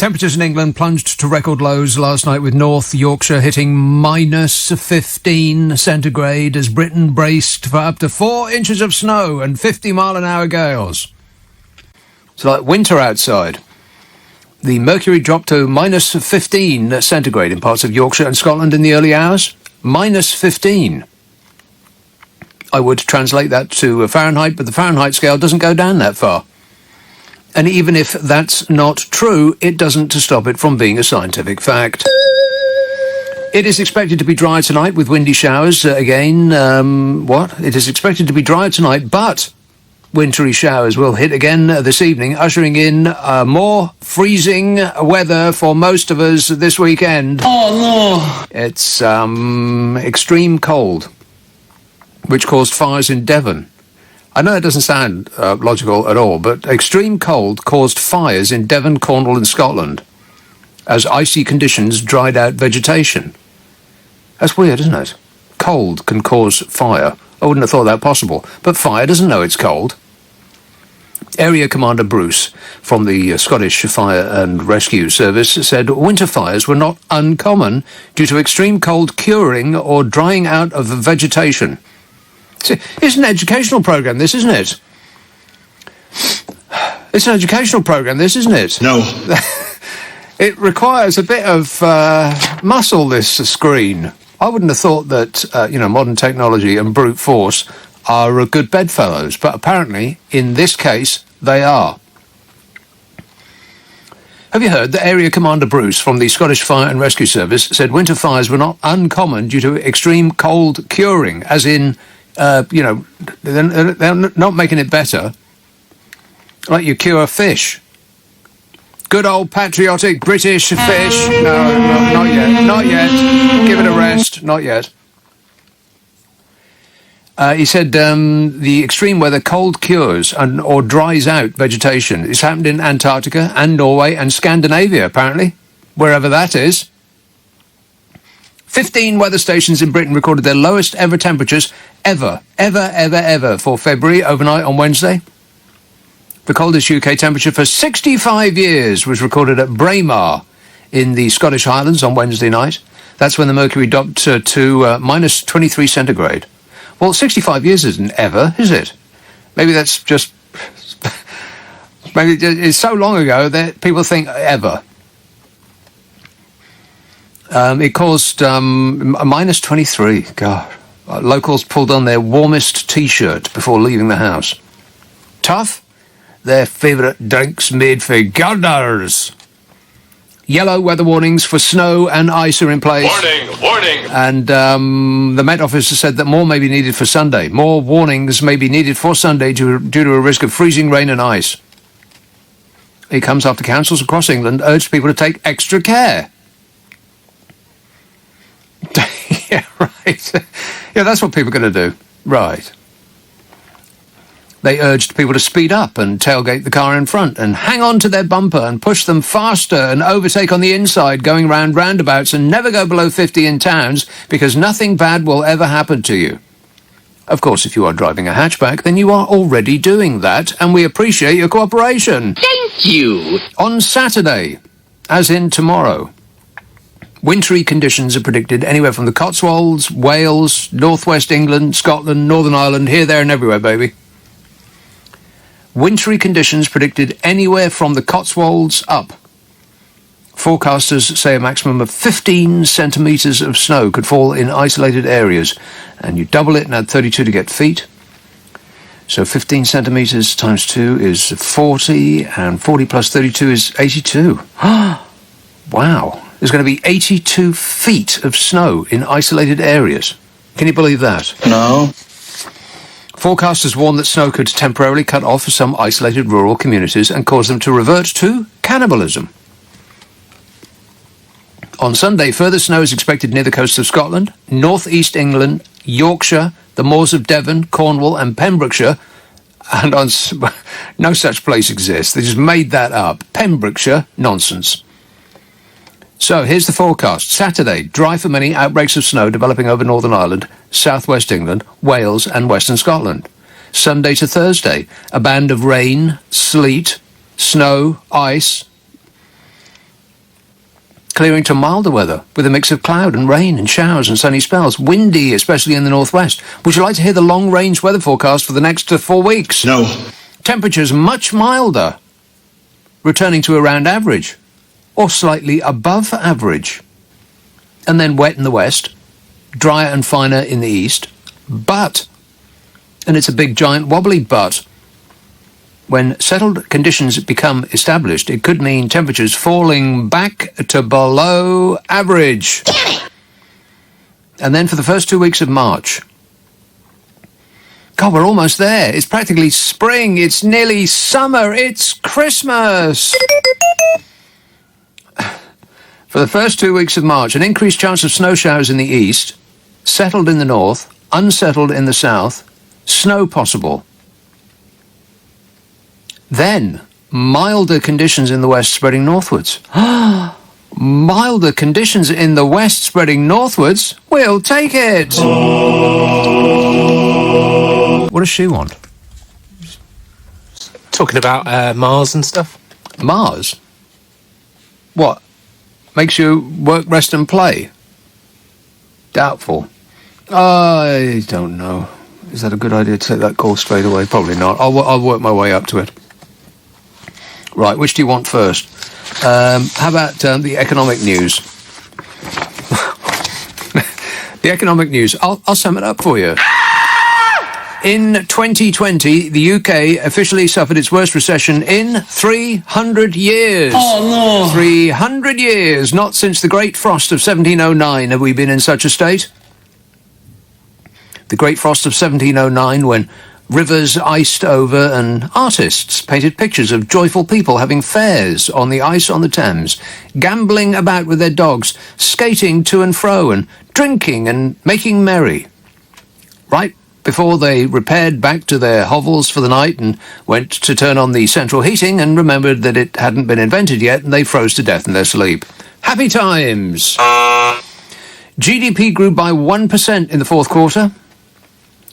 Temperatures in England plunged to record lows last night, with North Yorkshire hitting minus 15 centigrade as Britain braced for up to 4 inches of snow and 50-mile-an-hour gales. It's like winter outside. The mercury dropped to minus 15 centigrade in parts of Yorkshire and Scotland in the early hours. Minus 15. I would translate that to Fahrenheit, but the Fahrenheit scale doesn't go down that far. And even if that's not true, it doesn't stop it from being a scientific fact. It is expected to be dry tonight with windy showers again. It is expected to be dry tonight, but wintry showers will hit again this evening, ushering in more freezing weather for most of us this weekend. Oh, no. It's extreme cold, which caused fires in Devon. I know it doesn't sound logical at all, but extreme cold caused fires in Devon, Cornwall and Scotland as icy conditions dried out vegetation. That's weird, isn't it? Cold can cause fire. I wouldn't have thought that possible. But fire doesn't know it's cold. Area Commander Bruce from the Scottish Fire and Rescue Service said winter fires were not uncommon due to extreme cold curing or drying out of vegetation. It's an educational programme, this, isn't it? It's an educational programme, this, isn't it? No. It requires a bit of muscle, this screen. I wouldn't have thought that, modern technology and brute force are good bedfellows, but apparently, in this case, they are. Have you heard that Area Commander Bruce from the Scottish Fire and Rescue Service said winter fires were not uncommon due to extreme cold curing, as in... they're not making it better. Like you cure fish. Good old patriotic British fish. No, not yet. Not yet. Give it a rest. Not yet. He said the extreme weather cold cures or dries out vegetation. It's happened in Antarctica and Norway and Scandinavia, apparently. Wherever that is. 15 weather stations in Britain recorded their lowest ever temperatures ever for February overnight on Wednesday. The coldest UK temperature for 65 years was recorded at Braemar in the Scottish Highlands on Wednesday night. That's when the mercury dropped to minus 23 centigrade. Well, 65 years isn't ever, is it? Maybe that's just... maybe it's so long ago that people think ever. It caused minus 23. God. Locals pulled on their warmest T-shirt before leaving the house. Tough? Their favourite drinks made for gardeners. Yellow weather warnings for snow and ice are in place. Warning! And the Met Office has said that more may be needed for Sunday. More warnings may be needed for Sunday due to a risk of freezing rain and ice. It comes after councils across England urged people to take extra care. Yeah, right. Yeah, that's what people are going to do. Right. They urged people to speed up and tailgate the car in front and hang on to their bumper and push them faster and overtake on the inside, going round roundabouts, and never go below 50 in towns because nothing bad will ever happen to you. Of course, if you are driving a hatchback, then you are already doing that, and we appreciate your cooperation. Thank you! On Saturday, as in tomorrow, wintry conditions are predicted anywhere from the Cotswolds, Wales, northwest England, Scotland, Northern Ireland, here, there and everywhere, baby. Wintry conditions predicted anywhere from the Cotswolds up. Forecasters say a maximum of 15 centimetres of snow could fall in isolated areas, and you double it and add 32 to get feet. So 15 centimetres times 2 is 40, and 40 plus 32 is 82. Wow. There's going to be 82 feet of snow in isolated areas. Can you believe that? No. Forecasters warn that snow could temporarily cut off some isolated rural communities and cause them to revert to cannibalism. On Sunday, further snow is expected near the coast of Scotland, north-east England, Yorkshire, the moors of Devon, Cornwall and Pembrokeshire, and no such place exists. They just made that up. Pembrokeshire, nonsense. So here's the forecast. Saturday, dry for many, outbreaks of snow developing over Northern Ireland, southwest England, Wales and western Scotland. Sunday to Thursday, a band of rain, sleet, snow, ice, clearing to milder weather, with a mix of cloud and rain and showers and sunny spells. Windy, especially in the northwest. Would you like to hear the long-range weather forecast for the next 4 weeks? No. Temperatures much milder, returning to around average, or slightly above average. And then wet in the west, drier and finer in the east. But, and it's a big giant wobbly but, when settled conditions become established, it could mean temperatures falling back to below average. And then for the first 2 weeks of March, God, we're almost there. It's practically spring. It's nearly summer. It's Christmas. For the first 2 weeks of March, an increased chance of snow showers in the east, settled in the north, unsettled in the south, snow possible. Then, milder conditions in the west spreading northwards. Milder conditions in the west spreading northwards? We'll take it! What does she want? Talking about Mars and stuff. Mars? What? Makes you work, rest and play? Doubtful. I don't know. Is that a good idea to take that call straight away? Probably not. I'll work my way up to it. Right, which do you want first? How about the economic news? The economic news. I'll sum it up for you. In 2020, the UK officially suffered its worst recession in 300 years. Oh, no. 300 years. Not since the Great Frost of 1709 have we been in such a state. The Great Frost of 1709, when rivers iced over and artists painted pictures of joyful people having fairs on the ice on the Thames, gambling about with their dogs, skating to and fro and drinking and making merry. Right before they repaired back to their hovels for the night and went to turn on the central heating and remembered that it hadn't been invented yet and they froze to death in their sleep. Happy times! GDP grew by 1% in the fourth quarter,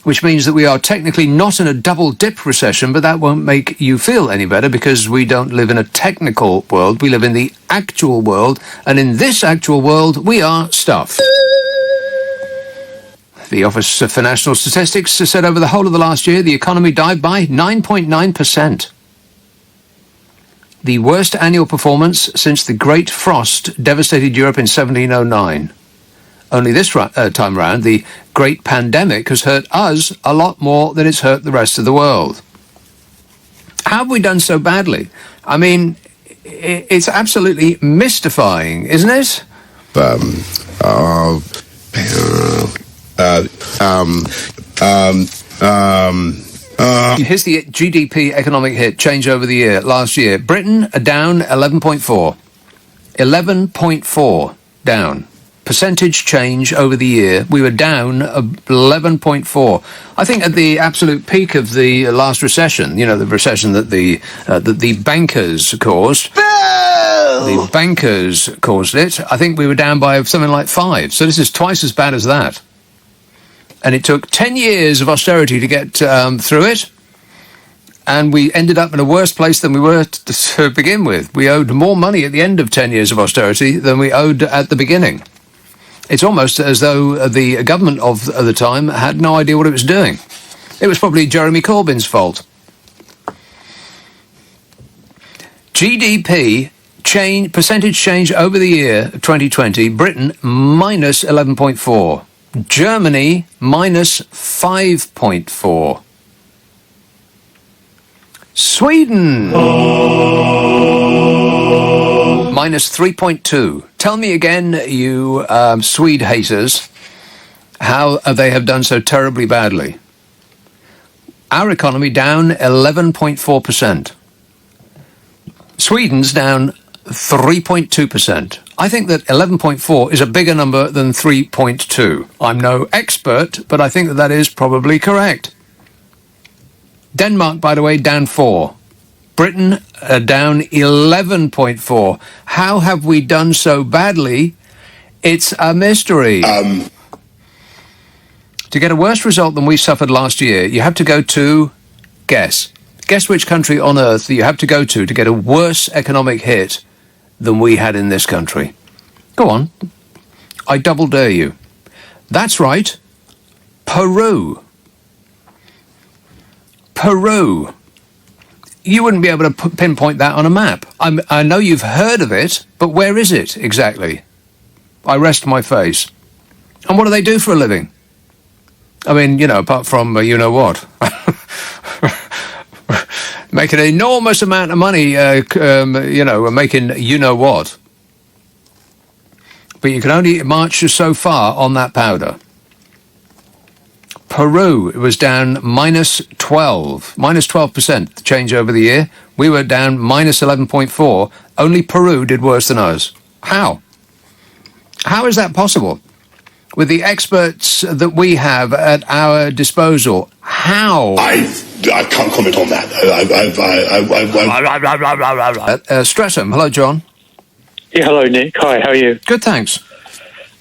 which means that we are technically not in a double-dip recession, but that won't make you feel any better because we don't live in a technical world. We live in the actual world, and in this actual world, we are stuffed. The Office for National Statistics said over the whole of the last year, the economy dived by 9.9%. The worst annual performance since the Great Frost devastated Europe in 1709. Only this time round, the great pandemic has hurt us a lot more than it's hurt the rest of the world. How have we done so badly? I mean, it's absolutely mystifying, isn't it? Here's the GDP economic hit change over the year. Last year, Britain down 11.4. 11.4 down. Percentage change over the year, we were down 11.4. I think at the absolute peak of the last recession, you know, the recession that the bankers caused. The bankers caused it. I think we were down by something like 5. So this is twice as bad as that. And it took 10 years of austerity to get through it. And we ended up in a worse place than we were to begin with. We owed more money at the end of 10 years of austerity than we owed at the beginning. It's almost as though the government of the time had no idea what it was doing. It was probably Jeremy Corbyn's fault. GDP change, percentage change over the year 2020, Britain minus 11.4. Germany minus 5.4. Sweden minus 3.2. Tell me again, you Swede haters, how they have done so terribly badly. Our economy down 11.4%. Sweden's down 3.2%. I think that 11.4 is a bigger number than 3.2. I'm no expert, but I think that that is probably correct. Denmark, by the way, down 4. Britain down 11.4. How have we done so badly? It's a mystery. To get a worse result than we suffered last year, you have to go to, guess which country on earth you have to go to get a worse economic hit than we had in this country. Go on. I double dare you. That's right. Peru. Peru. You wouldn't be able to pinpoint that on a map. I know you've heard of it, but where is it exactly? I rest my face. And what do they do for a living? I mean, apart from you-know-what. Make an enormous amount of money, making you-know-what. But you can only march so far on that powder. Peru, it was down minus 12%, the change over the year. We were down minus 11.4. Only Peru did worse than us. How? How is that possible? With the experts that we have at our disposal, how? I can't comment on that. Streatham, hello, John. Yeah, hello, Nick. Hi, how are you? Good, thanks.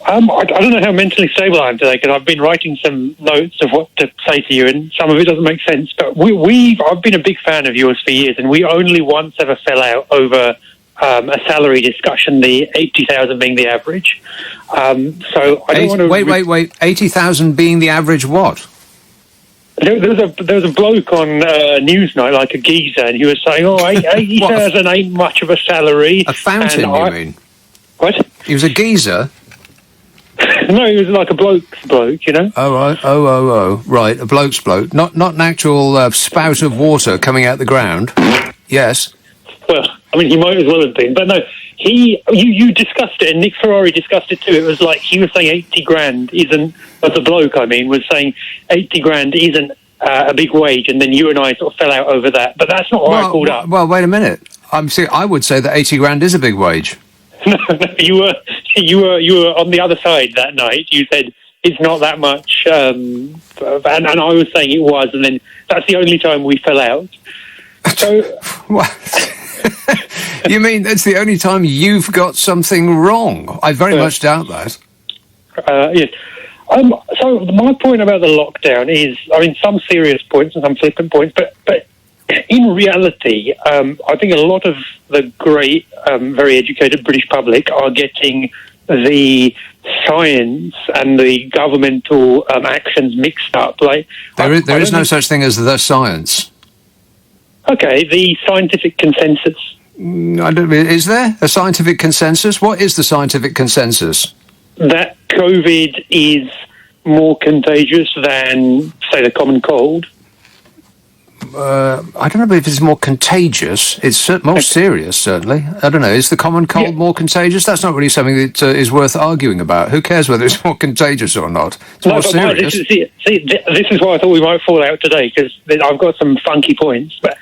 I don't know how mentally stable I am today because I've been writing some notes of what to say to you, and some of it doesn't make sense. But I've been a big fan of yours for years, and we only once ever fell out over a salary discussion, the 80,000 being the average. So I don't want to... Wait. 80,000 being the average what? There was a bloke on Newsnight, like a geezer, and he was saying, 80,000 ain't much of a salary. A fountain, you mean? What? He was a geezer? No, he was like a bloke's bloke, Oh, right. Oh. Right, a bloke's bloke. Not an actual spout of water coming out the ground. Yes. Well, I mean, he might as well have been. But no, you discussed it, and Nick Ferrari discussed it too. It was like he was saying 80 grand isn't, as a bloke, was saying 80 grand isn't a big wage, and then you and I sort of fell out over that. But that's not why I called up. Well, wait a minute. I would say that 80 grand is a big wage. No, you were on the other side that night. You said it's not that much, and I was saying it was, and then that's the only time we fell out. So, what? You mean that's the only time you've got something wrong? I very much doubt that. Yes. So my point about the lockdown is, some serious points and some flippant points, but in reality, I think a lot of the great, very educated British public are getting the science and the governmental actions mixed up. Like there is no such thing as the science. Okay, the scientific consensus. Is there a scientific consensus? What is the scientific consensus? That COVID is more contagious than, say, the common cold. I don't know if it's more contagious. It's more serious, certainly. I don't know. Is the common cold more contagious? That's not really something that is worth arguing about. Who cares whether it's more contagious or not? It's more serious. This is why I thought we might fall out today, because I've got some funky points. But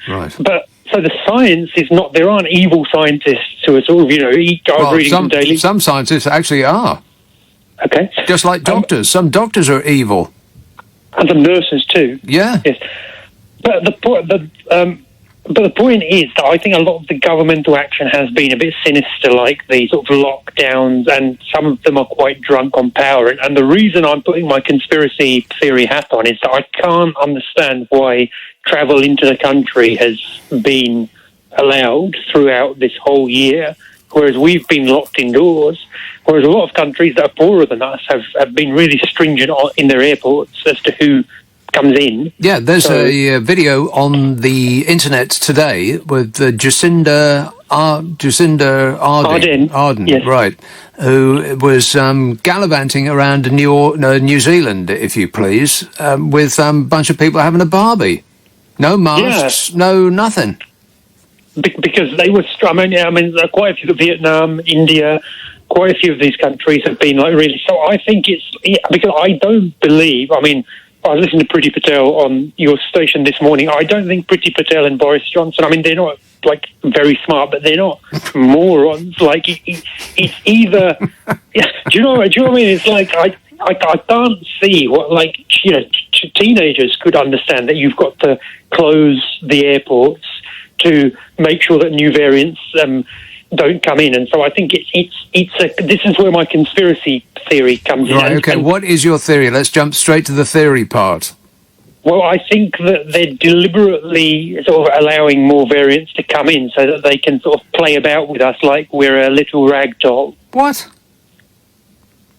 so the science is not. There aren't evil scientists who are sort of reading some daily. Some scientists actually are. Okay. Just like doctors. Some doctors are evil. And some nurses too. Yeah. Yes. But the point is that I think a lot of the governmental action has been a bit sinister, like the sort of lockdowns, and some of them are quite drunk on power. And the reason I'm putting my conspiracy theory hat on is that I can't understand why travel into the country has been allowed throughout this whole year, whereas we've been locked indoors, whereas a lot of countries that are poorer than us have been really stringent in their airports as to who comes in. Yeah, there's a video on the internet today with Jacinda Ardern, yes. Right, who was gallivanting around New Zealand, if you please, with a bunch of people having a barbie. No masks, no nothing. Because they were, quite a few, Vietnam, India, quite a few of these countries have been really. So I think because I don't believe. I listened to Priti Patel on your station this morning. I don't think Priti Patel and Boris Johnson, they're not, very smart, but they're not morons. It's either... do you know what I mean? It's like, I can't see what, teenagers could understand that you've got to close the airports to make sure that new variants don't come in. And so I think this is where my conspiracy theory comes in. Right, okay. What is your theory? Let's jump straight to the theory part. Well, I think that they're deliberately sort of allowing more variants to come in so that they can sort of play about with us like we're a little rag doll. What?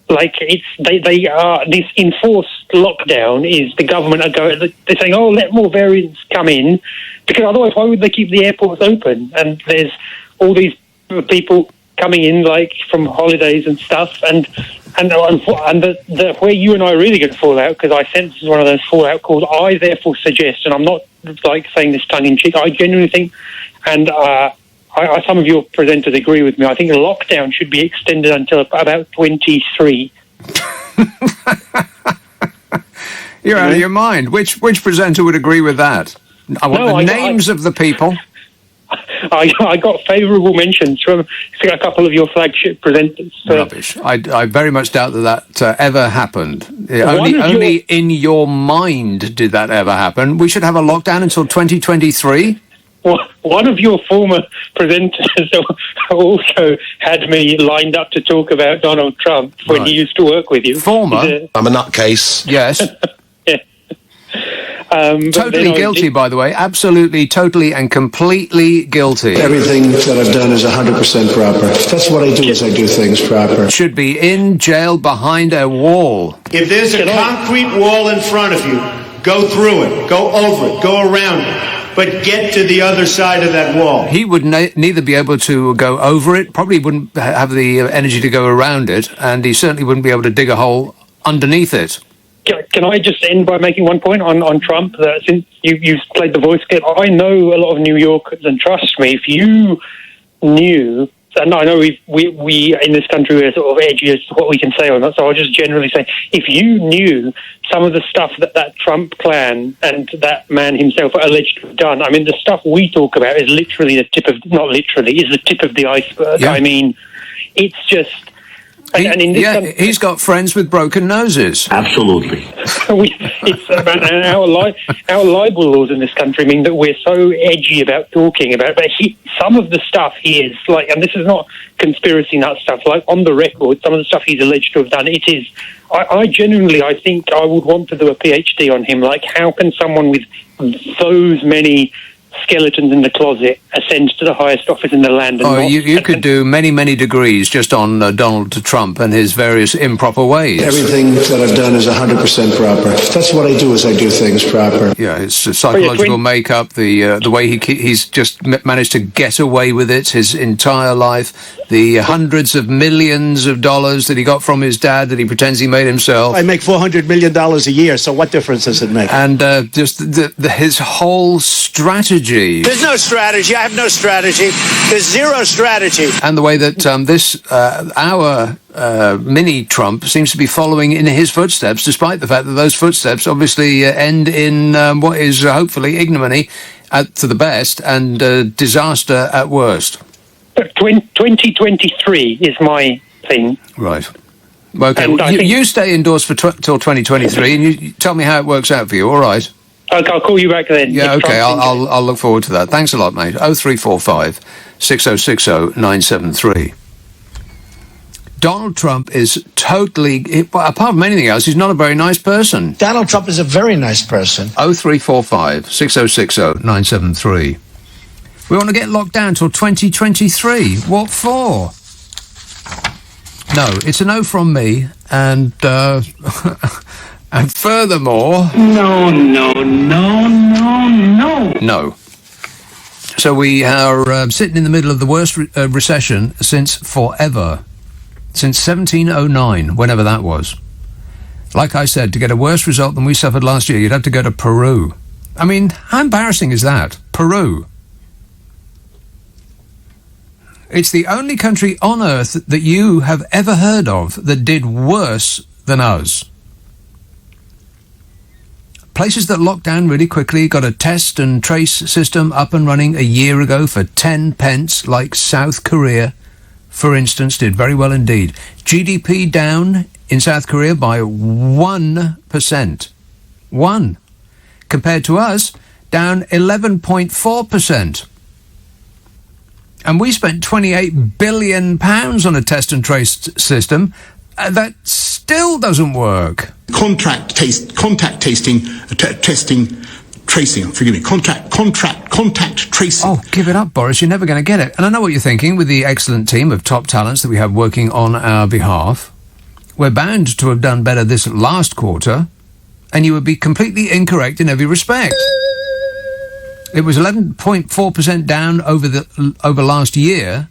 Like they are this enforced lockdown is the government are going. They're saying, "Oh, let more variants come in," because otherwise, why would they keep the airports open? And there's all these people coming in like from holidays and stuff, and the where you and I are really going to fall out, because I sense this is one of those fallout calls. I therefore suggest, and I'm not like saying this tongue in cheek, I genuinely think, and some of your presenters agree with me, I think the lockdown should be extended until about 23. You're out of your mind. Which presenter would agree with that? I want the names of the people. I got favourable mentions from a couple of your flagship presenters. Rubbish. I very much doubt that ever happened. Only in your mind did that ever happen. We should have a lockdown until 2023. Well, one of your former presenters also had me lined up to talk about Donald Trump when he used to work with you. Former? I'm a nutcase. Yes. Yeah. Totally guilty, by the way. Absolutely, totally, and completely guilty. Everything that I've done is 100% proper. That's what I do, is I do things proper. Should be in jail behind a wall. If there's a concrete wall in front of you, go through it, go over it, go around it. But get to the other side of that wall. He would neither be able to go over it, probably wouldn't have the energy to go around it, and he certainly wouldn't be able to dig a hole underneath it. Can I just end by making one point on Trump? That since you played the voice clip, I know a lot of New Yorkers, and trust me, if you knew, and I know we in this country we're sort of edgy as to what we can say on that, so I'll just generally say, if you knew some of the stuff that Trump clan and that man himself are alleged to have done, I mean, the stuff we talk about is literally the tip of, not literally, is the tip of the iceberg. Yeah. I mean, it's just... He's got friends with broken noses. Absolutely. Our libel laws in this country mean that we're so edgy about talking about. But some of the stuff he is like, and this is not conspiracy nut stuff. Like on the record, some of the stuff he's alleged to have done, it is. I genuinely, I think I would want to do a PhD on him. Like, how can someone with those many skeletons in the closet ascend to the highest office in the land? And you could do many degrees just on Donald Trump and his various improper ways. Everything that I've done is 100% proper. That's what I do, is I do things proper. Yeah, his psychological makeup, the way he's just managed to get away with it his entire life, the hundreds of millions of dollars that he got from his dad that he pretends he made himself. I make $400 million a year, so what difference does it make? And just his whole strategy. There's no strategy. I have no strategy. There's zero strategy. And the way that our mini Trump seems to be following in his footsteps, despite the fact that those footsteps obviously end in what is hopefully ignominy to the best and disaster at worst. 2023 is my thing. Right. Okay. You stay indoors for till 2023, and you tell me how it works out for you. All right. Okay, I'll call you back then. Yeah, okay, I'll look forward to that. Thanks a lot, mate. 0345 6060 973. Donald Trump is totally, apart from anything else, he's not a very nice person. Donald Trump is a very nice person. 0345 6060 973. We want to get locked down till 2023. What for? No, it's a no from me, and and furthermore... No. So we are sitting in the middle of the worst recession since forever. Since 1709, whenever that was. Like I said, to get a worse result than we suffered last year, you'd have to go to Peru. I mean, how embarrassing is that? Peru. It's the only country on earth that you have ever heard of that did worse than us. Places that locked down really quickly got a test and trace system up and running a year ago for 10 pence, like South Korea, for instance, did very well indeed. GDP down in South Korea by 1%. 1. Compared to us, down 11.4%. And we spent £28 billion on a test and trace system. That still doesn't work. Contact tracing, contact tracing. Oh, give it up, Boris. You're never going to get it. And I know what you're thinking with the excellent team of top talents that we have working on our behalf. we're bound to have done better this last quarter, and you would be completely incorrect in every respect. It was 11.4% down over last year,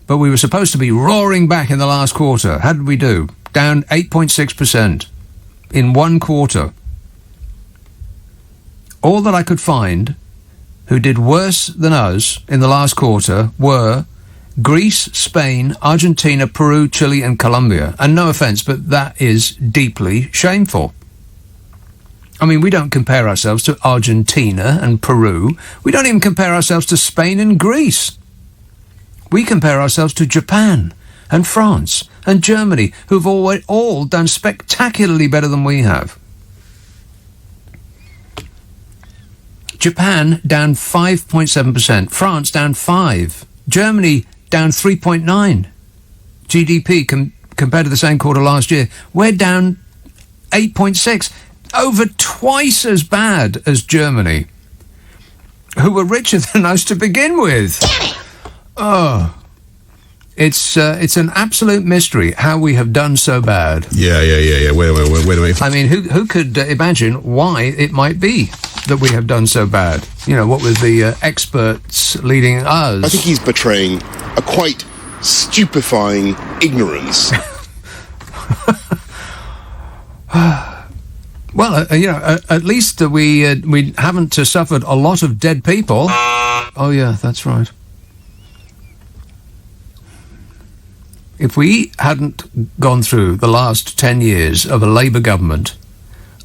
but we were supposed to be roaring back in the last quarter. How did we do? Down 8.6% in one quarter. All that I could find who did worse than us in the last quarter were Greece, Spain, Argentina, Peru, Chile and Colombia. And no offence, but that is deeply shameful. I mean, we don't compare ourselves to Argentina and Peru. We don't even compare ourselves to Spain and Greece. We compare ourselves to Japan and France and Germany, who've all done spectacularly better than we have. Japan down 5.7%, France down 5%, Germany down 3.9%. GDP compared to the same quarter last year, we're down 8.6%, over twice as bad as Germany, who were richer than us to begin with. Oh, it's an absolute mystery how we have done so bad. Yeah. Wait. I mean, who could imagine why it might be that we have done so bad? You know, what with the experts leading us. I think he's betraying a quite stupefying ignorance. Well, at least we haven't suffered a lot of dead people. Oh, yeah, that's right. If we hadn't gone through the last 10 years of a Labour government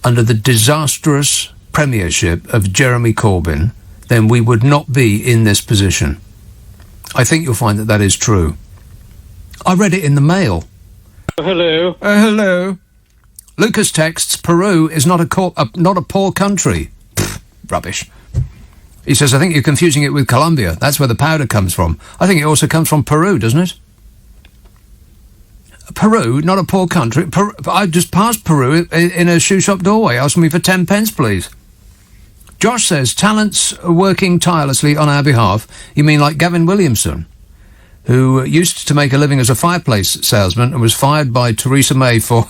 under the disastrous premiership of Jeremy Corbyn, then we would not be in this position. I think you'll find that is true. I read it in the Mail. Hello. Hello. Lucas texts, Peru is not a poor country. Pfft, rubbish. He says, I think you're confusing it with Colombia. That's where the powder comes from. I think it also comes from Peru, doesn't it? Peru, not a poor country. I just passed Peru in a shoe shop doorway, asking me for 10 pence, please. Josh says, talents working tirelessly on our behalf. You mean like Gavin Williamson, who used to make a living as a fireplace salesman and was fired by Theresa May for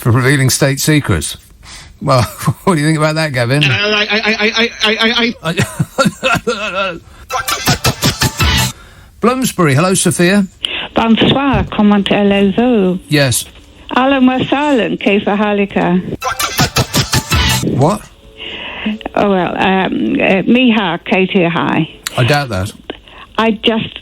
revealing state secrets. Well, what do you think about that, Gavin? Bloomsbury, hello, Sophia. Bonsoir, comment allez-vous? Yes. Allez-moi silent, كيف حالك? What? Oh, well, Miha, Katie, hi. I doubt that.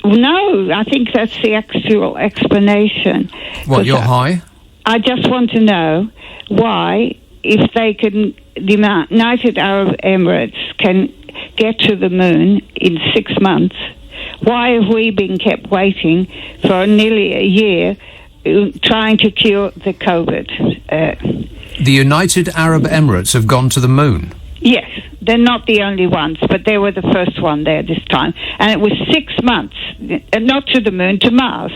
No, I think that's the actual explanation. What, you're high? I just want to know why, if they can, the United Arab Emirates can get to the moon in 6 months, why have we been kept waiting for nearly a year trying to cure the COVID? The United Arab Emirates have gone to the moon? Yes, they're not the only ones, but they were the first one there this time. And it was 6 months, not to the moon, to Mars.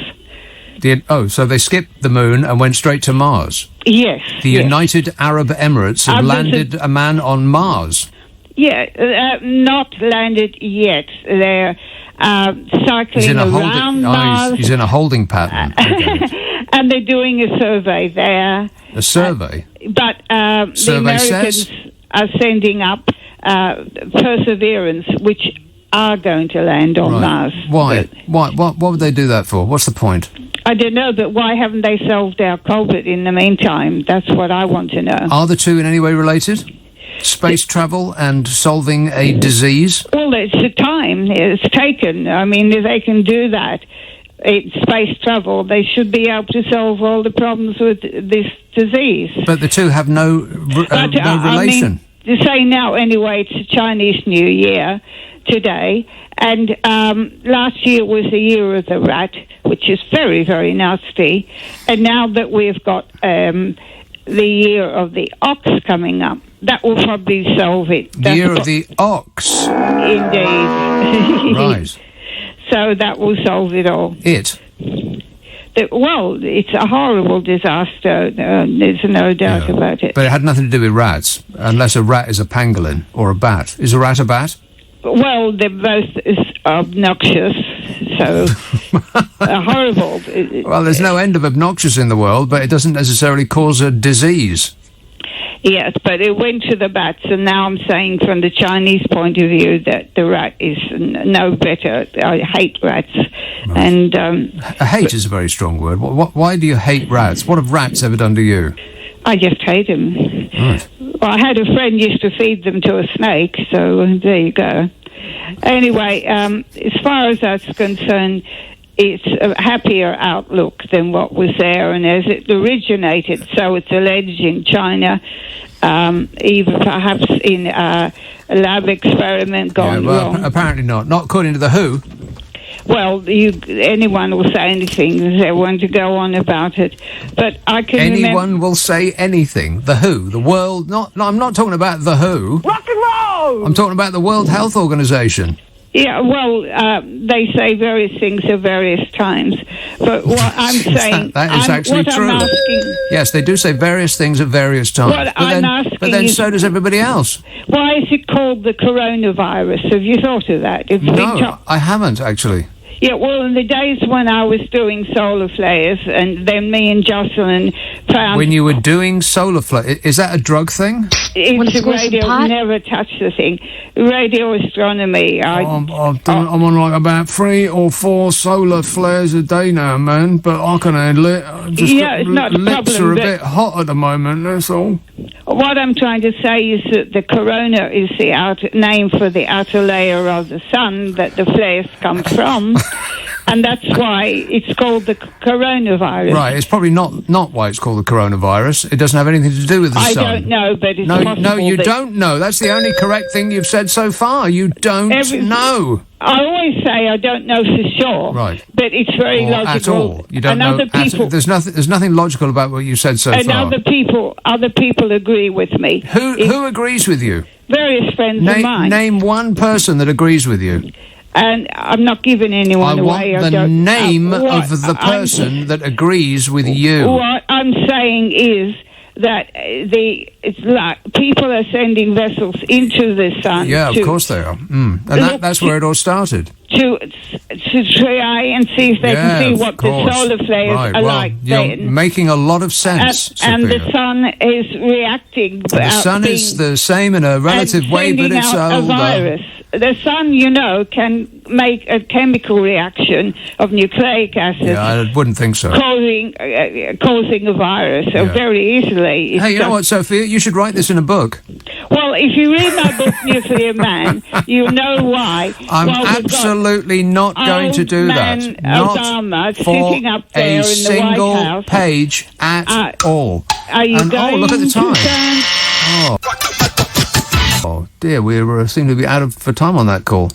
So they skipped the moon and went straight to Mars? Yes. The United Arab Emirates have landed a man on Mars? Yeah, not landed yet. They're cycling around Mars. He's in a holding pattern. Okay. And they're doing a survey there. A survey? But the Americans are sending up Perseverance, which are going to land on Mars. Why? What would they do that for? What's the point? I don't know, but why haven't they solved our COVID in the meantime? That's what I want to know. Are the two in any way related? Space travel and solving a disease? Well, it's the time it's taken. I mean, if they can do that, space travel, they should be able to solve all the problems with this disease. But the two have no relation. I mean, to say now, anyway, it's Chinese New Year today, and last year was the year of the rat, which is very, very nasty, and now that we've got the year of the ox coming up, that will probably solve it. The year of the ox? Indeed. Right. So that will solve it all. It's a horrible disaster. There's no doubt about it. But it had nothing to do with rats, unless a rat is a pangolin or a bat. Is a rat a bat? Well, they're both obnoxious, so horrible. Well, there's no end of obnoxious in the world, but it doesn't necessarily cause a disease. Yes, but it went to the bats, and now I'm saying from the Chinese point of view that the rat is no better. I hate rats. Right. And hate is a very strong word. Why do you hate rats? What have rats ever done to you? I just hate them. Right. Well, I had a friend used to feed them to a snake, so there you go. Anyway, as far as that's concerned, it's a happier outlook than what was there, and as it originated, so it's alleged in China, even perhaps in a lab experiment gone wrong. Apparently not according to the WHO. Well, anyone will say anything. They want to go on about it, but I can. Anyone will say anything. The WHO, the world. I'm not talking about the WHO. Rock and roll. I'm talking about the World Health Organization. Yeah, well, they say various things at various times, but what I'm saying... that is actually true. I'm asking, yes, they do say various things at various times. But then so does everybody else. Why is it called the coronavirus? Have you thought of that? No, I haven't, actually. Yeah, well, in the days when I was doing solar flares, and then me and Jocelyn found... When you were doing solar flares, is that a drug thing? It's radio, never touch the thing. Radio astronomy. I'm on like about 3 or 4 solar flares a day now, man, but I can handle it. It's not a lips problem, are a bit hot at the moment, that's all. What I'm trying to say is that the corona is the name for the outer layer of the sun that the flares come from, and that's why it's called the coronavirus. Right, it's probably not why it's called the coronavirus. It doesn't have anything to do with the sun. I don't know, but it's possible. No, you don't know. That's the only correct thing you've said so far. You don't know. I always say I don't know for sure. Right. But it's very logical. At all. You don't know. There's nothing logical about what you said so far. And other people agree with me. Who agrees with you? Various friends of mine. Name one person that agrees with you. And I'm not giving anyone away. I want the name of the person that agrees with you. What I'm saying is that it's like people are sending vessels into the sun. Yeah, of course they are. And that's where it all started. To try and see if they can see what the solar flares are like. You're making a lot of sense, and the sun is reacting. The sun is the same in a relative way, but it's a virus. The sun, can make a chemical reaction of nucleic acid. Yeah, I wouldn't think so. Causing a virus very easily. Hey, you know what, Sophia? You should write this in a book. Well, if you read my book, Nuclear Man, you'll know why. I'm absolutely not going to do that. Not Obama for sitting up there a in single the White House. Page at all. Are you going look at the time. to Oh dear, we seem to be out for time on that call.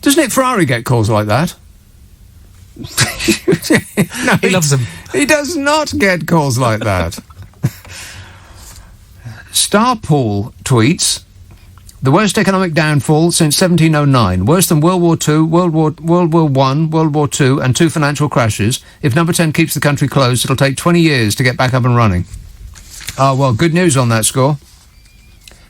Does Nick Ferrari get calls like that? No, he loves them. He does not get calls like that. Starpool tweets, the worst economic downfall since 1709, worse than World War II, World War I, World War II, and 2 financial crashes. If number 10 keeps the country closed, it'll take 20 years to get back up and running. Well, good news on that score.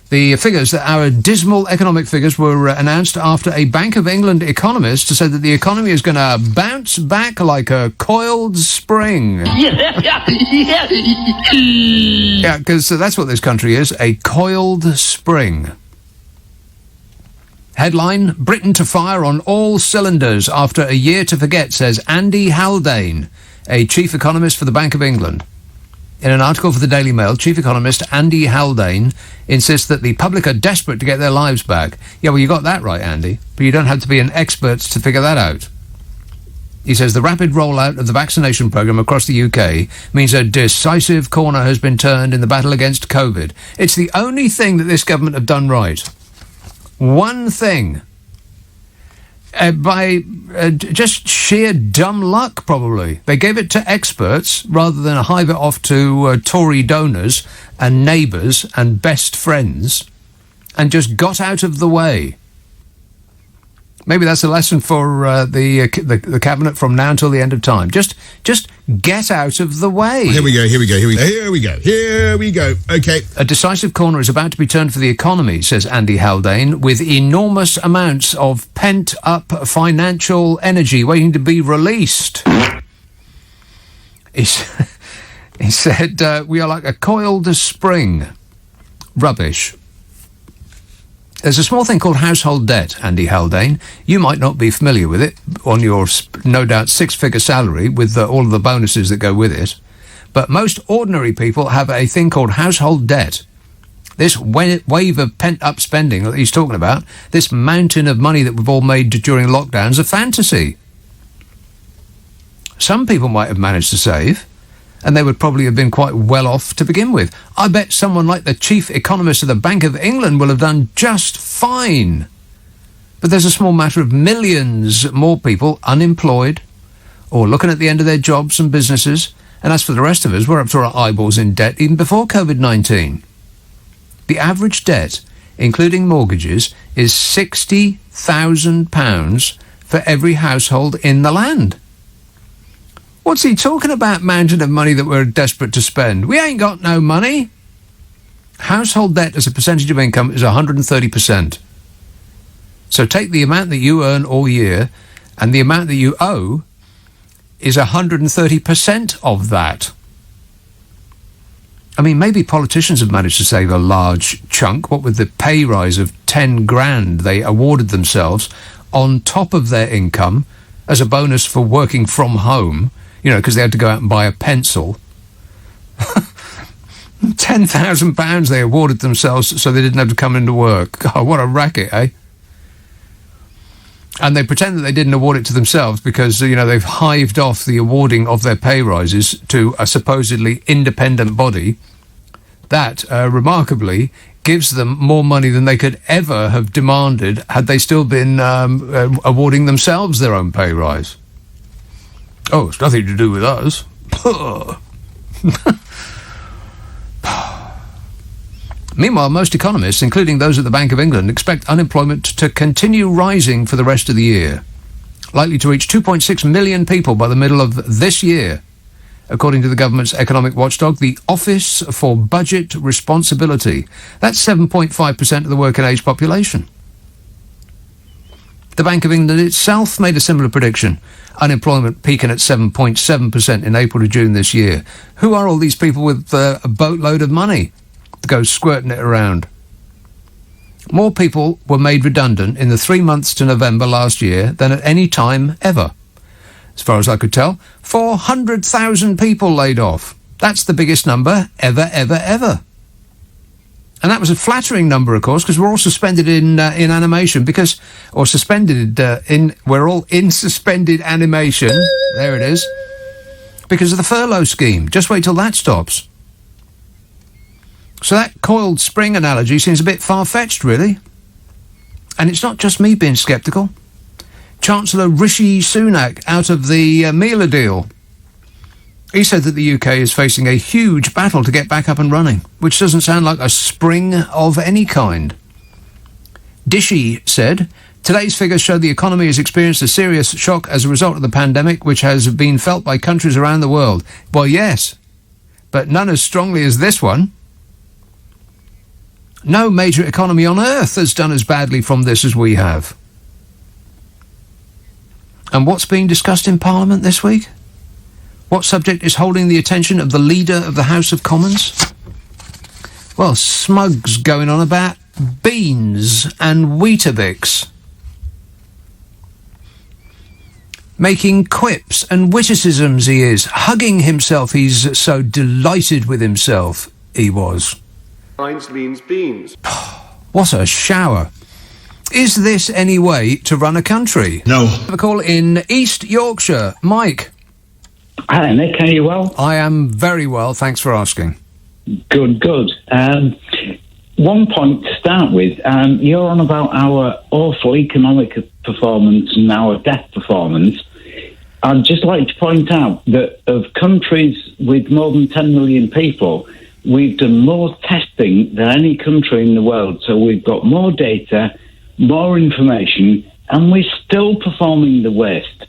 The figures, our dismal economic figures, were announced after a Bank of England economist said that the economy is going to bounce back like a coiled spring. Yeah, because that's what this country is, a coiled spring. Headline, Britain to fire on all cylinders after a year to forget, says Andy Haldane, a chief economist for the Bank of England. In an article for the Daily Mail, chief economist Andy Haldane insists that the public are desperate to get their lives back. Yeah, well, you got that right, Andy, but you don't have to be an expert to figure that out. He says the rapid rollout of the vaccination programme across the UK means a decisive corner has been turned in the battle against COVID. It's the only thing that this government have done right. One thing. By just sheer dumb luck, probably. They gave it to experts rather than hive it off to Tory donors and neighbours and best friends and just got out of the way. Maybe that's a lesson for the cabinet from now until the end of time. Just get out of the way. Here we go. Okay. A decisive corner is about to be turned for the economy, says Andy Haldane, with enormous amounts of pent-up financial energy waiting to be released. He said, we are like a coiled spring. Rubbish. There's a small thing called household debt, Andy Haldane. You might not be familiar with it on your, no doubt, six-figure salary with all of the bonuses that go with it. But most ordinary people have a thing called household debt. This wave of pent-up spending that he's talking about, this mountain of money that we've all made during lockdown, is a fantasy. Some people might have managed to save, and they would probably have been quite well off to begin with. I bet someone like the chief economist of the Bank of England will have done just fine. But there's a small matter of millions more people unemployed or looking at the end of their jobs and businesses. And as for the rest of us, we're up to our eyeballs in debt even before COVID-19. The average debt, including mortgages, is £60,000 for every household in the land. What's he talking about, mountain of money that we're desperate to spend? We ain't got no money. Household debt as a percentage of income is 130%. So take the amount that you earn all year, and the amount that you owe is 130% of that. I mean, maybe politicians have managed to save a large chunk, what with the pay rise of 10 grand they awarded themselves on top of their income as a bonus for working from home. You know, because they had to go out and buy a pencil. £10,000 they awarded themselves so they didn't have to come into work. God, what a racket, eh? And they pretend that they didn't award it to themselves because, you know, they've hived off the awarding of their pay rises to a supposedly independent body that, remarkably, gives them more money than they could ever have demanded had they still been awarding themselves their own pay rise. Oh, it's nothing to do with us. Meanwhile, most economists, including those at the Bank of England, expect unemployment to continue rising for the rest of the year, likely to reach 2.6 million people by the middle of this year, according to the government's economic watchdog, the Office for Budget Responsibility. That's 7.5% of the working-age population. The Bank of England itself made a similar prediction, unemployment peaking at 7.7% in April to June this year. Who are all these people with a boatload of money to go squirting it around? More people were made redundant in the 3 months to November last year than at any time ever. As far as I could tell, 400,000 people laid off. That's the biggest number ever. And that was a flattering number, of course, because we're all suspended in animation we're all in suspended animation. There it is. Because of the furlough scheme. Just wait till that stops. So that coiled spring analogy seems a bit far-fetched, really. And it's not just me being sceptical. Chancellor Rishi Sunak out of the Mila deal. He said that the UK is facing a huge battle to get back up and running, which doesn't sound like a spring of any kind. Dishy said, today's figures show the economy has experienced a serious shock as a result of the pandemic, which has been felt by countries around the world. Well, yes, but none as strongly as this one. No major economy on earth has done as badly from this as we have. And what's being discussed in Parliament this week? What subject is holding the attention of the leader of the House of Commons? Well, smug's going on about beans and Weetabix. Making quips and witticisms he is. Hugging himself, he's so delighted with himself, he was. Beans means beans. What a shower. Is this any way to run a country? No. I have a call in East Yorkshire. Mike. Hi, Nick. Are you well? I am very well. Thanks for asking. Good. One point to start with. You're on about our awful economic performance and our debt performance. I'd just like to point out that of countries with more than 10 million people, we've done more testing than any country in the world. So we've got more data, more information, and we're still performing the worst.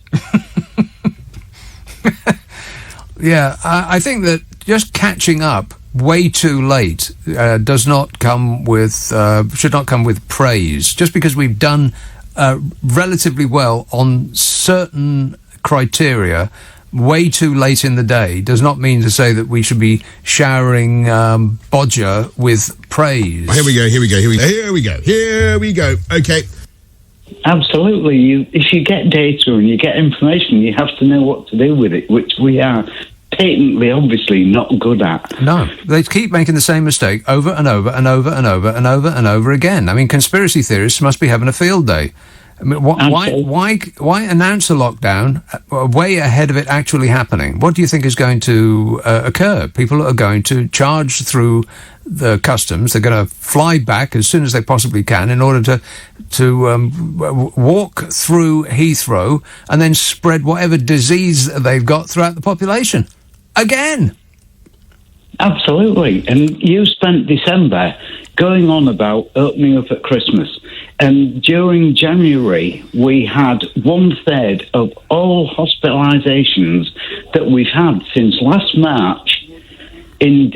Yeah, I think that just catching up way too late should not come with praise. Just because we've done relatively well on certain criteria way too late in the day does not mean to say that we should be showering Bodger with praise. Here we go. Okay. Absolutely. If you get data and you get information, you have to know what to do with it, which we are patently, obviously, not good at. No, they keep making the same mistake over and over and over and over and over and over again. I mean, conspiracy theorists must be having a field day. I mean, why announce a lockdown way ahead of it actually happening? What do you think is going to occur? People are going to charge through the customs. They're going to fly back as soon as they possibly can in order to walk through Heathrow and then spread whatever disease they've got throughout the population. Again. Absolutely. And you spent December going on about opening up at Christmas. And during January, we had 1/3 of all hospitalisations that we've had since last March in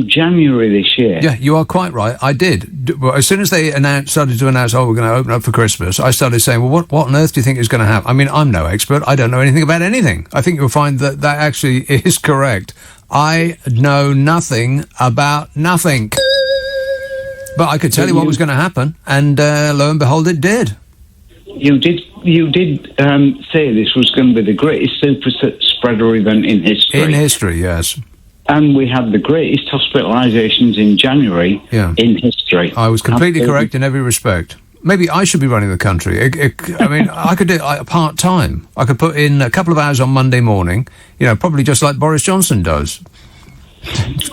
January this year. Yeah, you are quite right. I did. As soon as they started to announce, we're going to open up for Christmas, I started saying, well, what on earth do you think is going to happen? I mean, I'm no expert. I don't know anything about anything. I think you'll find that actually is correct. I know nothing about nothing. But I could tell you what was going to happen, and lo and behold, it did. You did say this was going to be the greatest super spreader event in history. In history, yes. And we had the greatest hospitalisations in January in history. I was completely correct in every respect. Maybe I should be running the country. I mean, I could do it part-time. I could put in a couple of hours on Monday morning, probably just like Boris Johnson does.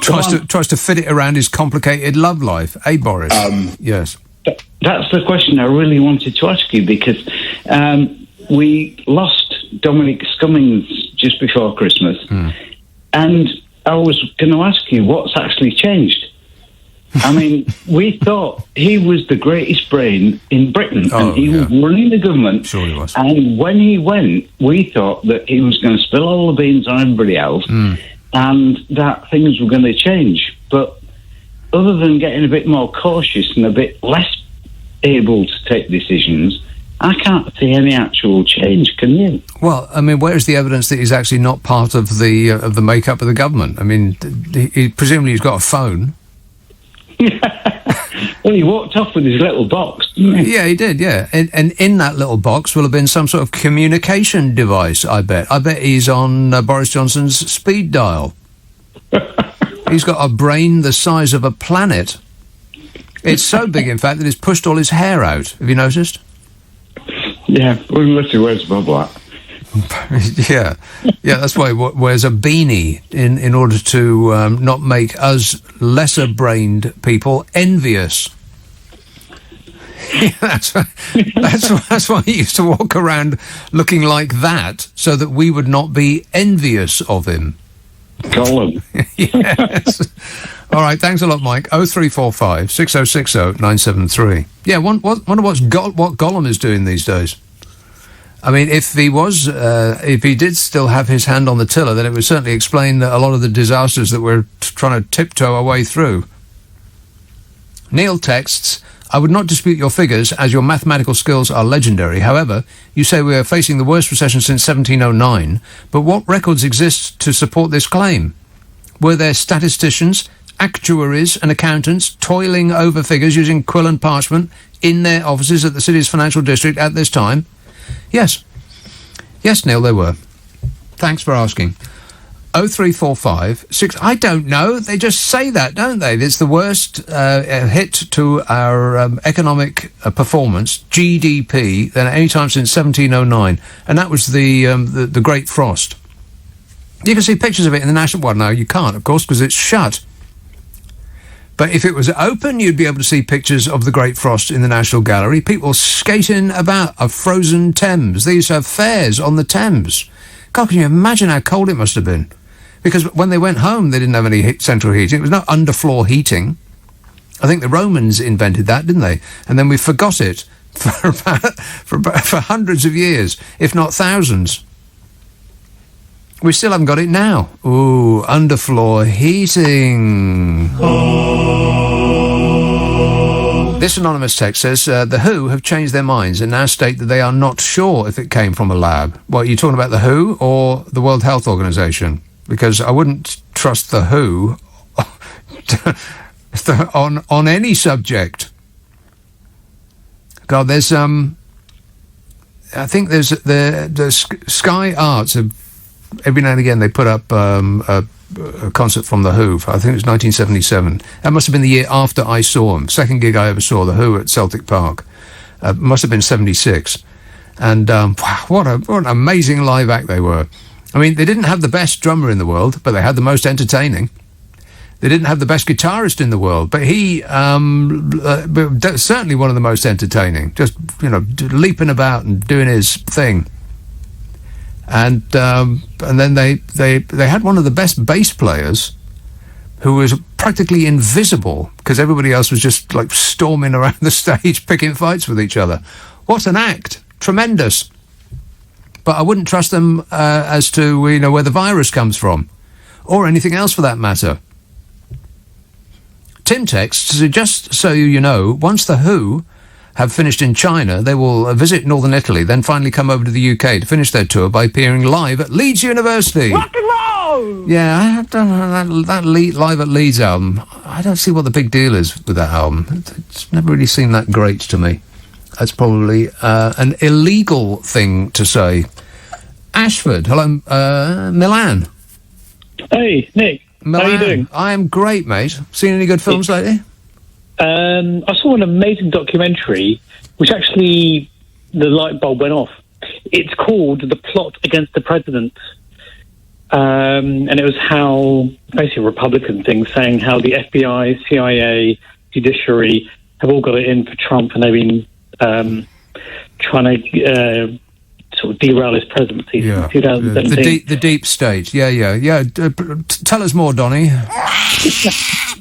Tries to fit it around his complicated love life. Hey, Boris? Yes. That's the question I really wanted to ask you, because we lost Dominic Cummings just before Christmas. And I was going to ask you, what's actually changed? I mean, we thought he was the greatest brain in Britain, and he was running the government. Sure he was. And when he went, we thought that he was going to spill all the beans on everybody else, and that things were going to change. But other than getting a bit more cautious and a bit less able to take decisions, I can't see any actual change, can you? Well, I mean, where's the evidence that he's actually not part of the makeup of the government? I mean, presumably he's got a phone. Well, he walked off with his little box, didn't he? Yeah, he did, yeah. And in that little box will have been some sort of communication device, I bet. I bet he's on Boris Johnson's speed dial. He's got a brain the size of a planet. It's so big, in fact, that it's pushed all his hair out. Have you noticed? Yeah, well, unless he wears a bubble hat. Yeah, that's why he wears a beanie in order to not make us lesser-brained people envious. Yeah, that's why he used to walk around looking like that, so that we would not be envious of him. Gollum. Yes. All right, thanks a lot, Mike. 0345 6060 973. Yeah, wonder what Gollum is doing these days. I mean, if he did still have his hand on the tiller, then it would certainly explain a lot of the disasters that we're trying to tiptoe our way through. Neil texts, I would not dispute your figures, as your mathematical skills are legendary. However, you say we are facing the worst recession since 1709, but what records exist to support this claim? Were there statisticians, actuaries and accountants toiling over figures using quill and parchment in their offices at the city's financial district at this time? Yes, Neil, there were. Thanks for asking. 0345 6. I don't know. They just say that, don't they? It's the worst hit to our economic performance, GDP, than at any time since 1709, and that was the Great Frost. You can see pictures of it in the National. Well, no, you can't, of course, because it's shut. But if it was open, you'd be able to see pictures of the Great Frost in the National Gallery. People skating about a frozen Thames. They used to have fairs on the Thames. God, can you imagine how cold it must have been? Because when they went home, they didn't have any central heating. It was no underfloor heating. I think the Romans invented that, didn't they? And then we forgot it for hundreds of years, if not thousands. We still haven't got it now. Ooh, underfloor heating. This anonymous text says, the WHO have changed their minds and now state that they are not sure if it came from a lab. What, are you talking about the WHO or the World Health Organization? Because I wouldn't trust the WHO on any subject. God, there's I think there's the Sky Arts every now and again they put up a concert from the WHO. I think it was 1977. That must have been the year after I saw them. Second gig I ever saw the WHO at Celtic Park. Must have been 76. And what an amazing live act they were. I mean, they didn't have the best drummer in the world, but they had the most entertaining. They didn't have the best guitarist in the world, but he certainly one of the most entertaining. Just, leaping about and doing his thing. And then they had one of the best bass players, who was practically invisible because everybody else was just like storming around the stage, picking fights with each other. What an act! Tremendous. But I wouldn't trust them as to where the virus comes from, or anything else for that matter. Tim texts, just so you know, once the WHO have finished in China, they will visit northern Italy, then finally come over to the UK to finish their tour by appearing live at Leeds University. Rock and roll! Yeah, I have done that Live at Leeds album. I don't see what the big deal is with that album. It's never really seemed that great to me. That's probably an illegal thing to say. Ashford, hello, Milan. Hey, Nick. Milan. How are you doing? I'm great, mate. Seen any good films lately? I saw an amazing documentary, which actually the light bulb went off. It's called The Plot Against the President. And it was how, basically Republican things, saying how the FBI, CIA, judiciary have all got it in for Trump, and they've been trying to sort of derail his presidency since 2017. The deep state. Yeah. Tell us more, Donny.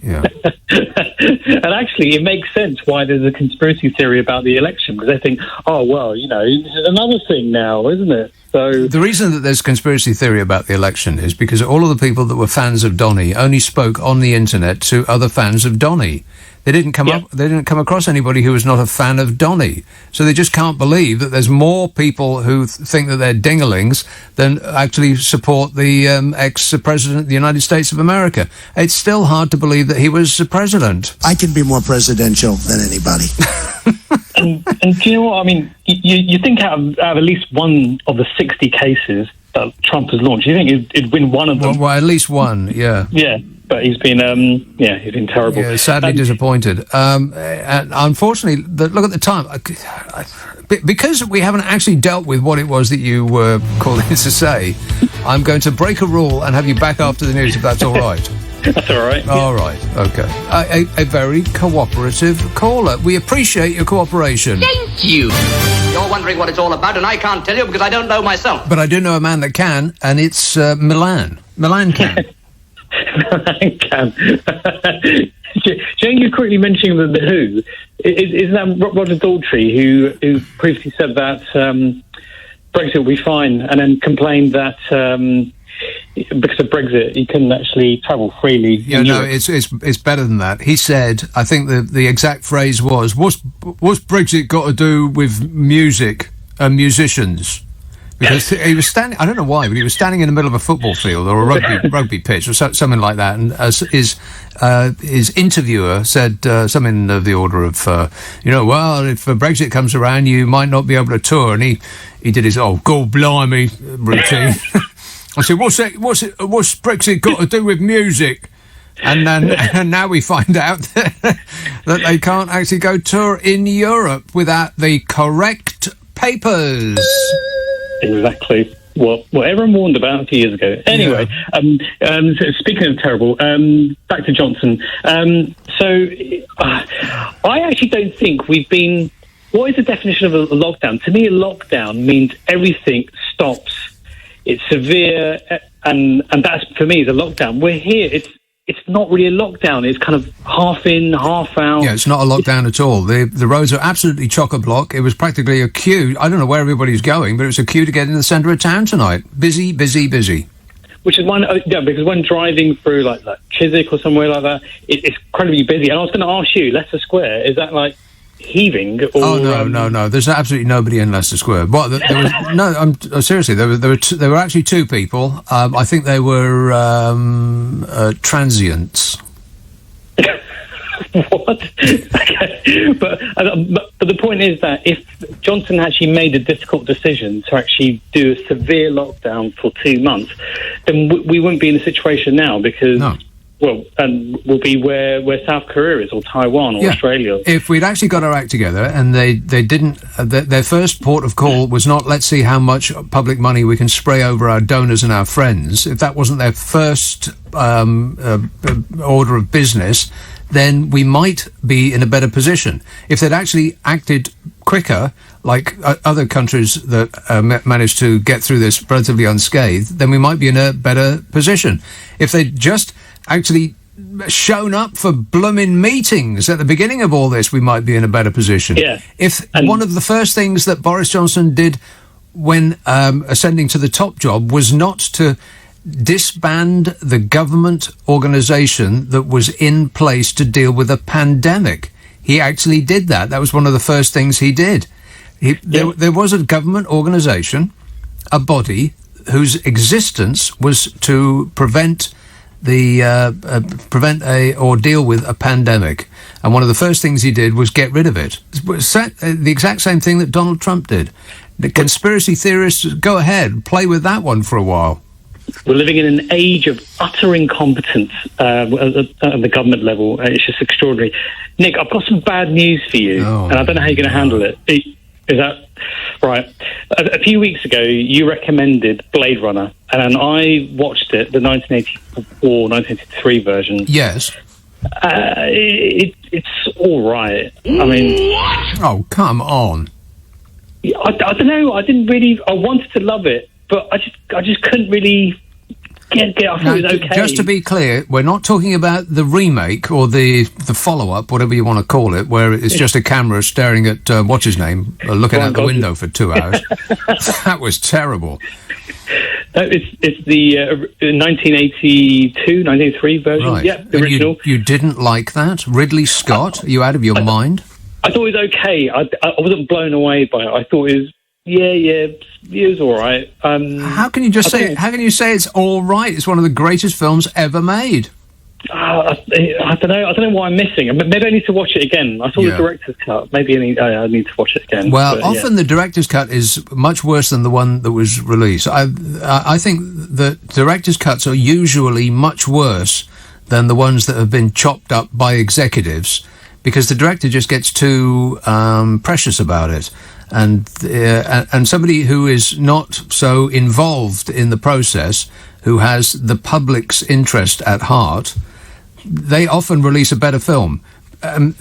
Yeah. And actually, it makes sense why there's a conspiracy theory about the election, because they think, oh, well, this is another thing now, isn't it? So the reason that there's conspiracy theory about the election is because all of the people that were fans of Donny only spoke on the internet to other fans of Donny. They didn't come across anybody who was not a fan of Donny. So they just can't believe that there's more people who think that they're dinglings than actually support the ex-president of the United States of America. It's still hard to believe that he was president. I can be more presidential than anybody. and do you know what I mean? You think out of at least one of the 60 cases that Trump has launched, you think he'd win one of them? Well, at least one, yeah. Yeah. But he's been terrible. Yeah, sadly disappointed. And unfortunately, look at the time. Because we haven't actually dealt with what it was that you were calling to say, I'm going to break a rule and have you back after the news, if that's all right. That's all right. All right, okay. A very cooperative caller. We appreciate your cooperation. Thank you. You're wondering what it's all about, and I can't tell you because I don't know myself. But I do know a man that can, and it's Milan. Milan can. Can. Jane, you're correctly mentioning the WHO. Isn't that Roger Daltrey who previously said that Brexit will be fine, and then complained that because of Brexit he couldn't actually travel freely? Yeah, no, it's better than that. He said, I think the exact phrase was, "What's Brexit got to do with music and musicians?" Because he was standing, I don't know why, but he was standing in the middle of a football field or a rugby pitch or something like that. And as his interviewer said something of the order of, well, if Brexit comes around, you might not be able to tour. And he did his, God blimey routine. I said, what's Brexit got to do with music? And now we find out that they can't actually go tour in Europe without the correct papers. Exactly what everyone warned about a few years ago. Anyway, so speaking of terrible, back to Johnson. I actually don't think we've been... What is the definition of a lockdown? To me, a lockdown means everything stops. It's severe, and that's, for me, is a lockdown. We're here. it's not really a lockdown. It's kind of half in, half out. Yeah, it's not a lockdown at all. The roads are absolutely chock-a-block. It was practically a queue. I don't know where everybody's going, but it was a queue to get in the centre of town tonight. Busy, busy, busy. Which is because when driving through like Chiswick or somewhere like that, it's incredibly busy. And I was going to ask you, Leicester Square, is that like heaving? Or, no. There's absolutely nobody in Leicester Square. What? There was seriously. There were actually two people. I think they were transients. What? Okay. But the point is that if Johnson actually made a difficult decision to actually do a severe lockdown for 2 months, then we wouldn't be in a situation now because, we'll be where South Korea is or Taiwan or Australia. If we'd actually got our act together and they didn't, their first port of call was not, let's see how much public money we can spray over our donors and our friends. If that wasn't their first order of business, then we might be in a better position. If they'd actually acted quicker, like other countries that managed to get through this relatively unscathed, then we might be in a better position. If they'd just actually shown up for blooming meetings at the beginning of all this, we might be in a better position. Yeah. One of the first things that Boris Johnson did when ascending to the top job was not to disband the government organisation that was in place to deal with a pandemic. He actually did that. That was one of the first things he did. There was a government organisation, a body, whose existence was to prevent or deal with a pandemic. And one of the first things he did was get rid of it. The exact same thing that Donald Trump did. The conspiracy theorists, go ahead, play with that one for a while. We're living in an age of utter incompetence at the government level. It's just extraordinary. Nick, I've got some bad news for you, and I don't know how you're going to handle it. Is that right? A few weeks ago, you recommended Blade Runner, and I watched it, the 1984, 1983 version. Yes. It's all right. I mean... Oh, come on. I don't know. I wanted to love it, but I just couldn't really get. I thought it was okay. Just to be clear, we're not talking about the remake or the follow-up, whatever you want to call it, where it's just a camera staring at what's his name, looking out the window for 2 hours. That was terrible. It's the 1982, 1983 version. Right. Yeah, the original. You didn't like that, Ridley Scott? Are you out of your mind? I thought it was okay. I wasn't blown away by it. I thought it was. It was all right. How can you just say? How can you say it's all right? It's one of the greatest films ever made. I don't know. I don't know what I'm missing. Maybe I need to watch it again. I saw the director's cut. Maybe I need to watch it again. Well, often the director's cut is much worse than the one that was released. I think that director's cuts are usually much worse than the ones that have been chopped up by executives, because the director just gets too precious about it. And somebody who is not so involved in the process, who has the public's interest at heart, they often release a better film. I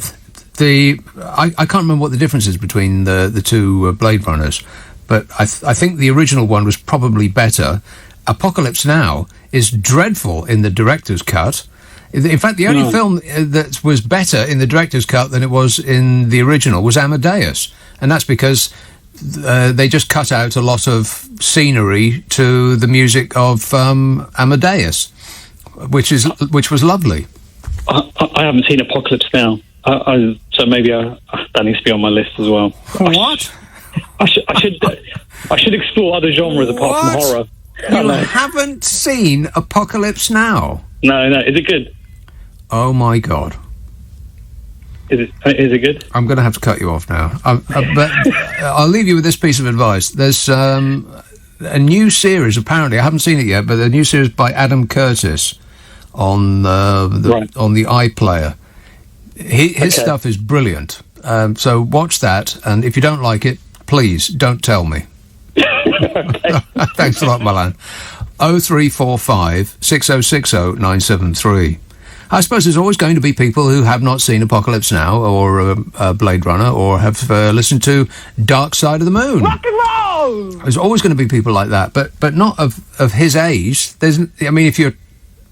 can't remember what the difference is between the two Blade Runners, but I think the original one was probably better. Apocalypse Now is dreadful in the director's cut. In fact, the only film that was better in the director's cut than it was in the original was Amadeus. And that's because they just cut out a lot of scenery to the music of Amadeus, which was lovely. I haven't seen Apocalypse Now, so maybe that needs to be on my list as well. What? I should explore other genres apart from horror. You haven't seen Apocalypse Now? No. Is it good? Oh my God. Is it good? I'm going to have to cut you off now. But I'll leave you with this piece of advice. There's a new series, apparently, I haven't seen it yet, but a new series by Adam Curtis on the iPlayer. His stuff is brilliant. So watch that, and if you don't like it, please don't tell me. Thanks a lot, Milan. 0345 6060 973. I suppose there's always going to be people who have not seen Apocalypse Now or Blade Runner or have listened to Dark Side of the Moon. Rock and roll! There's always going to be people like that, but not of his age. If you're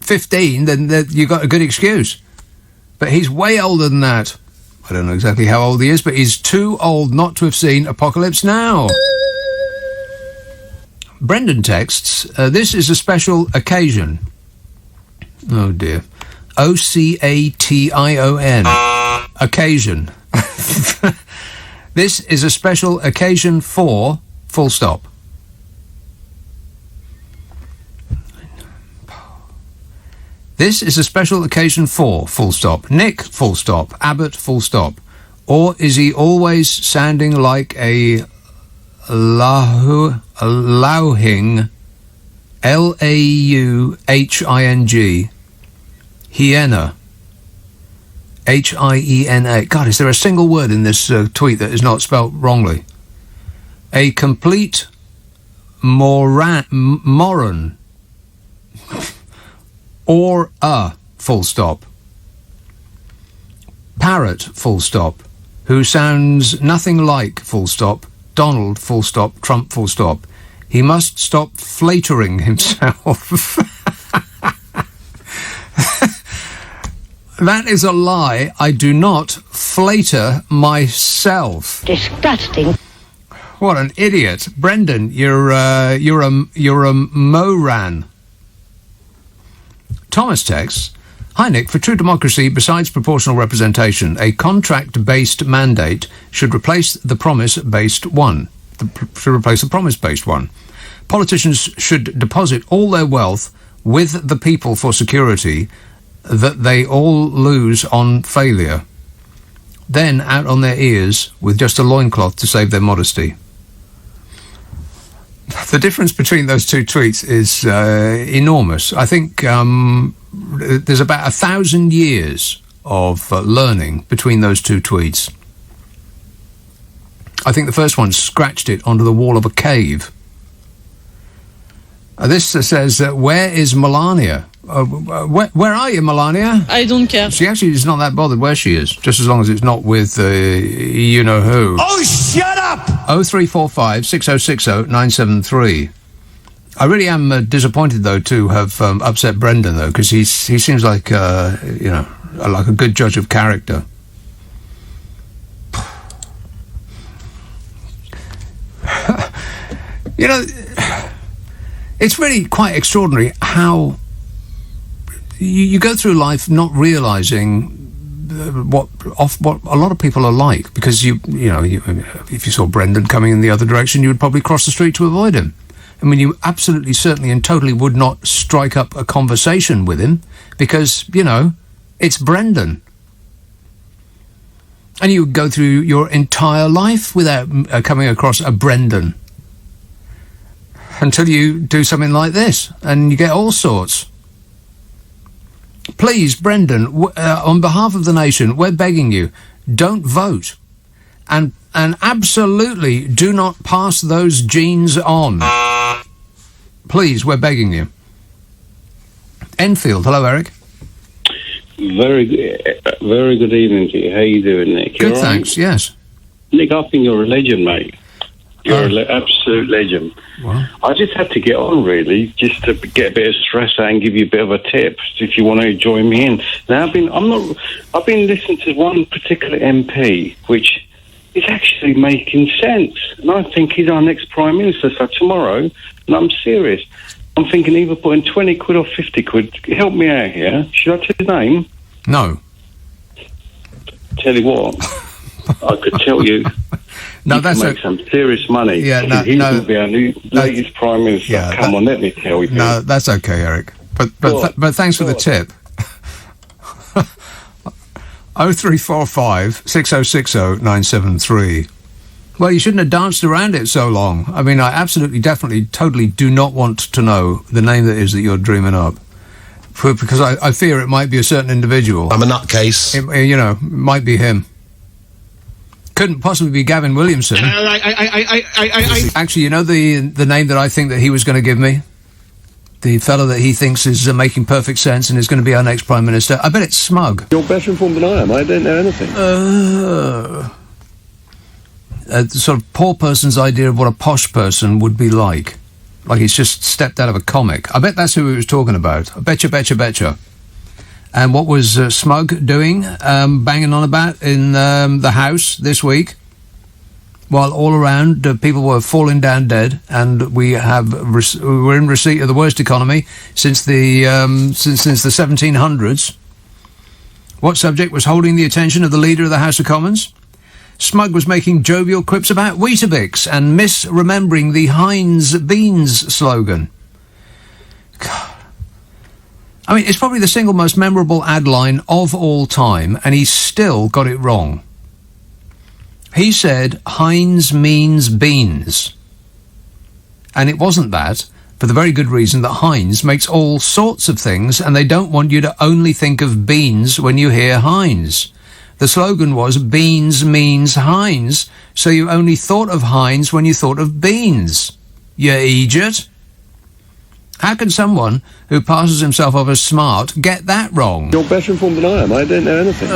15, then you've got a good excuse. But he's way older than that. I don't know exactly how old he is, but he's too old not to have seen Apocalypse Now. Brendan texts, this is a special occasion. Oh, dear. O-C-A-T-I-O-N. Occasion. This is a special occasion for... full stop. This is a special occasion for, full stop. Nick, full stop. Abbott, full stop. Or is he always sounding like a louhing, L-A-U-H-I-N-G, hyena, H-I-E-N-A. God, is there a single word in this tweet that is not spelt wrongly? A complete moron. Or a, full stop. Parrot, full stop. Who sounds nothing like, full stop. Donald, full stop. Trump, full stop. He must stop flattering himself. That is a lie. I do not flatter myself. Disgusting. What an idiot. Brendan, you're a moran. Thomas texts, hi Nick, for true democracy, besides proportional representation, a contract-based mandate should replace the promise-based one. Politicians should deposit all their wealth with the people for security that they all lose on failure. Then out on their ears with just a loincloth to save their modesty. The difference between those two tweets is enormous. I think there's about 1,000 years of learning between those two tweets. I think the first one scratched it onto the wall of a cave. This says, where is Melania? Where are you, Melania? I don't care. She actually is not that bothered where she is, just as long as it's not with you-know-who. Oh, shut up! 0345 6060 973. I really am disappointed, though, to have upset Brendan, though, because he seems like, like a good judge of character. It's really quite extraordinary how you go through life not realising what a lot of people are like, because if you saw Brendan coming in the other direction, you would probably cross the street to avoid him. I mean, you absolutely, certainly and totally would not strike up a conversation with him because, it's Brendan. And you would go through your entire life without coming across a Brendan. Until you do something like this, and you get all sorts. Please, Brendan, on behalf of the nation, we're begging you, don't vote. And absolutely do not pass those genes on. Please, we're begging you. Enfield, hello, Eric. Very good evening to you. How you doing, Nick? Good, thanks, yes. Nick, I think you're a legend, mate. You're an absolute legend. Well, I just had to get on, really, just to get a bit of stress out and give you a bit of a tip if you want to join me in. Now, I've been listening to one particular MP, which is actually making sense, and I think he's our next Prime Minister. So tomorrow, and I'm serious, I'm thinking either putting 20 quid or 50 quid. Help me out here. Should I tell his name? No. Tell you what, I could tell you. No, that's make some serious money. Yeah, he's going to be our new latest Prime Minister. Yeah, Come on, let me tell you. No, that's okay, Eric. But thanks for the tip. 0345 6060 973. Well, you shouldn't have danced around it so long. I mean, I absolutely, definitely, totally do not want to know the name that is that you're dreaming up. Because I fear it might be a certain individual. I'm a nutcase. It might be him. Couldn't possibly be Gavin Williamson. Actually, you know the name that I think that he was going to give me? The fellow that he thinks is making perfect sense and is going to be our next Prime Minister. I bet it's Smug. You're better informed than I am. I don't know anything. A sort of poor person's idea of what a posh person would be like. like he's just stepped out of a comic. I bet that's who he was talking about. I betcha. And what was Smug doing, banging on about in the House this week? While all around people were falling down dead, and we're in receipt of the worst economy since the 1700s. What subject was holding the attention of the leader of the House of Commons? Smug was making jovial quips about Weetabix and misremembering the Heinz Beans slogan. God. I mean, it's probably the single most memorable ad line of all time, and he's still got it wrong. He said Heinz means beans. And it wasn't that, for the very good reason that Heinz makes all sorts of things, and they don't want you to only think of beans when you hear Heinz. The slogan was, beans means Heinz, so you only thought of Heinz when you thought of beans. You idiot. How can someone who passes himself off as smart get that wrong? You're better informed than I am. I don't know anything.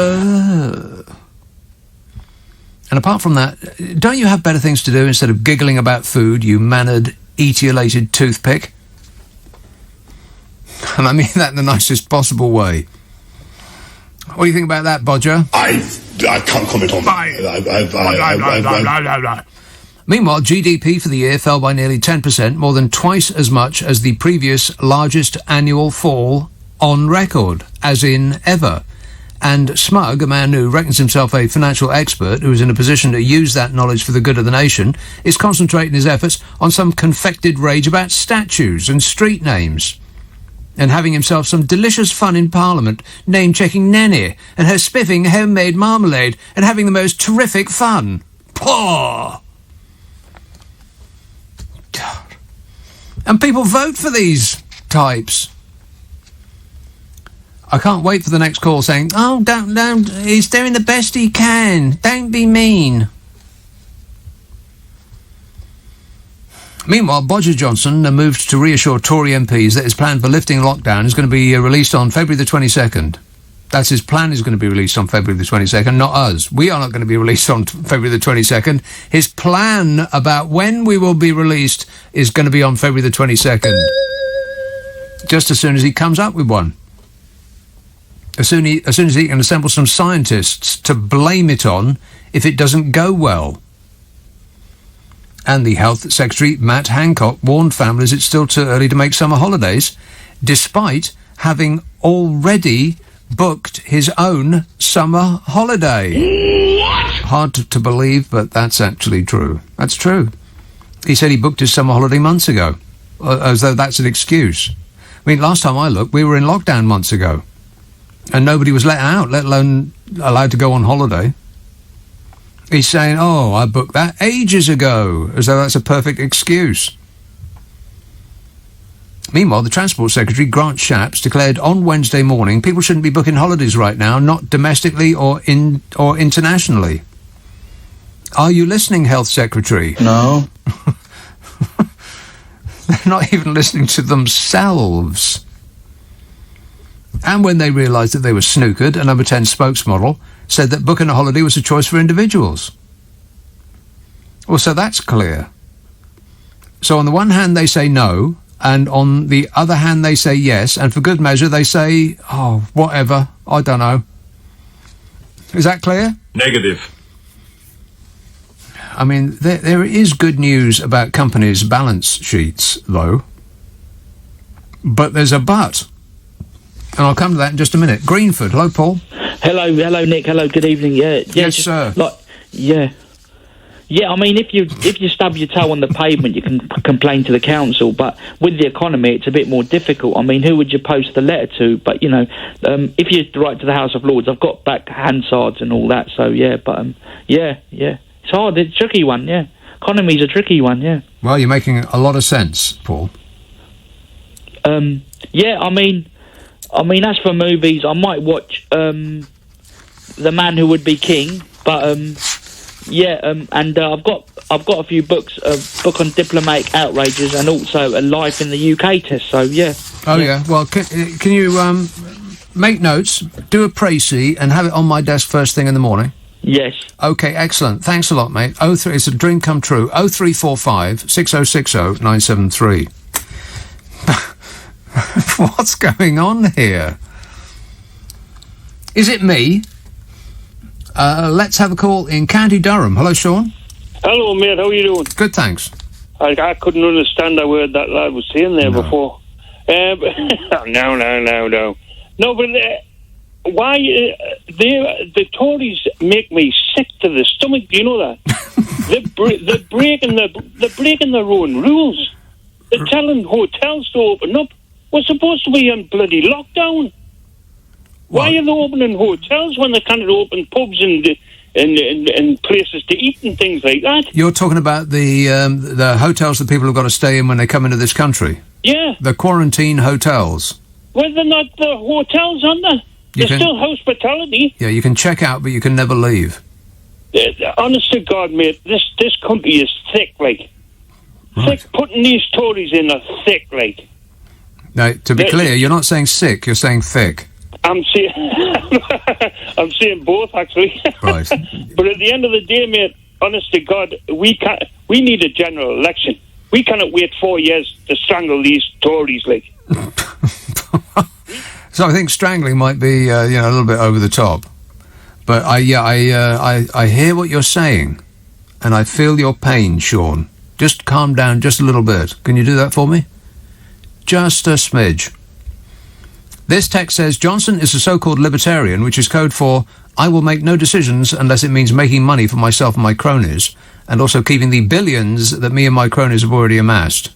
And apart from that, don't you have better things to do instead of giggling about food, you mannered, etiolated toothpick? And I mean that in the nicest possible way. What do you think about that, Bodger? I can't comment on that. Meanwhile, GDP for the year fell by nearly 10%, more than twice as much as the previous largest annual fall on record, as in ever. And Smug, a man who reckons himself a financial expert, who is in a position to use that knowledge for the good of the nation, is concentrating his efforts on some confected rage about statues and street names. And having himself some delicious fun in Parliament, name-checking Nanny and her spiffing homemade marmalade, and having the most terrific fun. Paw! God. And people vote for these types. I can't wait for the next call saying, oh, don't, he's doing the best he can. Don't be mean. Meanwhile, Bodger Johnson moved to reassure Tory MPs that his plan for lifting lockdown is going to be released on February the 22nd. That's his plan is going to be released on February the 22nd, not us. We are not going to be released on February the 22nd. His plan about when we will be released is going to be on February the 22nd. Just as soon as he comes up with one. As soon as he can assemble some scientists to blame it on if it doesn't go well. And the Health Secretary, Matt Hancock, warned families it's still too early to make summer holidays, despite having already booked his own summer holiday. What? Hard to believe, but that's actually true. That's true. He said he booked his summer holiday months ago, as though that's an excuse. I mean, last time I looked, we were in lockdown months ago, and nobody was let out, let alone allowed to go on holiday. He's saying, oh, I booked that ages ago, as though that's a perfect excuse. Meanwhile, the Transport Secretary, Grant Shapps, declared on Wednesday morning people shouldn't be booking holidays right now, not domestically or internationally. Are you listening, Health Secretary? No. They're not even listening to themselves. And when they realised that they were snookered, a Number 10 spokesmodel said that booking a holiday was a choice for individuals. Well, so that's clear. So on the one hand, they say no, and on the other hand, they say yes, and for good measure, they say, oh, whatever, I don't know. Is that clear? Negative. I mean, there is good news about companies' balance sheets, though. But there's a but. And I'll come to that in just a minute. Greenford, hello, Paul. Hello, Nick. Hello, good evening. Yes, sir. I mean, if you stub your toe on the pavement, you can complain to the council. But with the economy, it's a bit more difficult. I mean, who would you post the letter to? But if you write to the House of Lords, I've got back Hansards and all that. So it's hard. It's a tricky one. Yeah, economy's a tricky one. Yeah. Well, you're making a lot of sense, Paul. I mean, as for movies, I might watch The Man Who Would Be King, but and I've got a few books, a book on diplomatic outrages, and also a Life in the UK test. So yeah. Oh yeah. Well, can you make notes, do a précis, and have it on my desk first thing in the morning? Yes. Okay, excellent. Thanks a lot, mate. It's a dream come true. 0345 6060 973. What's going on here? Is it me? Let's have a call in County Durham. Hello, Sean. Hello, mate. How are you doing? Good, thanks. I couldn't understand a word that lad was saying there before. No. No, but why? The Tories make me sick to the stomach. Do you know that? they're breaking their own rules. They're telling hotels to open up. We're supposed to be on bloody lockdown. Why are they opening hotels when they can't open pubs and places to eat and things like that? You're talking about the hotels that people have got to stay in when they come into this country? Yeah. The quarantine hotels? Well, they're not the hotels, aren't they? They're still hospitality. Yeah, you can check out, but you can never leave. Honest to God, mate, this country is thick, like. Right. Thick, putting these Tories in are thick, like. Now, to be clear, you're not saying sick, you're saying thick. I'm saying I'm saying both, actually. Right. But at the end of the day, mate, honest to God, we need a general election. We cannot wait 4 years to strangle these Tories, like. So I think strangling might be, a little bit over the top. But I hear what you're saying, and I feel your pain, Sean. Just calm down just a little bit. Can you do that for me? Just a smidge. This text says, Johnson is a so-called libertarian, which is code for, I will make no decisions unless it means making money for myself and my cronies, and also keeping the billions that me and my cronies have already amassed.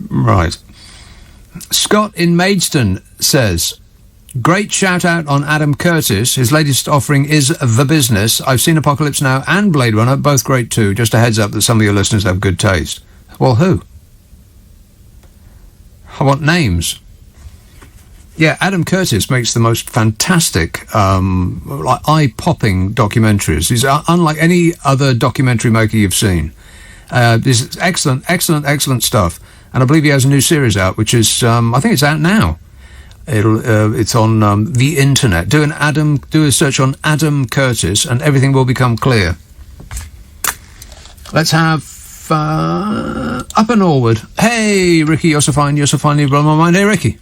Right. Scott in Maidstone says, great shout out on Adam Curtis. His latest offering is The Business. I've seen Apocalypse Now and Blade Runner, both great too. Just a heads up that some of your listeners have good taste. Well, who? I want names. Yeah, Adam Curtis makes the most fantastic, eye-popping documentaries. He's unlike any other documentary maker you've seen. This is excellent stuff. And I believe he has a new series out, which is, I think it's out now. It's on the internet. Do a search on Adam Curtis, and everything will become clear. Let's have up and Norwood. Hey, Ricky, you're so fine. You're so finely blown my mind. Hey, Ricky.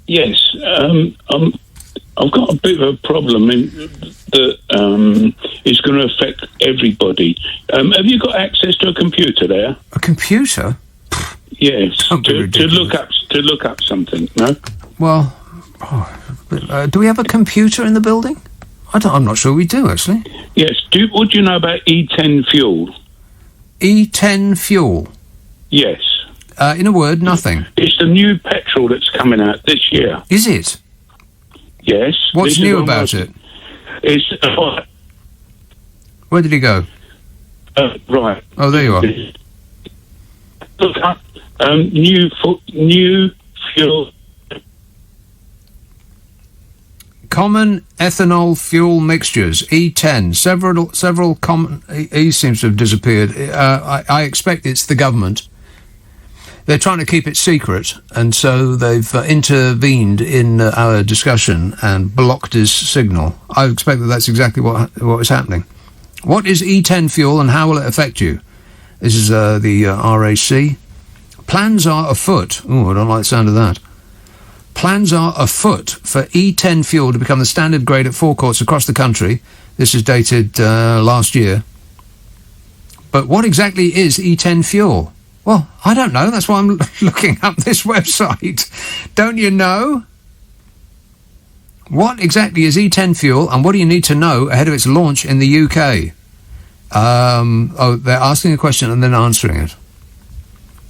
Yes, I've got a bit of a problem that is going to affect everybody. Have you got access to a computer there? A computer? Yes, to look up something. No. Well, do we have a computer in the building? I'm not sure we do, actually. Yes. What do you know about E10 fuel? E10 fuel? Yes. In a word, nothing. It's the new petrol that's coming out this year. Is it? Yes. What's new about it? It's where did he go? Right. Oh, there you are. Look up new fuel. Common ethanol fuel mixtures, E10. Several common... E seems to have disappeared. I expect it's the government. They're trying to keep it secret, and so they've intervened in our discussion and blocked his signal. I expect that that's exactly what is happening. What is E10 fuel, and how will it affect you? This is the RAC. Plans are afoot. Oh, I don't like the sound of that. Plans are afoot for E10 fuel to become the standard grade at forecourts across the country. This is dated last year. But what exactly is E10 fuel? Well, I don't know. That's why I'm looking up this website. Don't you know? What exactly is E10 fuel, and what do you need to know ahead of its launch in the UK? They're asking a question and then answering it.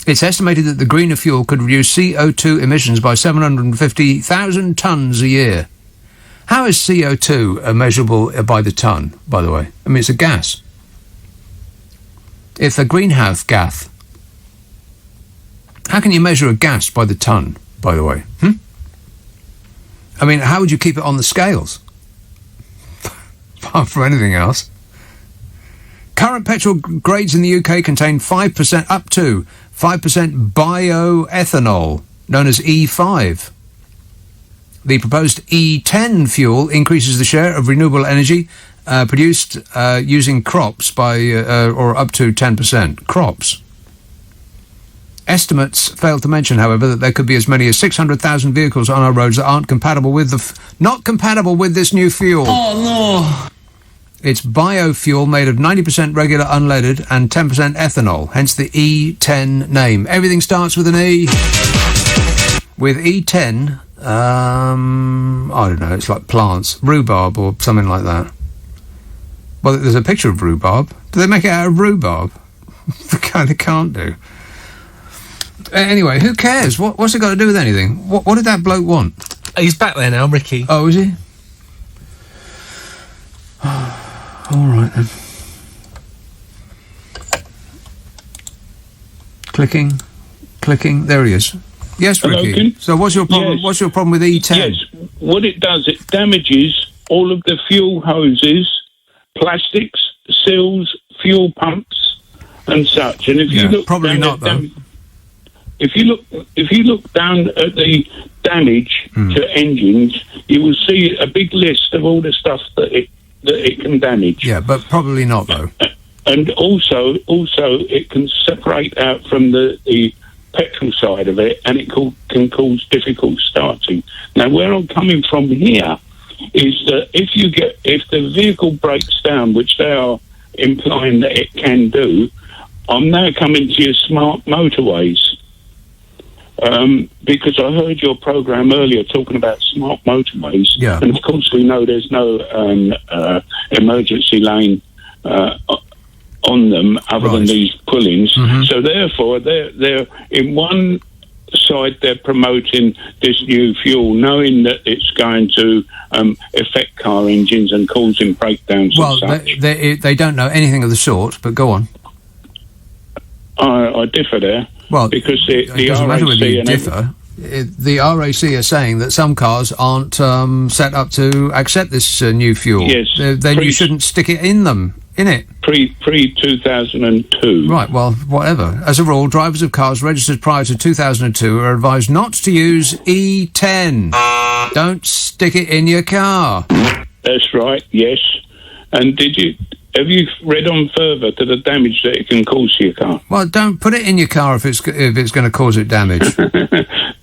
It's estimated that the greener fuel could reduce CO2 emissions by 750,000 tonnes a year. How is CO2 measurable by the tonne, by the way? I mean, it's a gas. It's a greenhouse gas. How can you measure a gas by the tonne, by the way? I mean, how would you keep it on the scales? Apart from anything else. Current petrol grades in the UK contain 5%, up to 5% bioethanol, known as E5. The proposed E10 fuel increases the share of renewable energy produced using crops by, or up to 10%. Crops. Estimates failed to mention, however, that there could be as many as 600,000 vehicles on our roads that aren't compatible with not compatible with this new fuel. Oh, no. It's biofuel made of 90% regular unleaded and 10% ethanol, hence the E10 name. Everything starts with an E. With E10, I don't know, it's like plants, rhubarb or something like that. Well, there's a picture of rhubarb. Do they make it out of rhubarb? They kind of can't do. Anyway, who cares? What's it got to do with anything? What did that bloke want? He's back there now, Ricky. Oh, is he? All right, then. Clicking. There he is. Yes, Ricky. Hello, so what's your problem? Yes. What's your problem with E10? Yes, what it does, it damages all of the fuel hoses, plastics, seals, fuel pumps, and such. And if you look probably down not, though. If you look down at the damage to engines, you will see a big list of all the stuff that it can damage. Yeah, but probably not, though. And also it can separate out from the petrol side of it, and it can cause difficult starting. Now, where I'm coming from here is that if the vehicle breaks down, which they are implying that it can do, I'm now coming to your smart motorways. Because I heard your program earlier talking about smart motorways, and of course we know there's no emergency lane on them other than these pull-ins. So therefore, they're in one side they're promoting this new fuel, knowing that it's going to affect car engines and causing breakdowns. Well, they don't know anything of the sort. But go on. I differ there. Well, because the doesn't matter whether you RAC differ. The RAC are saying that some cars aren't set up to accept this new fuel. Yes. Then you shouldn't stick it in it. Pre-2002. Right, well, whatever. As a rule, drivers of cars registered prior to 2002 are advised not to use E10. Don't stick it in your car. That's right, yes. And have you read on further to the damage that it can cause to your car? Well, don't put it in your car if it's going to cause it damage.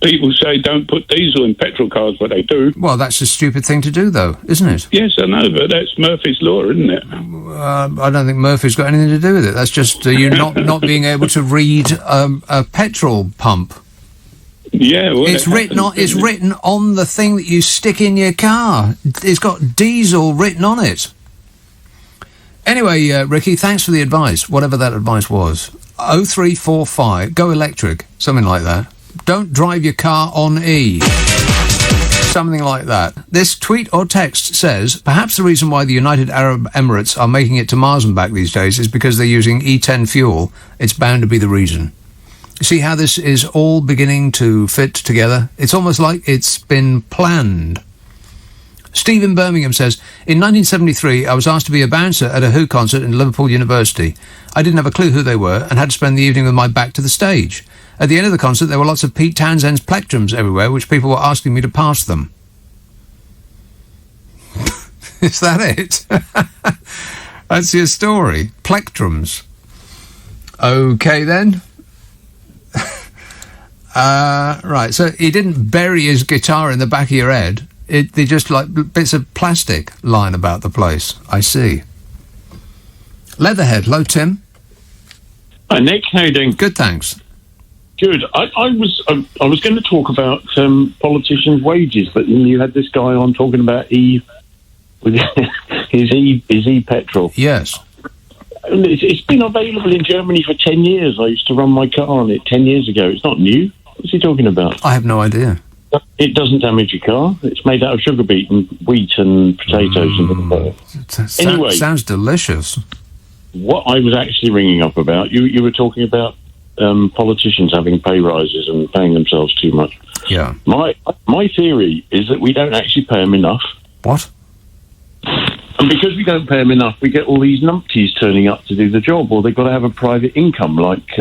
People say don't put diesel in petrol cars, but they do. Well, that's a stupid thing to do, though, isn't it? Yes, I know, but that's Murphy's Law, isn't it? I don't think Murphy's got anything to do with it. That's just you not being able to read a petrol pump. Yeah, well, it's written on the thing that you stick in your car. It's got diesel written on it. Anyway, Ricky, thanks for the advice, whatever that advice was. 0345, go electric, something like that. Don't drive your car on E. Something like that. This tweet or text says, perhaps the reason why the United Arab Emirates are making it to Mars and back these days is because they're using E10 fuel. It's bound to be the reason. See how this is all beginning to fit together? It's almost like it's been planned. Steve in Birmingham says, in 1973, I was asked to be a bouncer at a Who concert in Liverpool University. I didn't have a clue who they were and had to spend the evening with my back to the stage. At the end of the concert, there were lots of Pete Townshend's plectrums everywhere, which people were asking me to pass them. Is that it? That's your story. Plectrums. Okay, then. Right, so he didn't bury his guitar in the back of your head. They just like bits of plastic lying about the place. I see. Leatherhead, hello, Tim. Hi, Nick. How you doing? Good, thanks. Good. I was going to talk about politicians' wages, but you had this guy on talking about his petrol. Yes. It's been available in Germany for 10 years. I used to run my car on it 10 years ago. It's not new. What's he talking about? I have no idea. It doesn't damage your car. It's made out of sugar beet and wheat and potatoes and things like that. Anyway, sounds delicious. What I was actually ringing up about, you were talking about politicians having pay rises and paying themselves too much. Yeah. My theory is that we don't actually pay them enough. What? And because we don't pay them enough, we get all these numpties turning up to do the job, or they've got to have a private income like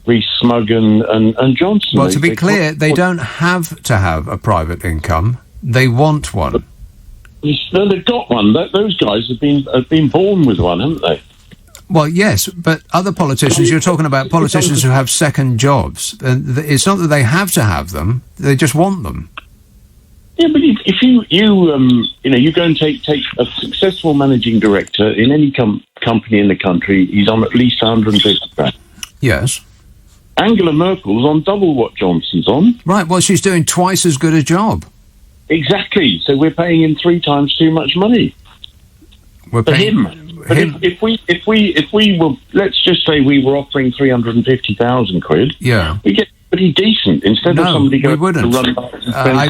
Rees-Mogg and Johnson. Well, to be clear, they don't have to have a private income. They want one. They've got one. Those guys have been born with one, haven't they? Well, yes, but other politicians, you're talking about politicians who have second jobs. And it's not that they have to have them, they just want them. Yeah, but if you go and take a successful managing director in any company in the country, he's on at least 150,000. Yes. Angela Merkel's on double what Johnson's on. Right, well, she's doing twice as good a job. Exactly, so we're paying him 3 times too much money. We're paying him. But if we were, let's just say we were offering 350,000 quid, yeah, we get pretty decent instead of somebody going to run back. I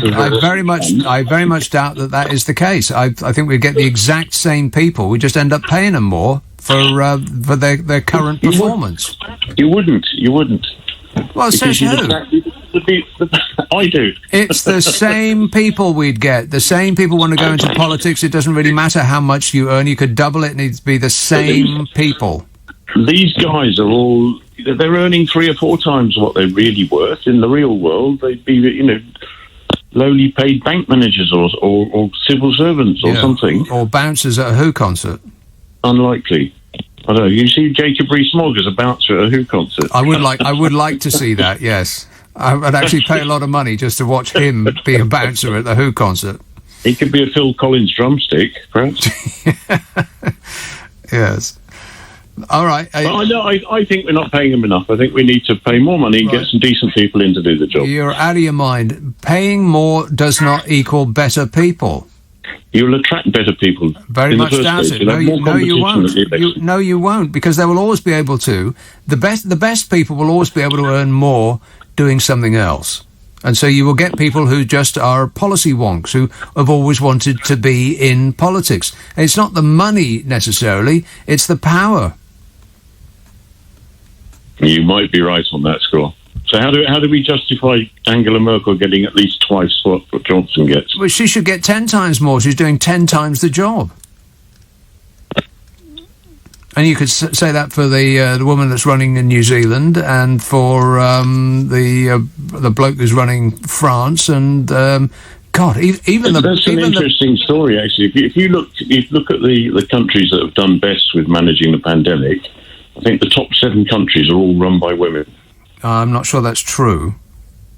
very much doubt that is the case. I think we'd get the exact same people. We just end up paying them more for their current performance. You wouldn't. Well, says who? I do. It's the same people we'd get. The same people want to go into politics. It doesn't really matter how much you earn. You could double it and it'd be the same people. These guys are all... They're earning 3 or 4 times what they're really worth. In the real world, they'd be, lowly paid bank managers or civil servants or something. Or bouncers at a Who concert. Unlikely. I don't know. You see Jacob Rees-Mogg as a bouncer at a Who concert. I would like to see that, yes. I'd actually pay a lot of money just to watch him be a bouncer at the Who concert. He could be a Phil Collins drumstick, perhaps. Yes. All right. I think we're not paying them enough. I think we need to pay more money and get some decent people in to do the job. You're out of your mind. Paying more does not equal better people. You'll attract better people. Very much doubt it. No, you won't. No, you won't, because they will always be able to. The best people will always be able to earn more doing something else. And so you will get people who just are policy wonks, who have always wanted to be in politics. And it's not the money necessarily, it's the power. You might be right on that score. So how do we justify Angela Merkel getting at least twice what Johnson gets? Well, she should get 10 times more. She's doing 10 times the job. And you could say that for the woman that's running in New Zealand, and for the bloke who's running France, and God, even that's an interesting story actually. If you look at the countries that have done best with managing the pandemic, I think the top 7 countries are all run by women. I'm not sure that's true.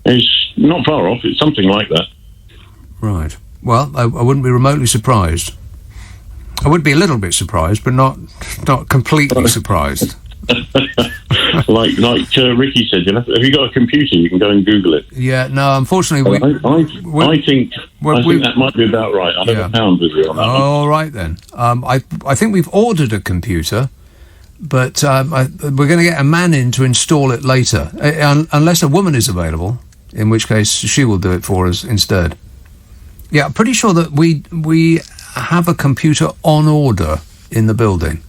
It's not far off. It's something like that. Right. Well, I wouldn't be remotely surprised. I would be a little bit surprised, but not completely surprised. like Ricky said, have you got a computer? You can go and Google it. Yeah, no, unfortunately... I think that might be about right. I'll have a pound with you on that. All right, then. I think we've ordered a computer, but we're going to get a man in to install it later, unless a woman is available, in which case she will do it for us instead. Yeah, I'm pretty sure that we have a computer on order in the building.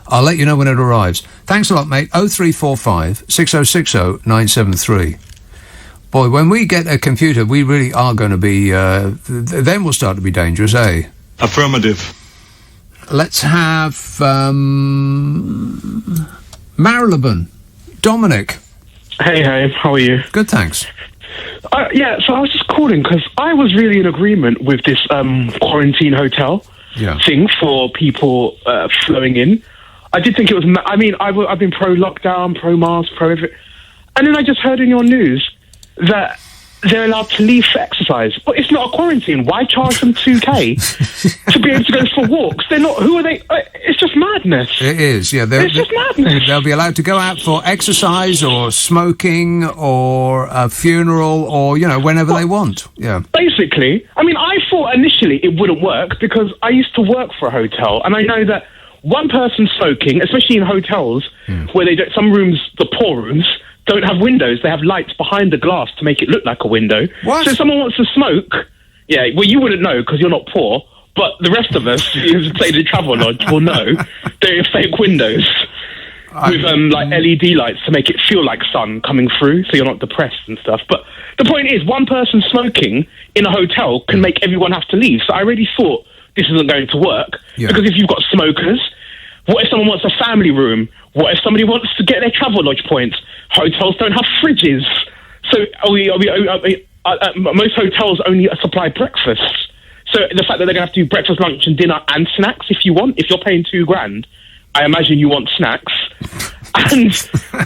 I'll let you know when it arrives. Thanks a lot, mate. 0345 6060 973. Boy, when we get a computer, we really are going to be... then we'll start to be dangerous, eh? Affirmative. Let's have Marylebone. Dominic. Hey, how are you? Good, thanks. Yeah, so I was just calling because I was really in agreement with this quarantine hotel thing for people flowing in. I did think it was... I've been pro-lockdown, pro-mask, pro-everything. And then I just heard in your news that they're allowed to leave for exercise. But it's not a quarantine. Why charge them $2,000 to be able to go for walks? They're not... Who are they? It's just madness. It is, yeah. It's just madness. They'll be allowed to go out for exercise or smoking or a funeral or, whenever they want. Yeah. Basically, I thought initially it wouldn't work because I used to work for a hotel, and I know that one person smoking, especially in hotels, where they don't... Some rooms, the poor rooms... don't have windows. They have lights behind the glass to make it look like a window. What? So if someone wants to smoke, you wouldn't know because you're not poor, but the rest of us who say the travel lodge will know they're fake windows with LED lights to make it feel like sun coming through so you're not depressed and stuff. But the point is, one person smoking in a hotel can make everyone have to leave. So I really thought this isn't going to work because if you've got smokers, what if someone wants a family room? What if somebody wants to get their travel lodge points? Hotels don't have fridges. So most hotels only supply breakfasts. So the fact that they're going to have to do breakfast, lunch and dinner and snacks if you're paying $2,000, I imagine you want snacks. And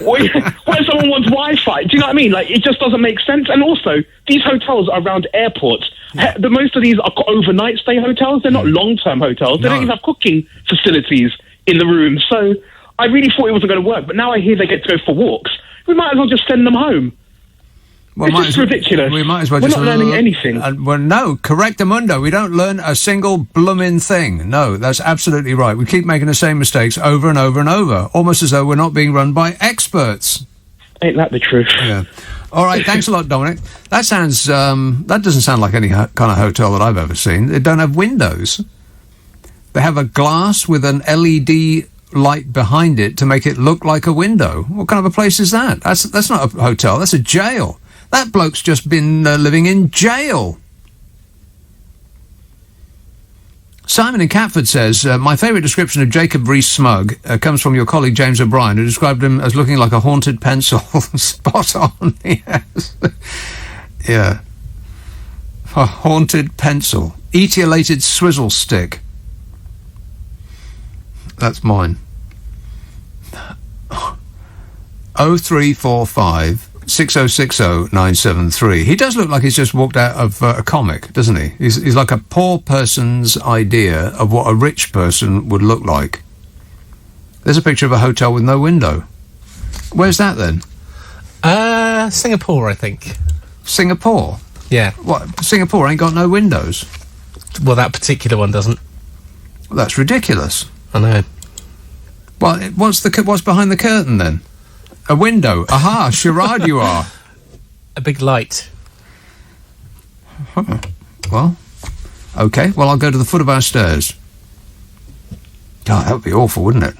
when someone wants Wi-Fi, do you know what I mean? Like, it just doesn't make sense. And also, these hotels are around airports. The most of these are overnight stay hotels. They're not long-term hotels. They don't even have cooking facilities in the rooms. So I really thought it wasn't going to work. But now I hear they get to go for walks. We might as well just send them home. Well, it's just ridiculous. We might as well We're just not learning anything. Well, no, correctamundo. We don't learn a single bloomin' thing. No, that's absolutely right. We keep making the same mistakes over and over and over, almost as though we're not being run by experts. Ain't that the truth? Yeah. All right, thanks a lot, Dominic. That sounds, that doesn't sound like any kind of hotel that I've ever seen. They don't have windows. They have a glass with an LED light behind it to make it look like a window. What kind of a place is that? That's not a hotel, that's a jail. That bloke's just been living in jail. Simon in Catford says, my favourite description of Jacob Rees-Smugg comes from your colleague James O'Brien, who described him as looking like a haunted pencil. Spot on, yes. Yeah. A haunted pencil. Etiolated swizzle stick. That's mine. 0345 6060-973. He does look like he's just walked out of a comic, doesn't he? He's like a poor person's idea of what a rich person would look like. There's a picture of a hotel with no window. Where's that then? Singapore, I think. Singapore? Yeah. What? Singapore ain't got no windows? Well, that particular one doesn't. Well, that's ridiculous. I know. Well, what's behind the curtain then? A window. Aha, charade you are. A big light. Huh. Well, okay. Well, I'll go to the foot of our stairs. God, that would be awful, wouldn't it?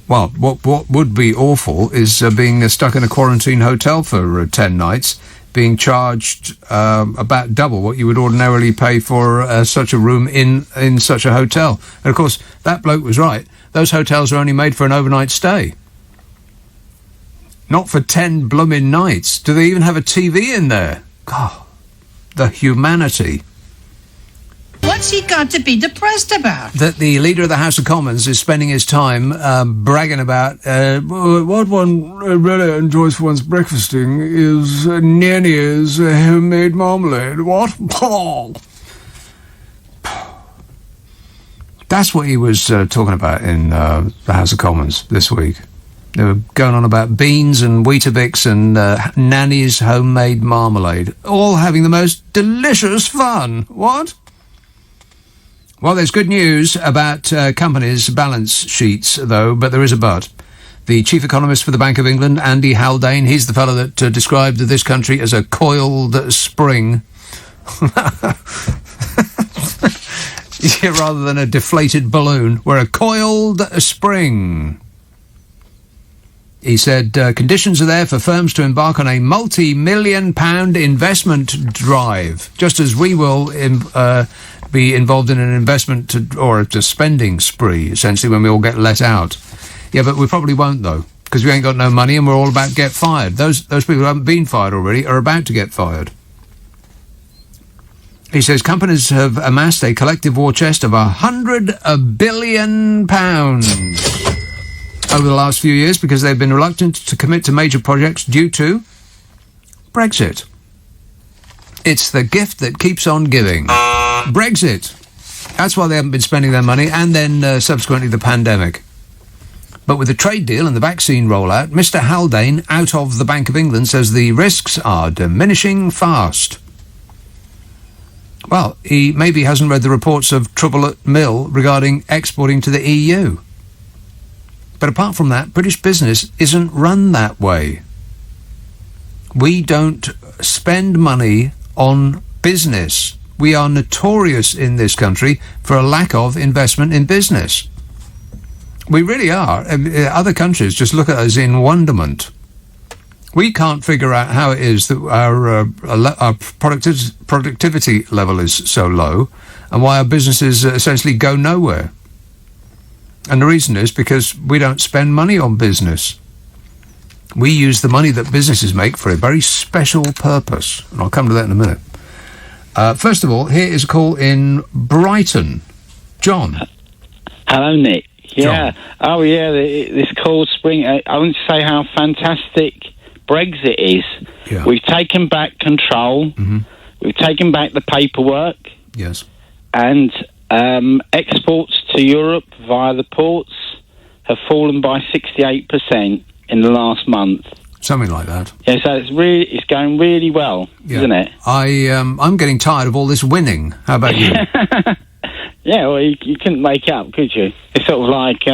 Well, what would be awful is being stuck in a quarantine hotel for 10 nights, being charged about double what you would ordinarily pay for such a room in such a hotel. And, of course, that bloke was right. Those hotels are only made for an overnight stay. Not for 10 bloomin' nights. Do they even have a TV in there? God, the humanity. What's he got to be depressed about? That the Leader of the House of Commons is spending his time bragging about what one really enjoys for one's breakfasting is Nanny's homemade marmalade. What? That's what he was talking about in the House of Commons this week. They were going on about beans and Weetabix and Nanny's homemade marmalade, all having the most delicious fun. What? Well, there's good news about companies' balance sheets, though, but there is a but. The chief economist for the Bank of England, Andy Haldane, he's the fellow that described this country as a coiled spring. Yeah, rather than a deflated balloon. We're a coiled spring. He said conditions are there for firms to embark on a multi-million-pound investment drive, just as we will be involved in an investment or a spending spree, essentially, when we all get let out. Yeah, but we probably won't, though, because we ain't got no money and we're all about to get fired. Those people who haven't been fired already are about to get fired. He says companies have amassed a collective war chest of £100 billion over the last few years because they've been reluctant to commit to major projects due to Brexit. It's the gift that keeps on giving. Brexit. That's why they haven't been spending their money, and then subsequently the pandemic. But with the trade deal and the vaccine rollout, Mr. Haldane, out of the Bank of England, says the risks are diminishing fast. Well, he maybe hasn't read the reports of trouble at mill regarding exporting to the EU. But apart from that, British business isn't run that way. We don't spend money on business. We are notorious in this country for a lack of investment in business. We really are. Other countries just look at us in wonderment. We can't figure out how it is that our productivity level is so low and why our businesses essentially go nowhere. And the reason is because we don't spend money on business. We use the money that businesses make for a very special purpose. And I'll come to that in a minute. First of all, here is a call in Brighton. John. Hello, Nick. Yeah. John. Oh, yeah. This cold spring. I want to say how fantastic Brexit is. Yeah. We've taken back control. Mm-hmm. We've taken back the paperwork. Yes. And exports to Europe via the ports have fallen by 68% in the last month. Something like that. Yeah, so it's going really well, isn't it? I'm getting tired of all this winning. How about you? Yeah, well, you couldn't make up, could you? It's sort of like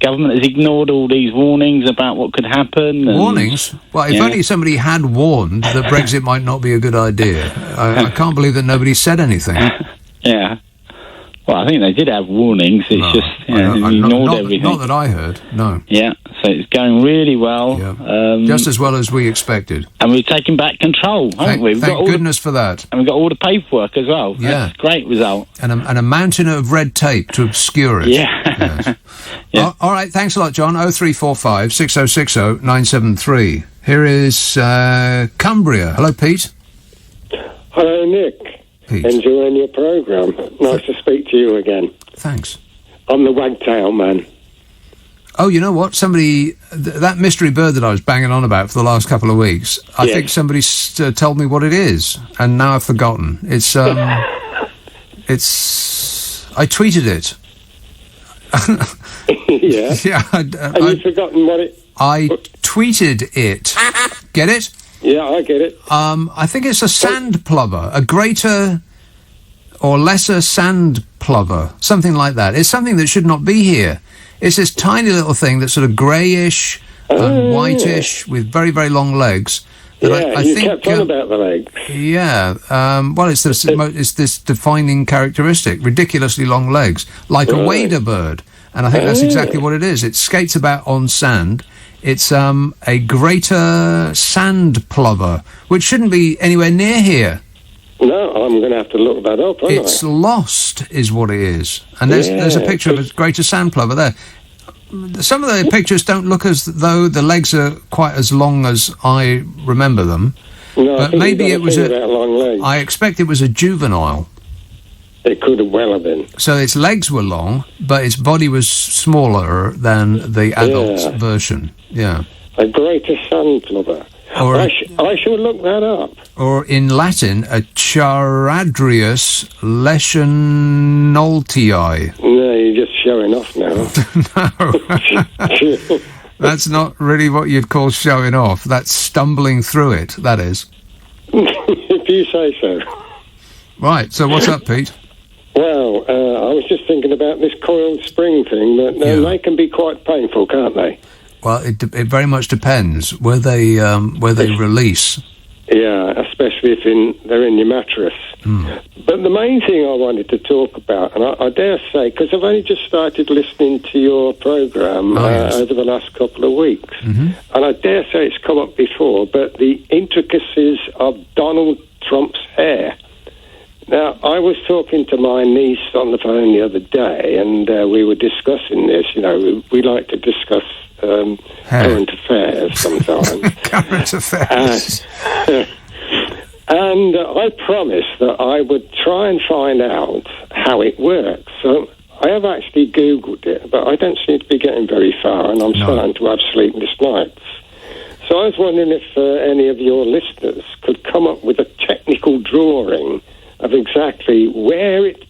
government has ignored all these warnings about what could happen. And, warnings? Well, if only somebody had warned that Brexit might not be a good idea. I can't believe that nobody said anything. Yeah. Well, I think they did have warnings. It's just ignored everything. Not that I heard, no. Yeah, so it's going really well. Yeah. Just as well as we expected. And we've taken back control, haven't we? Thank goodness for that. And we've got all the paperwork as well. Yeah. That's a great result. And a mountain of red tape to obscure it. Yeah. Yes. Yeah. All right, thanks a lot, John. 0345 6060 973. Here is Cumbria. Hello, Pete. Hello, Nick. Pete. Enjoying your programme. Nice to speak to you again. Thanks. I'm the wagtail man. Oh, you know what? Somebody... that mystery bird that I was banging on about for the last couple of weeks, I think somebody told me what it is, and now I've forgotten. It's... it's... I tweeted it. Yeah? Yeah. Have you forgotten what it... I tweeted it. Get it? Yeah, I get it. I think it's a sand plover, a greater or lesser sand plover, something like that. It's something that should not be here. It's this tiny little thing that's sort of greyish and whitish with very, very long legs. Yeah, I think, kept on about the legs. Yeah. Well, it's this defining characteristic, ridiculously long legs, like a wader bird. And I think that's exactly what it is. It skates about on sand. It's a greater sand plover, which shouldn't be anywhere near here. No, I'm going to have to look that up, aren't It's lost, is what it is. And there's a picture of a greater sand plover there. Some of the pictures don't look as though the legs are quite as long as I remember them. No, but maybe it was long legs. I expect it was a juvenile. It could have well have been. So its legs were long, but its body was smaller than the adult version. Yeah. A greater sand plover. I shall look that up. Or in Latin, a Charadrius leschenoltii. No, you're just showing off now. No. That's not really what you'd call showing off. That's stumbling through it, that is. If you say so. Right, so what's up, Pete? Well, I was just thinking about this coiled spring thing. That they can be quite painful, can't they? Well, it very much depends where they release. Yeah, especially if they're in your mattress. But the main thing I wanted to talk about, and I dare say, because I've only just started listening to your programme over the last couple of weeks, and I dare say it's come up before, but the intricacies of Donald Trump's hair. Now, I was talking to my niece on the phone the other day, and we were discussing this. You know, we like to discuss current affairs sometimes. Current affairs. And I promised that I would try and find out how it works. So I have actually Googled it, but I don't seem to be getting very far, and I'm starting to have sleepless nights. So I was wondering if any of your listeners could come up with a technical drawing of exactly where it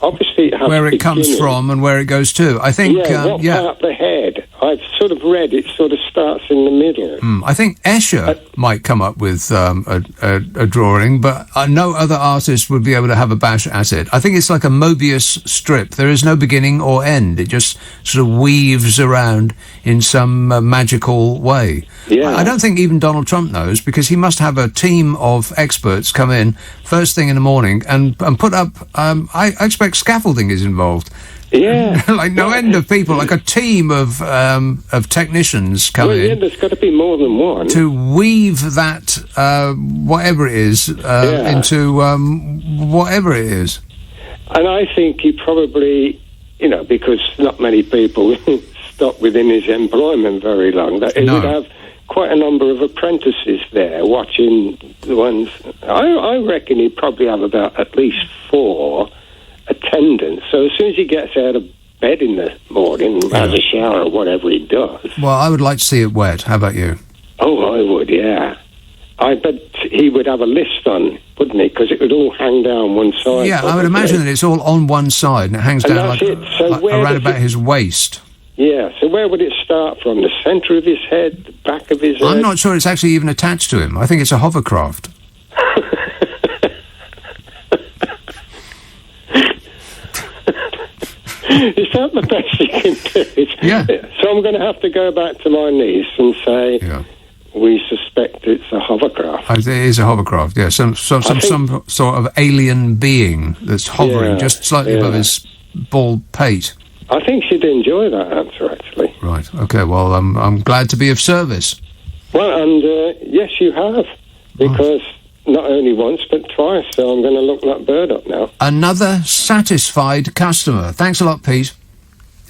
obviously it has where it comes from and where it goes to. I think what part of the head. I've sort of read it sort of starts in the middle. I think Escher might come up with a drawing, but no other artist would be able to have a bash at it. I think it's like a Mobius strip. There is no beginning or end. It just sort of weaves around in some magical way. Yeah. I don't think even Donald Trump knows, because he must have a team of experts come in first thing in the morning and put up... I expect scaffolding is involved. Yeah. Like no end of people, like a team of technicians come in. Yeah, there's got to be more than one. To weave that, whatever it is, into whatever it is. And I think he probably, because not many people stop within his employment very long, that he would have quite a number of apprentices there watching the ones. I reckon he'd probably have about at least 4 independence. So as soon as he gets out of bed in the morning, has a shower or whatever he does. Well, I would like to see it wet. How about you? Oh, I would, yeah. I bet he would have a list on, wouldn't he? Because it would all hang down one side. Yeah, I would imagine that it's all on one side and it hangs down like around about his waist. Yeah, so where would it start from? The centre of his head, the back of his head? I'm not sure it's actually even attached to him. I think it's a hovercraft. Is that the best you can do? Yeah. So I'm going to have to go back to my niece and say, we suspect it's a hovercraft. It is a hovercraft, yeah. Some sort of alien being that's hovering just slightly above his bald pate. I think she'd enjoy that answer, actually. Right, okay, well, I'm glad to be of service. Well, and yes, you have, because not only once, but twice, so I'm going to look that bird up now. Another satisfied customer. Thanks a lot, Pete.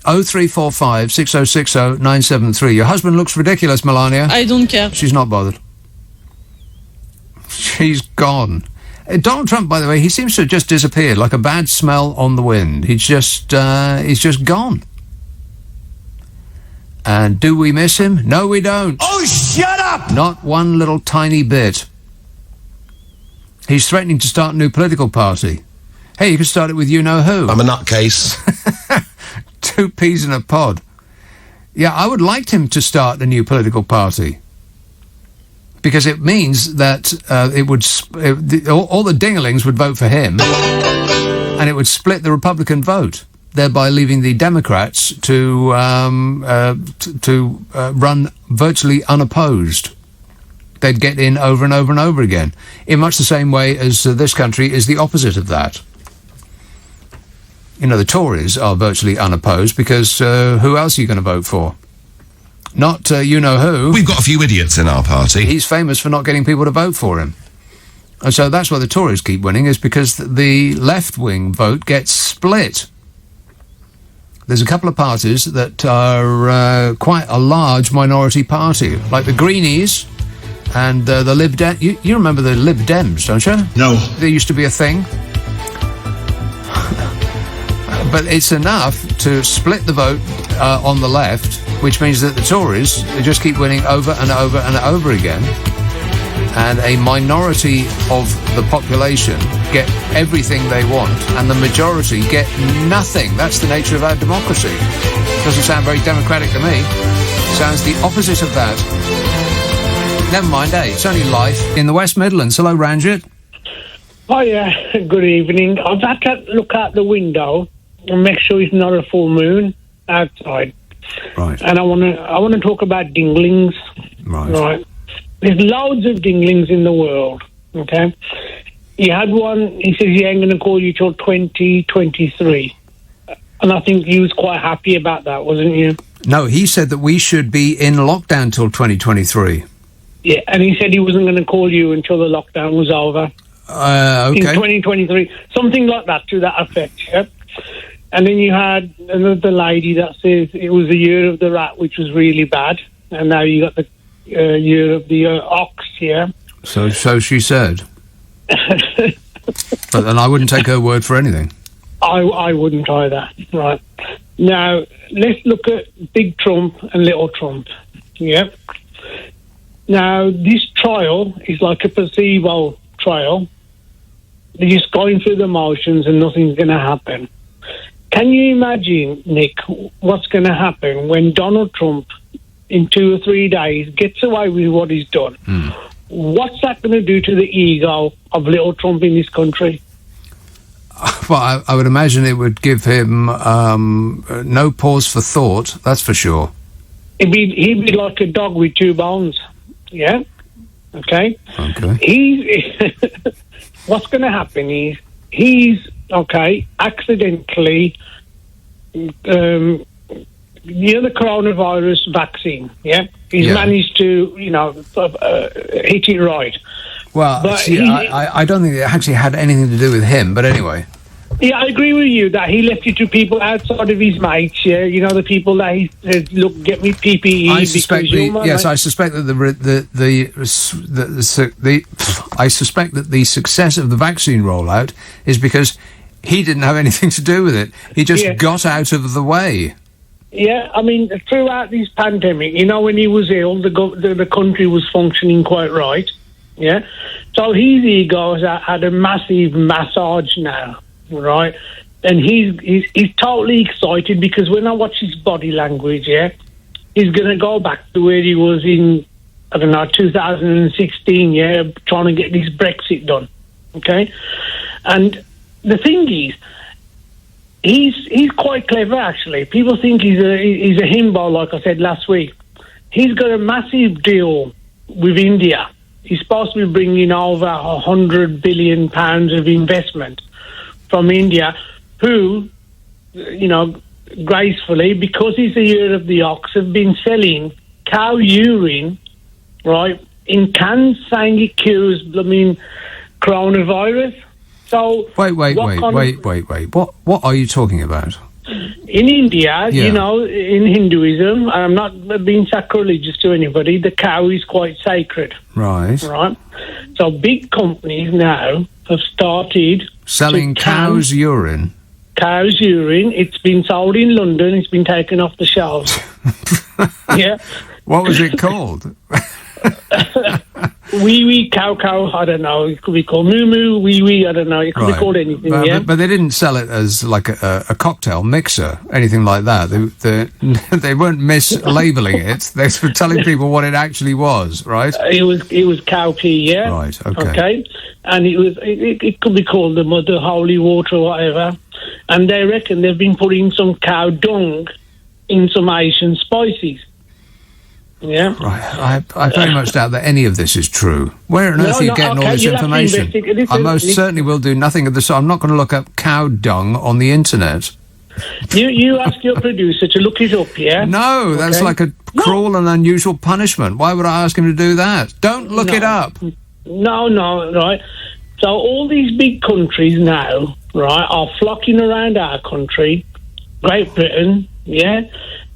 0345 6060 973. Your husband looks ridiculous, Melania. I don't care. She's not bothered. She's gone. Donald Trump, by the way, he seems to have just disappeared, like a bad smell on the wind. He's just gone. And do we miss him? No, we don't. Oh, shut up! Not one little tiny bit. He's threatening to start a new political party. Hey, you can start it with you-know-who. I'm a nutcase. 2 peas in a pod. Yeah, I would like him to start a new political party. Because it means that it would all the dinglings would vote for him, and it would split the Republican vote, thereby leaving the Democrats to run virtually unopposed. They'd get in over and over and over again, in much the same way as this country is the opposite of that. You know, the Tories are virtually unopposed because who else are you going to vote for? Not you-know-who. We've got a few idiots in our party. He's famous for not getting people to vote for him. And so that's why the Tories keep winning, is because the left-wing vote gets split. There's a couple of parties that are quite a large minority party, like the Greenies and the Lib Dems. You remember the Lib Dems, don't you? No. There used to be a thing. But it's enough to split the vote on the left, which means that the Tories just keep winning over and over and over again. And a minority of the population get everything they want, and the majority get nothing. That's the nature of our democracy. Doesn't sound very democratic to me. Sounds the opposite of that. Never mind, it's only life in the West Midlands. Hello, Ranjit. Hiya, good evening. I've had to look out the window and make sure it's not a full moon outside. Right. And I want to talk about dinglings. Right. There's loads of dinglings in the world. Okay. He had one. He says he ain't going to call you till 2023, and I think he was quite happy about that, wasn't you? No, he said that we should be in lockdown till 2023. Yeah, and he said he wasn't going to call you until the lockdown was over. Okay. In 2023, something like that, to that effect. Yeah. And then you had another lady that says it was the year of the rat, which was really bad. And now you got the year of the ox here. So she said. But then I wouldn't take her word for anything. I wouldn't either. Right. Now, let's look at Big Trump and Little Trump. Yeah. Now, this trial is like a placebo trial. They're just going through the motions and nothing's going to happen. Can you imagine, Nick, what's going to happen when Donald Trump, in 2 or 3 days, gets away with what he's done? What's that going to do to the ego of little Trump in this country? Well, I would imagine it would give him no pause for thought, that's for sure. He'd be like a dog with 2 bones, yeah? Okay? What's going to happen is he's accidentally, the coronavirus vaccine, yeah? He's managed to, hit it right. Well, but see, I don't think it actually had anything to do with him, but anyway. Yeah, I agree with you that he left it to people outside of his mates, yeah? You know, the people that he said, look, get me PPE. I suspect I suspect that I suspect that the success of the vaccine rollout is because he didn't have anything to do with it. He just got out of the way. Yeah, I mean, throughout this pandemic, when he was ill, the country was functioning quite right. Yeah, so his ego has had a massive massage now, right? And he's totally excited because when I watch his body language, he's going to go back to where he was in, 2016, trying to get this Brexit done, okay? And the thing is, he's quite clever, actually. People think he's a himbo, like I said last week. He's got a massive deal with India. He's supposed to be bringing over £100 billion of investment from India, who, gracefully, because it's the year of the ox, have been selling cow urine, right, in cans, saying it cures, coronavirus. So wait. What are you talking about? In India, in Hinduism, I'm not being sacrilegious to anybody, the cow is quite sacred. Right. Right. So big companies now have started selling cow's urine. Cow's urine. It's been sold in London. It's been taken off the shelves. Yeah. What was it called? Wee wee cow, I don't know. It could be called moo moo, wee wee, I don't know. It could be called anything, But they didn't sell it as like a cocktail mixer, anything like that. They weren't mislabeling it. They were telling people what it actually was, right? It was cow pee, yeah? Right, okay. Okay. And it could be called the mother holy water or whatever. And they reckon they've been putting some cow dung in some Asian spices. Yeah. Right. I very much doubt that any of this is true. Where on earth are you getting all this information? I most certainly will do nothing of the sort. I'm not going to look up cow dung on the internet. You ask your producer to look it up, yeah? No, that's like a cruel and unusual punishment. Why would I ask him to do that? Don't look it up. No, right. So all these big countries now, right, are flocking around our country, Great Britain, yeah?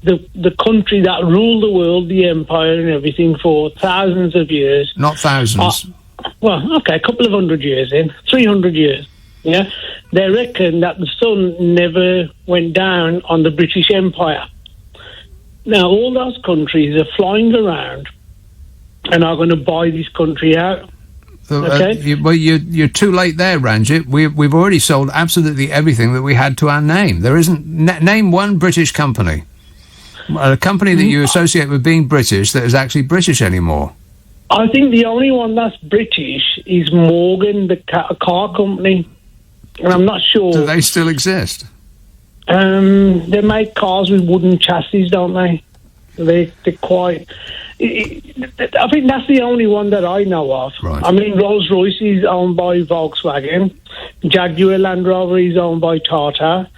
The country that ruled the world, the empire and everything for thousands of years. Not thousands. A couple of 100 years 300 years, yeah? They reckon that the sun never went down on the British Empire. Now, all those countries are flying around and are going to buy this country out. Okay. You're too late there, Ranjit. We've already sold absolutely everything that we had to our name. There isn't... name one British company. A company that you associate with being British that is actually British anymore. I think the only one that's British is Morgan, the car company. And I'm not sure... Do they still exist? They make cars with wooden chassis, don't they? They're quite... I think that's the only one that I know of. Right. I mean, Rolls-Royce is owned by Volkswagen. Jaguar Land Rover is owned by Tata.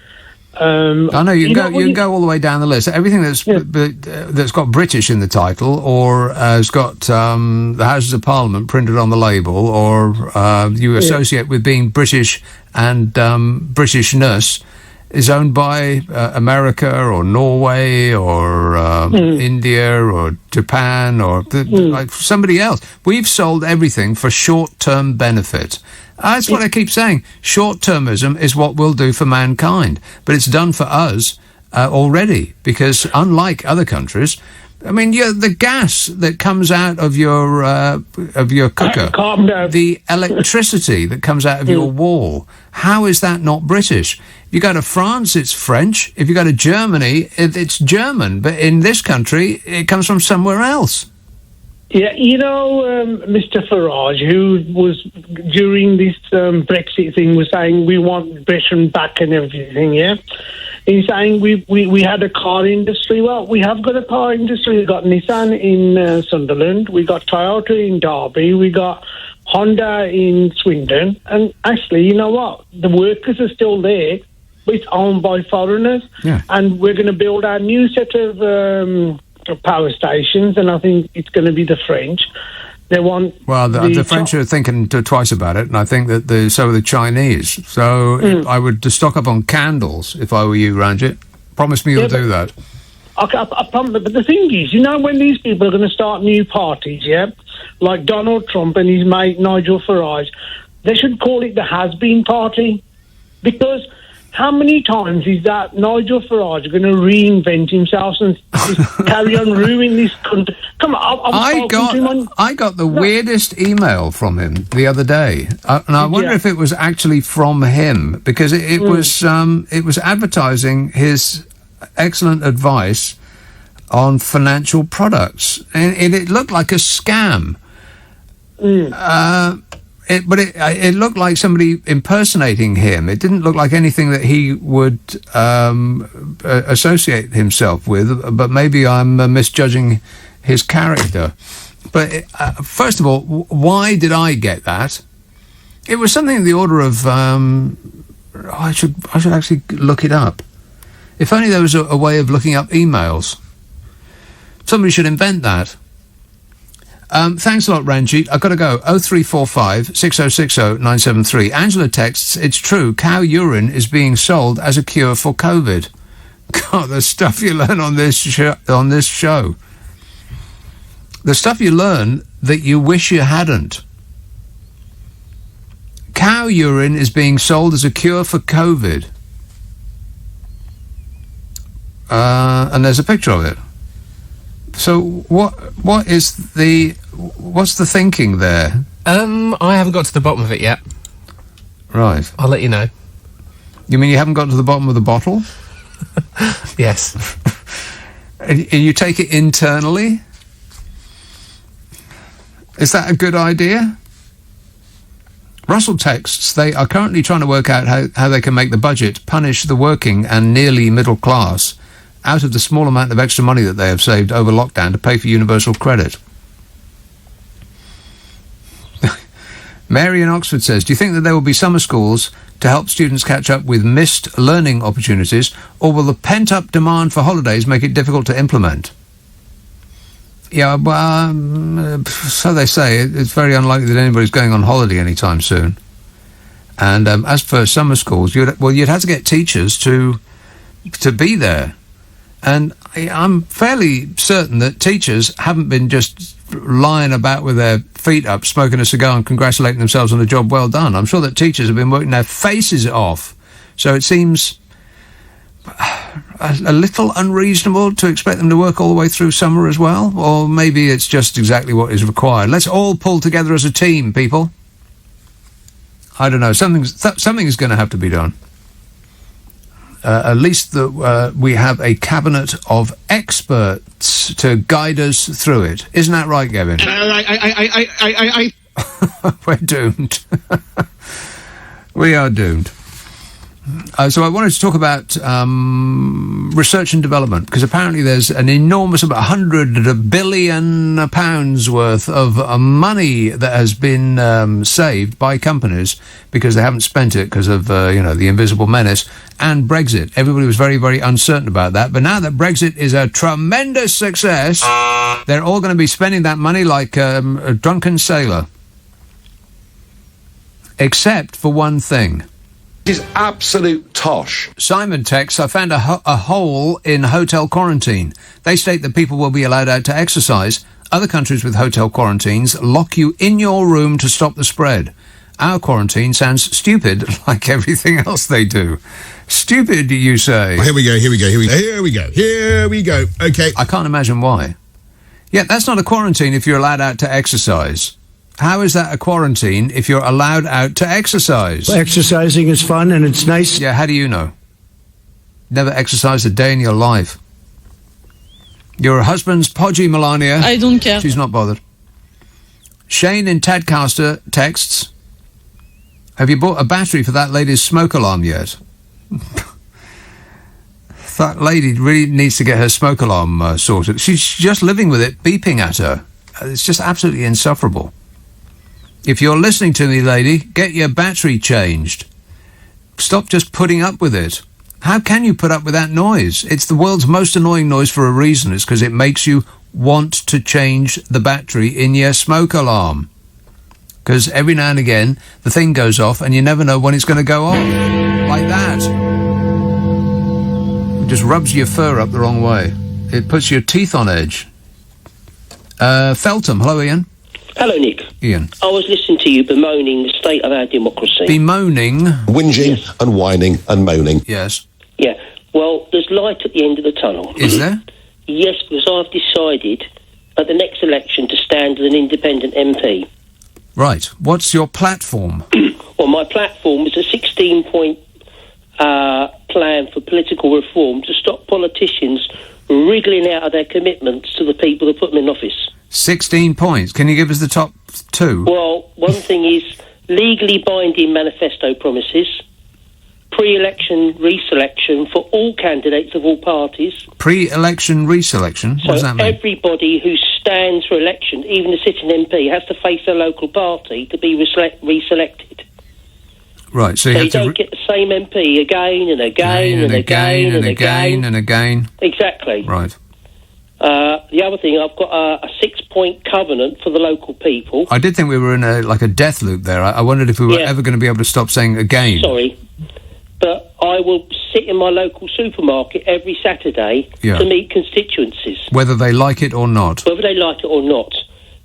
I know you can go all the way down the list. Everything that's got British in the title, or has got the Houses of Parliament printed on the label, or you associate with being British and Britishness, is owned by America or Norway or India or Japan or like somebody else. We've sold everything for short-term benefit. That's what I keep saying. Short-termism is what we'll do for mankind. But it's done for us already, because unlike other countries, I mean, the gas that comes out of your cooker, the electricity that comes out of your wall, how is that not British? If you go to France, it's French. If you go to Germany, it's German. But in this country, it comes from somewhere else. Yeah, Mr. Farage, who was, during this Brexit thing, was saying we want Britain back and everything, yeah? He's saying we had a car industry. Well, we have got a car industry. We've got Nissan in Sunderland. We got Toyota in Derby. We got Honda in Swindon. And actually, you know what? The workers are still there, but it's owned by foreigners. Yeah. And we're going to build our new set of power stations, and I think it's going to be the French. They want... Well, the French are thinking twice about it, and I think that so are the Chinese. So I would stock up on candles if I were you, Ranjit. Promise me you'll do that. I promise, but the thing is, when these people are going to start new parties, yeah, like Donald Trump and his mate Nigel Farage, they should call it the Has-Been Party. Because how many times is that Nigel Farage going to reinvent himself and just carry on ruining this country? Come on, I got the weirdest email from him the other day, and I wonder if it was actually from him, because it was advertising his excellent advice on financial products, and it looked like a scam. But it looked like somebody impersonating him. It didn't look like anything that he would associate himself with, but maybe I'm misjudging his character. But first of all, why did I get that? It was something in the order of... I should actually look it up. If only there was a way of looking up emails. Somebody should invent that. Thanks a lot, Ranjit. I've got to go. 0345 6060 973. Angela texts, it's true, cow urine is being sold as a cure for COVID. God, the stuff you learn on this show. The stuff you learn that you wish you hadn't. Cow urine is being sold as a cure for COVID. And there's a picture of it. So what's the thinking there? I haven't got to the bottom of it yet. Right. I'll let you know. You mean you haven't got to the bottom of the bottle? Yes. And you take it internally? Is that a good idea? Russell texts, they are currently trying to work out how they can make the budget punish the working and nearly middle class out of the small amount of extra money that they have saved over lockdown to pay for universal credit. Mary in Oxford says, do you think that there will be summer schools to help students catch up with missed learning opportunities, or will the pent-up demand for holidays make it difficult to implement? Yeah, well, so they say. It's very unlikely that anybody's going on holiday anytime soon. And as for summer schools, you'd have to get teachers to be there. And I'm fairly certain that teachers haven't been just lying about with their feet up, smoking a cigar and congratulating themselves on a job well done. I'm sure that teachers have been working their faces off. So it seems a little unreasonable to expect them to work all the way through summer as well. Or maybe it's just exactly what is required. Let's all pull together as a team, people. I don't know. Something is going to have to be done. At least we have a cabinet of experts to guide us through it. Isn't that right, Gavin? We're doomed. We are doomed. So I wanted to talk about research and development, because apparently there's an enormous, about £100 billion worth of money that has been saved by companies because they haven't spent it because of, the invisible menace and Brexit. Everybody was very, very uncertain about that. But now that Brexit is a tremendous success, they're all going to be spending that money like a drunken sailor. Except for one thing. Is absolute tosh. Simon texts, I found a hole in hotel quarantine. They state that people will be allowed out to exercise. Other countries with hotel quarantines lock you in your room to stop the spread. Our quarantine sounds stupid, like everything else they do. Stupid, you say? Oh, here we go. Okay. I can't imagine why. Yeah, that's not a quarantine if you're allowed out to exercise. How is that a quarantine if you're allowed out to exercise? Well, exercising is fun and it's nice. Yeah, how do you know? Never exercised a day in your life. Your husband's podgy, Melania. I don't care. She's not bothered. Shane in Tadcaster texts, have you bought a battery for that lady's smoke alarm yet? That lady really needs to get her smoke alarm sorted. She's just living with it beeping at her. It's just absolutely insufferable. If you're listening to me, lady, get your battery changed. Stop just putting up with it. How can you put up with that noise? It's the world's most annoying noise for a reason. It's because it makes you want to change the battery in your smoke alarm. Because every now and again, the thing goes off and you never know when it's going to go off. Like that. It just rubs your fur up the wrong way. It puts your teeth on edge. Feltham, hello, Ian. Hello, Nick. Ian. I was listening to you bemoaning the state of our democracy. Bemoaning? Whinging and whining and moaning. Yes. Yeah. Well, there's light at the end of the tunnel. Is there? Yes, because I've decided at the next election to stand as an independent MP. Right. What's your platform? Well, my platform is a 16-point plan for political reform to stop politicians wriggling out of their commitments to the people that put them in office. 16 points. Can you give us the top two? Well, one thing is legally binding manifesto promises, pre-election reselection for all candidates of all parties. Pre-election reselection? What does that mean? Everybody who stands for election, even a sitting MP, has to face their local party to be reselected. Right, so you don't get the same MP again and again and again and again and again. Exactly. Right. The other thing, I've got a 6-point covenant for the local people. I did think we were in a death loop there. I wondered if we were ever going to be able to stop saying again. Sorry. But I will sit in my local supermarket every Saturday to meet constituencies. Whether they like it or not. Whether they like it or not.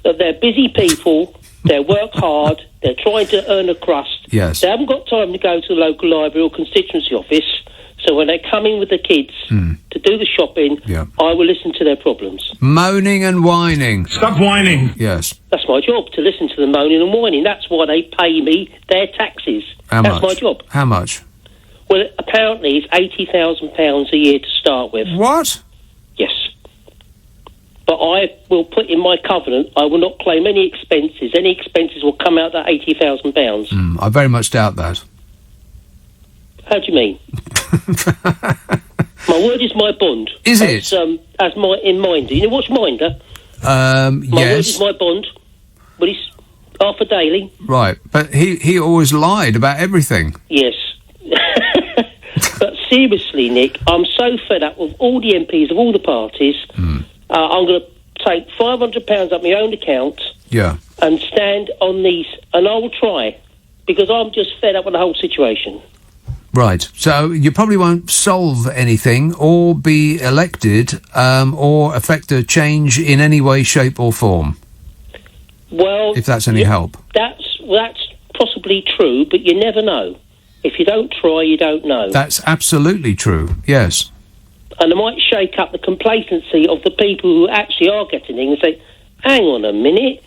That they're busy people, they work hard, they're trying to earn a crust. Yes. They haven't got time to go to the local library or constituency office. So when they come in with the kids to do the shopping, I will listen to their problems. Moaning and whining. Stop whining. Yes. That's my job, to listen to the moaning and whining. That's why they pay me their taxes. That's my job. How much? Well, apparently it's £80,000 a year to start with. What? Yes. But I will put in my covenant, I will not claim any expenses. Any expenses will come out that £80,000. I very much doubt that. How do you mean? My word is my bond. Is it? As my in Minder. You know what's Minder? My word is my bond. But it's half a daily. Right, but he always lied about everything. Yes. But seriously, Nick, I'm so fed up with all the MPs of all the parties. I'm going to take £500 up my own account and stand on these, and I will try, because I'm just fed up with the whole situation. Right, so you probably won't solve anything or be elected or affect a change in any way, shape or form. Well, if that's any help. That's possibly true, but you never know. If you don't try, you don't know. That's absolutely true, yes. And it might shake up the complacency of the people who actually are getting in and say, hang on a minute,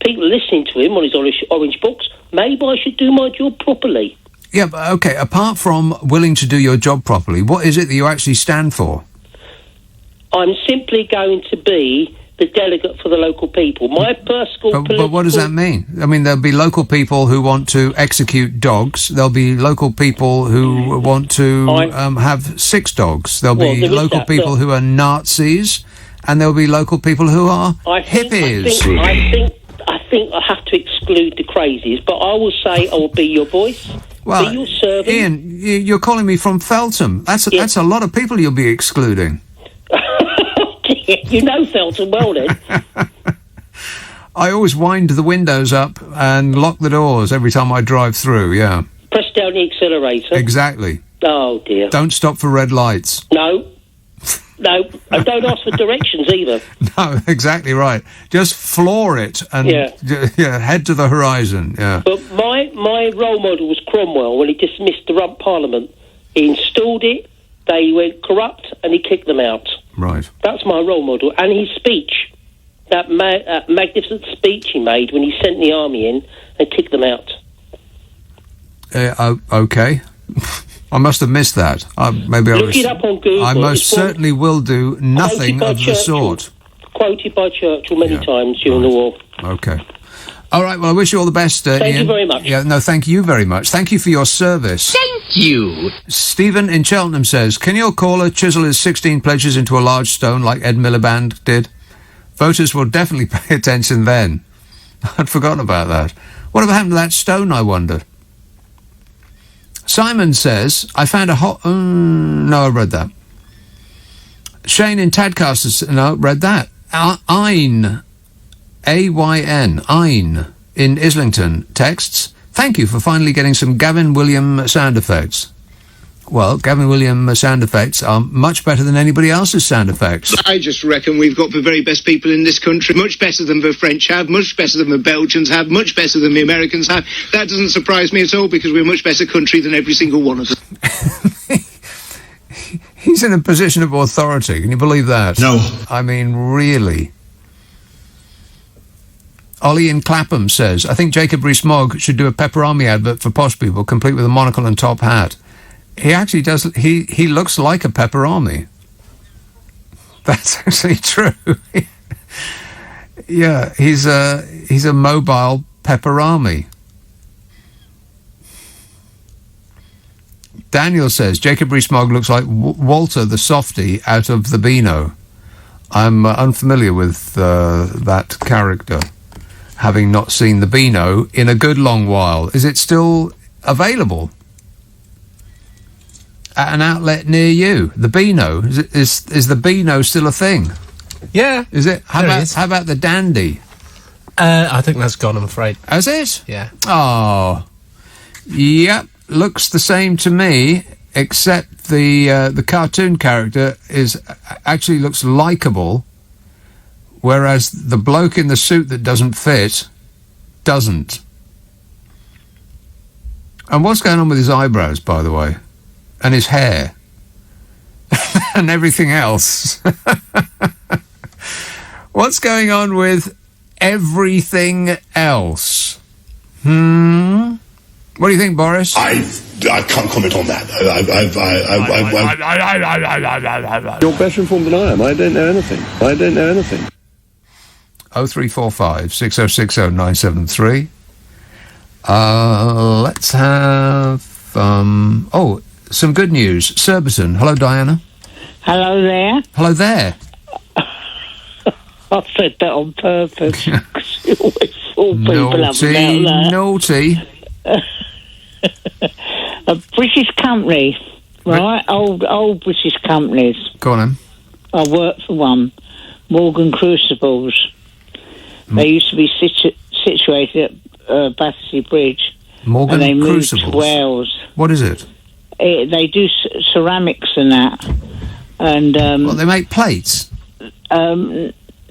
people listening to him on his orange books, maybe I should do my job properly. Yeah, but okay, apart from willing to do your job properly, what is it that you actually stand for? I'm simply going to be the delegate for the local people. My personal But what does that mean? I mean, there'll be local people who want to execute dogs. There'll be local people who want to have 6 dogs. There'll be local people who are Nazis, and there'll be local people who are hippies. I think I have to exclude the crazies, but I will say I will be your voice. Well, be your servant. Ian, you're calling me from Feltham. That's a lot of people you'll be excluding. You know Feltham well, then. I always wind the windows up and lock the doors every time I drive through, Press down the accelerator. Exactly. Oh, dear. Don't stop for red lights. No, and don't ask for directions either. No, exactly right. Just floor it and head to the horizon, But my role model was Cromwell when he dismissed the Rump Parliament. He installed it, they went corrupt, and he kicked them out. Right. That's my role model. And his speech, that magnificent speech he made when he sent the army in and kicked them out. Okay. I must have missed that. Look it up on Google. I most certainly will do nothing of the sort. Quoted by Churchill many times during the war. Okay. All right, well, I wish you all the best, Ian. Thank you very much. Yeah, no, thank you very much. Thank you for your service. Thank you. Stephen in Cheltenham says, can your caller chisel his 16 pledges into a large stone like Ed Miliband did? Voters will definitely pay attention then. I'd forgotten about that. Whatever happened to that stone, I wonder? Simon says, I found a hot... no, I read that. Shane in Tadcaster... No, read that. Ayn... A-Y-N, Ayn, in Islington, texts, thank you for finally getting some Gavin William sound effects. Well, Gavin Williams sound effects are much better than anybody else's sound effects. I just reckon we've got the very best people in this country, much better than the French have, much better than the Belgians have, much better than the Americans have. That doesn't surprise me at all, because we're a much better country than every single one of them. He's in a position of authority. Can you believe that? No. I mean, really. Ollie in Clapham says, I think Jacob Rees-Mogg should do a Pepperami advert for posh people, complete with a monocle and top hat. He actually does. He looks like a Pepperami. That's actually true. Yeah, he's a mobile Pepperami. Daniel says, Jacob Rees-Mogg looks like Walter the softie out of the Beano. I'm unfamiliar with that character, having not seen the Beano in a good long while. Is it still available at an outlet near you? The Beano? Is the Beano still a thing? Yeah. Is it? How about the Dandy? I think that's gone, I'm afraid. Has it? Yeah. Oh. Yep. Looks the same to me, except the cartoon character actually looks likeable, whereas the bloke in the suit that doesn't fit doesn't. And what's going on with his eyebrows, by the way? And his hair? And everything else? What's going on with everything else? What do you think, Boris? I can't comment on that. You're better informed than I am. I don't know anything. 0345 6060 973. Let's have some good news. Surbiton. Hello, Diana. Hello there. Hello there. I said that on purpose. You always fool people up about that. Naughty. A British company, right? Old British companies. Go on, then. I worked for one, Morgan Crucibles. They used to be situated at Battersea Bridge. Morgan and they moved Crucibles? to Wales. What is it? They do ceramics and that. And they make plates?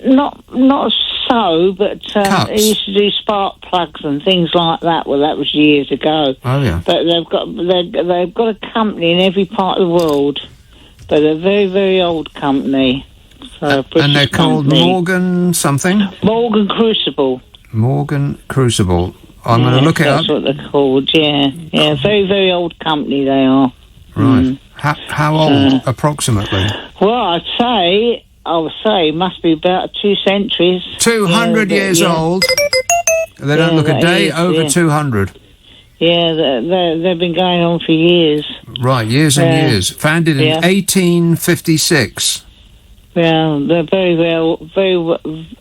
Not so, but they used to do spark plugs and things like that. Well, that was years ago. Oh yeah. But they've got a company in every part of the world, but they're a very, very old company. So and they're called Morgan something. Morgan Crucible. Morgan Crucible. I'm going to look it up. That's what they're called. Yeah, very, very old company they are. Right. How old approximately? Well, I would say must be about 2 centuries. 200 years old. They don't look a day over 200. Yeah, they've been going on for years. Right, years and years. Founded in 1856. Yeah, they're very well.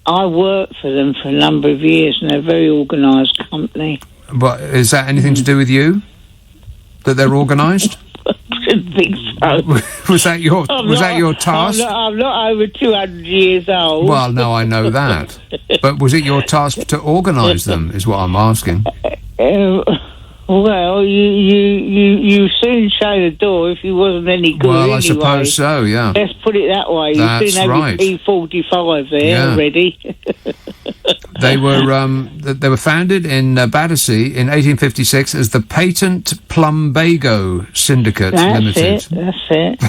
I worked for them for a number of years, and they're a very organised company. But is that anything to do with you? That they're organised? I didn't think so. Was that your task? I'm not over 200 years old. Well, no, I know that. But was it your task to organise them, is what I'm asking? Well, you soon show the door if you wasn't any good anyway. Well, I suppose so, yeah. Let's put it that way. That's you soon have your P45 there already. They were founded in Battersea in 1856 as the Patent Plumbago Syndicate Limited. That's it.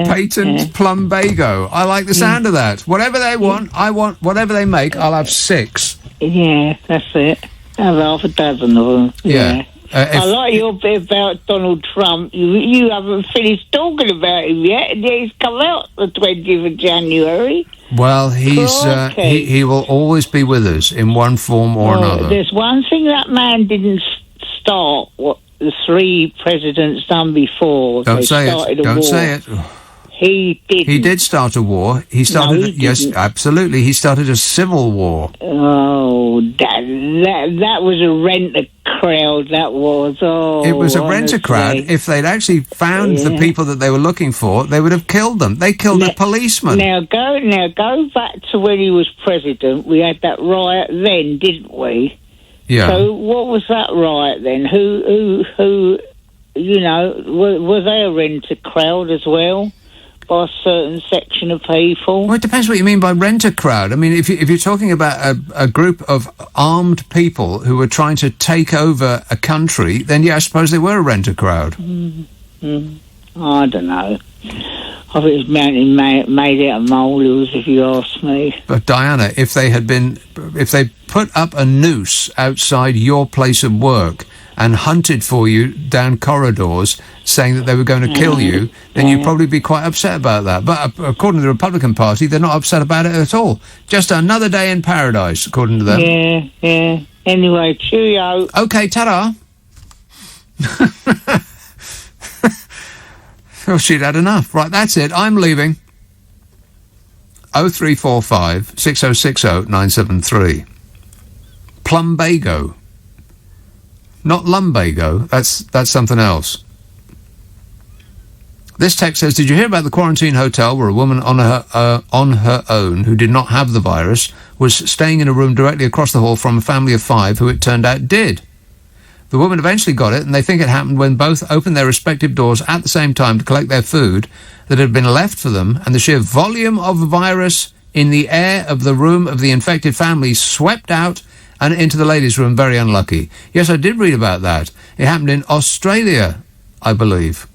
Patent Plumbago. I like the sound of that. Whatever they want, I want. Whatever they make, I'll have 6. Yeah, that's it. I have half a dozen of them. Yeah. I like your bit about Donald Trump. You haven't finished talking about him yet, and he's come out the 20th of January. Well, he will always be with us in one form or another. There's one thing that man didn't start, what the 3 presidents done before. Don't say it. He didn't. He did start a war. He started. Yes, absolutely. He started a civil war. Oh, that was a rent-a-crowd. That was. Oh, it was a rent-a-crowd. If they'd actually found the people that they were looking for, they would have killed them. They killed a policeman. Now go back to when he was president. We had that riot then, didn't we? Yeah. So what was that riot then? Who were they a renter crowd as well by a certain section of people? Well, it depends what you mean by renter crowd. I mean, if you're talking about a group of armed people who were trying to take over a country, then yeah, I suppose they were a renter crowd. I don't know. I think it's made out of molehills, if you ask me. But Diana, if they put up a noose outside your place of work and hunted for you down corridors, saying that they were going to kill you, then you'd probably be quite upset about that. But according to the Republican Party, they're not upset about it at all. Just another day in paradise, according to them. Yeah. Anyway, cheerio. Okay, ta-da. Oh, she'd had enough. Right, that's it. I'm leaving. 0345 6060 973. Plumbago. Not lumbago. That's something else. This text says, did you hear about the quarantine hotel where a woman on her own who did not have the virus was staying in a room directly across the hall from a family of 5 who it turned out did? The woman eventually got it, and they think it happened when both opened their respective doors at the same time to collect their food that had been left for them, and the sheer volume of virus in the air of the room of the infected family swept out and into the ladies' room. Very unlucky. Yes, I did read about that. It happened in Australia, I believe.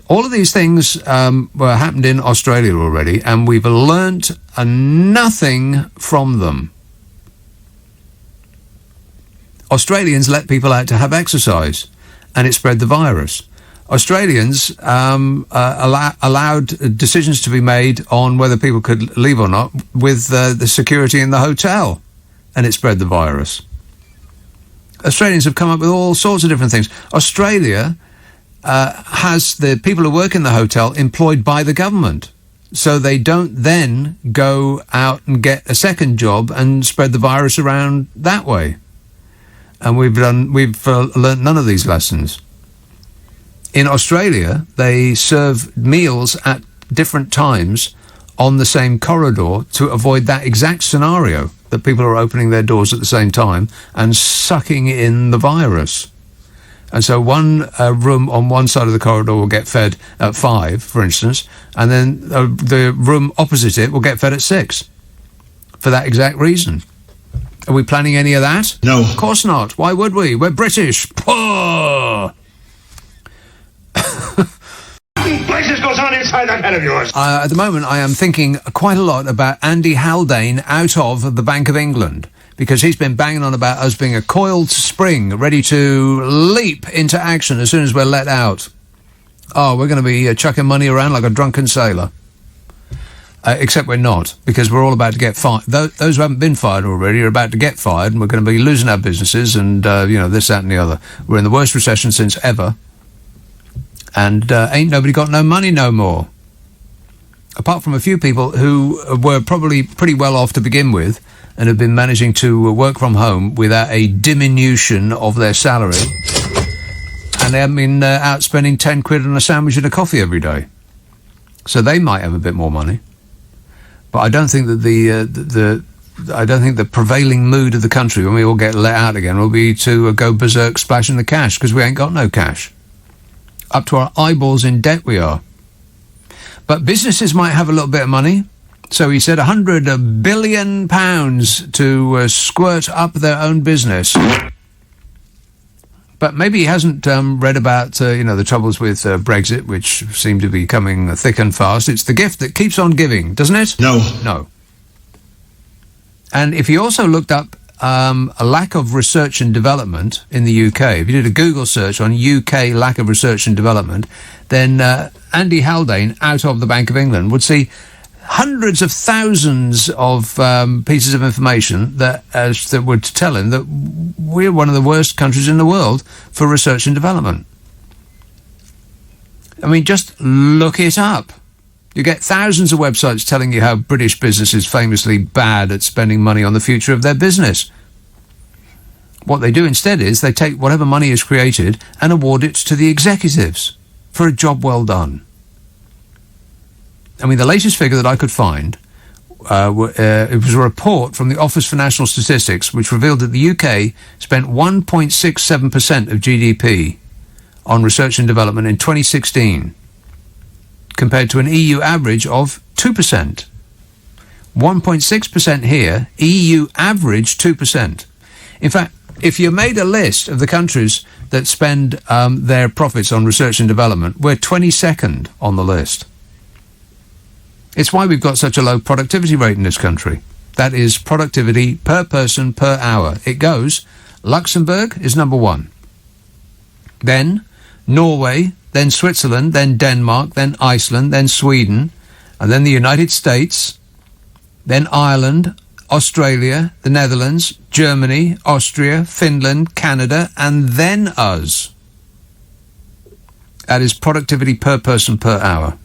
All of these things were happened in Australia already, and we've learnt nothing from them. Australians let people out to have exercise, and it spread the virus. Australians allowed decisions to be made on whether people could leave or not with the security in the hotel, and it spread the virus. Australians have come up with all sorts of different things. Australia has the people who work in the hotel employed by the government, so they don't then go out and get a second job and spread the virus around that way. And we've learnt none of these lessons. In Australia, they serve meals at different times on the same corridor to avoid that exact scenario, that people are opening their doors at the same time and sucking in the virus. And so one room on one side of the corridor will get fed at 5, for instance, and then the room opposite it will get fed at 6 for that exact reason. Are we planning any of that? No. Of course not. Why would we? We're British. Poor. Business goes on inside that head of yours. At the moment, I am thinking quite a lot about Andy Haldane out of the Bank of England, because he's been banging on about us being a coiled spring, ready to leap into action as soon as we're let out. Oh, we're going to be chucking money around like a drunken sailor. Except we're not, because we're all about to get fired. Those who haven't been fired already are about to get fired, and we're going to be losing our businesses and, this, that and the other. We're in the worst recession since ever. And ain't nobody got no money no more. Apart from a few people who were probably pretty well off to begin with and have been managing to work from home without a diminution of their salary. And they haven't been out spending 10 quid on a sandwich and a coffee every day. So they might have a bit more money. But I don't think that the prevailing mood of the country when we all get let out again will be to go berserk splashing the cash, because we ain't got no cash. Up to our eyeballs in debt we are. But businesses might have a little bit of money. So he said £100 billion to squirt up their own business. But maybe he hasn't read about, the troubles with Brexit, which seem to be coming thick and fast. It's the gift that keeps on giving, doesn't it? No. And if he also looked up a lack of research and development in the UK, if you did a Google search on UK lack of research and development, then Andy Haldane, out of the Bank of England, would see hundreds of thousands of pieces of information that would tell him that we're one of the worst countries in the world for research and development. I mean, just look it up. You get thousands of websites telling you how British business is famously bad at spending money on the future of their business. What they do instead is they take whatever money is created and award it to the executives for a job well done. I mean, the latest figure that I could find it was a report from the Office for National Statistics which revealed that the UK spent 1.67% of GDP on research and development in 2016, compared to an EU average of 2%. 1.6% here, EU average 2%. In fact, if you made a list of the countries that spend their profits on research and development, we're 22nd on the list. It's why we've got such a low productivity rate in this country. That is productivity per person per hour. It goes, Luxembourg is number 1. Then Norway, then Switzerland, then Denmark, then Iceland, then Sweden, and then the United States, then Ireland, Australia, the Netherlands, Germany, Austria, Finland, Canada, and then us. That is productivity per person per hour.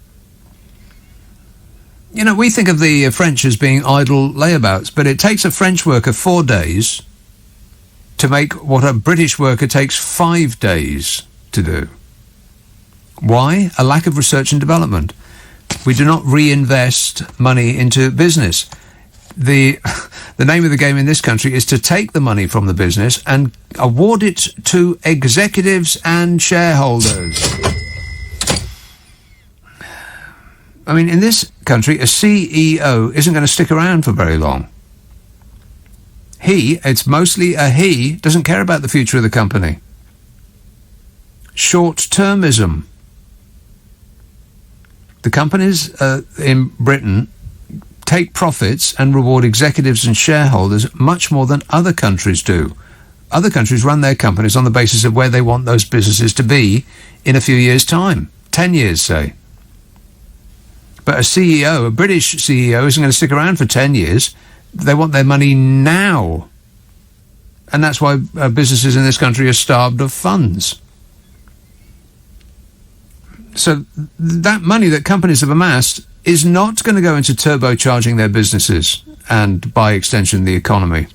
You know, we think of the French as being idle layabouts, but it takes a French worker 4 days to make what a British worker takes 5 days to do. Why? A lack of research and development. We do not reinvest money into business. The name of the game in this country is to take the money from the business and award it to executives and shareholders. I mean, in this country, a CEO isn't going to stick around for very long. It's mostly a he, doesn't care about the future of the company. Short-termism. The companies in Britain take profits and reward executives and shareholders much more than other countries do. Other countries run their companies on the basis of where they want those businesses to be in a few years' time. 10 years, say. But a British CEO, isn't going to stick around for 10 years. They want their money now. And that's why businesses in this country are starved of funds. So that money that companies have amassed is not going to go into turbocharging their businesses and, by extension, the economy.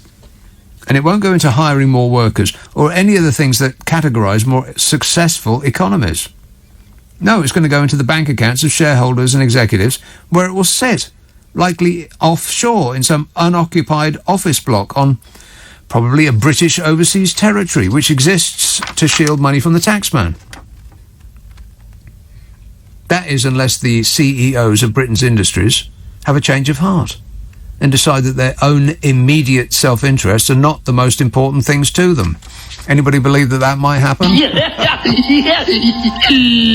And it won't go into hiring more workers or any of the things that categorise more successful economies. No, it's going to go into the bank accounts of shareholders and executives, where it will sit, likely offshore in some unoccupied office block on probably a British overseas territory, which exists to shield money from the taxman. That is, unless the CEOs of Britain's industries have a change of heart and decide that their own immediate self-interests are not the most important things to them. Anybody believe that might happen?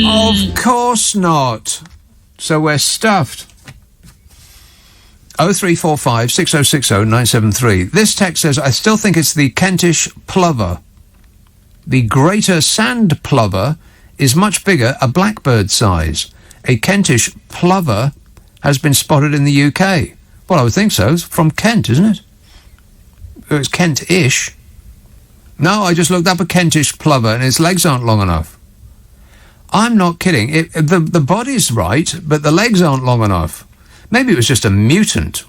Of course not. So we're stuffed. 0345 6060 973. This text says, I still think it's the Kentish plover. The greater sand plover is much bigger, a blackbird size. A Kentish plover has been spotted in the UK. Well, I would think so. It's from Kent, isn't it? It's Kent-ish. No, I just looked up a Kentish plover and its legs aren't long enough. I'm not kidding. The body's right, but the legs aren't long enough. Maybe it was just a mutant.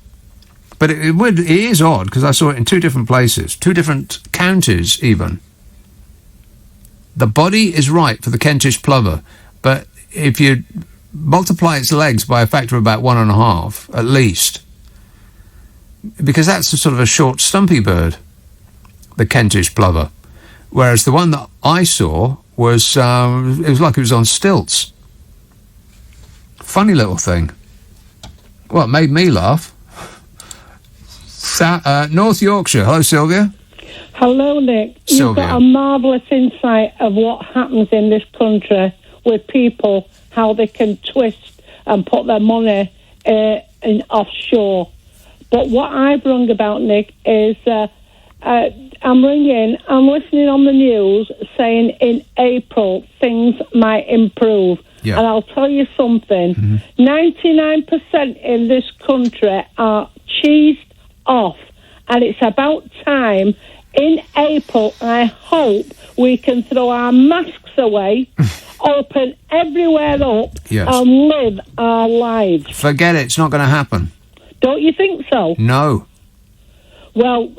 But it is odd, because I saw it in 2 different places, 2 different counties even. The body is right for the Kentish plover, but if you multiply its legs by a factor of about 1.5, at least, because that's a sort of a short, stumpy bird, the Kentish plover. Whereas the one that I saw was, it was like it was on stilts. Funny little thing. Well, it made me laugh. North Yorkshire. Hello, Sylvia. Hello, Nick. Sylvia. You've got a marvellous insight of what happens in this country with people, how they can twist and put their money in offshore. But what I've rung about, Nick, is I'm listening on the news saying in April things might improve. Yeah. And I'll tell you something, 99% in this country are cheesed off, and it's about time in April. I hope we can throw our masks away, open everywhere up, and live our lives. Forget it, it's not going to happen. Don't you think so? No. Well,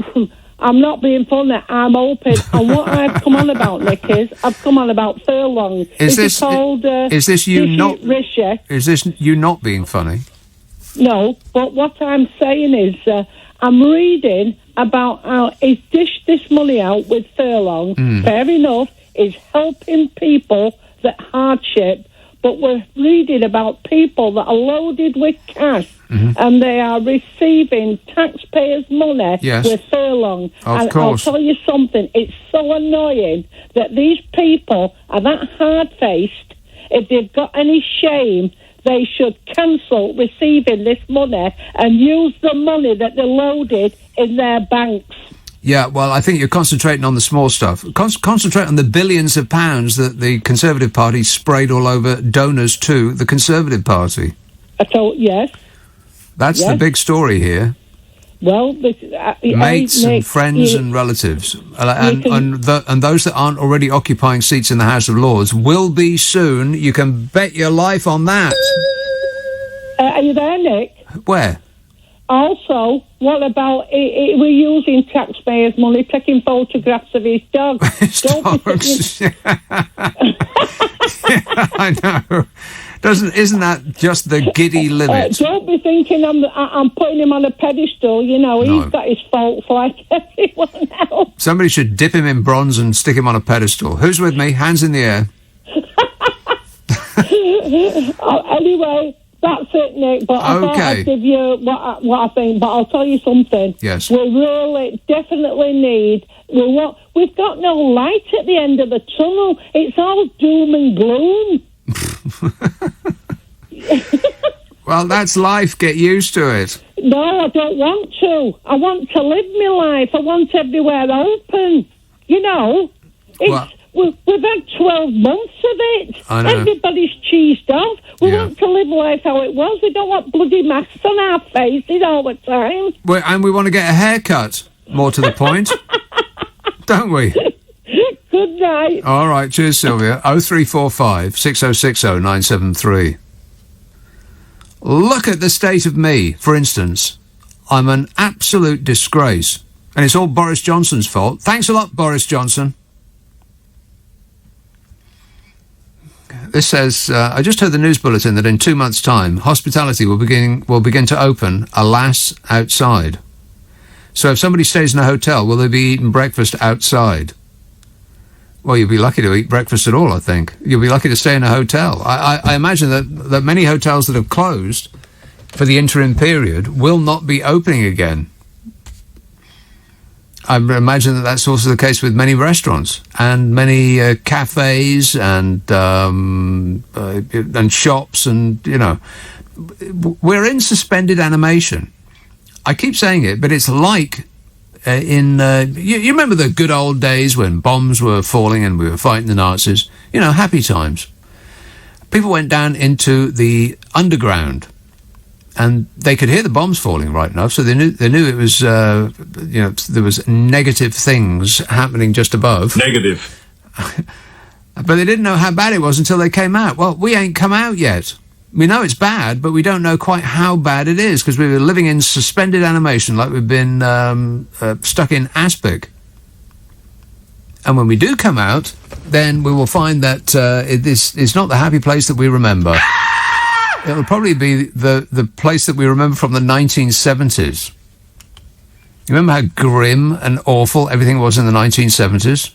I'm not being funny. I'm open. And what I've come on about, Nick, is I've come on about furlongs. Is this you not being funny? No, but what I'm saying is, I'm reading about how he's dished this money out with furlong. Fair enough, is helping people that hardship, but we're reading about people that are loaded with cash and they are receiving taxpayers' money with furlong. Of course. I'll tell you something, it's so annoying that these people are that hard-faced. If they've got any shame, they should cancel receiving this money and use the money that they loaded in their banks. Yeah, well, I think you're concentrating on the small stuff. Concentrate on the billions of pounds that the Conservative Party sprayed all over donors to the Conservative Party. Yes. That's the big story here. Well, mates and friends and relatives, and those that aren't already occupying seats in the House of Lords will be soon. You can bet your life on that. Are you there, Nick? Where? Also, what about we're using taxpayers' money, taking photographs of his dog? Dogs. I know. Isn't that just the giddy limit? Don't be thinking I'm putting him on a pedestal. You know, he's got his faults like everyone else. Somebody should dip him in bronze and stick him on a pedestal. Who's with me? Hands in the air. Anyway, that's it, Nick. But I thought I'd give you what I think. But I'll tell you something. Yes. We really, definitely need. We've got no light at the end of the tunnel. It's all doom and gloom. Well, that's life. Get used to it. No, I don't want to. I want to live my life. I want everywhere open. You know, we've had 12 months of it. I know. Everybody's cheesed off. We want to live life how it was. We don't want bloody masks on our faces all the time. And we want to get a haircut, more to the point. Don't we? Good night. All right, cheers, Sylvia. 0345 6060 973. Look at the state of me, for instance. I'm an absolute disgrace. And it's all Boris Johnson's fault. Thanks a lot, Boris Johnson. This says, I just heard the news bulletin that in 2 months' time, hospitality will begin to open, alas, outside. So if somebody stays in a hotel, will they be eating breakfast outside? Well, you'll be lucky to eat breakfast at all, I think. You'll be lucky to stay in a hotel. I imagine that many hotels that have closed for the interim period will not be opening again. I imagine that that's also the case with many restaurants and many cafes and shops and, you know. We're in suspended animation. I keep saying it, but it's like... you remember the good old days when bombs were falling and we were fighting the Nazis? You know, happy times. People went down into the underground and they could hear the bombs falling right enough, so they knew it was, there was negative things happening just above. Negative. But they didn't know how bad it was until they came out. Well, we ain't come out yet. We know it's bad, but we don't know quite how bad it is because we were living in suspended animation like we've been stuck in aspic. And when we do come out, then we will find that this is not the happy place that we remember. It'll probably be the place that we remember from the 1970s. You remember how grim and awful everything was in the 1970s?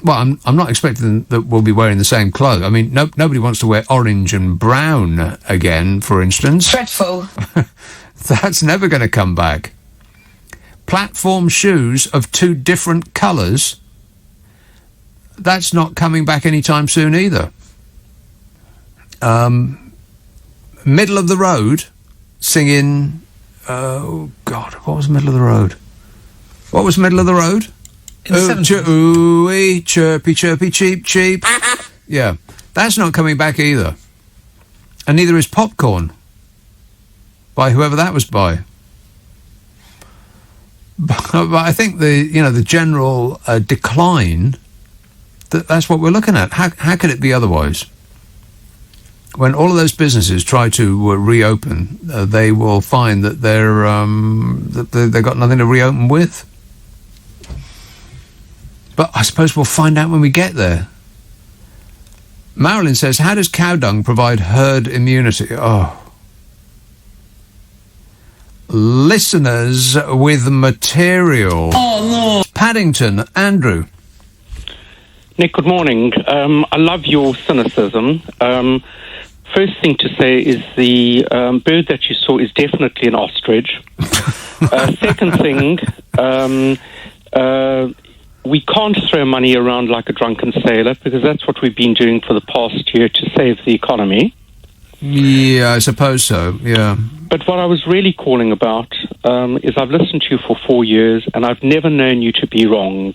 Well, I'm not expecting that we'll be wearing the same clothes. I mean, nobody wants to wear orange and brown again, for instance. Dreadful. That's never going to come back. Platform shoes of 2 different colours. That's not coming back anytime soon either. Middle of the road, singing... Oh, God, what was middle of the road? What was middle of the road? Ooh-wee, chirpy, chirpy, cheep, cheep. Yeah, that's not coming back either. And neither is Popcorn, by whoever that was by. But I think the general decline, that's what we're looking at. How could it be otherwise? When all of those businesses try to reopen, they will find that they've got nothing to reopen with. But I suppose we'll find out when we get there. Marilyn says, how does cow dung provide herd immunity? Oh. listeners with material. Oh, no. Paddington, Andrew. Nick, good morning. I love your cynicism. First thing to say is the bird that you saw is definitely an ostrich. Second thing, we can't throw money around like a drunken sailor, because that's what we've been doing for the past year to save the economy. Yeah, I suppose so, yeah. But what I was really calling about is I've listened to you for 4 years, and I've never known you to be wrong.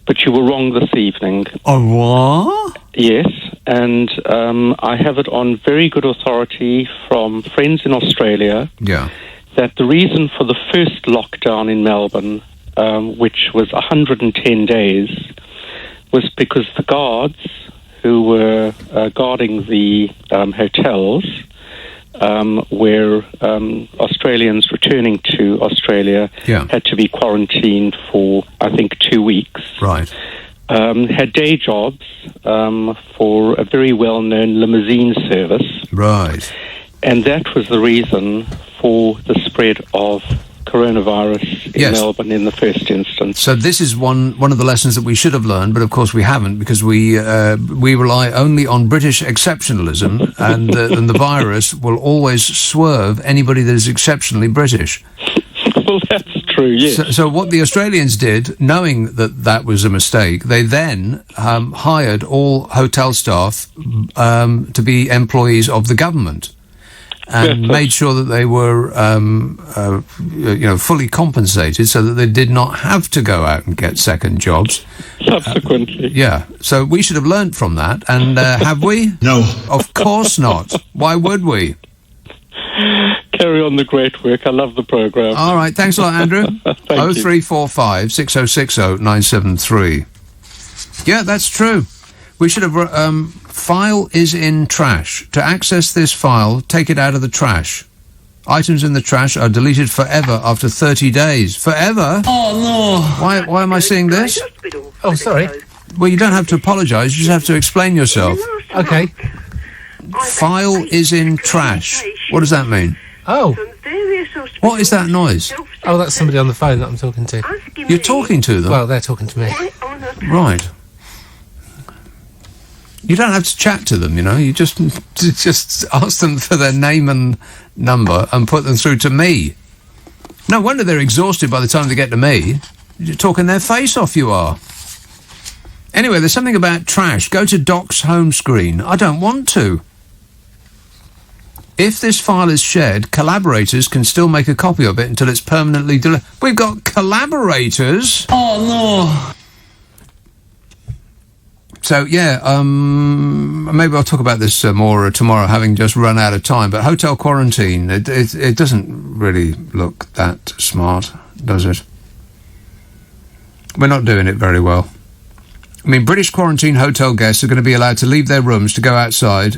But you were wrong this evening. Oh, what? Yes, and I have it on very good authority from friends in Australia that the reason for the first lockdown in Melbourne, which was 110 days, was because the guards who were guarding the hotels where Australians returning to Australia had to be quarantined for, I think, 2 weeks. Right. Had day jobs for a very well-known limousine service. Right. And that was the reason for the spread of coronavirus in Melbourne in the first instance. So this is one of the lessons that we should have learned, but of course we haven't, because we rely only on British exceptionalism, and the virus will always swerve anybody that is exceptionally British. Well, that's true, yes. So what the Australians did, knowing that was a mistake, they then hired all hotel staff to be employees of the government, and made sure that they were, fully compensated, so that they did not have to go out and get second jobs. Subsequently. So we should have learnt from that, and have we? No. Of course not. Why would we? Carry on the great work. I love the programme. All right, thanks a lot, Andrew. 0345 6060 973. Yeah, that's true. We should have... file is in trash. To access this file, take it out of the trash. Items in the trash are deleted forever after 30 days. Forever? Oh, no. Why am I seeing this? Oh, sorry. Well, you don't have to apologise. You just have to explain yourself. Okay. File is in trash. What does that mean? Oh. What is that noise? Oh, that's somebody on the phone that I'm talking to. You're talking to them? Well, they're talking to me. Right. You don't have to chat to them, you know. You just ask them for their name and number and put them through to me. No wonder they're exhausted by the time they get to me. You're talking their face off, you are. Anyway, there's something about trash. Go to Doc's home screen. I don't want to. If this file is shared, collaborators can still make a copy of it until it's permanently deleted. We've got collaborators? Oh, no. So, maybe I'll talk about this more tomorrow, having just run out of time. But hotel quarantine, it doesn't really look that smart, does it? We're not doing it very well. I mean, British quarantine hotel guests are going to be allowed to leave their rooms to go outside,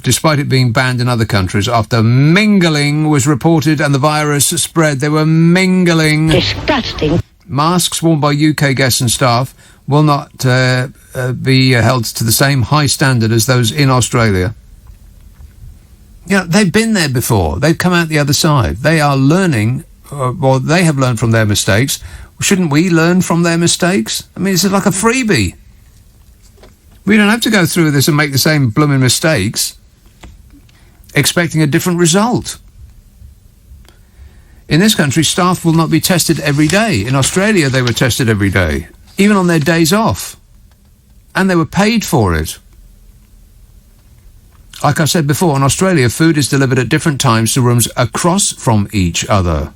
despite it being banned in other countries, after mingling was reported and the virus spread. They were mingling. Disgusting. Masks worn by UK guests and staff will not be held to the same high standard as those in Australia. Yeah, they've been there before. They've come out the other side. They are learning, or they have learned from their mistakes. Shouldn't we learn from their mistakes? I mean, it's like a freebie. We don't have to go through this and make the same blooming mistakes, expecting a different result. In this country, staff will not be tested every day. In Australia, they were tested every day, even on their days off. And they were paid for it. Like I said before, in Australia, food is delivered at different times to rooms across from each other.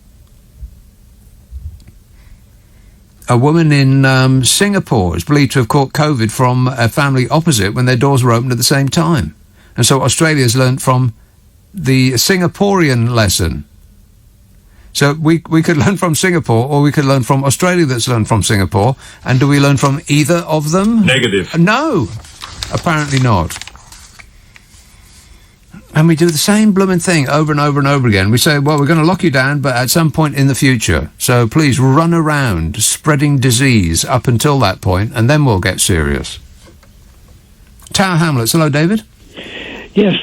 A woman in Singapore is believed to have caught COVID from a family opposite when their doors were opened at the same time. And so Australia's learnt from the Singaporean lesson. So we could learn from Singapore, or we could learn from Australia that's learned from Singapore. And do we learn from either of them? Negative. No, apparently not. And we do the same blooming thing over and over and over again. We say, well, we're going to lock you down, but at some point in the future. So please run around spreading disease up until that point, and then we'll get serious. Tower Hamlets. Hello, David. Yes,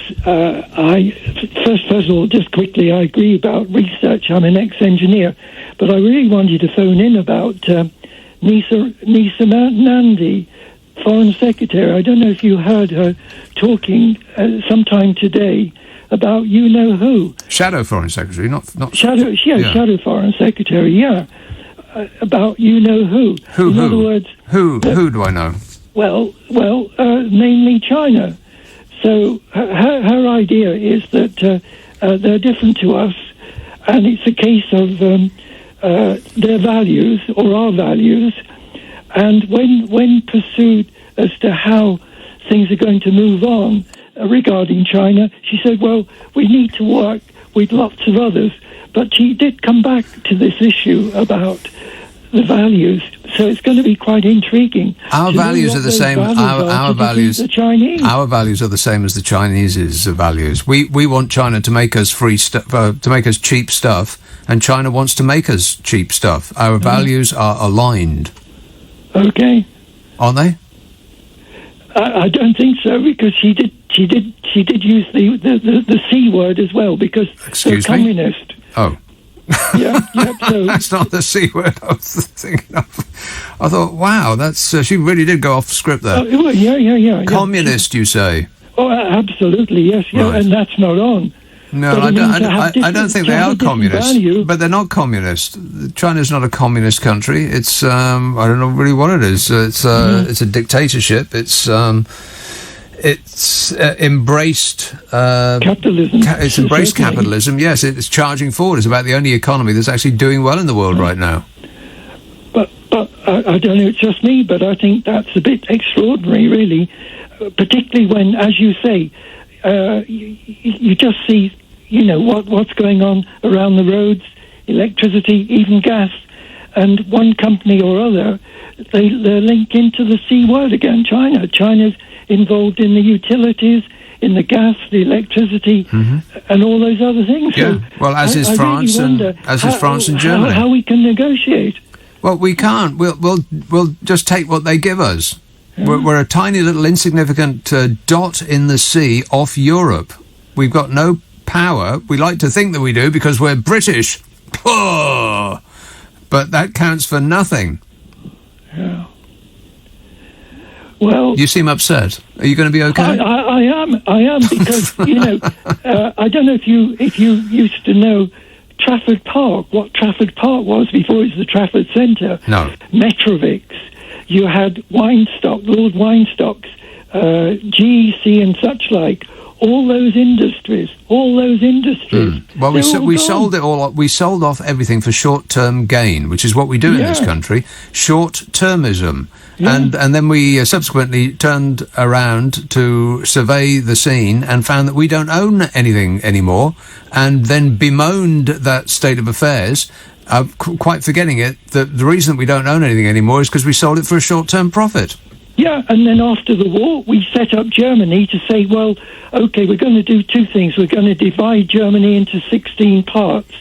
first of all, just quickly, I agree about research. I'm an ex-engineer, but I really wanted to phone in about Nisa Nandi, Foreign Secretary. I don't know if you heard her talking sometime today about you-know-who. Shadow Foreign Secretary, not Shadow, Shadow Foreign Secretary, about you-know-who. In other words... Who do I know? Well, namely China. So her idea is that they're different to us, and it's a case of their values or our values. And when pursued as to how things are going to move on regarding China, she said, well, we need to work with lots of others. But she did come back to this issue about the values, so it's going to be quite intriguing. Our values are the same. Our values. The Chinese. Our values are the same as the Chinese's values. We want China to make us free stuff, to make us cheap stuff, and China wants to make us cheap stuff. Our values are aligned. Okay. Aren't they? I don't think so, because she did use the C word as well, because they're communist. Oh. So that's not the C word I was thinking of. I thought, wow, that's she really did go off script there. Yeah. Communist, you say? Oh, absolutely, yes, Right. And that's not on. No, I don't think they are communist, but they're not communist. China's not a communist country. It's I don't know really what it is. It's a dictatorship. It's embraced capitalism. It's embraced capitalism. Yes, it's charging forward. It's about the only economy that's actually doing well in the world right now. But I don't know. It's just me, but I think that's a bit extraordinary, really. Particularly when, as you say, you just see, what's going on around the roads, electricity, even gas, and one company or other, they're linked into the C word again. China's involved in the utilities, in the gas, the electricity, and all those other things. Yeah. So well, as is France and Germany. How we can negotiate? Well, we can't. We'll just take what they give us. We're a tiny little insignificant dot in the sea off Europe. We've got no power. We like to think that we do because we're British. But that counts for nothing. Yeah. Well, you seem upset. Are you going to be okay? I am because I don't know if you used to know Trafford Park, what Trafford Park was before it was the Trafford Centre. No. Metrovics. You had Lord Weinstock's, GEC and such like. All those industries. Well, we sold it all. We sold off everything for short-term gain, which is what we do in this country. Short-termism, and then we subsequently turned around to survey the scene and found that we don't own anything anymore, and then bemoaned that state of affairs. Quite forgetting that the reason that we don't own anything anymore is because we sold it for a short-term profit. Yeah, and then after the war, we set up Germany to say, well, okay, we're going to do two things. We're going to divide Germany into 16 parts,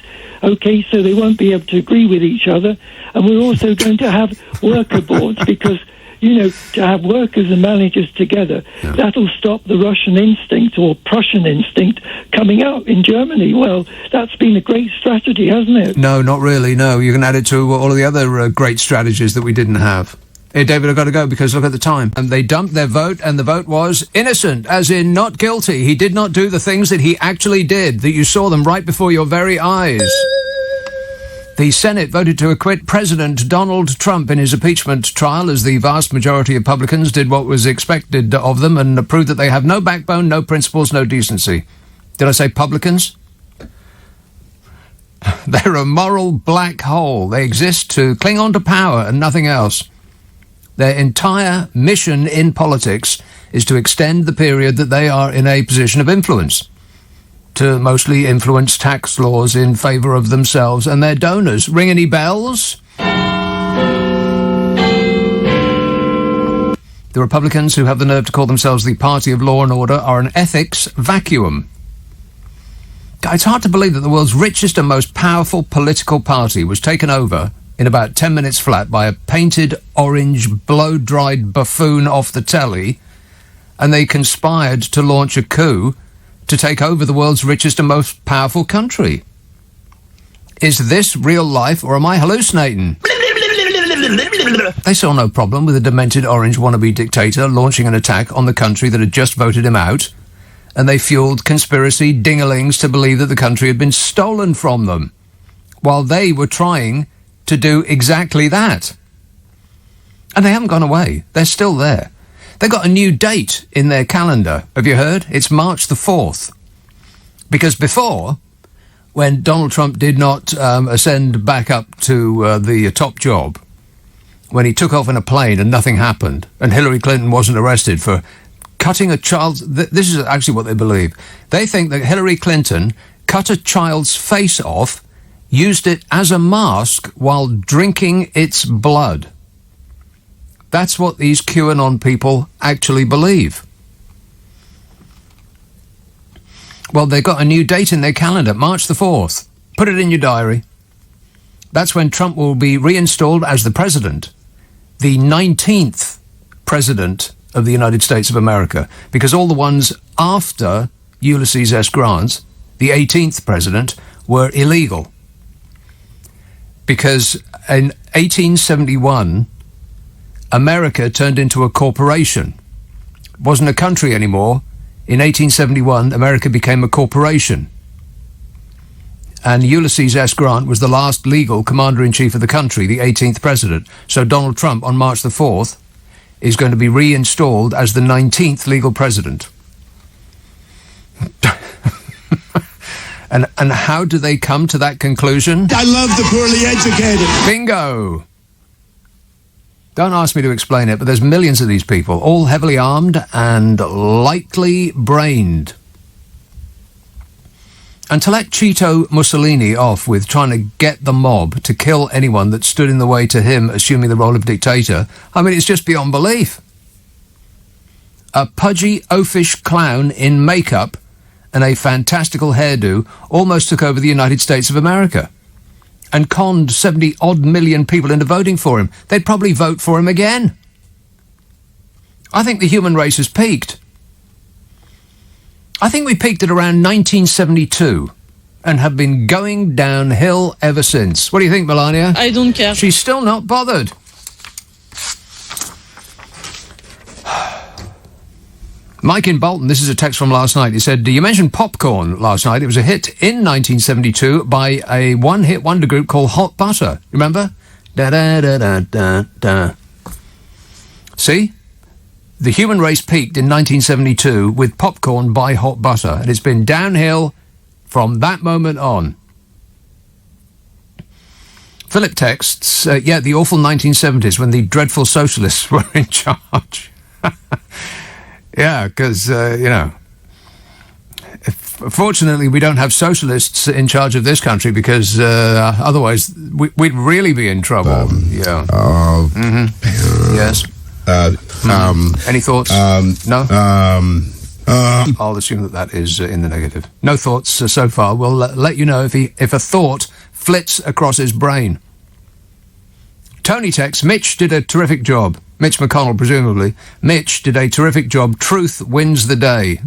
okay, so they won't be able to agree with each other. And we're also going to have worker boards because, to have workers and managers together, that'll stop the Russian instinct or Prussian instinct coming out in Germany. Well, that's been a great strategy, hasn't it? No, not really, no. You can add it to all of the other great strategies that we didn't have. Hey, David, I've got to go because look at the time. And they dumped their vote, and the vote was innocent, as in not guilty. He did not do the things that he actually did, that you saw them right before your very eyes. The Senate voted to acquit President Donald Trump in his impeachment trial as the vast majority of Republicans did what was expected of them and proved that they have no backbone, no principles, no decency. Did I say publicans? They're a moral black hole. They exist to cling on to power and nothing else. Their entire mission in politics is to extend the period that they are in a position of influence, to mostly influence tax laws in favour of themselves and their donors. Ring any bells? The Republicans, who have the nerve to call themselves the party of law and order, are an ethics vacuum. It's hard to believe that the world's richest and most powerful political party was taken over in about 10 minutes flat by a painted orange blow-dried buffoon off the telly, and they conspired to launch a coup to take over the world's richest and most powerful country. Is this real life, or am I hallucinating? They saw no problem with a demented orange wannabe dictator launching an attack on the country that had just voted him out, and they fueled conspiracy dingalings to believe that the country had been stolen from them, while they were trying to do exactly that. And they haven't gone away. They're still there. They got a new date in their calendar. Have you heard? It's March the 4th. Because before, when Donald Trump did not ascend back up to the top job, when he took off in a plane and nothing happened, and Hillary Clinton wasn't arrested for cutting a child's... This is actually what they believe. They think that Hillary Clinton cut a child's face off, used it as a mask while drinking its blood. That's what these QAnon people actually believe. Well, they've got a new date in their calendar, March the 4th. Put it in your diary. That's when Trump will be reinstalled as the president, the 19th president of the United States of America, because all the ones after Ulysses S. Grant, the 18th president, were illegal. Because in 1871, America turned into a corporation. It wasn't a country anymore. In 1871, America became a corporation. And Ulysses S. Grant was the last legal commander-in-chief of the country, the 18th president. So Donald Trump, on March the 4th, is going to be reinstalled as the 19th legal president. And how do they come to that conclusion? I love the poorly educated. Bingo! Don't ask me to explain it, but there's millions of these people, all heavily armed and lightly brained. And to let Cheeto Mussolini off with trying to get the mob to kill anyone that stood in the way to him assuming the role of dictator, I mean, it's just beyond belief. A pudgy, oafish clown in makeup and a fantastical hairdo almost took over the United States of America and conned 70-odd million people into voting for him. They'd probably vote for him again. I think the human race has peaked. I think we peaked at around 1972 and have been going downhill ever since. What do you think, Melania? I don't care. She's still not bothered. Mike in Bolton, this is a text from last night. He said, you mentioned popcorn last night. It was a hit in 1972 by a one-hit wonder group called Hot Butter. Remember? Da-da-da-da-da-da. See? The human race peaked in 1972 with Popcorn by Hot Butter, and it's been downhill from that moment on. Philip texts, the awful 1970s when the dreadful socialists were in charge. Yeah, because, fortunately we don't have socialists in charge of this country because otherwise we'd really be in trouble. Yes. Any thoughts? No? I'll assume that is in the negative. No thoughts so far. We'll let you know if a thought flits across his brain. Tony texts, Mitch did a terrific job. Mitch McConnell, presumably. Mitch did a terrific job. Truth wins the day.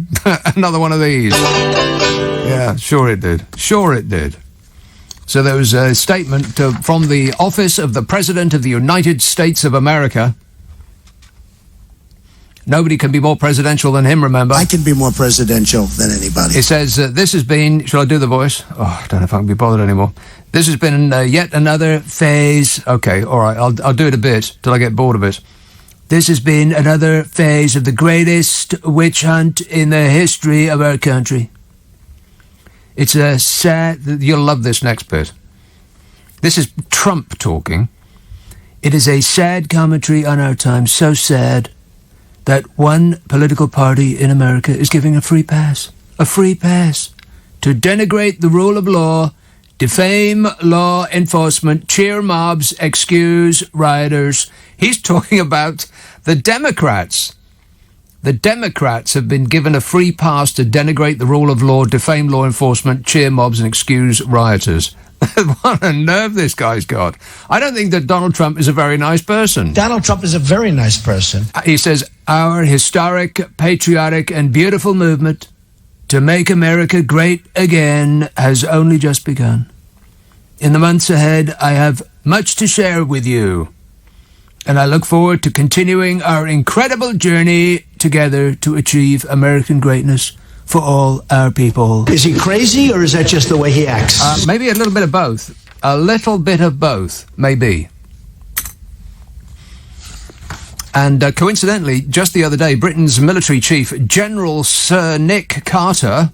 Another one of these. Yeah, sure it did. Sure it did. So there was a statement from the office of the President of the United States of America. Nobody can be more presidential than him, remember? I can be more presidential than anybody. It says, this has been... Shall I do the voice? Oh, I don't know if I can be bothered anymore. This has been yet another phase... Okay, all right, I'll do it a bit till I get bored of it. This has been another phase of the greatest witch hunt in the history of our country. It's a sad... You'll love this next bit. This is Trump talking. It is a sad commentary on our time, so sad that one political party in America is giving a free pass to denigrate the rule of law, defame law enforcement, cheer mobs, excuse rioters. He's talking about the Democrats. The Democrats have been given a free pass to denigrate the rule of law, defame law enforcement, cheer mobs and excuse rioters. What a nerve this guy's got. I don't think that Donald Trump is a very nice person. Donald Trump is a very nice person. He says, our historic, patriotic and beautiful movement to make America great again has only just begun. In the months ahead, I have much to share with you, and I look forward to continuing our incredible journey together to achieve American greatness for all our people. Is he crazy, or is that just the way he acts? Maybe a little bit of both. A little bit of both, maybe. And coincidentally, just the other day, Britain's military chief, General Sir Nick Carter,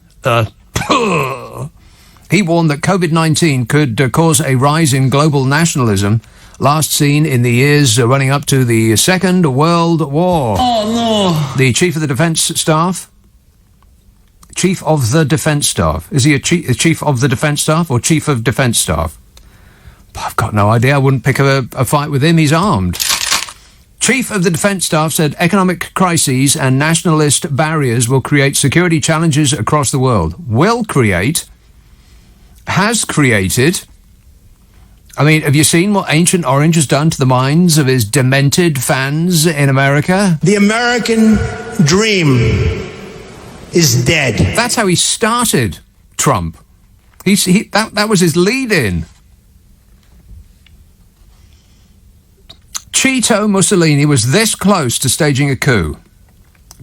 he warned that COVID-19 could cause a rise in global nationalism, last seen in the years running up to the Second World War. Oh, no. The Chief of the Defence Staff... Chief of the Defence Staff. Is he a Chief of the Defence Staff or Chief of Defence Staff? I've got no idea. I wouldn't pick a fight with him. He's armed. Chief of the Defence Staff said economic crises and nationalist barriers will create security challenges across the world. Will create. Has created. I mean, have you seen what Ancient Orange has done to the minds of his demented fans in America? The American dream is dead. That's how he started, Trump. That was his lead-in. Cheeto Mussolini was this close to staging a coup.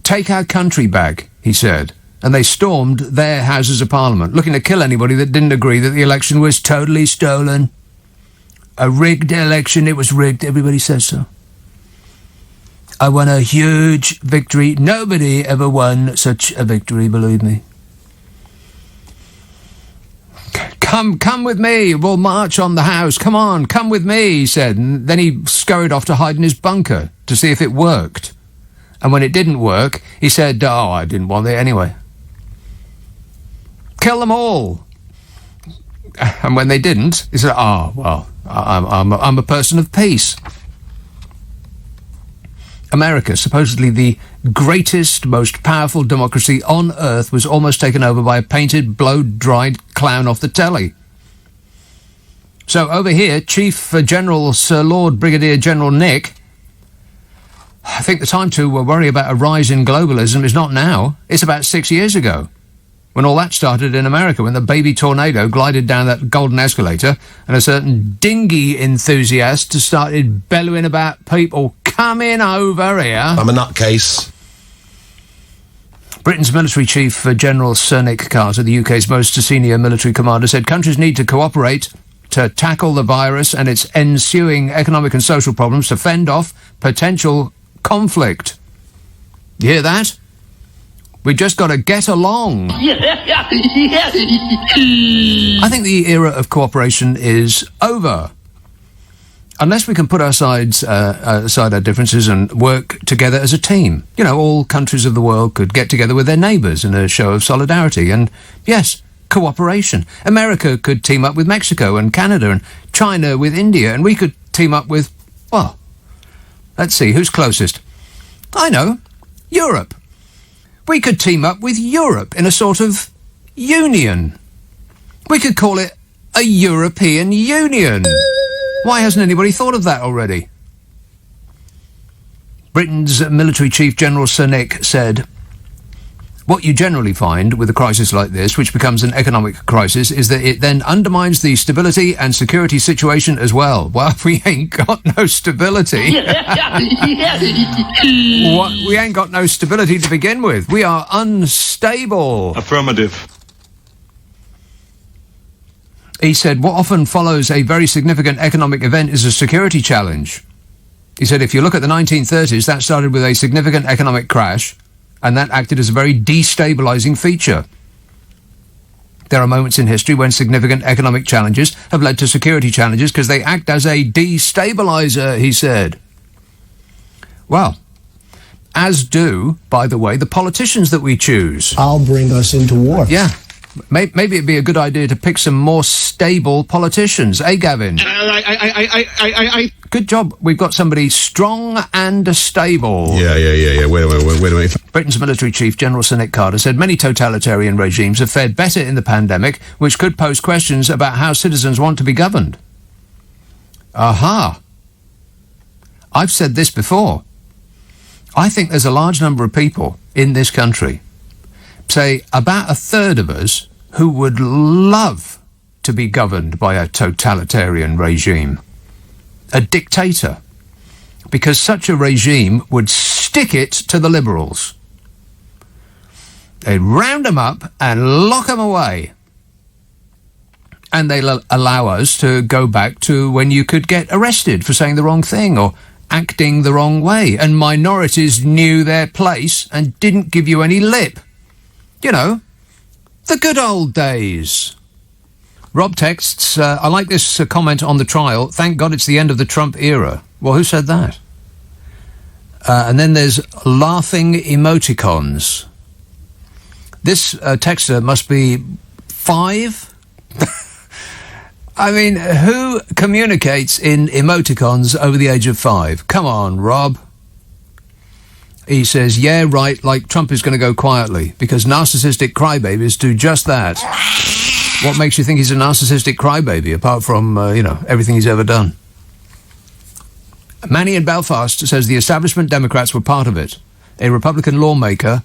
Take our country back, he said. And they stormed their Houses of Parliament, looking to kill anybody that didn't agree that the election was totally stolen. A rigged election, it was rigged, everybody says so. I won a huge victory. Nobody ever won such a victory, believe me. Come with me. We'll march on the house. Come on, come with me, he said. And then he scurried off to hide in his bunker to see if it worked. And when it didn't work, he said, oh, I didn't want it anyway. Kill them all. And when they didn't, he said, oh, well, I'm a person of peace. America, supposedly the greatest, most powerful democracy on earth, was almost taken over by a painted, blow-dried clown off the telly. So over here, Chief General Sir Lord Brigadier General Nick, I think the time to worry about a rise in globalism is not now. It's about 6 years ago, when all that started in America, when the baby tornado glided down that golden escalator and a certain dinghy enthusiast started bellowing about people coming over here. I'm a nutcase. Britain's military chief, General Sir Nick Carter, the UK's most senior military commander, said countries need to cooperate to tackle the virus and its ensuing economic and social problems to fend off potential conflict. You hear that? We just got to get along. I think the era of cooperation is over. Unless we can put aside our differences and work together as a team. You know, all countries of the world could get together with their neighbours in a show of solidarity. And, yes, cooperation. America could team up with Mexico and Canada, and China with India, and we could team up with, well, let's see, who's closest? I know, Europe. We could team up with Europe in a sort of union. We could call it a European Union. Why hasn't anybody thought of that already? Britain's military chief, General Sir Nick, said, what you generally find with a crisis like this, which becomes an economic crisis, is that it then undermines the stability and security situation as well. Well, we ain't got no stability. We ain't got no stability to begin with. We are unstable. Affirmative. He said, what often follows a very significant economic event is a security challenge. He said, if you look at the 1930s, that started with a significant economic crash, and that acted as a very destabilising feature. There are moments in history when significant economic challenges have led to security challenges because they act as a destabiliser, he said. Well, as do, by the way, the politicians that we choose. I'll bring us into war. Yeah. Maybe it'd be a good idea to pick some more stable politicians, eh, Gavin? Good job. We've got somebody strong and stable. Yeah. Wait a minute. Britain's military chief, General Sir Nick Carter, said many totalitarian regimes have fared better in the pandemic, which could pose questions about how citizens want to be governed. Aha. I've said this before. I think there's a large number of people in this country, say, about a third of us who would love to be governed by a totalitarian regime, a dictator, because such a regime would stick it to the Liberals. They'd round them up and lock them away. And they'll allow us to go back to when you could get arrested for saying the wrong thing or acting the wrong way, and minorities knew their place and didn't give you any lip. You know, the good old days. Rob texts, I like this comment on the trial. Thank God it's the end of the Trump era. Well, who said that? And then there's laughing emoticons. This texter must be 5. I mean, who communicates in emoticons over the age of 5? Come on, Rob. He says, yeah, right, like Trump is going to go quietly, because narcissistic crybabies do just that. What makes you think he's a narcissistic crybaby, apart from, everything he's ever done? Manny in Belfast says the establishment Democrats were part of it. A Republican lawmaker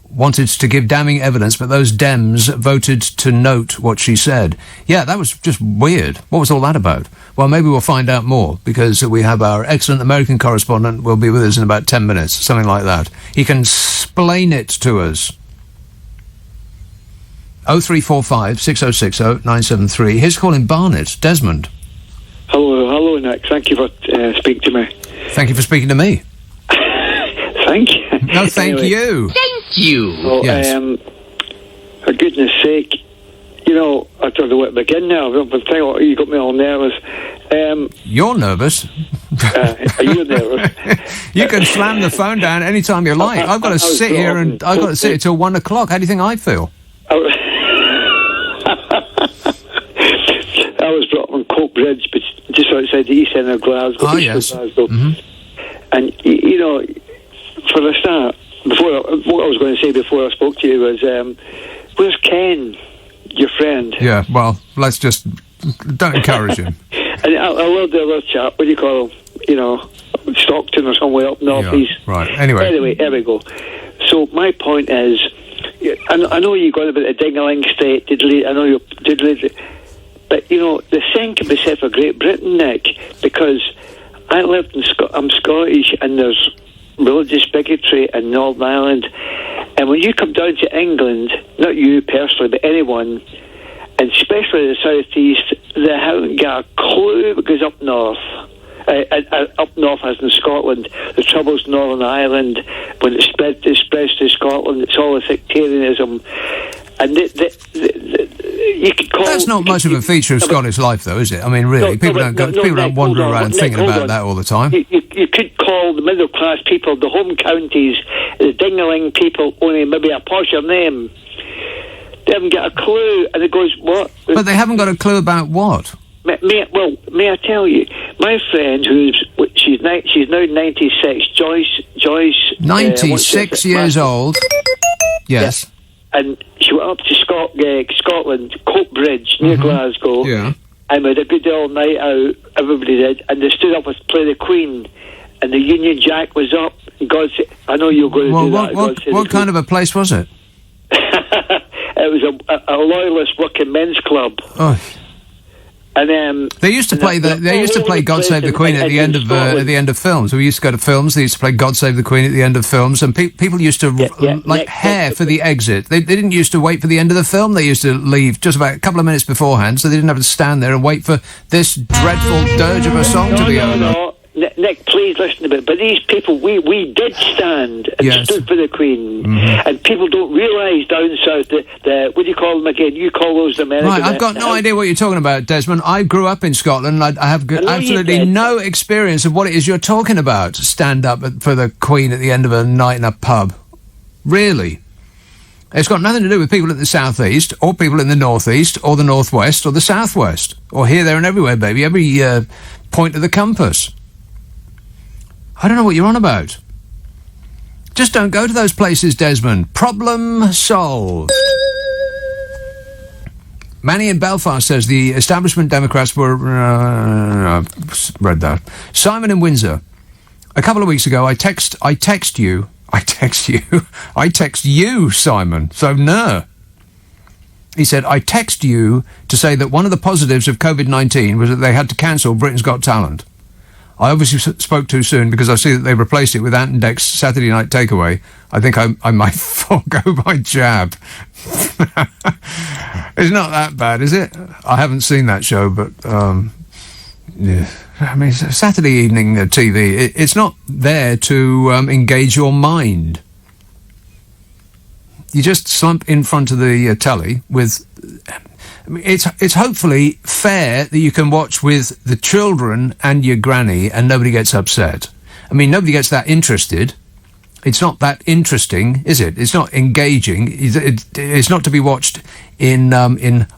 wanted to give damning evidence, but those Dems voted to note what she said. Yeah, that was just weird. What was all that about? Well, maybe we'll find out more, because we have our excellent American correspondent will be with us in about 10 minutes, something like that. He can explain it to us. 0345 6060 973. Here's calling Barnet. Desmond. Hello, Nick. Thank you for speaking to me. Thank you for speaking to me. Thank you. No, thank you. Thank you. Well, yes. For goodness sake, I don't know where to begin now. But you got me all nervous. You're nervous. Are you nervous? You can slam the phone down any time you like. I've got to sit here and I've got to sit here till 1 o'clock. How do you think I feel? I was brought up on Coke Bridge, but just outside the east end of Glasgow. Oh, yes. Mm-hmm. And, for a start, what I was going to say before I spoke to you was, where's Ken, your friend? Yeah, well, let's just... don't encourage him. And I love the other chap, what do you call him? Stockton or somewhere up north east. Right, anyway, there we go. So my point is, I know you're going about the ding-a-ling state, I know you did, but, the same can be said for Great Britain, Nick, because I lived in I'm Scottish, and there's religious bigotry in Northern Ireland, and when you come down to England, not you personally, but anyone, and especially the southeast, they haven't got a clue what goes up north. Up north, as in Scotland, the troubles in Northern Ireland, when it spreads to Scotland, it's all a sectarianism. And you could call... That's not much of a feature of Scottish life, though, is it? I mean, really, people don't wander around thinking about that all the time. You could call the middle-class people, the home counties, the ding-a-ling people, only maybe a posher name. They haven't got a clue, and it goes, what? But they haven't got a clue about what? May I tell you, my friend, she's now 96, Joyce... 96 years old. Yes. Yeah. And she went up to Scotland, Coke Bridge, near Glasgow. Yeah. And we had a good old night out, everybody did, and they stood up to play the Queen, and the Union Jack was up. God said, I know you're going to do that. What kind of a place was it? It was a loyalist working men's club. Oh. And they used to play God Save the Queen at the end of films. We used to go to films. They used to play God Save the Queen at the end of films, and people used to hair for the exit. They didn't used to wait for the end of the film. They used to leave just about a couple of minutes beforehand, so they didn't have to stand there and wait for this dreadful dirge of a song to be over. No. Nick, please listen to me. But these people, we did stand and stood for the Queen, and people don't realise down south the what do you call them again? You call those the American. Right, I've got no idea what you're talking about, Desmond. I grew up in Scotland. I have absolutely no experience of what it is you're talking about. Stand up for the Queen at the end of a night in a pub. Really? It's got nothing to do with people in the southeast, or people in the northeast, or the northwest, or the southwest, or here, there, and everywhere, baby. Every point of the compass. I don't know what you're on about. Just don't go to those places, Desmond. Problem solved. Manny in Belfast says the establishment Democrats were... read that. Simon in Windsor. A couple of weeks ago, I text you I text you, Simon. So, no. He said, I text you to say that one of the positives of COVID-19 was that they had to cancel Britain's Got Talent. I obviously spoke too soon because I see that they replaced it with Ant and Dec's Saturday Night Takeaway. I think I might forego my jab. It's not that bad, is it? I haven't seen that show, but, yeah. I mean, Saturday evening TV, it's not there to engage your mind. You just slump in front of the telly with... I mean, it's hopefully fair that you can watch with the children and your granny and nobody gets upset. I mean, nobody gets that interested. It's not that interesting, is it? It's not engaging. It's not to be watched in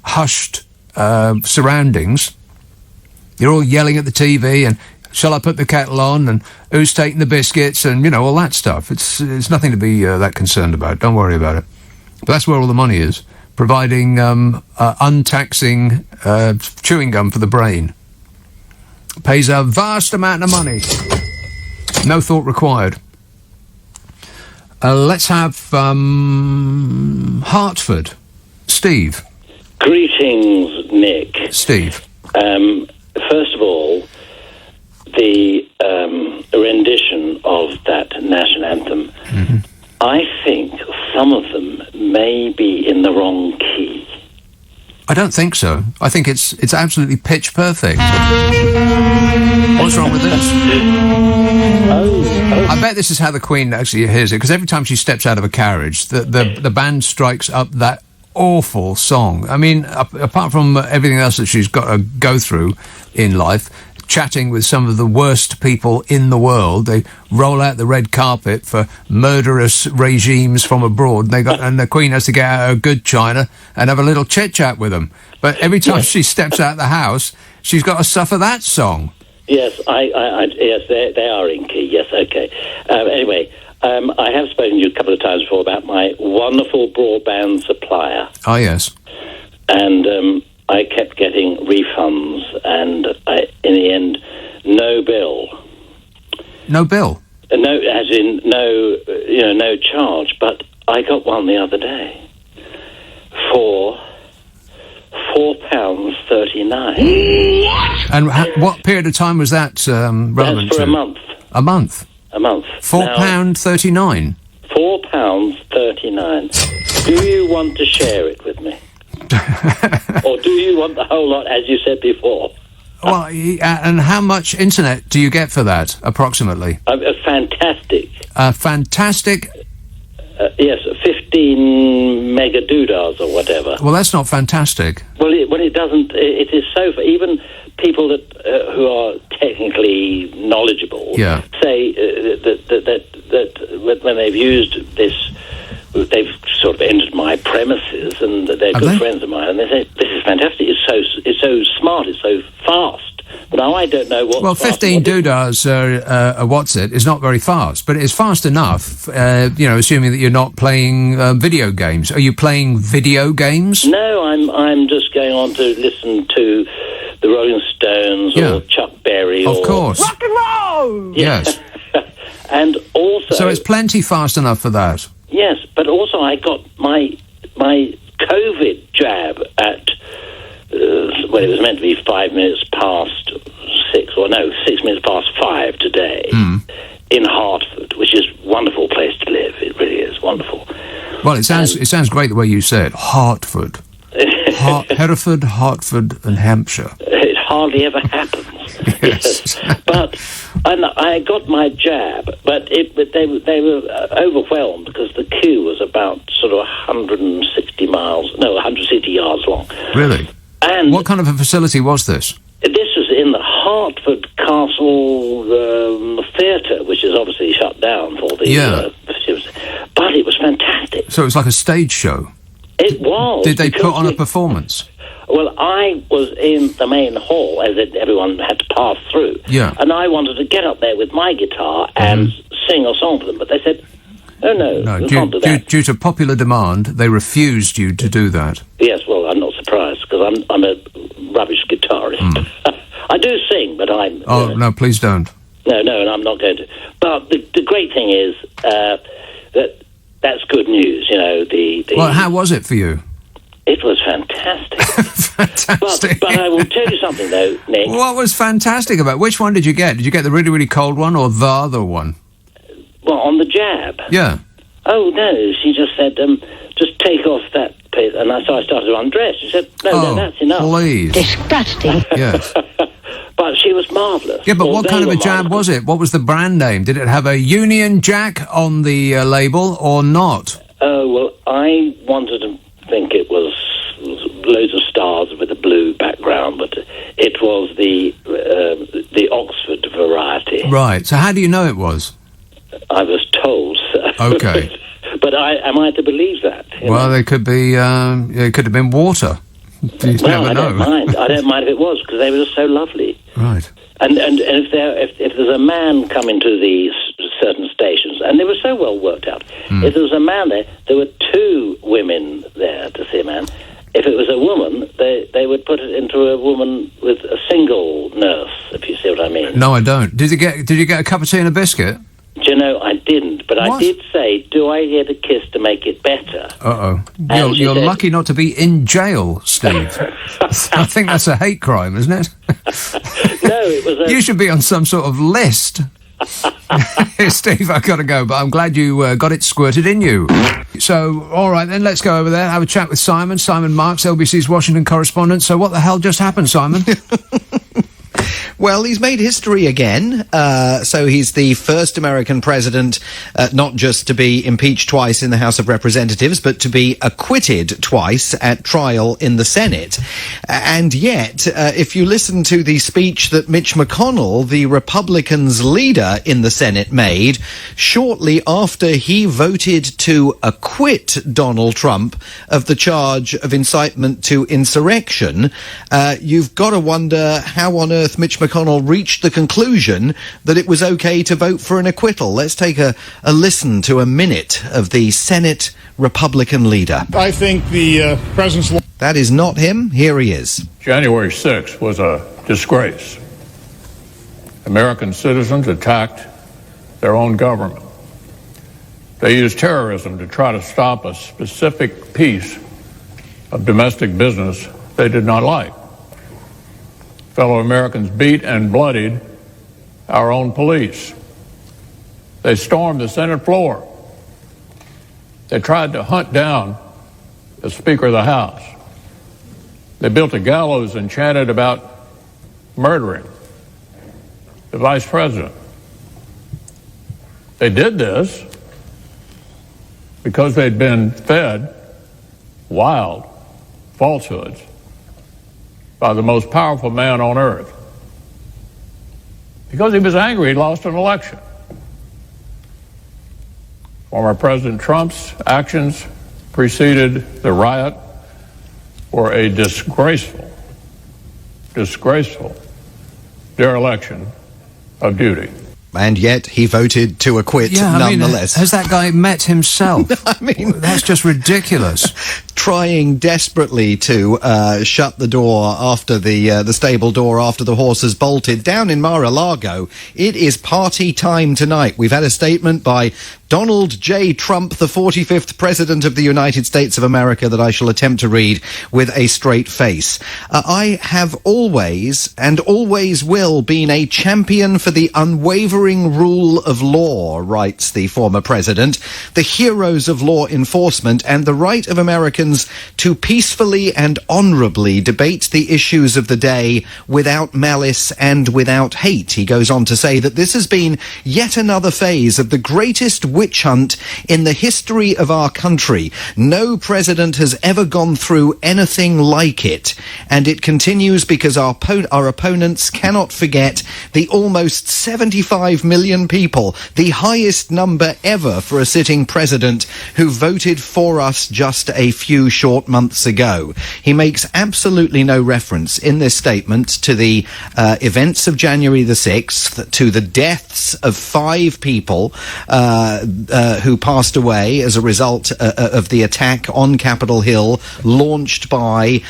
hushed surroundings. You're all yelling at the TV and shall I put the kettle on and who's taking the biscuits and, you know, all that stuff. It's nothing to be that concerned about. Don't worry about it. But that's where all the money is. Providing untaxing chewing gum for the brain. Pays a vast amount of money. No thought required. Let's have Hertford. Steve. Greetings, Nick. Steve. First of all, the rendition of that national anthem, I think some of them may be in the wrong key. I don't think so. I think it's absolutely pitch perfect. What's wrong with this? I bet this is how the Queen actually hears it, because every time she steps out of a carriage, the band strikes up that awful song. I mean, apart from everything else that she's got to go through in life, chatting with some of the worst people in the world, they roll out the red carpet for murderous regimes from abroad, and the Queen has to get out her good china and have a little chit-chat with them. But every time she steps out the house, she's got to suffer that song. Yes, yes, they are in key. Yes, okay. Anyway, I have spoken to you a couple of times before about my wonderful broadband supplier. Oh, yes. And I kept getting refunds, and in the end, no bill. No bill? No, as in no charge. But I got one the other day for £4.39. What? And what period of time was that relevant That's for to? a month. A month? A month. £4.39. £4.39. Do you want to share it with me? Or do you want the whole lot, as you said before? Well, and how much internet do you get for that, approximately? Fantastic. Fantastic? Yes, 15 megadoodars or whatever. Well, that's not fantastic. Well, it doesn't. It is so. Even people that who are technically knowledgeable say that when they've used this, they've sort of entered my premises, and they're good friends of mine, and they say this is fantastic. It's so smart. It's so fast. But now I don't know what. Well, 15 doodars is not very fast, but it's fast enough. Assuming that you're not playing video games. Are you playing video games? No, I'm just going on to listen to the Rolling Stones or Chuck Berry. Of course. Rock and roll. Yes. And also. So it's plenty fast enough for that. Yes, but also I got my COVID jab at. It was meant to be 5 minutes past 6, or no, 6 minutes past 5 today in Hertford, which is a wonderful place to live. It really is wonderful. Well, it sounds great the way you say it. Hertford. Hereford, Hertford and Hampshire. It hardly ever happens. Yes. And I got my jab, but they were overwhelmed because the queue was about sort of 160 yards long. Really? And what kind of a facility was this? This was in the Hertford Castle Theatre, which is obviously shut down for the but it was fantastic. So it was like a stage show? It was. Did they put on a performance? Well, I was in the main hall, as everyone had to pass through. Yeah. And I wanted to get up there with my guitar and sing a song for them, but they said, oh, no, we can't do that. Due to popular demand, they refused you to do that. Yes, well, I'm not surprised, because I'm a rubbish guitarist. I do sing, but I'm... Oh, no, please don't. No, and I'm not going to. But the great thing is, that's good news. Well, how was it for you? It was fantastic. Fantastic. But I will tell you something, though, Nick. What was fantastic about it? Which one did you get? Did you get the really, really cold one or the other one? Well, on the jab. Yeah. Oh, no, she just said, just take off that bit. And so I started to undress. She said, no, that's enough. Please. Disgusting. Yes. But she was marvellous. Yeah, but what kind of a jab was it? What was the brand name? Did it have a Union Jack on the label or not? Oh, well, I wanted to think it was loads of stars with a blue background, but it was the Oxford variety. Right. So how do you know it was? I was told so. Okay. But am I to believe that? Well, it could be. It could have been water. You never know. Don't mind. I don't mind if it was, because they were just so lovely. Right. And if there's a man coming to these certain stations, and they were so well worked out. If there was a man there were two women there to see a man. If it was a woman, they would put it into a woman with a single nurse, if you see what I mean. No, I don't. Did you get a cup of tea and a biscuit? Do you know, I didn't, but I did say, do I get a kiss to make it better? Uh-oh. You're said, lucky not to be in jail, Steve. I think that's a hate crime, isn't it? No, it was You should be on some sort of list. Steve, I've got to go, but I'm glad you got it squirted in you. So, all right, then, let's go over there, have a chat with Simon. Simon Marks, LBC's Washington correspondent. So what the hell just happened, Simon? Well, he's made history again. So he's the first American president not just to be impeached twice in the House of Representatives, but to be acquitted twice at trial in the Senate. And yet, if you listen to the speech that Mitch McConnell, the Republicans' leader in the Senate, made shortly after he voted to acquit Donald Trump of the charge of incitement to insurrection, you've got to wonder how on earth Mitch McConnell reached the conclusion that it was okay to vote for an acquittal. Let's take a listen to a minute of the Senate Republican leader. I think the president's... That is not him. Here he is. January 6th was a disgrace. American citizens attacked their own government. They used terrorism to try to stop a specific piece of domestic business they did not like. Fellow Americans beat and bloodied our own police. They stormed the Senate floor. They tried to hunt down the Speaker of the House. They built a gallows and chanted about murdering the Vice President. They did this because they'd been fed wild falsehoods by the most powerful man on earth. Because he was angry he'd lost an election. Former President Trump's actions preceded the riot were a disgraceful dereliction of duty. And yet he voted to acquit nonetheless. Has that guy met himself? I mean, that's just ridiculous. Trying desperately to shut the door after the stable door after the horse has bolted. Down in Mar-a-Lago, it is party time tonight. We've had a statement by Donald J. Trump, the 45th President of the United States of America, that I shall attempt to read with a straight face. I have always, and always will, been a champion for the unwavering rule of law, writes the former president, the heroes of law enforcement, and the right of Americans to peacefully and honourably debate the issues of the day without malice and without hate. He goes on to say that this has been yet another phase of the greatest witch hunt in the history of our country. No president has ever gone through anything like it. And it continues because our opponents cannot forget the almost 75 million people, the highest number ever for a sitting president, who voted for us just a few short months ago. He makes absolutely no reference in this statement to the events of January the 6th, to the deaths of 5 people who passed away as a result of the attack on Capitol Hill, launched by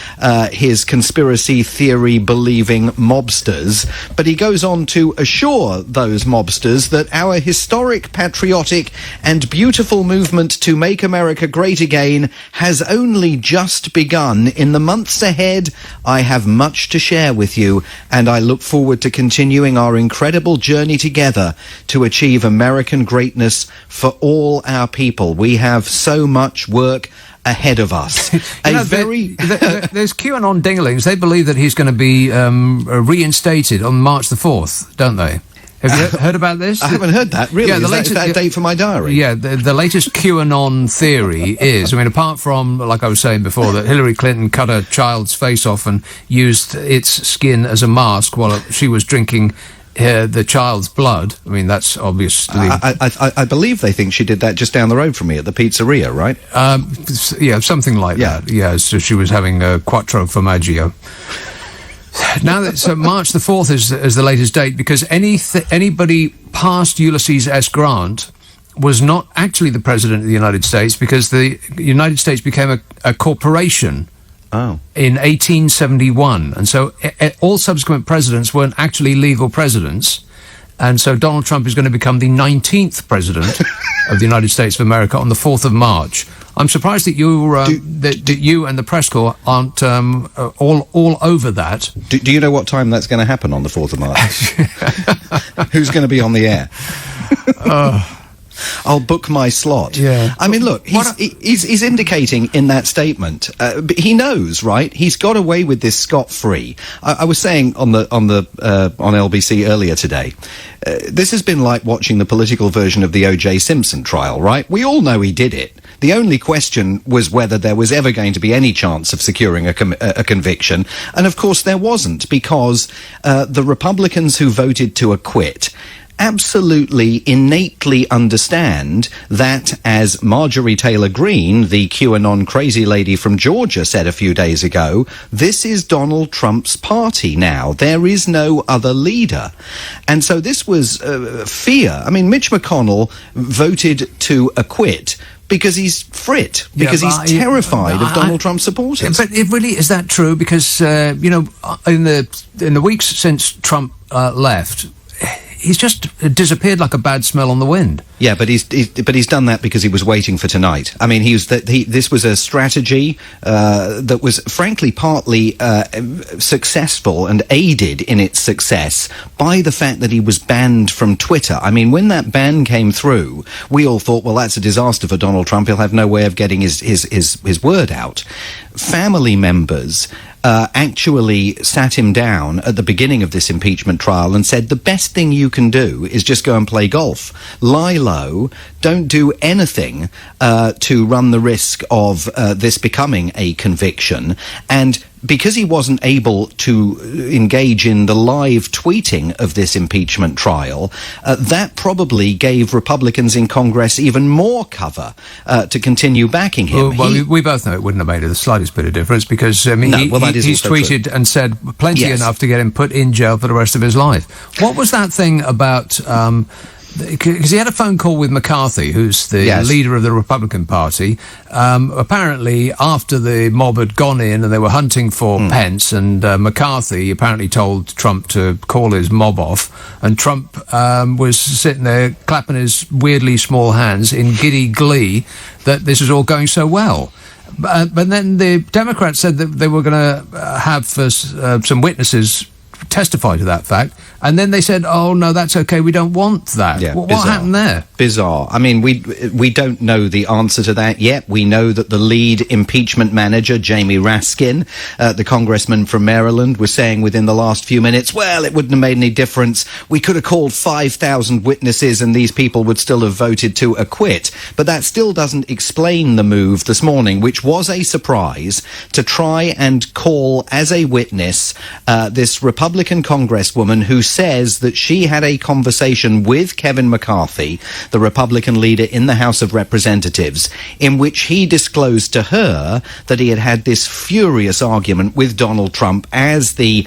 his conspiracy theory-believing mobsters. But he goes on to assure those mobsters that our historic, patriotic and beautiful movement to make America great again has only just begun. In the months ahead, I have much to share with you, and I look forward to continuing our incredible journey together to achieve American greatness for all our people. We have so much work ahead of us. There's QAnon dinglings. They believe that he's going to be reinstated on March the 4th, don't they? Have you heard about this? I haven't heard that, really. Yeah, is that a date for my diary? Yeah, the latest QAnon theory is, I mean, apart from, like I was saying before, that Hillary Clinton cut a child's face off and used its skin as a mask while she was drinking the child's blood. I mean, that's obviously... I believe they think she did that just down the road from me at the pizzeria, right? Yeah, something like that. Yeah, so she was having a quattro formaggio. Now that March the 4th is the latest date, because anybody past Ulysses S. Grant was not actually the president of the United States, because the United States became a corporation in 1871, and so all subsequent presidents weren't actually legal presidents, and so Donald Trump is going to become the 19th president of the United States of America on the 4th of March. I'm surprised that you and the press corps aren't all over that. Do you know what time that's going to happen on the 4th of March? Who's going to be on the air? I'll book my slot. Yeah. I mean, look, he's indicating in that statement, he knows, right? He's got away with this scot-free. I was saying on LBC earlier today, this has been like watching the political version of the O.J. Simpson trial, right? We all know he did it. The only question was whether there was ever going to be any chance of securing a conviction. And of course there wasn't, because the Republicans who voted to acquit absolutely innately understand that, as Marjorie Taylor Greene, the QAnon crazy lady from Georgia, said a few days ago, this is Donald Trump's party now. There is no other leader. And so this was fear. I mean, Mitch McConnell voted to acquit because he's frit, because he's terrified of Donald Trump's supporters. But is that true? Because, in the weeks since Trump left, he's just disappeared like a bad smell on the wind. Yeah, but he's done that because he was waiting for tonight. I mean, this was a strategy that was frankly partly successful and aided in its success by the fact that he was banned from Twitter. I mean, when that ban came through, we all thought, well, that's a disaster for Donald Trump. He'll have no way of getting his word out. Family members actually sat him down at the beginning of this impeachment trial and said, the best thing you can do is just go and play golf. Lie low, don't do anything to run the risk of this becoming a conviction. And because he wasn't able to engage in the live tweeting of this impeachment trial, that probably gave Republicans in Congress even more cover to continue backing him. Well, we both know it wouldn't have made the slightest bit of difference, because he's tweeted and said plenty enough to get him put in jail for the rest of his life. What was that thing about... because he had a phone call with McCarthy, who's the leader of the Republican Party. Apparently, after the mob had gone in and they were hunting for Pence, and McCarthy apparently told Trump to call his mob off, and Trump was sitting there clapping his weirdly small hands in giddy glee that this was all going so well. But then the Democrats said that they were going to have some witnesses testify to that fact, and then they said, oh no, that's okay, we don't want that. What happened there? Bizarre. I mean, we don't know the answer to that yet. We know that the lead impeachment manager, Jamie Raskin, the congressman from Maryland, was saying within the last few minutes, well, it wouldn't have made any difference. We could have called 5,000 witnesses and these people would still have voted to acquit. But that still doesn't explain the move this morning, which was a surprise, to try and call as a witness this Republican Republican congresswoman who says that she had a conversation with Kevin McCarthy, the Republican leader in the House of Representatives, in which he disclosed to her that he had had this furious argument with Donald Trump as the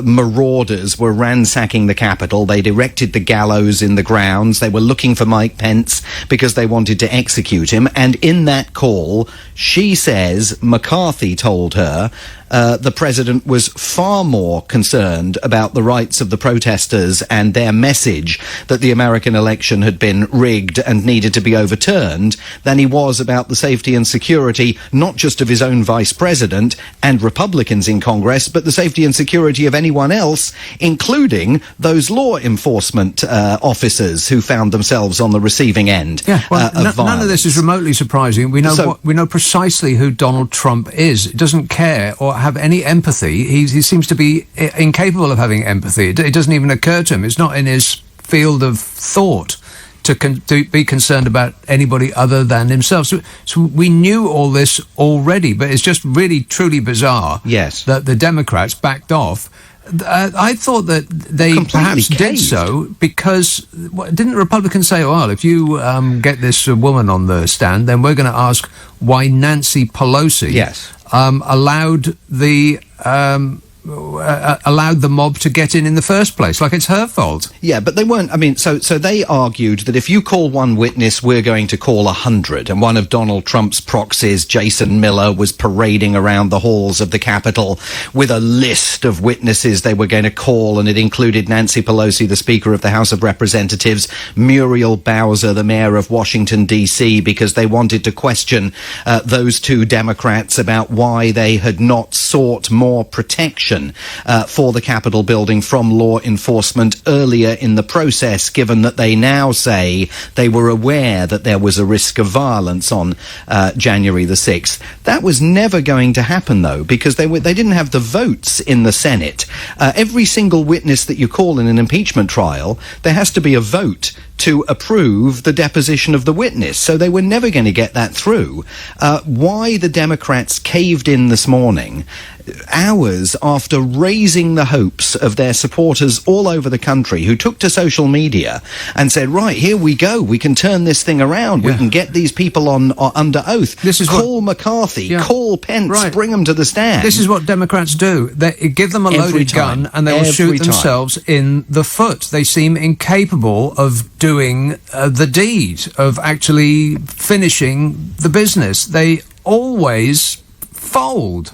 marauders were ransacking the Capitol. They'd erected the gallows in the grounds. They were looking for Mike Pence because they wanted to execute him. And in that call, she says McCarthy told her the president was far more concerned about the rights of the protesters and their message that the American election had been rigged and needed to be overturned than he was about the safety and security, not just of his own vice president and Republicans in Congress, but the safety and security of anyone else, including those law enforcement officers who found themselves on the receiving end of violence. None of this is remotely surprising. We know we know precisely who Donald Trump is. He doesn't care or have any empathy. He seems to be incapable of having empathy. It doesn't even occur to him. It's not in his field of thought to be concerned about anybody other than himself. So we knew all this already, but it's just really, truly bizarre that the Democrats backed off. I thought that they perhaps did so because didn't Republicans say, well, if you get this woman on the stand, then we're going to ask why Nancy Pelosi allowed the mob to get in the first place, like it's her fault. Yeah, but they weren't. I mean, so they argued that if you call one witness, we're going to call 100. And one of Donald Trump's proxies, Jason Miller, was parading around the halls of the Capitol with a list of witnesses they were going to call, and it included Nancy Pelosi, the Speaker of the House of Representatives, Muriel Bowser, the Mayor of Washington, D.C., because they wanted to question those two Democrats about why they had not sought more protection for the Capitol building from law enforcement earlier in the process, given that they now say they were aware that there was a risk of violence on January the 6th. That was never going to happen, though, because they didn't have the votes in the Senate. Every single witness that you call in an impeachment trial, there has to be a vote to approve the deposition of the witness. So they were never going to get that through. Why the Democrats caved in this morning, hours after raising the hopes of their supporters all over the country who took to social media and said, right, here we go, we can turn this thing around, we can get these people on under oath. Call McCarthy, call Pence, bring them to the stand. This is what Democrats do. They give them a loaded gun and they will shoot themselves in the foot. They seem incapable of doing the deed, of actually finishing the business. They always fold.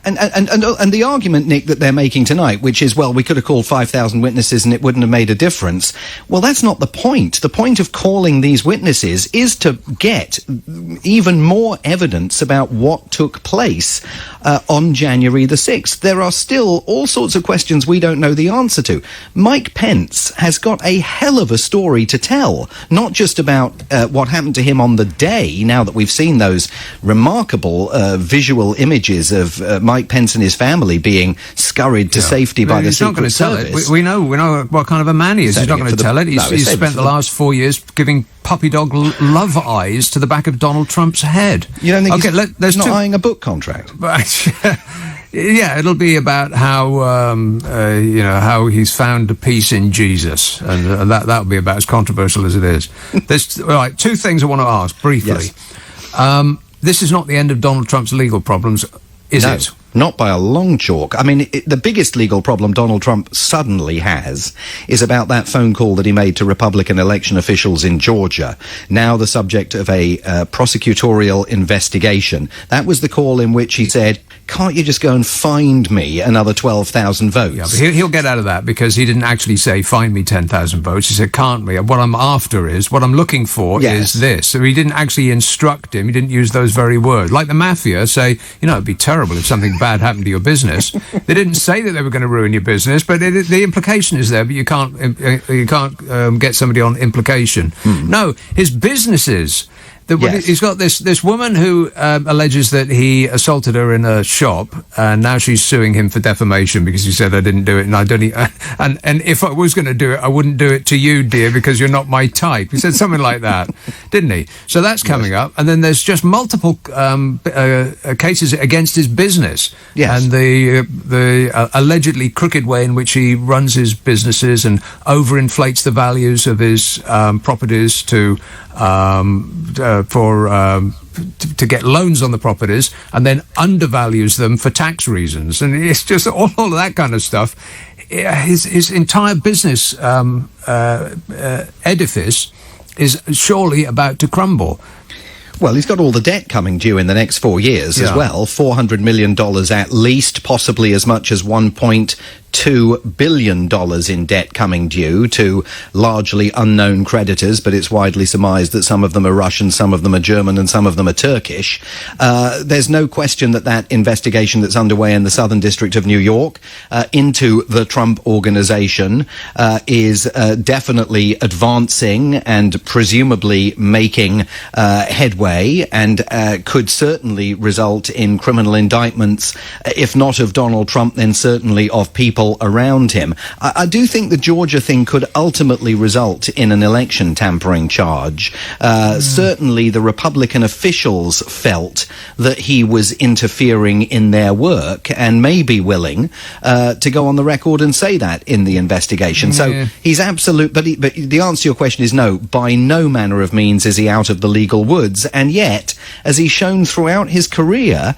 And the argument, Nick, that they're making tonight, which is, well, we could have called 5,000 witnesses and it wouldn't have made a difference. Well, that's not the point. The point of calling these witnesses is to get even more evidence about what took place on January the 6th. There are still all sorts of questions we don't know the answer to. Mike Pence has got a hell of a story to tell, not just about what happened to him on the day, now that we've seen those remarkable visual images of Mike Pence and his family being scurried to safety by the Secret Service. We know what kind of a man he is. He's not going to tell it. He's spent the last 4 years giving puppy dog love eyes to the back of Donald Trump's head. You don't think he's not eyeing a book contract? Yeah, it'll be about how how he's found a peace in Jesus, and that'll be about as controversial as it is. There's two things I want to ask briefly. Yes. This is not the end of Donald Trump's legal problems, is it? Not by a long chalk. I mean, the biggest legal problem Donald Trump suddenly has is about that phone call that he made to Republican election officials in Georgia, now the subject of a prosecutorial investigation. That was the call in which he said, can't you just go and find me another 12,000 votes? Yeah, but he'll get out of that because he didn't actually say, find me 10,000 votes. He said, can't me? What I'm looking for is this. So he didn't actually instruct him. He didn't use those very words. Like the mafia say, it'd be terrible if something bad happened to your business. They didn't say that they were going to ruin your business, but the implication is there, but you can't get somebody on implication. No, his businesses He's got this woman who alleges that he assaulted her in a shop, and now she's suing him for defamation because he said I didn't do it, and I don't. And if I was going to do it, I wouldn't do it to you, dear, because you're not my type. He said something like that, didn't he? So that's coming up, and then there's just multiple cases against his business, and the allegedly crooked way in which he runs his businesses and overinflates the values of his properties to get loans on the properties and then undervalues them for tax reasons, and it's just all of that kind of stuff. His entire business edifice is surely about to crumble. Well, he's got all the debt coming due in the next 4 years as well. $400 million at least, possibly as much as $1.2 billion in debt coming due to largely unknown creditors, but it's widely surmised that some of them are Russian, some of them are German, and some of them are Turkish. There's no question that investigation that's underway in the Southern District of New York into the Trump Organization is definitely advancing and presumably making headway, and could certainly result in criminal indictments, if not of Donald Trump, then certainly of people around him. I do think the Georgia thing could ultimately result in an election tampering charge. Certainly the Republican officials felt that he was interfering in their work and may be willing to go on the record and say that in the investigation. So he's absolute, but the answer to your question is no. By no manner of means is he out of the legal woods. And yet, as he's shown throughout his career,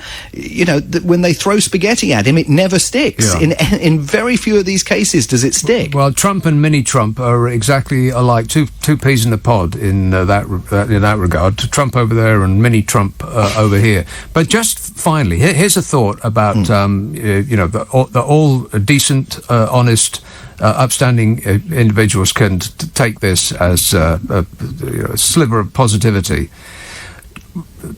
when they throw spaghetti at him, it never sticks. In very few of these cases does it stick. Well, Trump and Mini Trump are exactly alike, two peas in a pod in that regard. Trump over there and Mini Trump over here. But just finally, here's a thought about all decent, honest, upstanding individuals can take this as a sliver of positivity.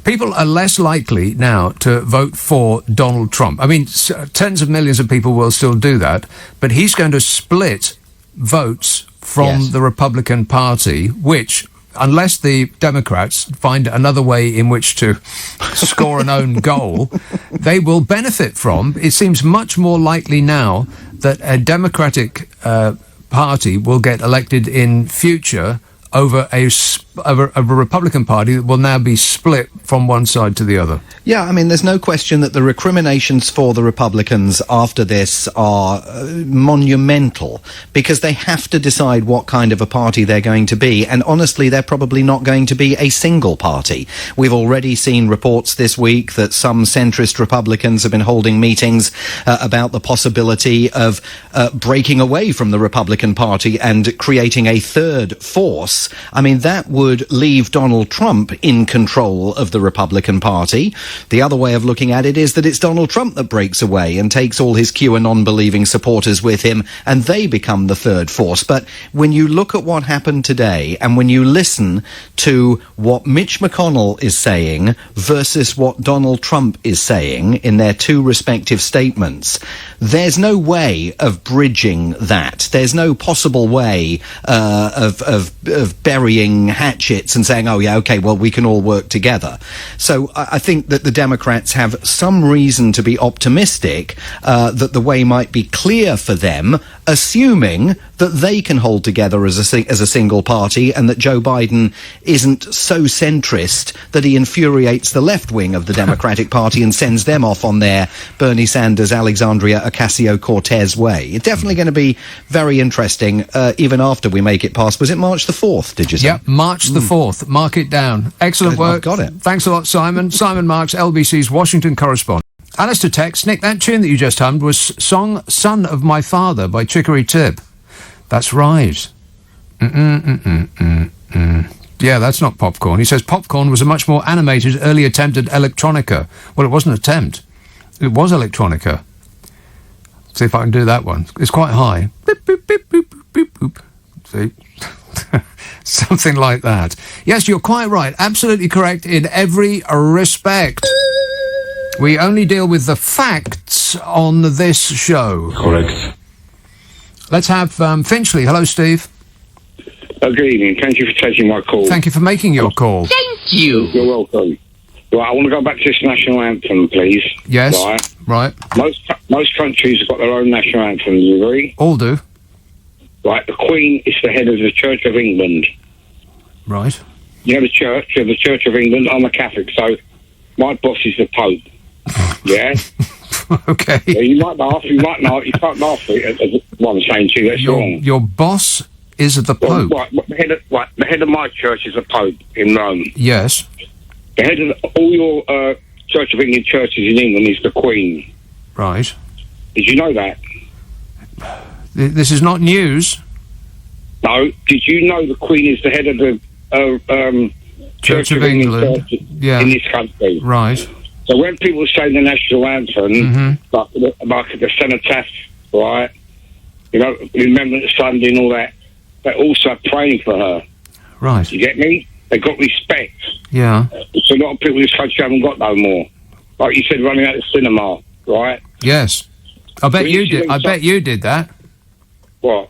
People are less likely now to vote for Donald Trump. I mean, tens of millions of people will still do that, but he's going to split votes from the Republican Party, which, unless the Democrats find another way in which to score an own goal, they will benefit from. It seems much more likely now that a Democratic party will get elected in future over a Republican Party that will now be split from one side to the other. Yeah, I mean, there's no question that the recriminations for the Republicans after this are monumental, because they have to decide what kind of a party they're going to be, and honestly, they're probably not going to be a single party. We've already seen reports this week that some centrist Republicans have been holding meetings about the possibility of breaking away from the Republican Party and creating a third force. I mean, that would leave Donald Trump in control of the Republican Party. The other way of looking at it is that it's Donald Trump that breaks away and takes all his QAnon-believing supporters with him, and they become the third force. But when you look at what happened today, and when you listen to what Mitch McConnell is saying versus what Donald Trump is saying in their two respective statements, there's no way of bridging that. There's no possible way of burying hatchets and saying, oh yeah, okay, well, we can all work together. So I think that the Democrats have some reason to be optimistic that the way might be clear for them, assuming that they can hold together as a single party, and that Joe Biden isn't so centrist that he infuriates the left wing of the Democratic Party and sends them off on their Bernie Sanders, Alexandria Ocasio-Cortez way. It's definitely going to be very interesting, even after we make it past, was it March the 4th, did you say? Yep, March the 4th. Mark it down. Excellent work. I've got it. Thanks a lot, Simon. Simon Marks, LBC's Washington correspondent. Alistair text, Nick, that tune that you just hummed was song Son of My Father by Chicory Tib. That's right. Yeah, that's not Popcorn. He says Popcorn was a much more animated, early attempt at electronica. Well, it wasn't an attempt. It was electronica. See if I can do that one. It's quite high. Beep, beep, beep, beep, beep, beep. See? Something like that. Yes, you're quite right. Absolutely correct in every respect. We only deal with the facts on this show. Correct. Let's have Finchley. Hello, Steve. Good evening. Thank you for taking my call. Thank you for making your call. Thank you. You're welcome. Right, I want to go back to this national anthem, please. Yes. Right. Most countries have got their own national anthem. Do you agree? All do. Right. The Queen is the head of the Church of England. Right. You know the Church of England. I'm a Catholic, so my boss is the Pope. Yeah. Okay. Yeah, you might laugh. You might not. You can't laugh at what I'm saying to you. That's wrong. Your boss is the Pope. The head of my church is the Pope in Rome. Yes. The head of all your Church of England churches in England is the Queen. Right. Did you know that? This is not news. No. Did you know the Queen is the head of the Church of England in this country? Right. So when people say the national anthem, like the cenotaph, right? You know, Remembrance Sunday and all that, they're also praying for her. Right. You get me? They got respect. Yeah. So a lot of people in this country haven't got no more. Like you said, running out of the cinema, right? Yes. I bet you did. I bet you did that. What?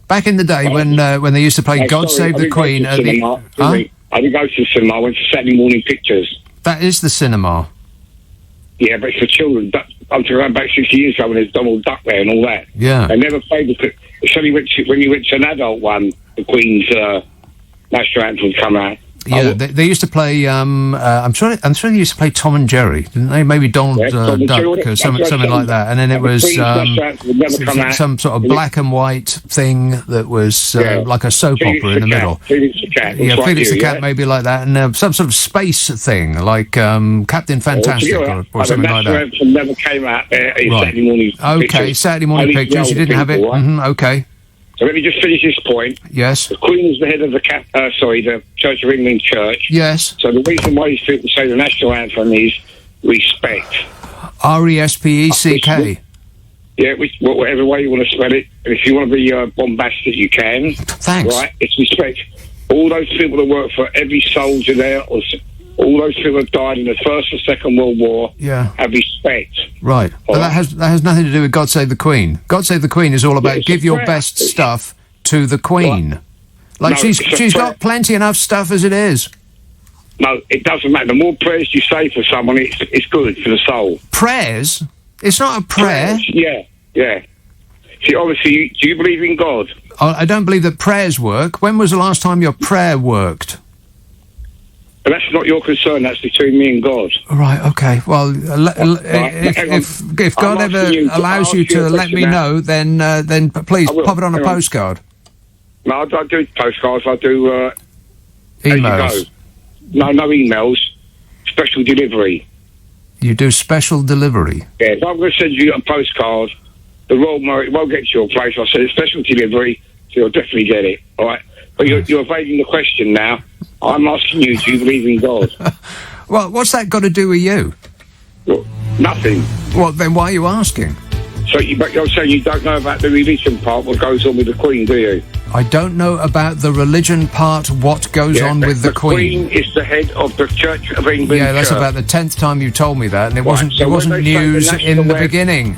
Back in the day when they used to play "God Save the Queen" at the. I didn't go to the cinema. I went to Saturday morning pictures. That is the cinema. Yeah, but it's for children. I'm talking back 60 years ago when there's Donald Duck there and all that. Yeah. They never played the. It's only when you went to an adult one, the Queen's national anthem would come out. Yeah, they used to play. I'm sure they used to play Tom and Jerry, didn't they? Maybe Donald Duck or something like that. And then it was some sort of black and white thing that was like a soap opera in the middle. Felix the Cat. Yeah, Felix the Cat, maybe like that, and some sort of space thing like Captain Fantastic or something like that. The never came out there in Saturday morning. Okay, Saturday morning pictures. You didn't have it. Okay. So let me just finish this point. Yes. The Queen is the head of the the Church of England Church. Yes. So the reason why these people say the national anthem is respect. RESPECK. Yeah, whatever way you want to spell it. And if you want to be bombastic, you can. Thanks. Right? It's respect. All those people that work for every soldier there, or all those people that died in the First or Second World War, have respect. Right. But that has nothing to do with God Save the Queen. God Save the Queen is all about give your best stuff to the Queen. Like she's got plenty enough stuff as it is. No, it doesn't matter. The more prayers you say for someone, it's good for the soul. Prayers? It's not a prayer. Prayers, yeah. See, obviously, do you believe in God? I don't believe that prayers work. When was the last time your prayer worked? But that's not your concern. That's between me and God. Right. Okay. Well, if God ever allows you to let me know, then please pop it on a postcard. No, I don't do postcards. I do emails. No emails. Special delivery. You do special delivery? Yeah. If I'm going to send you a postcard, the Royal Merit won't get to your place. I said it's special delivery, so you'll definitely get it. All right. But you're evading the question now. I'm asking you, do you believe in God? Well, what's that got to do with you? Well, nothing. Well, then why are you asking? So you're saying you don't know about the religion part, what goes on with the Queen, do you? I don't know about the religion part, what goes on with the Queen. The Queen is the head of the Church of England. Yeah, that's about the 10th time you told me that, and it wasn't news in the beginning.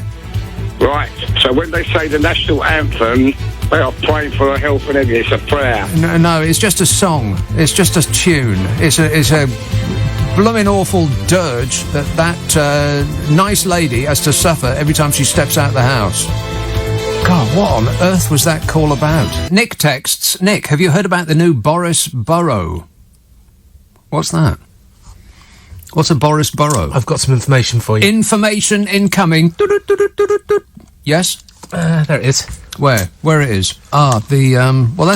Right, so when they say the national anthem, they are praying for her health and everything. It's a prayer. No, it's just a song. It's just a tune. It's a blooming awful dirge that nice lady has to suffer every time she steps out the house. God, what on earth was that call about? Nick texts, Nick, have you heard about the new Boris Borough? What's that? What's a Boris Borough? I've got some information for you. Information incoming. Yes? There it is. Where it is? The well,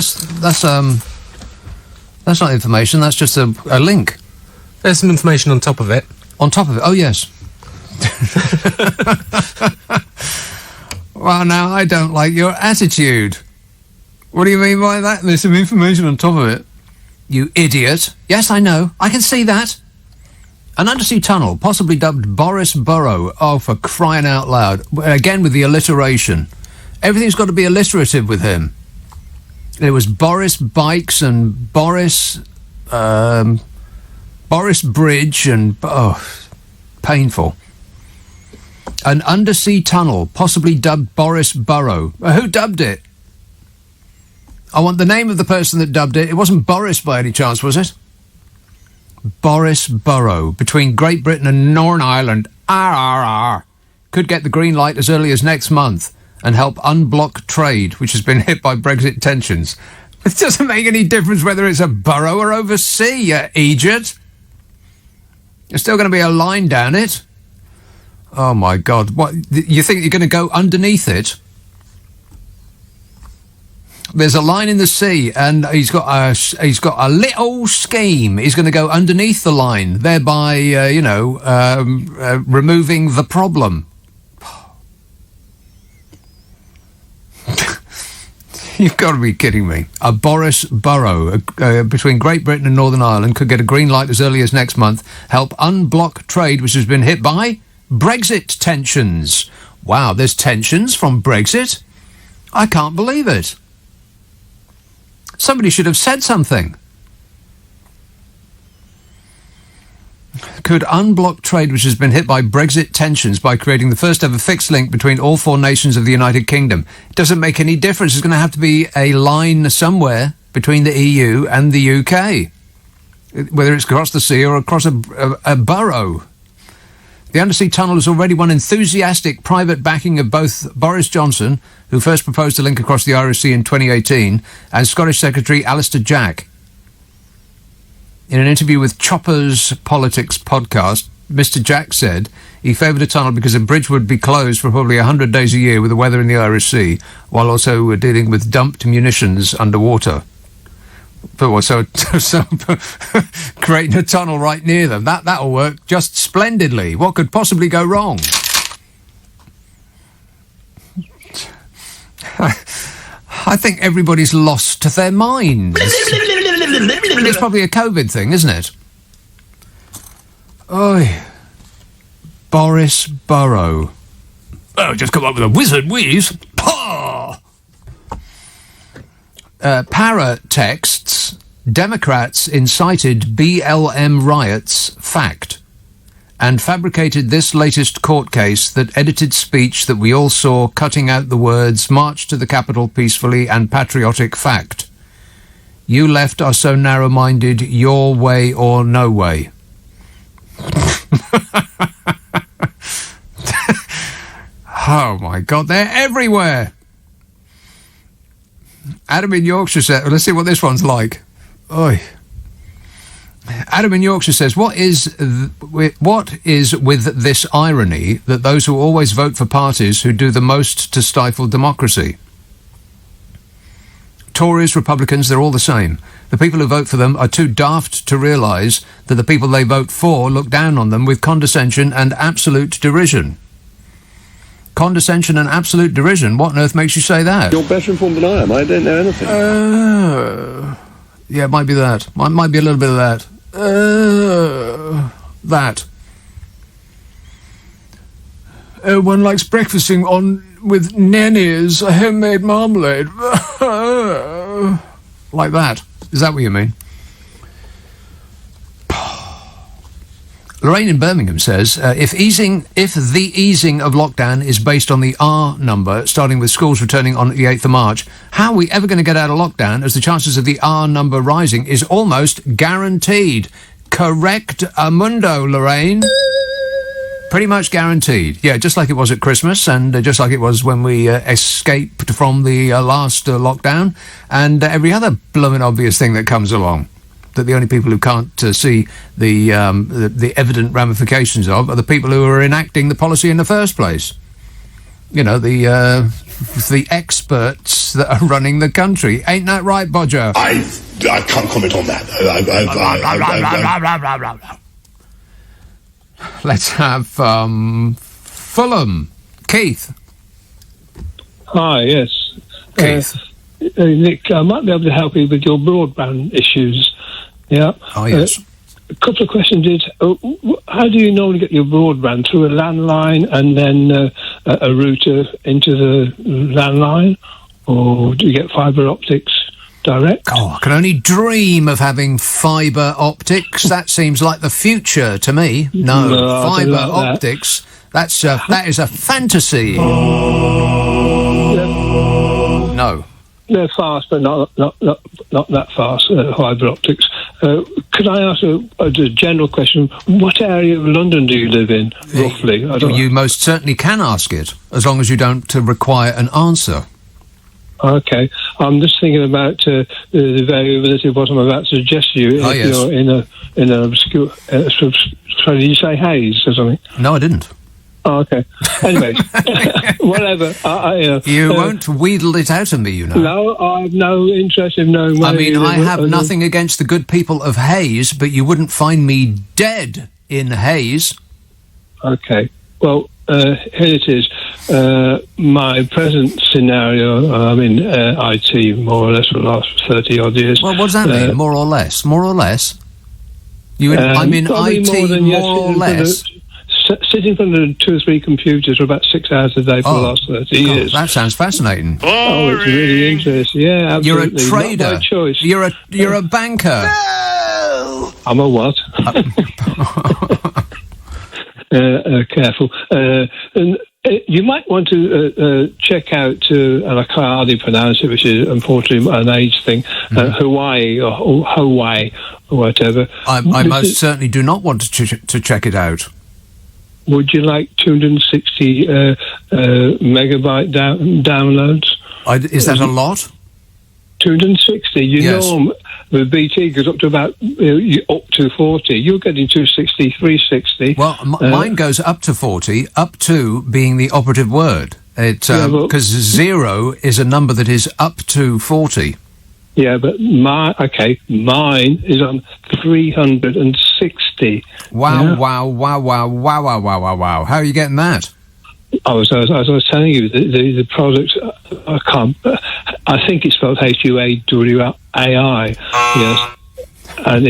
that's not information. That's just a link. There's some information on top of it. On top of it? Oh yes. Well, now I don't like your attitude. What do you mean by that? There's some information on top of it. You idiot. Yes, I know. I can see that. An undersea tunnel, possibly dubbed Boris Borough. Oh, for crying out loud. Again with the alliteration. Everything's got to be alliterative with him. It was Boris Bikes and Boris Bridge and... Oh, painful. An undersea tunnel, possibly dubbed Boris Borough. Who dubbed it? I want the name of the person that dubbed it. It wasn't Boris by any chance, was it? Boris Burrow. Between Great Britain and Northern Ireland. RRR. Could get the green light as early as next month and help unblock trade, which has been hit by Brexit tensions. It doesn't make any difference whether it's a borough or overseas, you idiot. There's still going to be a line down it. Oh, my God. What, you think you're going to go underneath it? There's a line in the sea, and he's got a little scheme. He's going to go underneath the line, thereby, removing the problem. You've got to be kidding me. A Boris Burrow between Great Britain and Northern Ireland could get a green light as early as next month, help unblock trade, which has been hit by Brexit tensions. Wow, there's tensions from Brexit? I can't believe it. Somebody should have said something. Could unblock trade which has been hit by Brexit tensions by creating the first ever fixed link between all four nations of the United Kingdom. It doesn't make any difference. There's going to have to be a line somewhere between the EU and the UK, whether it's across the sea or across a borough. The undersea tunnel has already won enthusiastic private backing of both Boris Johnson, who first proposed a link across the Irish Sea in 2018, and Scottish Secretary Alistair Jack. In an interview with Chopper's Politics podcast, Mr. Jack said he favoured a tunnel because a bridge would be closed for probably 100 days a year with the weather in the Irish Sea, while also dealing with dumped munitions underwater. So creating a tunnel right near them, that'll work just splendidly. What could possibly go wrong? I think everybody's lost their minds. It's probably a COVID thing, isn't it? Oi. Boris Burrow. Oh, just come up with a wizard wheeze. Paw! Para texts, Democrats incited BLM riots, fact, and fabricated this latest court case that edited speech that we all saw cutting out the words march to the Capitol peacefully and patriotic, fact. You left are so narrow-minded, your way or no way. Oh, my God, they're everywhere. Adam in Yorkshire said, let's see what this one's like. Oi. Adam in Yorkshire says, what is with this irony that those who always vote for parties who do the most to stifle democracy? Tories, Republicans, they're all the same. The people who vote for them are too daft to realise that the people they vote for look down on them with condescension and absolute derision. Condescension and absolute derision? What on earth makes you say that? You're better informed than I am. I don't know anything. Yeah, it might be that. Might be a little bit of that. That. One likes breakfasting with nannies, a homemade marmalade. Like that. Is that what you mean? Lorraine in Birmingham says, if the easing of lockdown is based on the R number, starting with schools returning on the 8th of March, how are we ever going to get out of lockdown as the chances of the R number rising is almost guaranteed? Correct, Amundo, Lorraine. Pretty much guaranteed. Yeah, just like it was at Christmas and just like it was when we escaped from the last lockdown and every other blooming obvious thing that comes along. That the only people who can't see the evident ramifications of are the people who are enacting the policy in the first place. You know, the experts that are running the country. Ain't that right, Bodger? I can't comment on that. Let's have Fulham. Keith. Hi, yes. Keith. Nick, I might be able to help you with your broadband issues. Yeah. Oh, yes. A couple of questions is, how do you normally get your broadband? Through a landline and then a router into the landline? Or do you get fibre optics direct? Oh, I can only dream of having fibre optics. That seems like the future to me. No, fibre optics. That is a fantasy. No. they're fast, but not that fast. Fibre optics. Could I ask a general question? What area of London do you live in, roughly? You most certainly can ask it, as long as you don't require an answer. Okay, I'm just thinking about the variability of what I'm about to suggest to you. Oh, yes. You're in an obscure. Sorry, did you say Hayes or something? No, I didn't. Oh, okay. Anyways, whatever. You won't wheedle it out of me, you know. No, I have no interest in knowing. I mean, I have nothing against the good people of Hayes, but you wouldn't find me dead in Hayes. Okay. Well, here it is. My present scenario, I'm in IT more or less for the last 30-odd years. Well, what does that mean, more or less? More or less? I'm in IT more or less? Sitting in front of 2 or 3 computers for about 6 hours a day for the last 30 years. That sounds fascinating. Oh, it's really interesting. Yeah, absolutely. You're a trader. Not my choice. You're a banker. No! I'm a what? Careful. And you might want to check out, and I can't hardly pronounce it, which is unfortunately an age thing, Hawaii or Hawaii or whatever. I most certainly do not want to check it out. Would you like 260 megabyte downloads? Is that a lot? 260. Yes. Know the BT goes up to about up to 40. You're getting 260, 360. Well, mine goes up to 40. Up to being the operative word. Because 0 is a number that is up to 40. Yeah, but mine is on 360. Wow, yeah? Wow. How are you getting that? I was telling you, the product, I think it's spelled HUAWAI, yes, and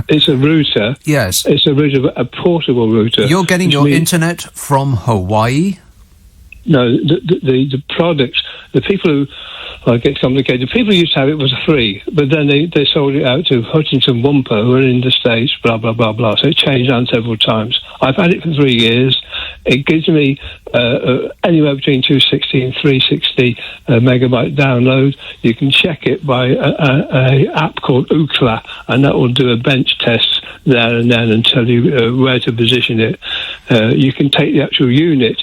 it's a router. Yes. It's a router, a portable router. You're getting your internet from Hawaii? No, the products, the people who, it gets complicated. People used to have it was free, but then they sold it out to Hutchinson Wumper, who are in the States, blah, blah, blah, blah. So it changed hands several times. I've had it for 3 years. It gives me anywhere between 260 and 360 megabyte download. You can check it by a app called Ookla, and that will do a bench test there and then and tell you where to position it. You can take the actual unit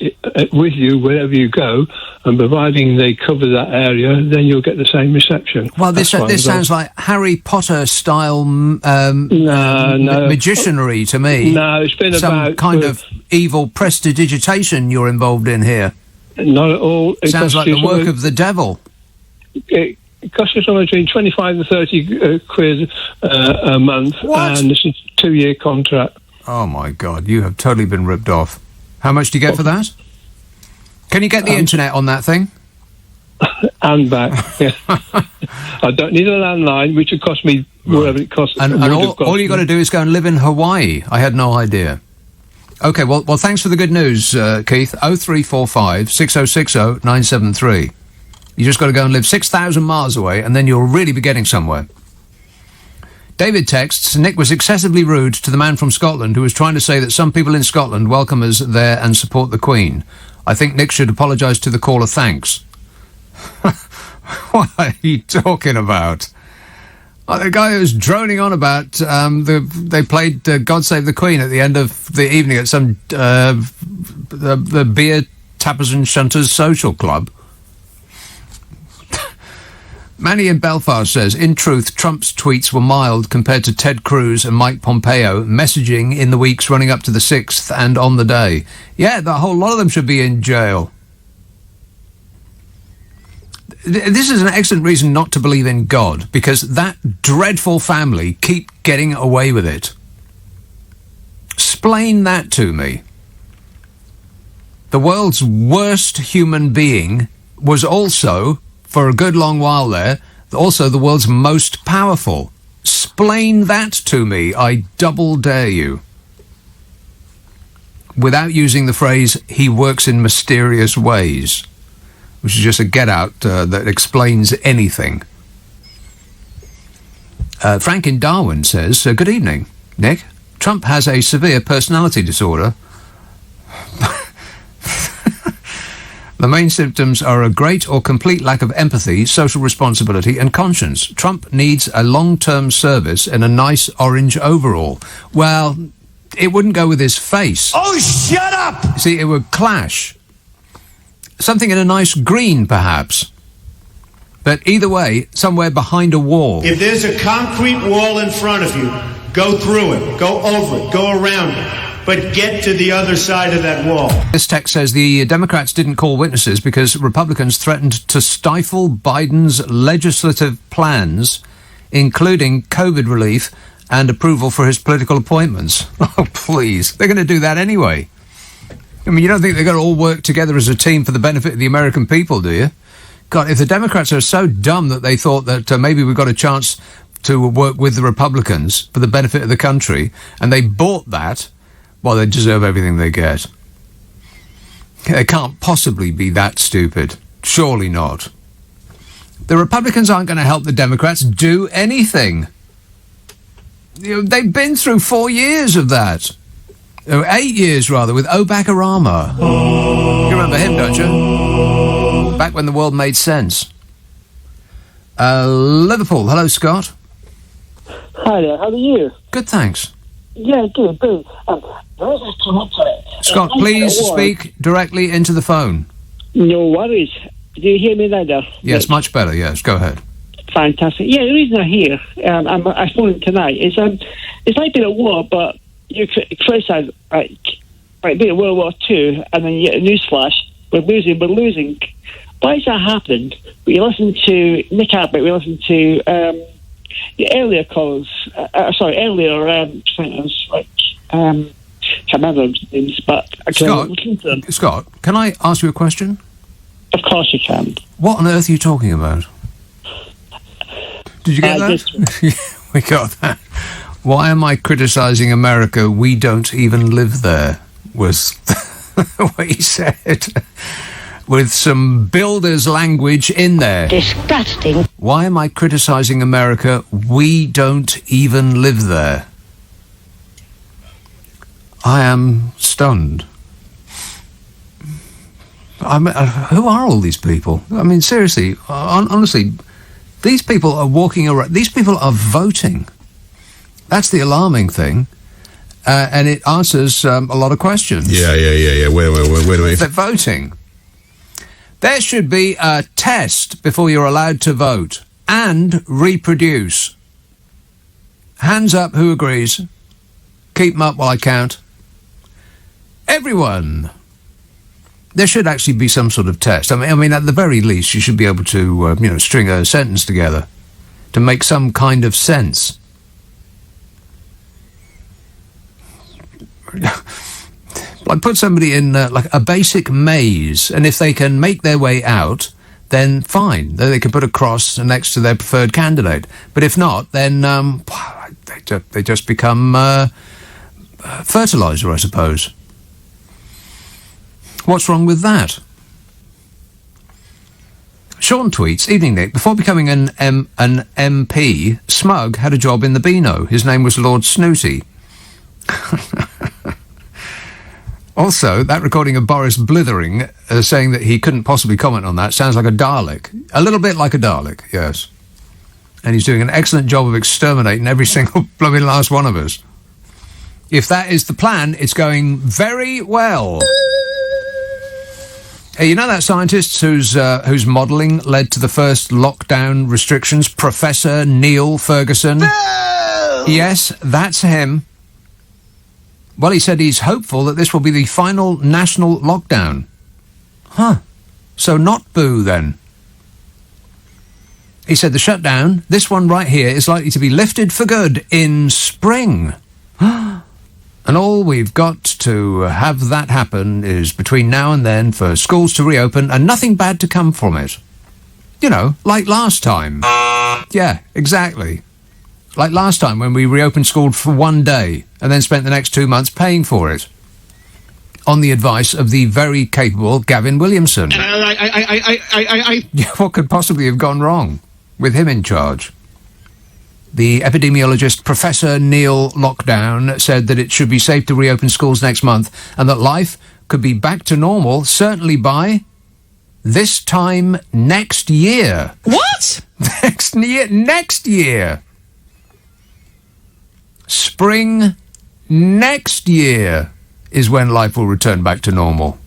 with you wherever you go, and providing they cover that area, then you'll get the same reception. Well, this sounds like Harry Potter style magicianry to me. No, it's been some kind of evil prestidigitation you're involved in here. Not at all. Sounds like the work of the devil. It costs you somewhere between 25 and 30 quid a month, and it's a 2-year contract. Oh my God, you have totally been ripped off. How much do you get for that? Can you get the internet on that thing? And back, yeah. I don't need a landline, which would cost me whatever it costs. And all you got to do is go and live in Hawaii. I had no idea. Okay, well, thanks for the good news, Keith. 0345 6060 973. You just got to go and live 6,000 miles away, and then you'll really be getting somewhere. David texts, Nick was excessively rude to the man from Scotland who was trying to say that some people in Scotland welcome us there and support the Queen. I think Nick should apologise to the caller, thanks. What are you talking about? The guy who's droning on about they played God Save the Queen at the end of the evening at some the Beer Tappers and Shunters social club. Manny in Belfast says, in truth, Trump's tweets were mild compared to Ted Cruz and Mike Pompeo messaging in the weeks running up to the 6th and on the day. Yeah, the whole lot of them should be in jail. This is an excellent reason not to believe in God, because that dreadful family keep getting away with it. Explain that to me. The world's worst human being was also, for a good long while there, also the world's most powerful. Explain that to me, I double dare you. Without using the phrase, he works in mysterious ways, which is just a get-out that explains anything. Frank in Darwin says, good evening, Nick. Trump has a severe personality disorder. The main symptoms are a great or complete lack of empathy, social responsibility and conscience. Trump needs a long-term service in a nice orange overall. Well, it wouldn't go with his face. Oh, shut up! See, it would clash. Something in a nice green, perhaps. But either way, somewhere behind a wall. If there's a concrete wall in front of you, go through it, go over it, go around it. But get to the other side of that wall. This text says the Democrats didn't call witnesses because Republicans threatened to stifle Biden's legislative plans, including COVID relief and approval for his political appointments. Oh, please. They're going to do that anyway. I mean, you don't think they're going to all work together as a team for the benefit of the American people, do you? God, if the Democrats are so dumb that they thought that maybe we've got a chance to work with the Republicans for the benefit of the country, and they bought that, well, they deserve everything they get. They can't possibly be that stupid. Surely not. The Republicans aren't going to help the Democrats do anything. You know, they've been through 4 years of that. 8 years, rather, with Obak Arama. You remember him, don't you? Back when the world made sense. Liverpool. Hello, Scott. Hi there, how are you? Good, thanks. Yeah, good. Scott, please speak directly into the phone. No worries. Do you hear me now, there? Yes, much better, yes. Go ahead. Fantastic. Yeah, the reason I'm here, I phoned tonight, is it's like being at war, but you criticise, like being at World War II, and then you get a newsflash, we're losing. Why has that happened? We listened to Nick Abbott, we listened to the earlier callers, senators, like, can't remember their names, but I can listen to them. Scott, can I ask you a question? Of course you can. What on earth are you talking about? Did you get that? We got that. Why am I criticising America? We don't even live there, was what he said. With some builder's language in there. Disgusting. Why am I criticising America? We don't even live there. I am stunned. Who are all these people? I mean, seriously, honestly, these people are walking around. These people are voting. That's the alarming thing. And it answers a lot of questions. Yeah. Wait a minute. They're voting. There should be a test before you're allowed to vote and reproduce. Hands up, who agrees? Keep them up while I count. Everyone. There should actually be some sort of test. I mean, at the very least, you should be able to, string a sentence together to make some kind of sense. Like, put somebody in like a basic maze, and if they can make their way out, then fine. Then they can put a cross next to their preferred candidate. But if not, then they just become fertilizer, I suppose. What's wrong with that? Sean tweets, "Evening, Nick. Before becoming an MP, Smug had a job in the Beano. His name was Lord Snooty." Also, that recording of Boris blithering, saying that he couldn't possibly comment on that, sounds like a Dalek. A little bit like a Dalek, yes. And he's doing an excellent job of exterminating every single blooming last one of us. If that is the plan, it's going very well. Hey, you know that scientist whose modelling led to the first lockdown restrictions? Professor Neil Ferguson? No! Yes, that's him. Well, he said he's hopeful that this will be the final national lockdown. Huh. So not boo, then. He said the shutdown, this one right here, is likely to be lifted for good in spring. And all we've got to have that happen is between now and then for schools to reopen and nothing bad to come from it. You know, like last time. Yeah, exactly. Like last time when we reopened school for one day and then spent the next 2 months paying for it. On the advice of the very capable Gavin Williamson. What could possibly have gone wrong with him in charge? The epidemiologist Professor Neil Lockdown said that it should be safe to reopen schools next month and that life could be back to normal certainly by this time next year. What? Next year. Spring next year is when life will return back to normal.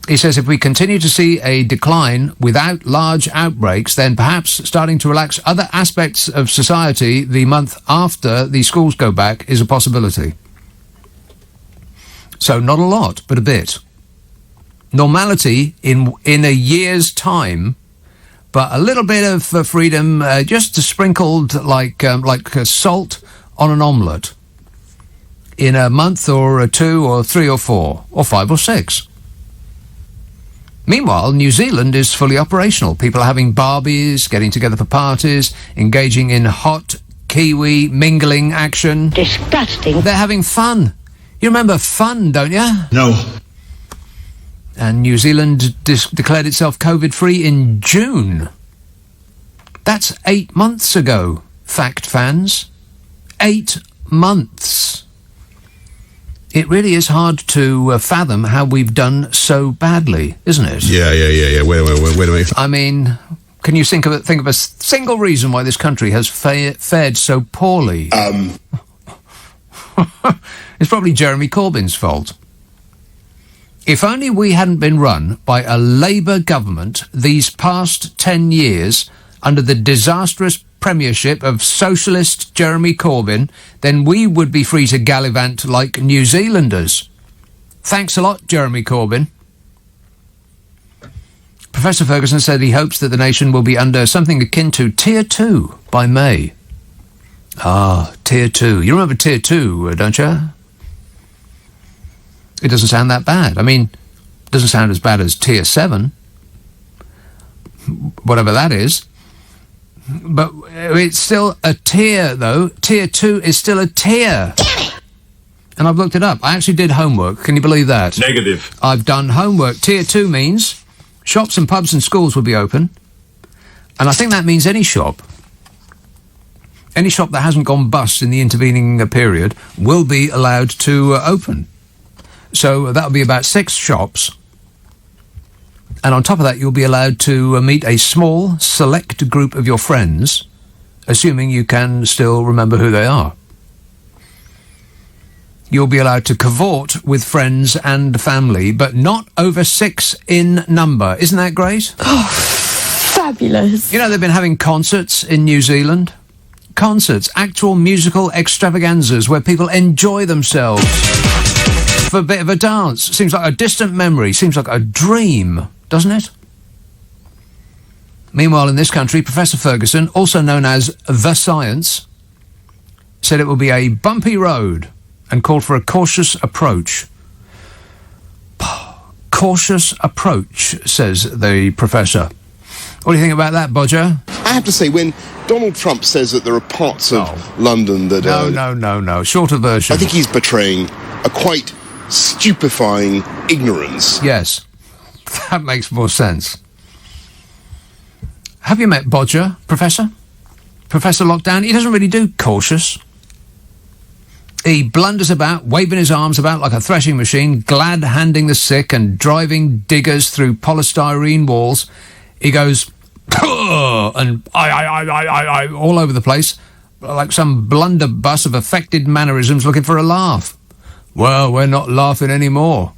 He says if we continue to see a decline without large outbreaks, then perhaps starting to relax other aspects of society the month after the schools go back is a possibility. So not a lot, but a bit. Normality in a year's time, but a little bit of freedom, just sprinkled like salt on an omelette in a month or 2 or 3 or 4 or 5 or 6. Meanwhile, New Zealand is fully operational. People are having barbies, getting together for parties, engaging in hot Kiwi mingling action. Disgusting. They're having fun. You remember fun, don't you? No. And New Zealand declared itself COVID-free in June. That's 8 months ago, fact fans. 8 months. It really is hard to fathom how we've done so badly, isn't it? Yeah. Wait a minute. I mean, can you think of a single reason why this country has fared so poorly? It's probably Jeremy Corbyn's fault. If only we hadn't been run by a Labour government these past 10 years under the disastrous premiership of socialist Jeremy Corbyn, then we would be free to gallivant like New Zealanders. Thanks a lot, Jeremy Corbyn. Professor Ferguson said he hopes that the nation will be under something akin to Tier 2 by May. Ah, Tier 2. You remember Tier 2, don't you? It doesn't sound that bad. I mean, it doesn't sound as bad as Tier 7. Whatever that is. But it's still a tier, though. Tier 2 is still a tier. And I've looked it up. I actually did homework. Can you believe that? Negative. I've done homework. Tier 2 means shops and pubs and schools will be open. And I think that means any shop that hasn't gone bust in the intervening period will be allowed to open. So that'll be about 6 shops. And on top of that, you'll be allowed to meet a small, select group of your friends, assuming you can still remember who they are. You'll be allowed to cavort with friends and family, but not over 6 in number. Isn't that great? Oh, fabulous. You know, they've been having concerts in New Zealand. Concerts, actual musical extravaganzas where people enjoy themselves for a bit of a dance. Seems like a distant memory, seems like a dream, doesn't it? Meanwhile, in this country, Professor Ferguson, also known as The Science, said it will be a bumpy road and called for a cautious approach. Cautious approach, says the professor. What do you think about that, Bodger? I have to say, when Donald Trump says that there are parts of London that No. Shorter version. I think he's betraying a quite stupefying ignorance. Yes, that makes more sense. Have you met Bodger, Professor? Professor Lockdown? He doesn't really do cautious. He blunders about, waving his arms about like a threshing machine, glad-handing the sick and driving diggers through polystyrene walls. He goes, and I, all over the place, like some blunderbuss of affected mannerisms looking for a laugh. Well, we're not laughing anymore.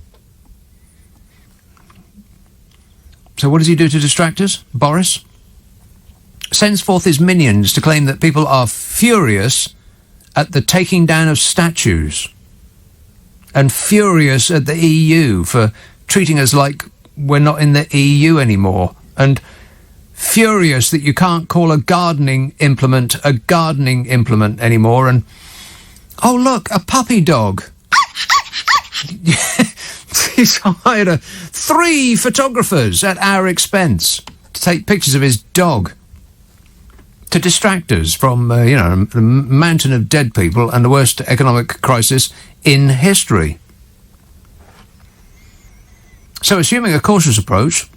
So what does he do to distract us, Boris? Sends forth his minions to claim that people are furious at the taking down of statues and furious at the EU for treating us like we're not in the EU anymore, and furious that you can't call a gardening implement anymore, and oh look, a puppy dog. He's hired 3 photographers at our expense to take pictures of his dog to distract us from, the mountain of dead people and the worst economic crisis in history. So, assuming a cautious approach,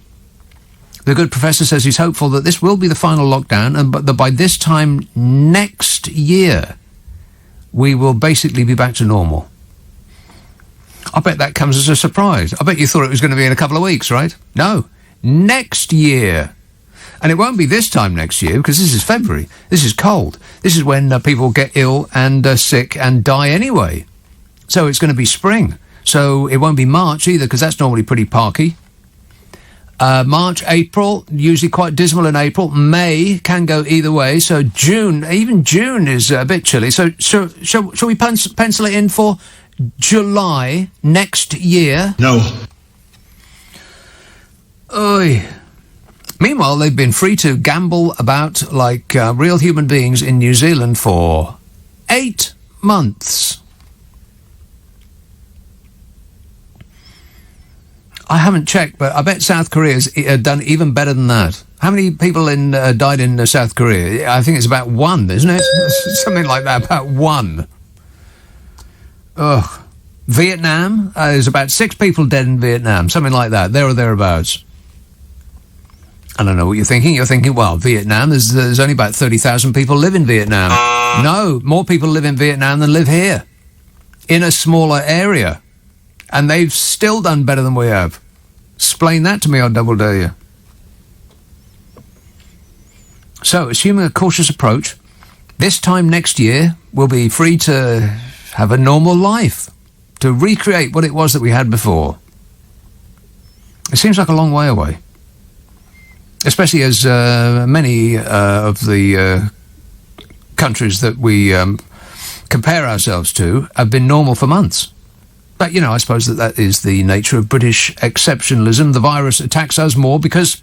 the good professor says he's hopeful that this will be the final lockdown, and but that by this time next year, we will basically be back to normal. I bet that comes as a surprise. I bet you thought it was going to be in a couple of weeks, right? No. Next year. And it won't be this time next year, because this is February. This is cold. This is when people get ill and sick and die anyway. So it's going to be spring. So it won't be March either, because that's normally pretty parky. March, April, usually quite dismal in April. May can go either way. So June, even June is a bit chilly. So shall we pencil it in for July next year? No. Oy. Meanwhile, they've been free to gamble about like real human beings in New Zealand for 8 months. I haven't checked, but I bet South Korea's done even better than that. How many people died in South Korea? I think it's about 1, isn't it? Something like that, about 1. Ugh. Vietnam, there's about 6 people dead in Vietnam, something like that, there or thereabouts. I don't know what you're thinking. You're thinking, well, Vietnam, there's only about 30,000 people live in Vietnam. No, more people live in Vietnam than live here, in a smaller area. And they've still done better than we have. Explain that to me, I'll double dare you. So, assuming a cautious approach, this time next year, we'll be free to have a normal life, to recreate what it was that we had before. It seems like a long way away. Especially as many of the countries that we compare ourselves to have been normal for months. But, you know, I suppose that is the nature of British exceptionalism. The virus attacks us more because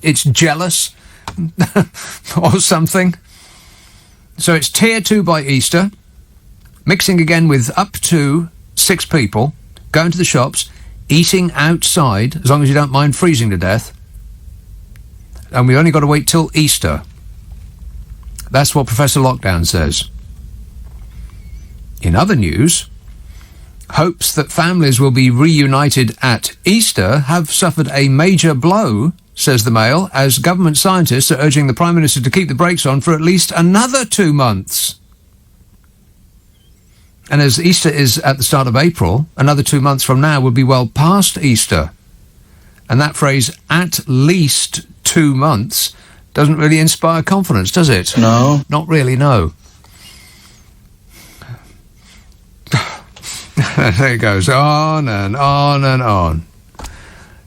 it's jealous or something. So it's tier 2 by Easter, mixing again with up to 6 people, going to the shops, eating outside, as long as you don't mind freezing to death. And we only got to wait till Easter. That's what Professor Lockdown says. In other news, hopes that families will be reunited at Easter have suffered a major blow, says the Mail, as government scientists are urging the Prime Minister to keep the brakes on for at least another 2 months. And as Easter is at the start of April, another 2 months from now would be well past Easter. And that phrase, at least 2 months, doesn't really inspire confidence, does it? No. Not really, no. There it goes, on and on and on.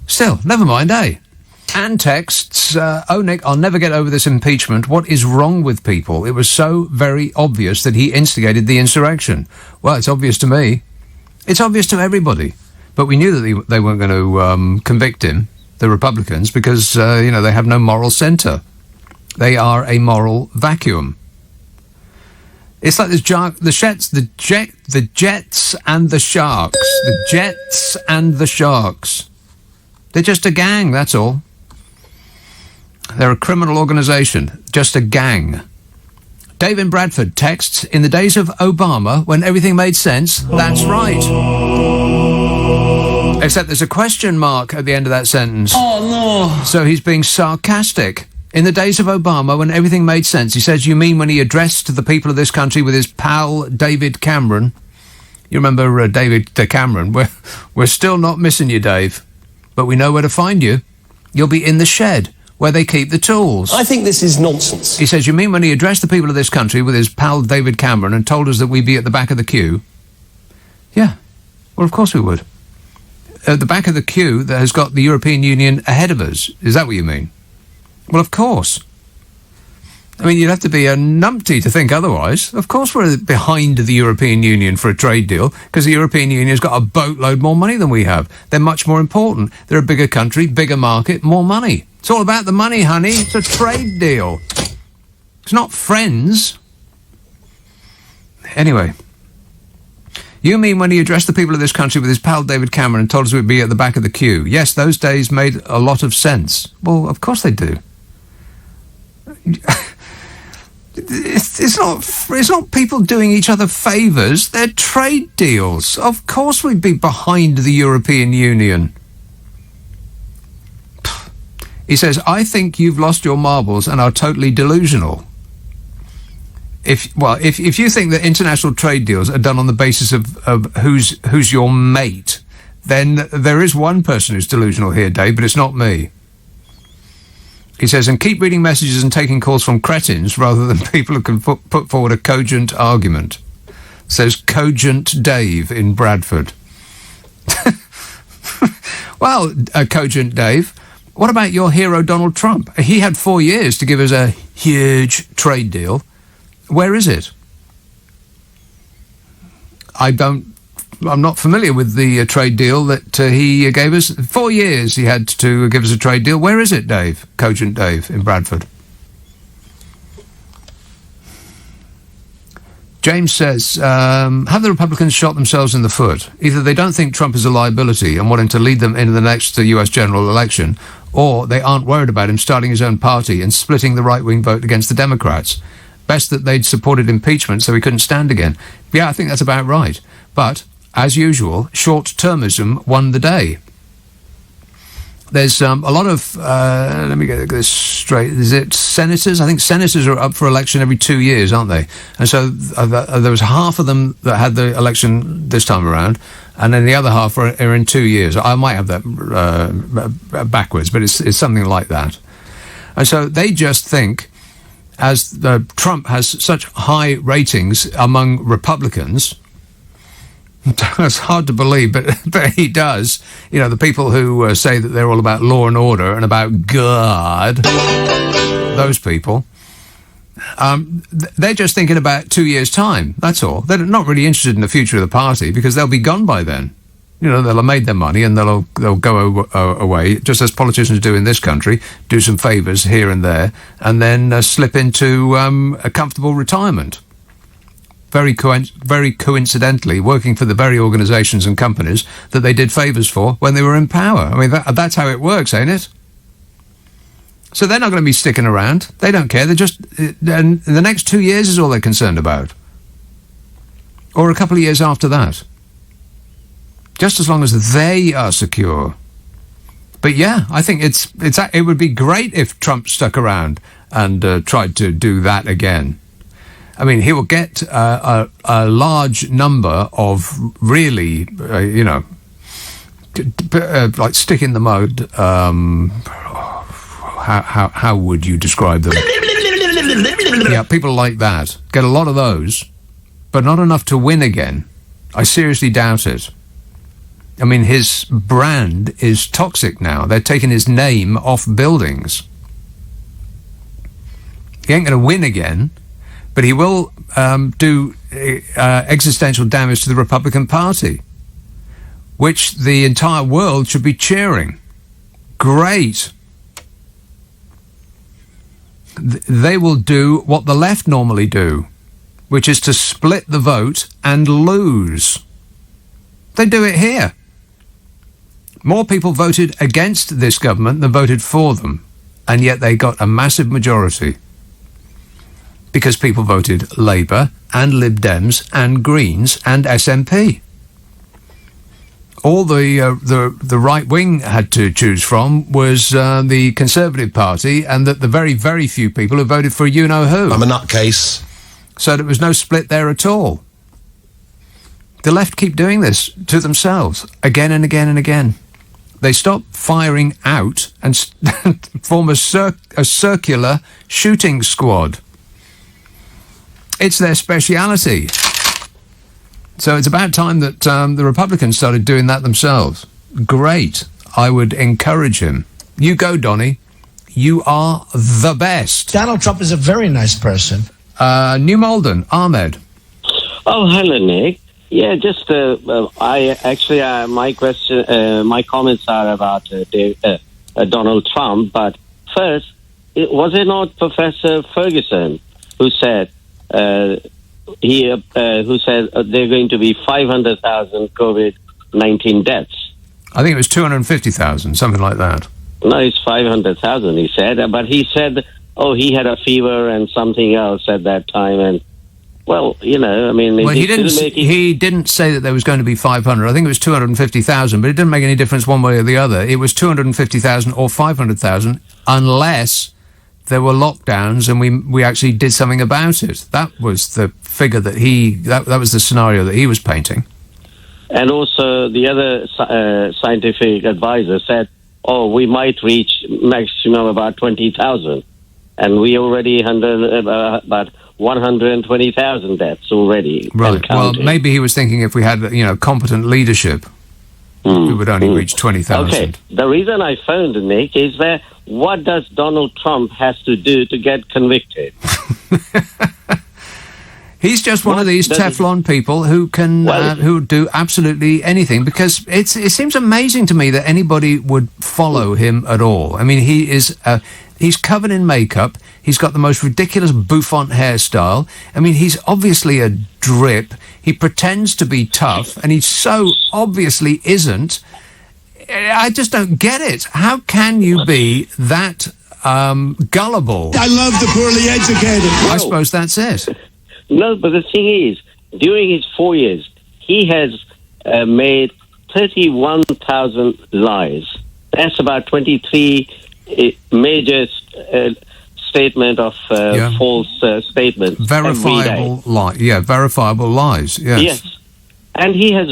Still, never mind, eh? And texts, oh, Nick, I'll never get over this impeachment. What is wrong with people? It was so very obvious that he instigated the insurrection. Well, it's obvious to me. It's obvious to everybody. But we knew that they weren't going to convict him, the Republicans, because, you know, they have no moral centre. They are a moral vacuum. It's like the Jets and the Sharks. The Jets and the Sharks. They're just a gang, that's all. They're a criminal organisation, just a gang. Dave in Bradford texts, in the days of Obama, when everything made sense, that's right. Except there's a question mark at the end of that sentence. Oh, no. So he's being sarcastic. In the days of Obama, when everything made sense, he says, you mean when he addressed the people of this country with his pal David Cameron? You remember David Cameron? We're still not missing you, Dave. But we know where to find you. You'll be in the shed, where they keep the tools. I think this is nonsense. He says, you mean when he addressed the people of this country with his pal David Cameron and told us that we'd be at the back of the queue? Yeah. Well, of course we would. At the back of the queue that has got the European Union ahead of us. Is that what you mean? Well, of course. I mean, you'd have to be a numpty to think otherwise. Of course we're behind the European Union for a trade deal, because the European Union's got a boatload more money than we have. They're much more important. They're a bigger country, bigger market, more money. It's all about the money, honey. It's a trade deal. It's not friends. Anyway. You mean when he addressed the people of this country with his pal David Cameron and told us we'd be at the back of the queue? Yes, those days made a lot of sense. Well, of course they do. It's not people doing each other favours. They're trade deals. Of course we'd be behind the European Union. He says, I think you've lost your marbles and are totally delusional. if you think that international trade deals are done on the basis of who's your mate, then there is one person who's delusional here, Dave, but it's not me. He says, and keep reading messages and taking calls from cretins rather than people who can put forward a cogent argument. Says Cogent Dave in Bradford. Well, Cogent Dave, what about your hero Donald Trump? He had 4 years to give us a huge trade deal. Where is it? I'm not familiar with the trade deal that he gave us. 4 years he had to give us a trade deal. Where is it, Dave? Cogent Dave in Bradford. James says, have the Republicans shot themselves in the foot? Either they don't think Trump is a liability and want him to lead them into the next US general election, or they aren't worried about him starting his own party and splitting the right-wing vote against the Democrats. Best that they'd supported impeachment so he couldn't stand again. Yeah, I think that's about right. But as usual, short-termism won the day. There's a lot of, let me get this straight, is it senators? I think senators are up for election every 2 years, aren't they? And so there was half of them that had the election this time around, and then the other half are in 2 years. I might have that backwards, but it's something like that. And so they just think, as Trump has such high ratings among Republicans, it's hard to believe, but he does. You know, the people who say that they're all about law and order and about God, those people, they're just thinking about 2 years' time. That's all. They're not really interested in the future of the party because they'll be gone by then. You know, they'll have made their money and they'll go away, just as politicians do in this country, do some favours here and there, and then slip into a comfortable retirement. Very coincidentally, working for the very organisations and companies that they did favours for when they were in power. I mean, that's how it works, ain't it? So they're not going to be sticking around. They don't care. They're just... And the next 2 years is all they're concerned about. Or a couple of years after that. Just as long as they are secure. But yeah, I think it would be great if Trump stuck around and tried to do that again. I mean, he will get a large number of really, like stick in the mud. How would you describe them? Yeah, people like that. Get a lot of those, but not enough to win again. I seriously doubt it. I mean, his brand is toxic now. They're taking his name off buildings. He ain't going to win again. But he will do existential damage to the Republican Party, which the entire world should be cheering. Great. They will do what the left normally do, which is to split the vote and lose. They do it here. More people voted against this government than voted for them, and yet they got a massive majority. Because people voted Labour and Lib Dems and Greens and SNP. All the right wing had to choose from was the Conservative Party, and that the very, very few people who voted for you-know-who. I'm a nutcase. So there was no split there at all. The left keep doing this to themselves again and again and again. They stop firing out and form a circular shooting squad. It's their speciality. So it's about time that the Republicans started doing that themselves. Great. I would encourage him. You go, Donny. You are the best. Donald Trump is a very nice person. New Malden, Ahmed. Oh, hello, Nick. Yeah, just my question, my comments are about Donald Trump. But first, was it not Professor Ferguson who said there are going to be 500,000 COVID-19 deaths? I think it was 250,000, something like that. No, it's 500,000, he said. But he said, he had a fever and something else at that time. And, well, he didn't say that there was going to be 500. I think it was 250,000, but it didn't make any difference one way or the other. It was 250,000 or 500,000 unless there were lockdowns and we actually did something about it. That was the figure that that was the scenario that he was painting. And also the other scientific advisor said, we might reach maximum about 20,000. And we already about 120,000 deaths already. Right. Well, maybe he was thinking if we had, competent leadership, we would only reach 20,000. Okay. The reason I phoned, Nick, is that what does Donald Trump has to do to get convicted? He's just one of these Teflon people who can who do absolutely anything, because it seems amazing to me that anybody would follow him at all. I mean, he's covered in makeup. He's got the most ridiculous bouffant hairstyle. I mean, he's obviously a drip. He pretends to be tough, and he so obviously isn't. I just don't get it. How can you be that gullible? I love the poorly educated. I suppose that's it. No, but the thing is, during his 4 years, he has made 31,000 lies. That's about 23 major statement of false statements. Verifiable lies. Yeah, verifiable lies. Yes. Yes, and he has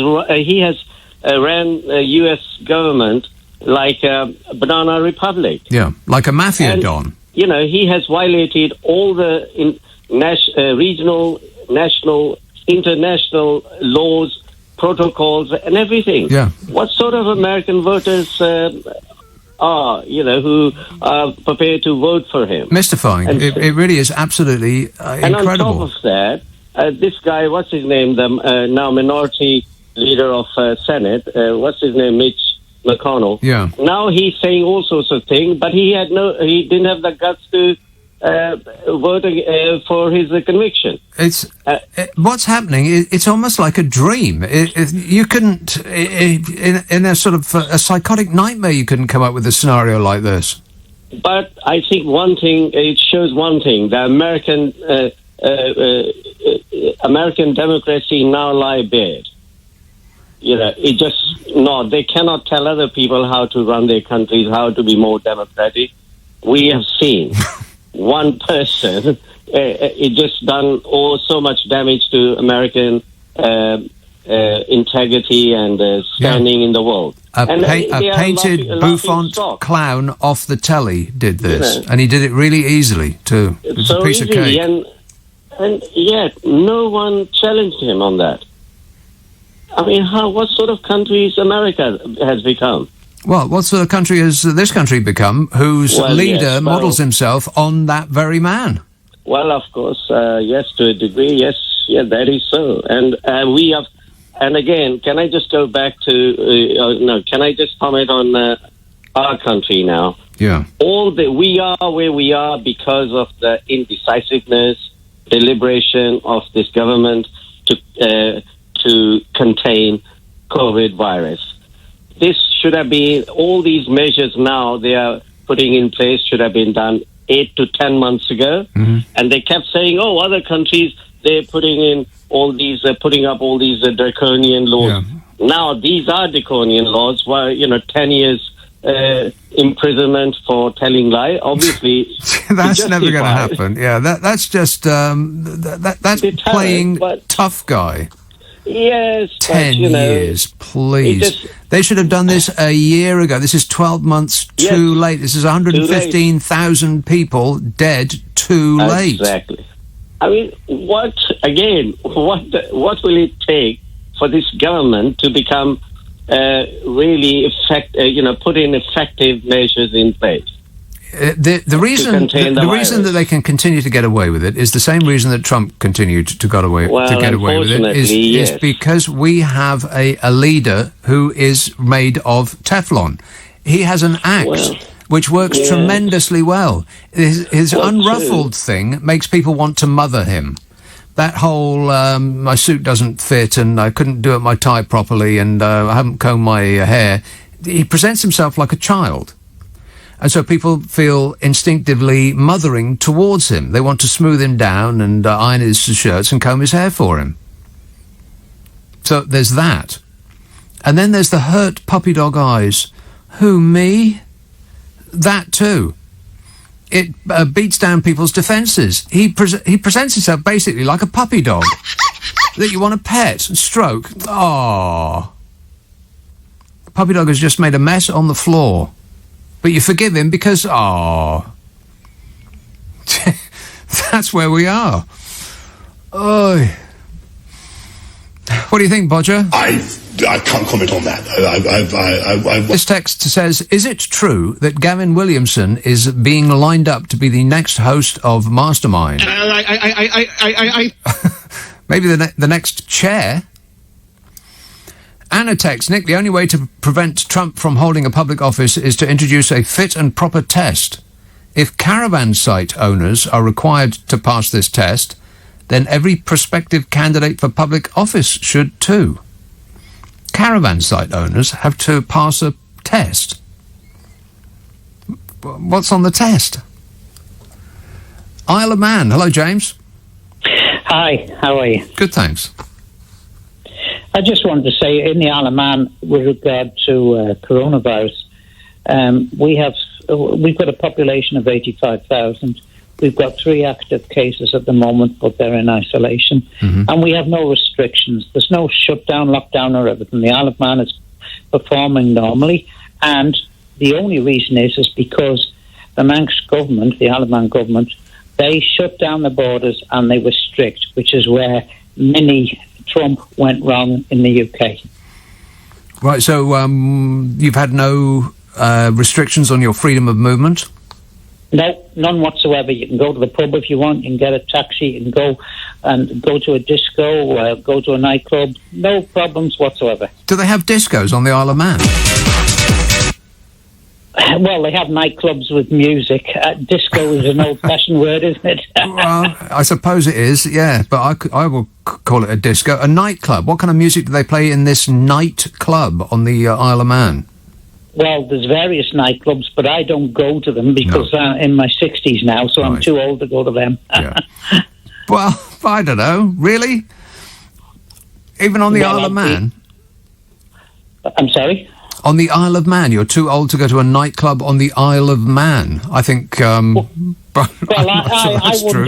ran the U.S. government like a banana republic. Yeah, like a mafia don. He has violated all the regional, national, international laws, protocols, and everything. Yeah. What sort of American voters are, who are prepared to vote for him? Mystifying. It really is absolutely incredible. And on top of that, this guy, what's his name, the now minority leader of Senate, what's his name, Mitch McConnell. Yeah. Now he's saying all sorts of things, but he didn't have the guts to vote for his conviction. What's happening? It's almost like a dream. You couldn't, in a sort of a psychotic nightmare, you couldn't come up with a scenario like this. But I think it shows one thing: the American democracy now lie bare. They cannot tell other people how to run their countries, how to be more democratic. We have seen. One person, it just done so much damage to American integrity and standing in the world. A painted bouffant clown off the telly did this, and he did it really easily too. It's so a piece of easily, cake. and yet no one challenged him on that. I mean, what sort of country America has become? Well, what sort of country has this country become, whose leader models himself on that very man? Well, of course, yes, to a degree, yes, that is so. And we have, and again, can I just go back to, can I just comment on our country now? Yeah. We are where we are because of the indecisiveness, deliberation of this government to contain COVID virus. This should have been, all these measures now they are putting in place should have been done 8 to 10 months ago. Mm-hmm. And they kept saying, other countries, they're putting up all these draconian laws. Yeah. Now, these are draconian laws where, 10 years imprisonment for telling lie. Obviously, that's never going to happen. Yeah, that's just, that's playing tough guy. Yes, 10 years, please. They should have done this a year ago. This is 12 months too late. This is 115,000 people dead too late. Exactly. I mean, what will it take for this government to become really put in effective measures in place? The reason that they can continue to get away with it is the same reason that Trump continued to get away with it is because we have a leader who is made of Teflon. He has an axe which works tremendously well. His unruffled thing makes people want to mother him. That whole my suit doesn't fit and I couldn't do up my tie properly and I haven't combed my hair. He presents himself like a child. And so people feel instinctively mothering towards him. They want to smooth him down and iron his shirts and comb his hair for him. So there's that. And then there's the hurt puppy dog eyes. Who, me? That too. it beats down people's defences. He presents himself basically like a puppy dog that you want to pet and stroke. Oh, the puppy dog has just made a mess on the floor, but you forgive him because that's where we are. Oh, what do you think, Bodger? I can't comment on that. This text says, is it true that Gavin Williamson is being lined up to be the next host of Mastermind? Maybe the next chair? Anna texts, Nick, the only way to prevent Trump from holding a public office is to introduce a fit and proper test. If caravan site owners are required to pass this test, then every prospective candidate for public office should too. Caravan site owners have to pass a test. What's on the test? Isle of Man. Hello, James. Hi, how are you? Good, thanks. I just wanted to say, in the Isle of Man, with regard to coronavirus, we've got a population of 85,000. We've got 3 active cases at the moment, but they're in isolation. Mm-hmm. And we have no restrictions. There's no shutdown, lockdown or everything. The Isle of Man is performing normally. And the only reason is because the Manx government, the Isle of Man government, they shut down the borders and they were strict, which is where mini Trump went wrong in the UK. Right, so you've had no restrictions on your freedom of movement? No, none whatsoever. You can go to the pub if you want. You can get a taxi. You can go to a disco, go to a nightclub. No problems whatsoever. Do they have discos on the Isle of Man? Well, they have nightclubs with music. Disco is an old-fashioned word, isn't it? Well, I suppose it is, yeah. But I will call it a disco. A nightclub. What kind of music do they play in this nightclub on the Isle of Man? Well, there's various nightclubs, but I don't go to them because I'm in my 60s now, so right. I'm too old to go to them. Yeah. Well, I don't know. Really? Even on the Isle of Man? I'm sorry? On the Isle of Man, you're too old to go to a nightclub on the Isle of Man. I think. I wouldn't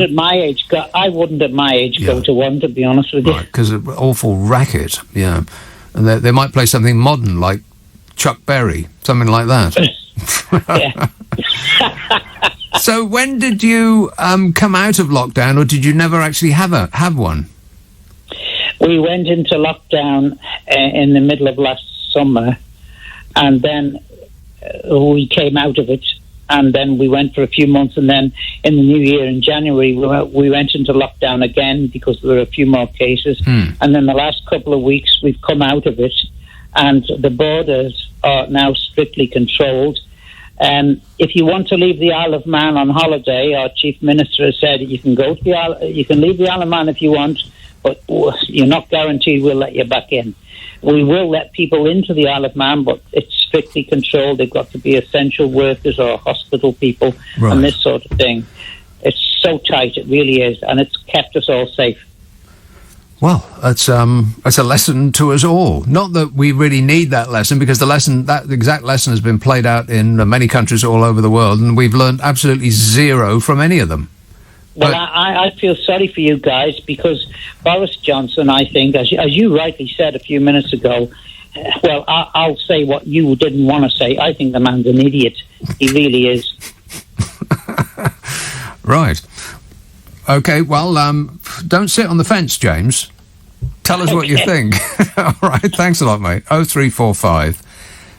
at my age. I wouldn't at my age go to one, to be honest with you. Right, because of awful racket. Yeah, and they might play something modern like Chuck Berry, something like that. So when did you come out of lockdown, or did you never actually have one? We went into lockdown in the middle of last summer, and then we came out of it, and then we went for a few months, and then in the new year, in January, we went into lockdown again because there were a few more cases, and then the last couple of weeks we've come out of it, and the borders are now strictly controlled. If you want to leave the Isle of Man on holiday, our Chief Minister has said you can go to you can leave the Isle of Man if you want, but you're not guaranteed we'll let you back in. We will let people into the Isle of Man, but it's strictly controlled. They've got to be essential workers or hospital people and this sort of thing. It's so tight, it really is, and it's kept us all safe. Well, it's a lesson to us all. Not that we really need that lesson, because that exact lesson has been played out in many countries all over the world, and we've learned absolutely zero from any of them. Well, I feel sorry for you guys, because Boris Johnson, I think, as you rightly said a few minutes ago, well, I'll say what you didn't want to say. I think the man's an idiot. He really is. Right. Okay, well, don't sit on the fence, James. Tell us what you think. All right, thanks a lot, mate. 0345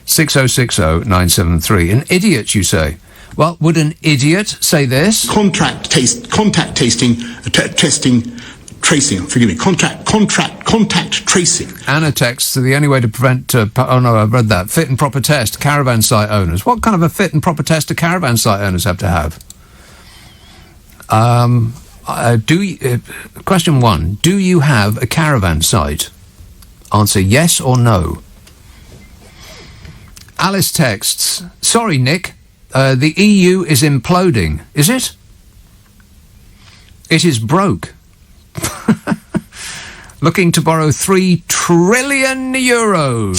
6060 973. An idiot, you say? Well, would an idiot say this? Contact tracing. Contact tracing. Anna texts, the only way to prevent... oh, no, I've read that. Fit and proper test, caravan site owners. What kind of a fit and proper test do caravan site owners have to have? Question 1. Do you have a caravan site? Answer yes or no. Alice texts, sorry, Nick, the EU is imploding. Is it? It is broke. Looking to borrow 3 trillion euros.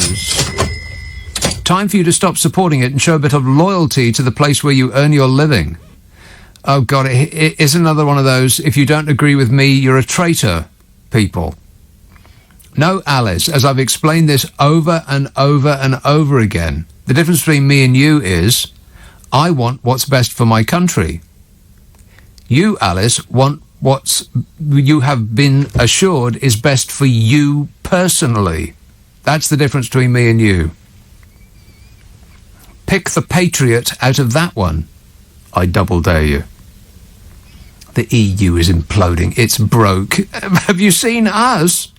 Time for you to stop supporting it and show a bit of loyalty to the place where you earn your living. Oh, God, it is another one of those, if you don't agree with me, you're a traitor, people. No, Alice, as I've explained this over and over and over again, the difference between me and you is I want what's best for my country. You, Alice, want what you have been assured is best for you personally. That's the difference between me and you. Pick the patriot out of that one. I double dare you. The EU is imploding. It's broke. Have you seen us?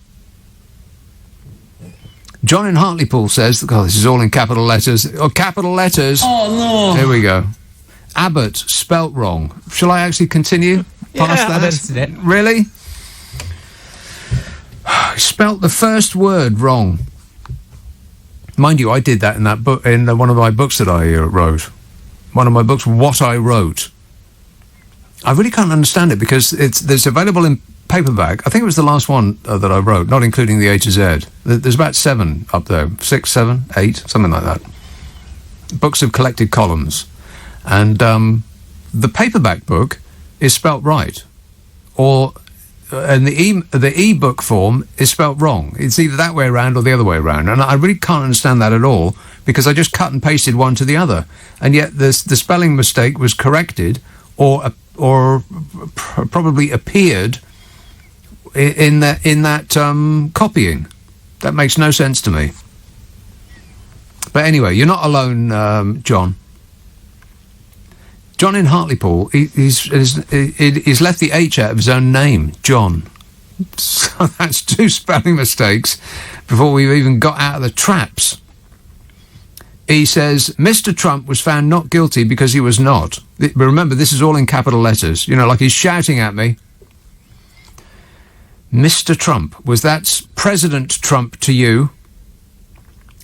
John in Hartlepool says, oh, this is all in capital letters. Oh, capital letters. Oh, no. Here we go. Abbott, spelt wrong. Shall I actually continue past that? I've edited it. Really? Spelt the first word wrong. Mind you, I did that in that book, in one of my books that I wrote. One of my books, What I Wrote. I really can't understand it because it's available in paperback. I think it was the last one that I wrote, not including the A to Z. There's about 7 up there, 6, 7, 8, something like that. Books of collected columns. And the paperback book is spelt right. And the e-book form is spelt wrong. It's either that way around or the other way around. And I really can't understand that at all because I just cut and pasted one to the other. And yet the spelling mistake was corrected or probably appeared in that copying. That makes no sense to me. But anyway, you're not alone, John. John in Hartlepool, he's left the H out of his own name, John. So that's 2 spelling mistakes before we've even got out of the traps. He says, Mr. Trump was found not guilty because he was not. But remember, this is all in capital letters. You know, like he's shouting at me. Mr. Trump, was that President Trump to you?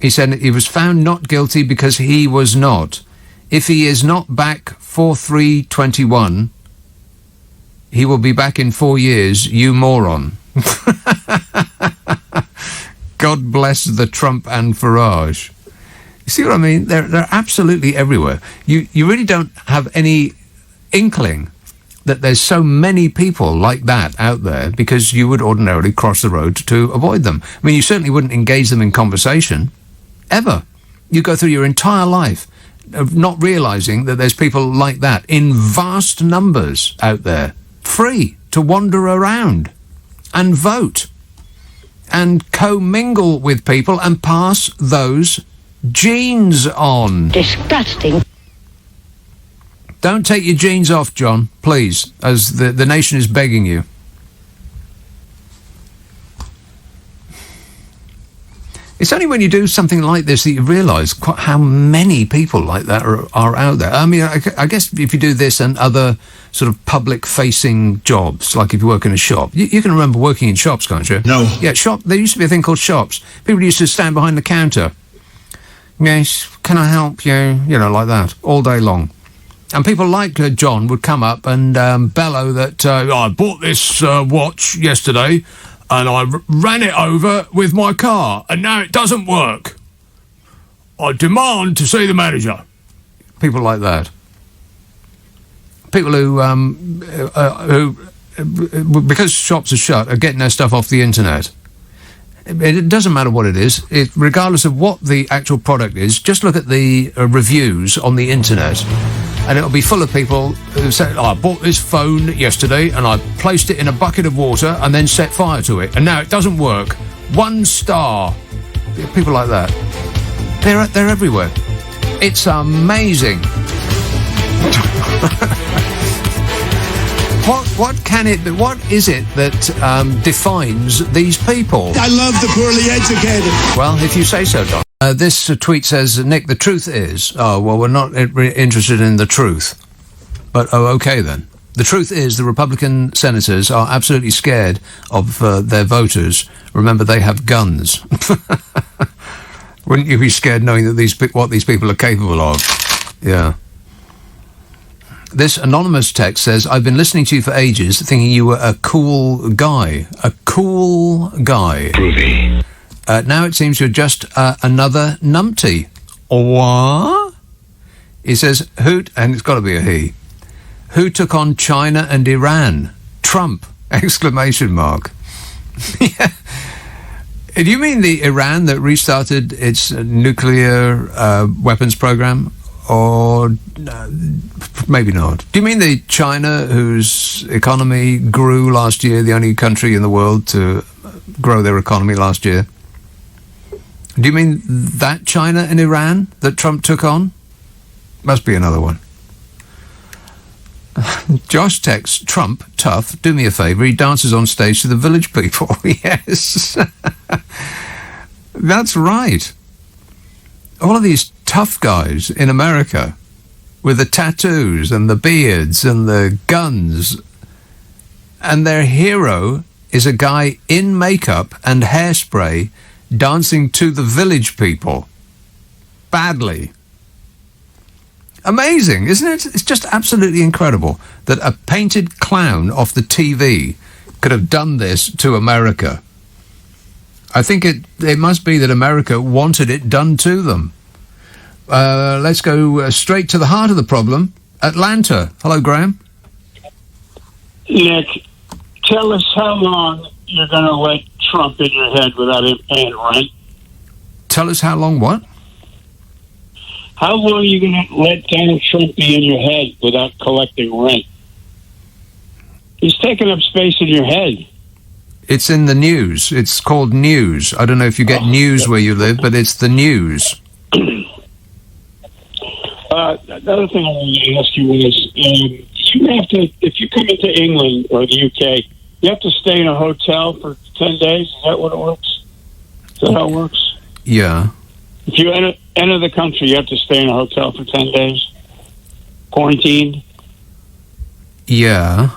He said he was found not guilty because he was not. If he is not back 4/3/21, he will be back in 4 years, you moron. God bless the Trump and Farage. You see what I mean? They're absolutely everywhere. You really don't have any inkling that there's so many people like that out there because you would ordinarily cross the road to avoid them. I mean, you certainly wouldn't engage them in conversation, ever. You go through your entire life of not realising that there's people like that in vast numbers out there, free to wander around and vote and commingle with people and pass those genes on. Disgusting. Don't take your genes off, John, please, as the nation is begging you. It's only when you do something like this that you realise how many people like that are out there. I mean, I guess if you do this and other sort of public-facing jobs, like if you work in a shop, you can remember working in shops, can't you? No. Yeah, there used to be a thing called shops. People used to stand behind the counter. Yes, can I help you? You know, like that, all day long. And people like John would come up and bellow that, I bought this watch yesterday, and I ran it over with my car, and now it doesn't work. I demand to see the manager. People like that. People who because shops are shut, are getting their stuff off the internet. It doesn't matter what it is. Regardless of what the actual product is, just look at the reviews on the internet. And it'll be full of people who say, I bought this phone yesterday and I placed it in a bucket of water and then set fire to it. And now it doesn't work. 1 star. People like that. They're everywhere. It's amazing. What is it that defines these people? I love the poorly educated. Well, if you say so, Don. This tweet says, Nick, the truth is... Oh, well, we're not interested in the truth. But, okay then. The truth is the Republican senators are absolutely scared of their voters. Remember, they have guns. Wouldn't you be scared knowing that what these people are capable of? Yeah. This anonymous text says, I've been listening to you for ages, thinking you were a cool guy. A cool guy. Groovy. Now it seems you're just another numpty. What? He says, hoot, and it's got to be a he. Who took on China and Iran? Trump! ! Yeah. Do you mean the Iran that restarted its nuclear weapons program? Or maybe not. Do you mean the China whose economy grew last year, the only country in the world to grow their economy last year? Do you mean that China and Iran that Trump took on? Must be another one. Josh texts, Trump, tough, do me a favour, he dances on stage to the Village People. Yes. That's right. All of these tough guys in America with the tattoos and the beards and the guns, and their hero is a guy in makeup and hairspray dancing to the Village People. Badly. Amazing, isn't it? It's just absolutely incredible that a painted clown off the TV could have done this to America. I think it must be that America wanted it done to them. Let's go straight to the heart of the problem. Atlanta. Hello, Graham. Nick, tell us how long you're going to let Trump in your head without him paying rent. Tell us how long what? How long are you going to let Donald Trump be in your head without collecting rent? He's taking up space in your head. It's in the news. It's called news. I don't know if you get news where you live, but it's the news. The other thing I wanted to ask you is, you have to, if you come into England or the UK, you have to stay in a hotel for 10 days. Is that what it works? Is that how it works? Yeah. If you enter the country, you have to stay in a hotel for 10 days. Quarantined. Yeah.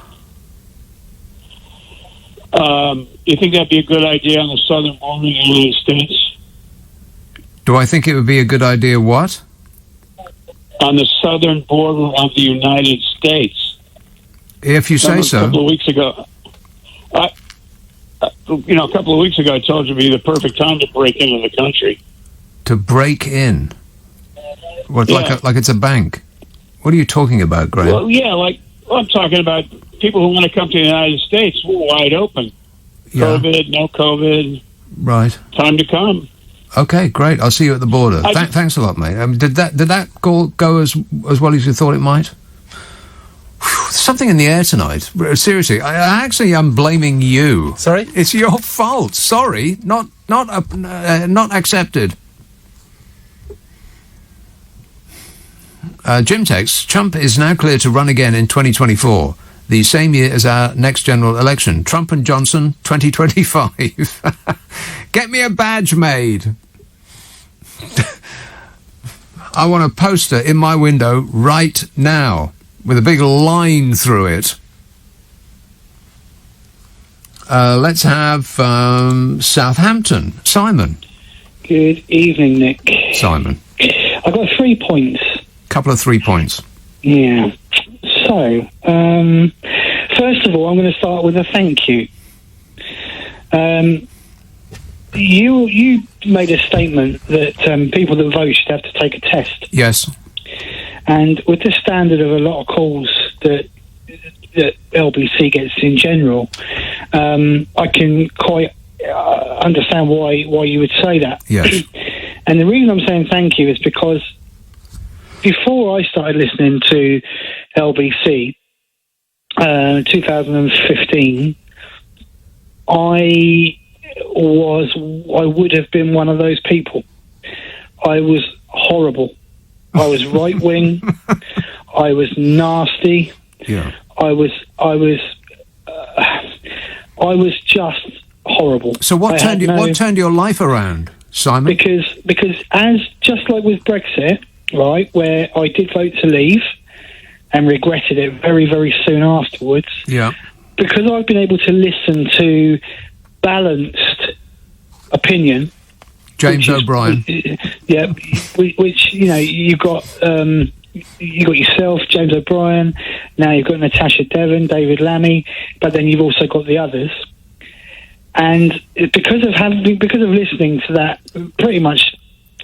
You think that'd be a good idea on the southern border of the United States? Do I think it would be a good idea what? On the southern border of the United States. If you say so. A couple of weeks ago, a couple of weeks ago, I told you it'd be the perfect time to break into the country. To break in? What, yeah. like it's a bank? What are you talking about, Graham? Well, yeah, I'm talking about people who want to come to the United States. We're wide open. Yeah. COVID, no COVID. Right. Time to come. Okay, great. I'll see you at the border. Thanks a lot, mate. Did that go as well as you thought it might? Whew, there's something in the air tonight. Seriously, I'm blaming you. Sorry? It's your fault. Sorry, not accepted. Jim texts, Trump is now clear to run again in 2024, the same year as our next general election. Trump and Johnson, 2025. Get me a badge made. I want a poster in my window right now with a big line through it. Let's have Southampton. Simon. Good evening, Nick. Simon. I've got 3 points. Couple of 3 points. Yeah. So, first of all, I'm going to start with a thank you. You made a statement that people that vote should have to take a test. Yes. And with the standard of a lot of calls that LBC gets in general, I can quite understand why you would say that. Yes. And the reason I'm saying thank you is because before I started listening to LBC, 2015, I would have been one of those people. I was horrible. I was right wing. I was nasty. Yeah. I was just horrible. So what turned your life around, Simon? Because as just like with Brexit, right, where I did vote to leave and regretted it very, very soon afterwards. Yeah. Because I've been able to listen to balanced opinion. James O'Brien. Yeah, which you got yourself, James O'Brien. Now you've got Natasha Devon, David Lammy, but then you've also got the others. And because of listening to that pretty much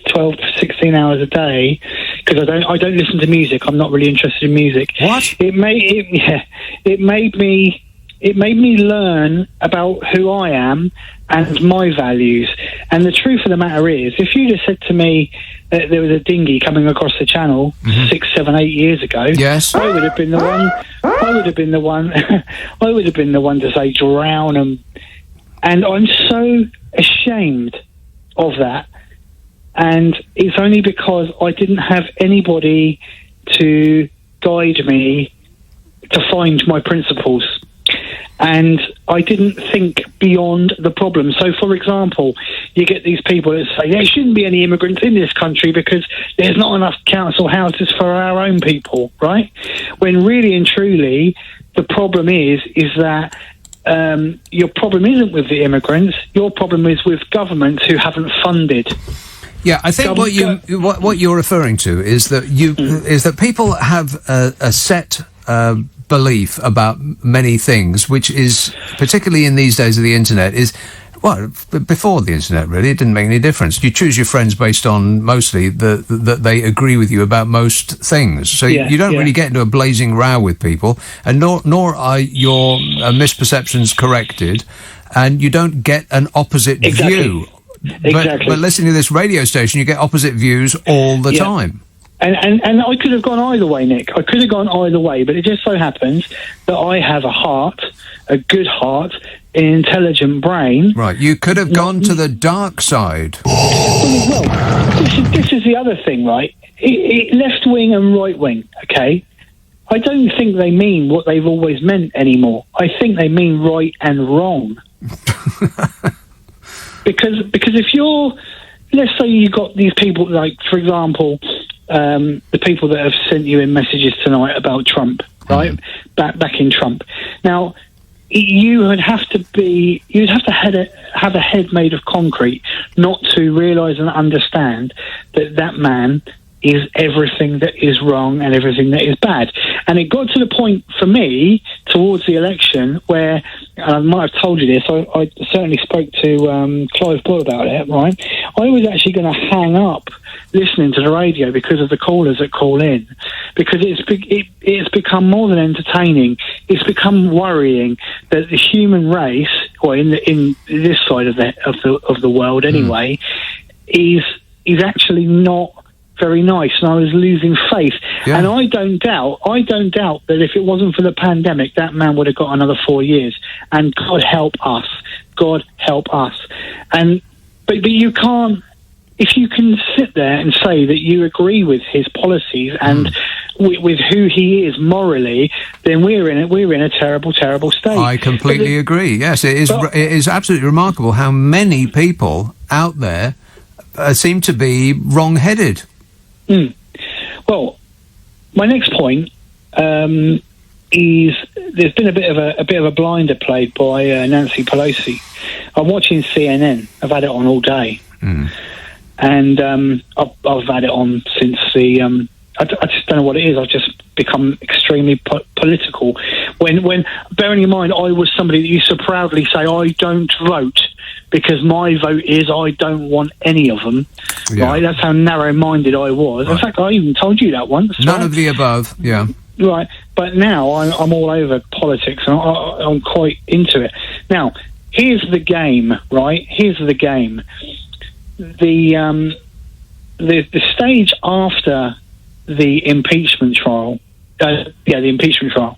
12 to 16 hours a day, because I don't listen to music. I'm not really interested in music. What? It made me learn about who I am and my values. And the truth of the matter is, if you'd have said to me that there was a dinghy coming across the channel 6, 7, 8 years ago, yes, I would have been the one. I would have been the one. I would have been the one to say drown them. And I'm so ashamed of that. And it's only because I didn't have anybody to guide me to find my principles. And I didn't think beyond the problem. So, for example, you get these people that say there shouldn't be any immigrants in this country because there's not enough council houses for our own people, right? When really and truly, the problem is that your problem isn't with the immigrants. Your problem is with governments who haven't funded. Yeah, I think what you're referring to is that is that people have a set belief about many things, which is, particularly in these days of the internet, is, well, before the internet, really, it didn't make any difference. You choose your friends based on mostly that they agree with you about most things. So you don't really get into a blazing row with people, and nor are your misperceptions corrected, and you don't get an opposite view. But listening to this radio station, you get opposite views all the time. And I could have gone either way, Nick. I could have gone either way, but it just so happens that I have a heart, a good heart, an intelligent brain. Right, you could have gone to the dark side. Well, this is the other thing, right? Left wing and right wing, okay? I don't think they mean what they've always meant anymore. I think they mean right and wrong. Because if you're, let's say you got these people, like, for example, the people that have sent you in messages tonight about Trump, right? Back in Trump. Now, you'd have to have a head made of concrete not to realise and understand that man is everything that is wrong and everything that is bad. And it got to the point for me towards the election where, and I might have told you this, I certainly spoke to Clive Bull about it, right? I was actually going to hang up listening to the radio because of the callers that call in, because it's become more than entertaining. It's become worrying that the human race, or in this side of the world anyway, is actually not very nice, and I was losing faith. And I don't doubt that if it wasn't for the pandemic, that man would have got another 4 years. And God help us. But you can't. If you can sit there and say that you agree with his policies and with who he is morally, then we're in a terrible, terrible state. I completely agree. Yes, it is absolutely remarkable how many people out there seem to be wrong-headed. Well, my next point is there's been a bit of a blinder played by Nancy Pelosi. I'm watching CNN. I've had it on all day, and I've had it on since the. I just don't know what it is. I've just become extremely political. When bearing in mind, I was somebody that used to proudly say I don't vote, because my vote is I don't want any of them. Right? That's how narrow-minded I was. Right. In fact, I even told you that once. None of the above. Yeah. Right. But now I'm all over politics, and I'm quite into it. Now, here's the game. Right. Here's the game. The stage after the impeachment trial, the impeachment trial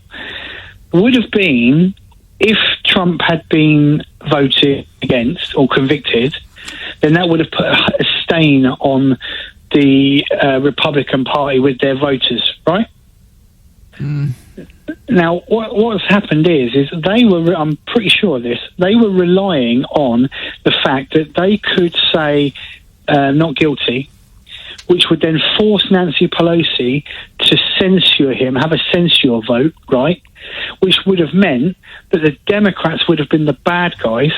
would have been if Trump had been voted against or convicted, then that would have put a stain on the Republican Party with their voters, right? Now, what's happened is they were, I'm pretty sure of this, they were relying on the fact that they could say not guilty, which would then force Nancy Pelosi to censure him, have a censure vote, right? Which would have meant that the Democrats would have been the bad guys,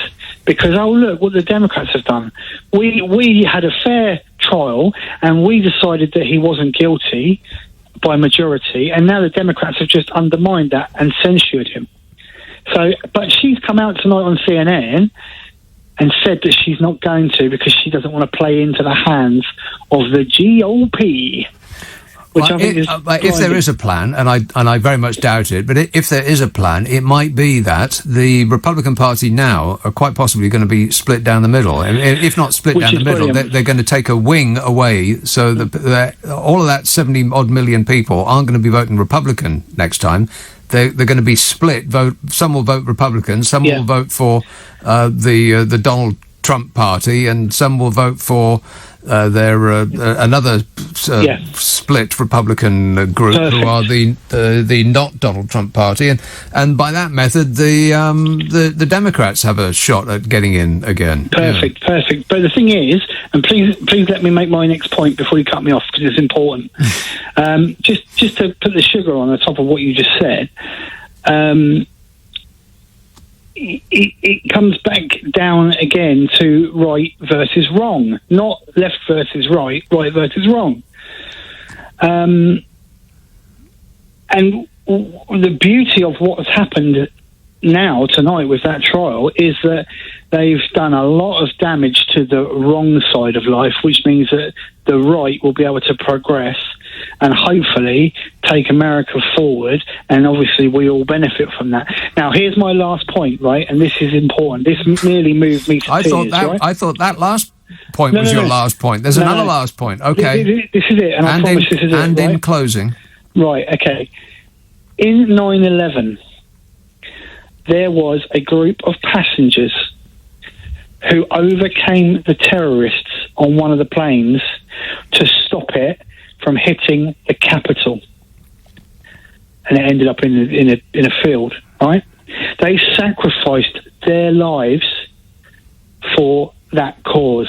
because, oh, look, what the Democrats have done. We had a fair trial, and we decided that he wasn't guilty by majority, and now the Democrats have just undermined that and censured him. So, but she's come out tonight on CNN and said that she's not going to, because she doesn't want to play into the hands of the GOP. which I think is if there is a plan, and I very much doubt it, but if there is a plan, it might be that the Republican Party now are quite possibly going to be split down the middle. And if not split down the middle, they're going to take a wing away, so that all of that 70-odd million people aren't going to be voting Republican next time. They're going to be split. Some will vote Republican, some will vote for the Donald Trump party, and some will vote for another split Republican group. Perfect. Who are the not Donald Trump party, and by that method the Democrats have a shot at getting in again. Perfect. But the thing is, and please let me make my next point before you cut me off, because it's important. Just to put the sugar on the top of what you just said. It comes back down again to right versus wrong, not left versus right versus wrong. And the beauty of what has happened now tonight with that trial is that they've done a lot of damage to the wrong side of life, which means that the right will be able to progress and hopefully take America forward, and obviously we all benefit from that. Now, here's my last point, right? And this is important. This nearly moved me to tears, right? I thought that last point was your last point. There's another last point. Okay. This is it, and I promise this is it. And in closing. Right, okay. In 9/11, there was a group of passengers who overcame the terrorists on one of the planes to stop it from hitting the Capitol, and it ended up in a field. Right? They sacrificed their lives for that cause,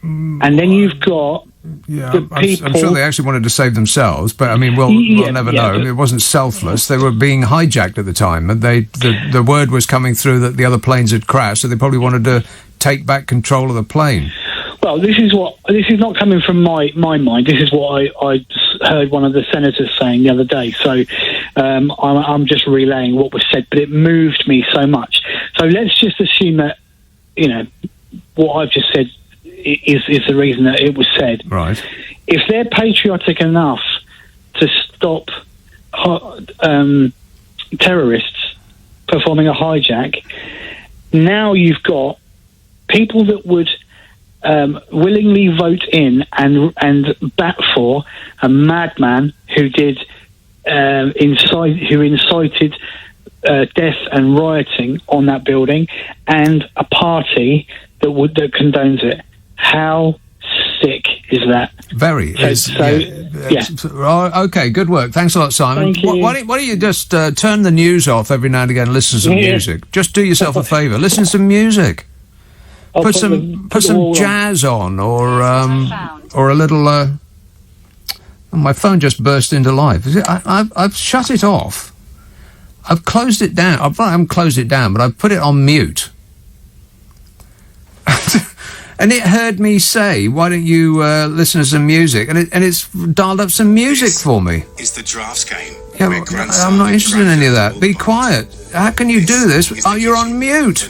and then you've got the people. I'm sure they actually wanted to save themselves, but I mean, we'll never know. It wasn't selfless. They were being hijacked at the time, and the word was coming through that the other planes had crashed, so they probably wanted to take back control of the plane. Well, this is not coming from my mind. This is what I heard one of the senators saying the other day. So I'm just relaying what was said, but it moved me so much. So let's just assume that, what I've just said is the reason that it was said. Right. If they're patriotic enough to stop terrorists performing a hijack, now you've got people that would willingly vote in and bat for a madman who incited death and rioting on that building, and a party that condones it. How sick is that? Very. Okay, good work. Thanks a lot, Simon. Thank you. Why don't you just turn the news off every now and again and listen to some music? Just do yourself a favour. Listen to some music. Put some jazz on, or a little. My phone just burst into life. I've shut it off. I've closed it down. I haven't closed it down, but I've put it on mute. And it heard me say, "Why don't you listen to some music?" And it's dialed up some music for me. It's the drafts game. Yeah, I'm not interested in any of that. Be quiet. How can you do this? Oh, you're on mute.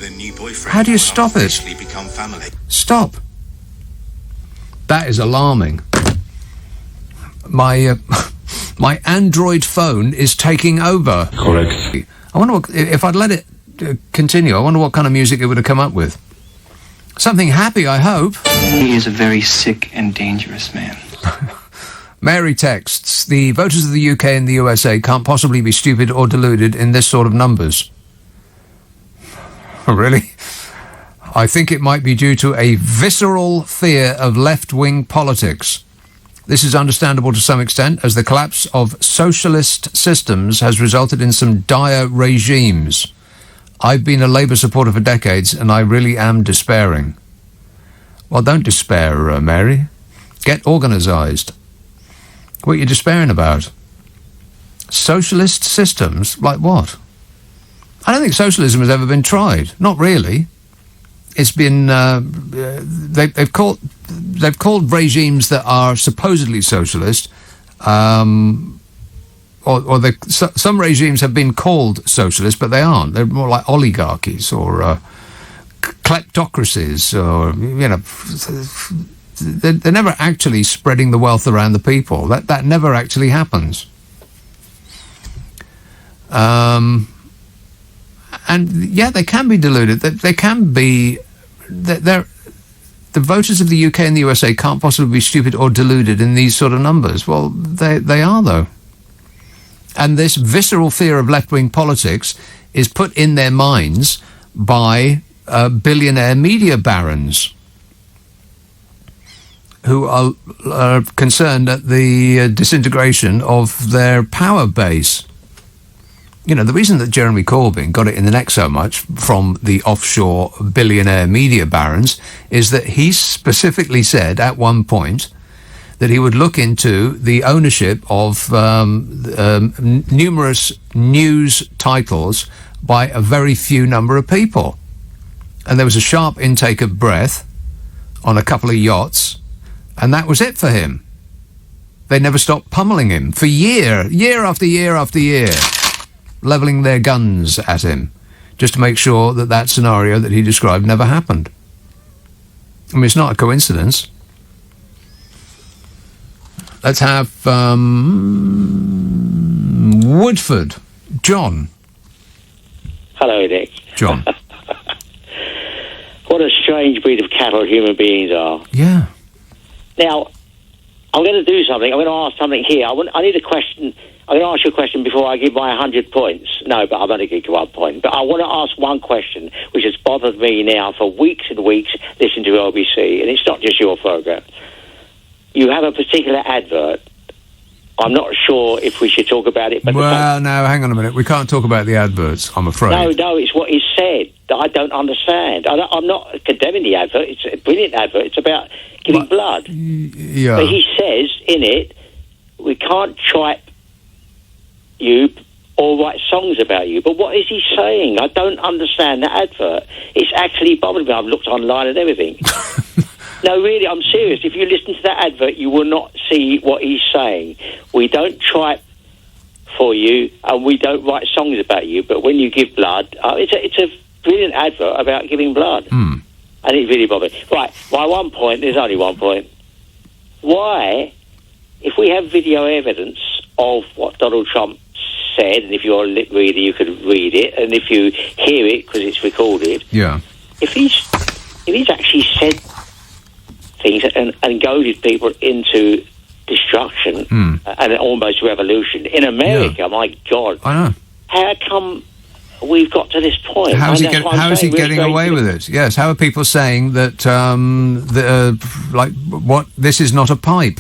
How do you stop it? Stop. That is alarming. My Android phone is taking over. Correct. I wonder if I'd let it continue. I wonder what kind of music it would have come up with. Something happy, I hope. He is a very sick and dangerous man. Mary texts, the voters of the UK and the USA can't possibly be stupid or deluded in this sort of numbers. Really? I think it might be due to a visceral fear of left-wing politics. This is understandable to some extent, as the collapse of socialist systems has resulted in some dire regimes. I've been a Labour supporter for decades, and I really am despairing. Well, don't despair, Mary. Get organised. What are you despairing about? Socialist systems? Like what? I don't think socialism has ever been tried. Not really. It's been they've called regimes that are supposedly socialist, some regimes have been called socialist, but they aren't. They're more like oligarchies or kleptocracies, or they're never actually spreading the wealth around the people. That never actually happens. And yeah, they can be deluded. They can be. The voters of the UK and the USA can't possibly be stupid or deluded in these sort of numbers. Well, they are, though. And this visceral fear of left-wing politics is put in their minds by billionaire media barons who are concerned at the disintegration of their power base. You know, the reason that Jeremy Corbyn got it in the neck so much from the offshore billionaire media barons is that he specifically said at one point that he would look into the ownership of numerous news titles by a very few number of people. And there was a sharp intake of breath on a couple of yachts, and that was it for him. They never stopped pummeling him for year after year after year, levelling their guns at him, just to make sure that that scenario that he described never happened. I mean, it's not a coincidence. Let's have Woodford. John. Hello, Nick. John. What a strange breed of cattle human beings are. Yeah. Now, I'm going to do something. I'm going to ask something here. I need a question. I'm going to ask you a question before I give my 100 points. No, but I'm only going to give 1 point. But I want to ask one question, which has bothered me now for weeks and weeks listening to LBC, and it's not just your programme. You have a particular advert. I'm not sure if we should talk about it. But well, no, hang on a minute. We can't talk about the adverts, I'm afraid. No, it's what he said that I don't understand. I'm not condemning the advert. It's a brilliant advert. It's about giving blood. Yeah. But he says in it, we can't tripe you or write songs about you. But what is he saying? I don't understand that advert. It's actually bothered me. I've looked online and everything. No, really, I'm serious. If you listen to that advert, you will not see what he's saying. We don't tripe for you, and we don't write songs about you, but when you give blood, it's a brilliant advert about giving blood. And it really bothered me. Right, my 1 point, there's only 1 point. Why, if we have video evidence of what Donald Trump said, and if you're a lip reader, you could read it, and if you hear it, because it's recorded, yeah. If he's actually said things and goaded people into destruction and almost revolution in America, my God, I know. How come we've got to this point? How is he getting away with it? Yes, how are people saying that this is not a pipe?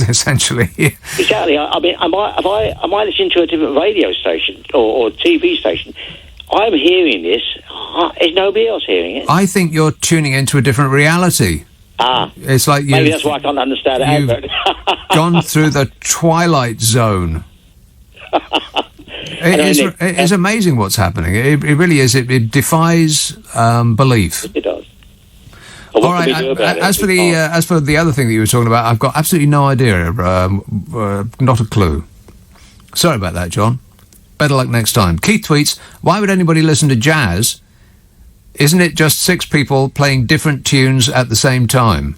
Essentially. Exactly. I mean, am I listening to a different radio station or TV station? I'm hearing this. Is nobody else hearing it? I think you're tuning into a different reality. It's like maybe that's why I can't understand it. You've gone through the twilight zone. It is amazing what's happening. It really is. It defies belief. It does. All right. As for the other thing that you were talking about, I've got absolutely no idea. Not a clue. Sorry about that, John. Better luck next time. Keith tweets, why would anybody listen to jazz? Isn't it just 6 people playing different tunes at the same time?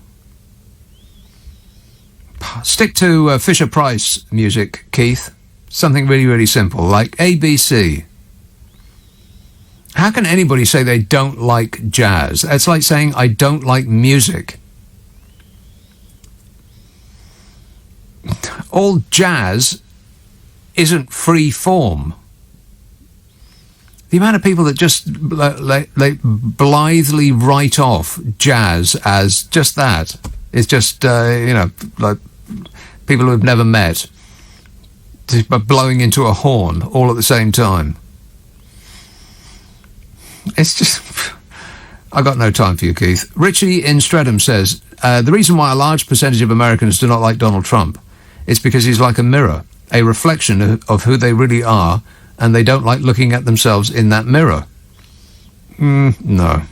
Stick to Fisher-Price music, Keith. Something really, really simple, like ABC. How can anybody say they don't like jazz? It's like saying, I don't like music. All jazz isn't free form. The amount of people that just blithely write off jazz as just that. It's just, like people who have never met, just blowing into a horn all at the same time. It's just... I've got no time for you, Keith. Richie in Streatham says, the reason why a large percentage of Americans do not like Donald Trump is because he's like a mirror, a reflection of who they really are, and they don't like looking at themselves in that mirror. No,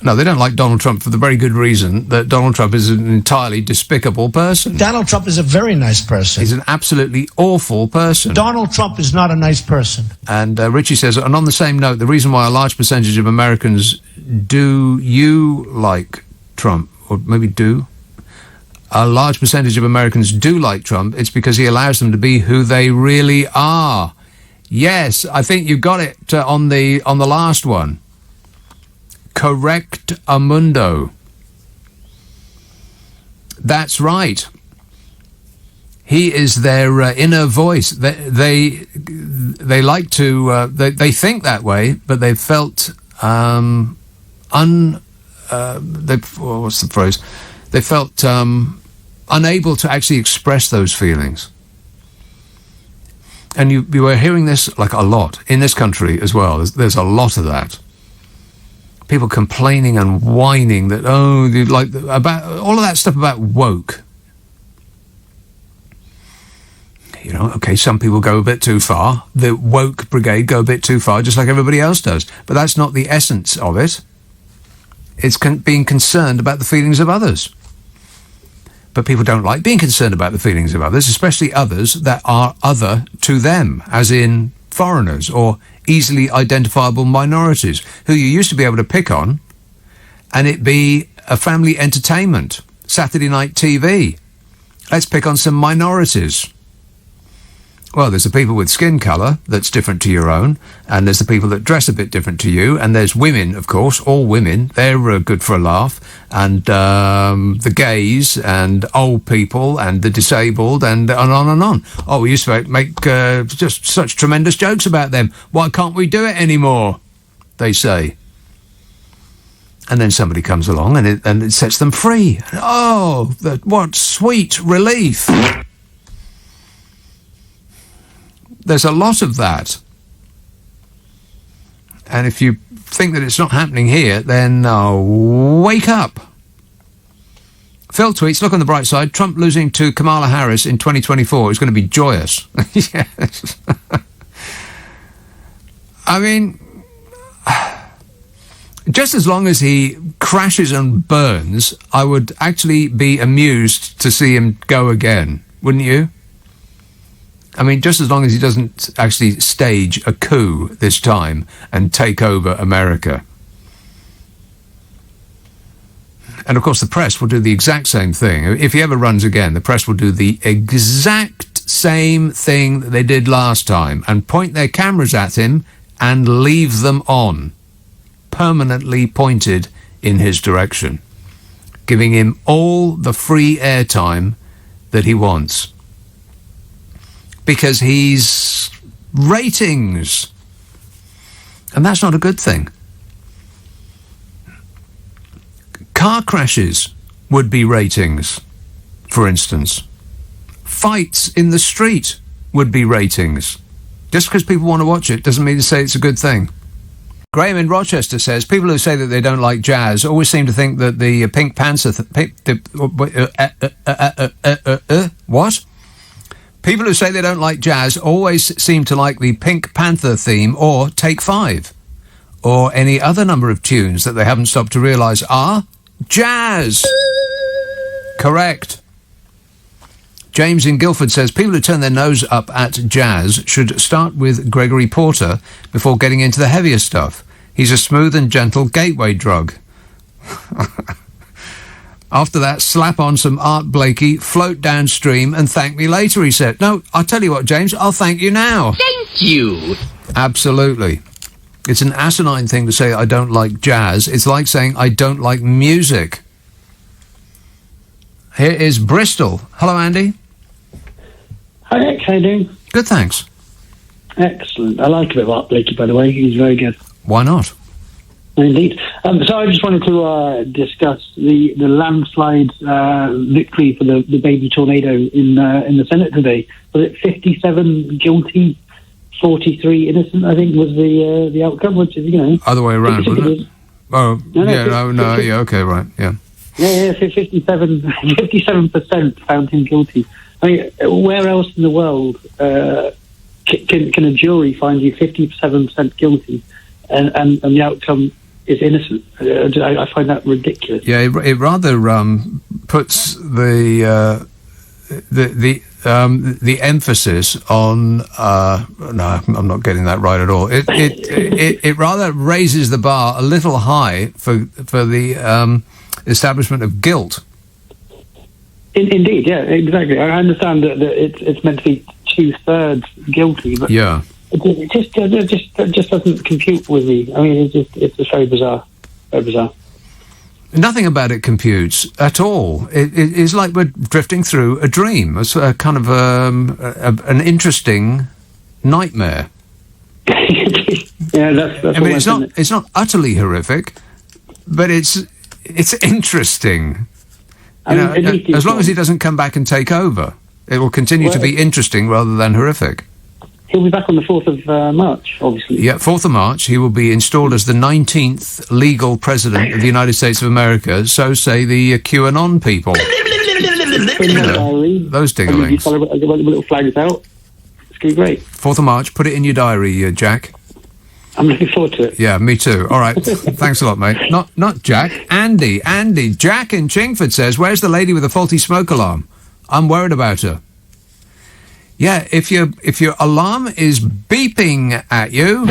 they don't like Donald Trump for the very good reason that Donald Trump is an entirely despicable person. Donald Trump is a very nice person. He's an absolutely awful person. Donald Trump is not a nice person. And Richie says, and on the same note, the reason why a large percentage of Americans do you like Trump? or maybe do, a large percentage of Americans do like Trump, it's because he allows them to be who they really are. Yes, I think you got it on the last one. Correct amundo. That's right. He is their inner voice. They like to. They think that way, but they felt what's the phrase? They felt unable to actually express those feelings. And you were hearing this like a lot in this country as well. There's a lot of that. People complaining and whining that about all of that stuff about woke. You know, okay, some people go a bit too far. The woke brigade go a bit too far, just like everybody else does. But that's not the essence of it. It's being concerned about the feelings of others. But people don't like being concerned about the feelings of others, especially others that are other to them, as in foreigners or easily identifiable minorities, who you used to be able to pick on, and it be a family entertainment, Saturday night TV. Let's pick on some minorities. Well, there's the people with skin colour that's different to your own, and there's the people that dress a bit different to you, and there's women, of course, all women. They're good for a laugh, and the gays, and old people, and the disabled, and on and on. Oh, we used to make just such tremendous jokes about them. Why can't we do it anymore? They say. And then somebody comes along, and it sets them free. Oh, what sweet relief. There's a lot of that. And if you think that it's not happening here, then wake up. Phil tweets, look on the bright side, Trump losing to Kamala Harris in 2024 is going to be joyous. Yes. I mean, just as long as he crashes and burns, I would actually be amused to see him go again, wouldn't you? I mean, just as long as he doesn't actually stage a coup this time and take over America. And, of course, the press will do the exact same thing. If he ever runs again, the press will do the exact same thing that they did last time and point their cameras at him and leave them on, permanently pointed in his direction, giving him all the free airtime that he wants. Because he's ratings. And that's not a good thing. Car crashes would be ratings, for instance. Fights in the street would be ratings. Just because people want to watch it doesn't mean to say it's a good thing. Graham in Rochester says, people who say that they don't like jazz always seem to think that the Pink Panther... What? People who say they don't like jazz always seem to like the Pink Panther theme or Take 5, or any other number of tunes that they haven't stopped to realise are jazz. Correct. James in Guildford says, people who turn their nose up at jazz should start with Gregory Porter before getting into the heavier stuff. He's a smooth and gentle gateway drug. After that, slap on some Art Blakey, float downstream, and thank me later, he said. No, I'll tell you what, James, I'll thank you now. Thank you. Absolutely. It's an asinine thing to say I don't like jazz. It's like saying I don't like music. Here is Bristol. Hello, Andy. Hi, Nick. How you doing? Good, thanks. Excellent. I like a bit of Art Blakey, by the way. He's very good. Why not? Indeed. So I just wanted to discuss the landslide victory for the baby tornado in the Senate today. Was it 57 guilty, 43 innocent? I think was the outcome, which is other way around, wasn't it? Oh, yeah, okay, right, yeah. Yeah, 57% found him guilty. I mean, where else in the world can a jury find you 57% guilty and the outcome is innocent? I find that ridiculous. Yeah, it rather puts the emphasis on. No, I'm not getting that right at all. It rather raises the bar a little high for the establishment of guilt. Indeed, yeah, exactly. I understand that it's meant to be 2/3 guilty, but Yeah. it just doesn't compute with me. I mean, it's just very bizarre. Very bizarre. Nothing about it computes at all. It's like we're drifting through a dream. It's a kind of an interesting nightmare. Yeah, that's I mean, it's not utterly horrific, but it's interesting. You know, as long as he doesn't come back and take over, it will continue to be interesting rather than horrific. He'll be back on the 4th of March, obviously. Yeah, 4th of March, he will be installed as the 19th legal president of the United States of America, so say the QAnon people. Those dinglings. Little flags out. It's going to be great. 4th of March, put it in your diary, Jack. I'm looking forward to it. Yeah, me too. All right. Thanks a lot, mate. Not Jack. Andy. Jack in Chingford says, where's the lady with the faulty smoke alarm? I'm worried about her. Yeah, if your alarm is beeping at you,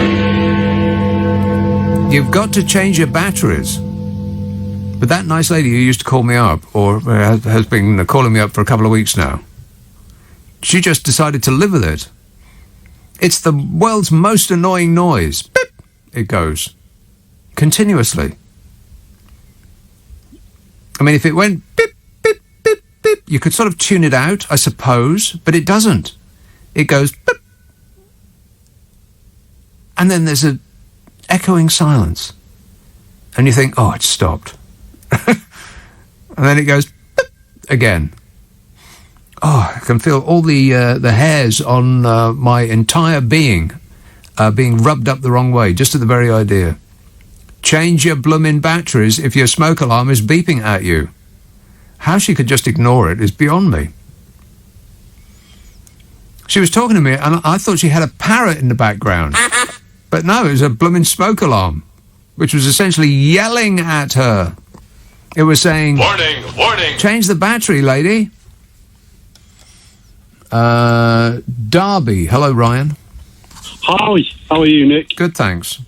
you've got to change your batteries. But that nice lady who used to call me up, or has been calling me up for a couple of weeks now, she just decided to live with it. It's the world's most annoying noise. Beep, it goes. Continuously. I mean, if it went beep, beep, beep, beep, you could sort of tune it out, I suppose, but it doesn't. It goes beep. And then there's a echoing silence. And you think, oh, it's stopped. And then it goes beep again. Oh, I can feel all the hairs on my entire being being rubbed up the wrong way, just at the very idea. Change your bloomin' batteries if your smoke alarm is beeping at you. How she could just ignore it is beyond me. She was talking to me, and I thought she had a parrot in the background. But no, it was a bloomin' smoke alarm, which was essentially yelling at her. It was saying, "Warning, warning! Change the battery, lady." Derby. Hello, Ryan. Hi, how are you, Nick? Good, thanks.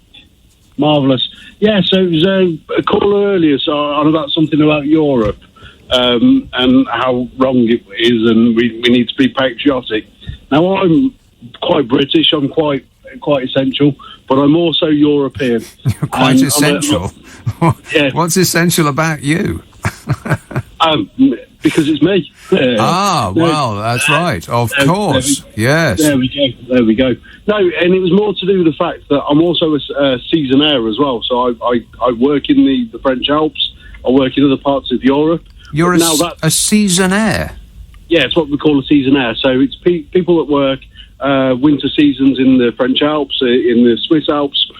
Marvellous. Yeah, so it was a call earlier on about something about Europe and how wrong it is, and we need to be patriotic. Now, I'm quite British, I'm quite essential, but I'm also European. You're quite essential? Yeah. What's essential about you? Because it's me. Well, that's right. Of course. Yes. There we go. No, and it was more to do with the fact that I'm also a seasonaire as well. So I work in the French Alps. I work in other parts of Europe. You're a seasonaire? Yeah, it's what we call a seasonaire. So it's people that work winter seasons in the French Alps, in the Swiss Alps,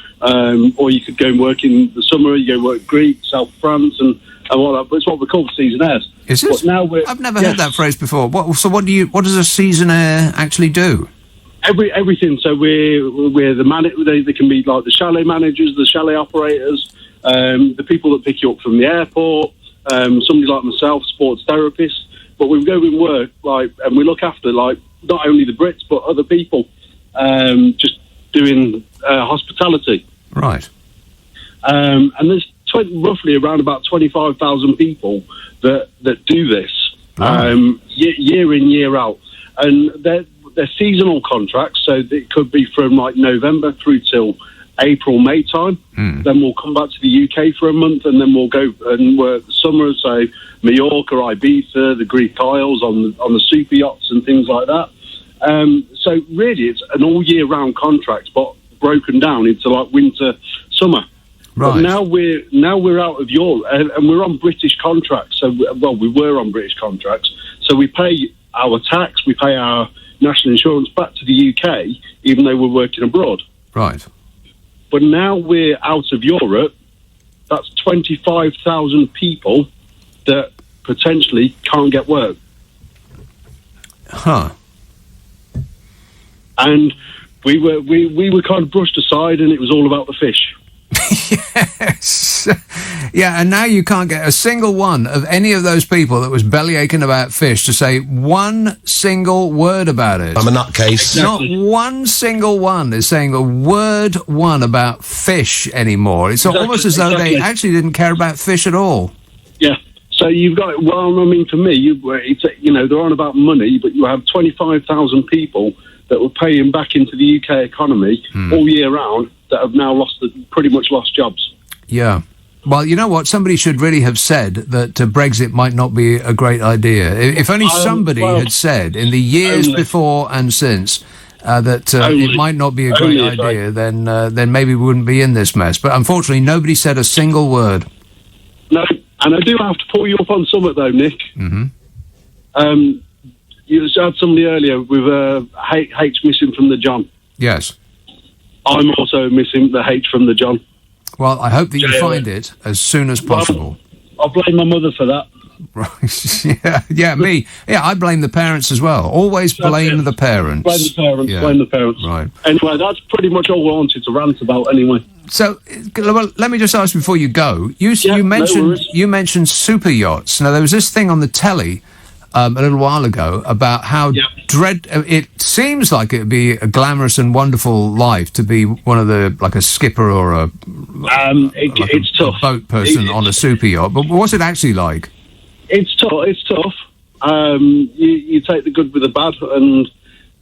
or you could go and work in the summer. You go work Greece, South France, and all that. But it's what we call seasonaires. Is it? I've never heard that phrase before. What does a seasonaire actually do? Everything. So we're the they can be like the chalet managers, the chalet operators, the people that pick you up from the airport, somebody like myself, sports therapist. But we go and work and we look after not only the Brits but other people, just doing hospitality. Right. And there's roughly around about 25,000 people that do this year in, year out, and they're seasonal contracts. So it could be from November through till April, May time. Then we'll come back to the UK for a month, and then we'll go and work the summer, so Mallorca, Ibiza, the Greek Isles on the super yachts and things like that. So really, it's an all year round contract, but broken down into winter, summer. Right. But now we're out of Europe, and we're on British contracts. So we were on British contracts. So we pay our tax, we pay our national insurance back to the UK, even though we're working abroad. Right. But now we're out of Europe. That's 25,000 people that potentially can't get work. Huh. And we were kind of brushed aside, and it was all about the fish. Yes. Yeah, and now you can't get a single one of any of those people that was bellyaching about fish to say one single word about it. I'm a nutcase. Exactly. Not one single one is saying a word one about fish anymore. It's almost as though they actually didn't care about fish at all. Yeah, So you've got, well, I mean, for me, they're on about money, but you have 25,000 people that were paying back into the UK economy all year round that have now pretty much lost jobs. Yeah. Well, you know what? Somebody should really have said that Brexit might not be a great idea. If only somebody had said in the years before and since that it might not be a great idea, then maybe we wouldn't be in this mess. But unfortunately, nobody said a single word. No, and I do have to pull you up on something, though, Nick. Mm-hmm. You had somebody earlier with H missing from the John. Yes. I'm also missing the H from the John. Well, I hope that you find it as soon as possible. I'll blame my mother for that. Right. Yeah, me. Yeah, I blame the parents as well. Always blame the parents. Blame the parents. Right. Anyway, that's pretty much all I wanted to rant about anyway. So, well, let me just ask before you go. You mentioned super yachts. Now, there was this thing on the telly a little while ago about how it seems like it would be a glamorous and wonderful life to be one of like a skipper or it's tough. A boat person on a super yacht. But what's it actually like? It's tough. You take the good with the bad, and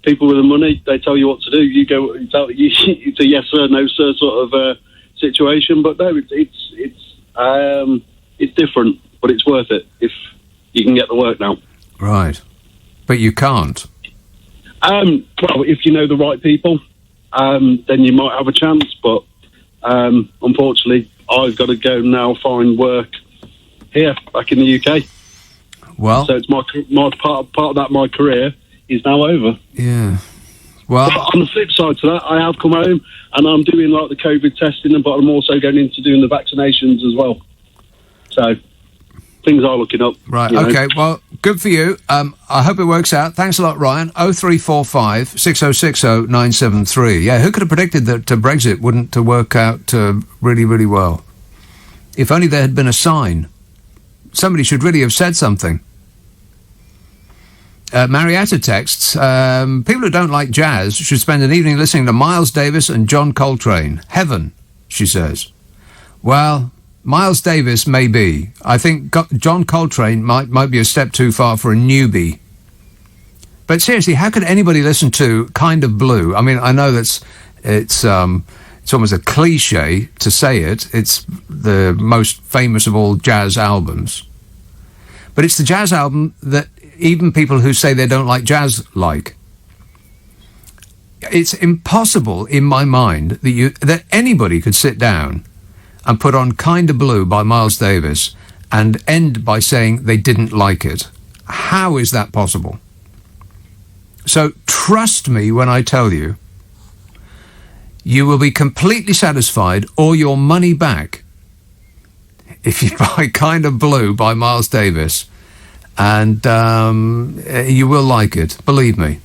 people with the money, they tell you what to do. You go, it's a yes sir, no sir sort of situation. But no, it's different, but it's worth it if you can get the work now. Right, but you can't. Well, if you know the right people, then you might have a chance. But unfortunately, I've got to go now find work here, back in the UK. Well, so it's my part of that. My career is now over. Yeah. Well, but on the flip side to that, I have come home and I'm doing like the COVID testing, but I'm also going into doing the vaccinations as well. So things are looking up. Right. Okay. Well, good for you. I hope it works out. Thanks a lot, Ryan. 0345 6060 973. Yeah. Who could have predicted that Brexit wouldn't work out really, really well? If only there had been a sign. Somebody should really have said something. Marietta texts, people who don't like jazz should spend an evening listening to Miles Davis and John Coltrane. Heaven, she says. Well, Miles Davis may be. I think John Coltrane might be a step too far for a newbie. But seriously, how could anybody listen to Kind of Blue? I mean, I know it's almost a cliche to say it. It's the most famous of all jazz albums. But it's the jazz album that even people who say they don't like jazz like. It's impossible in my mind that anybody could sit down and put on Kinda Blue by Miles Davis and end by saying they didn't like it. How is that possible? So trust me when I tell you, you will be completely satisfied or your money back if you buy Kinda Blue by Miles Davis, and you will like it, believe me.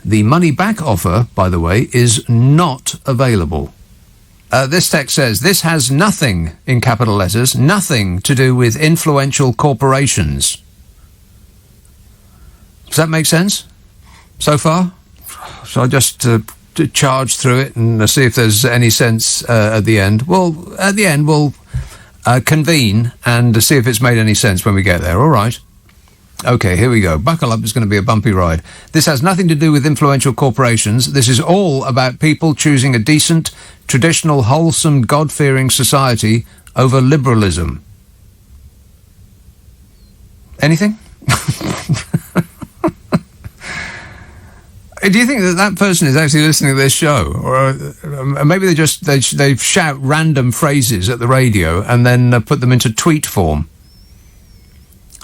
The money back offer, by the way, is not available. This text says, this has nothing, in capital letters, nothing to do with influential corporations. Does that make sense so far? So I just charge through it and see if there's any sense at the end. Well, at the end, we'll convene and see if it's made any sense when we get there. All right. Okay, here we go. Buckle up. It's going to be a bumpy ride. This has nothing to do with influential corporations. This is all about people choosing a decent, traditional, wholesome, God-fearing society over liberalism. Anything? Do you think that person is actually listening to this show, or maybe they shout random phrases at the radio and then put them into tweet form?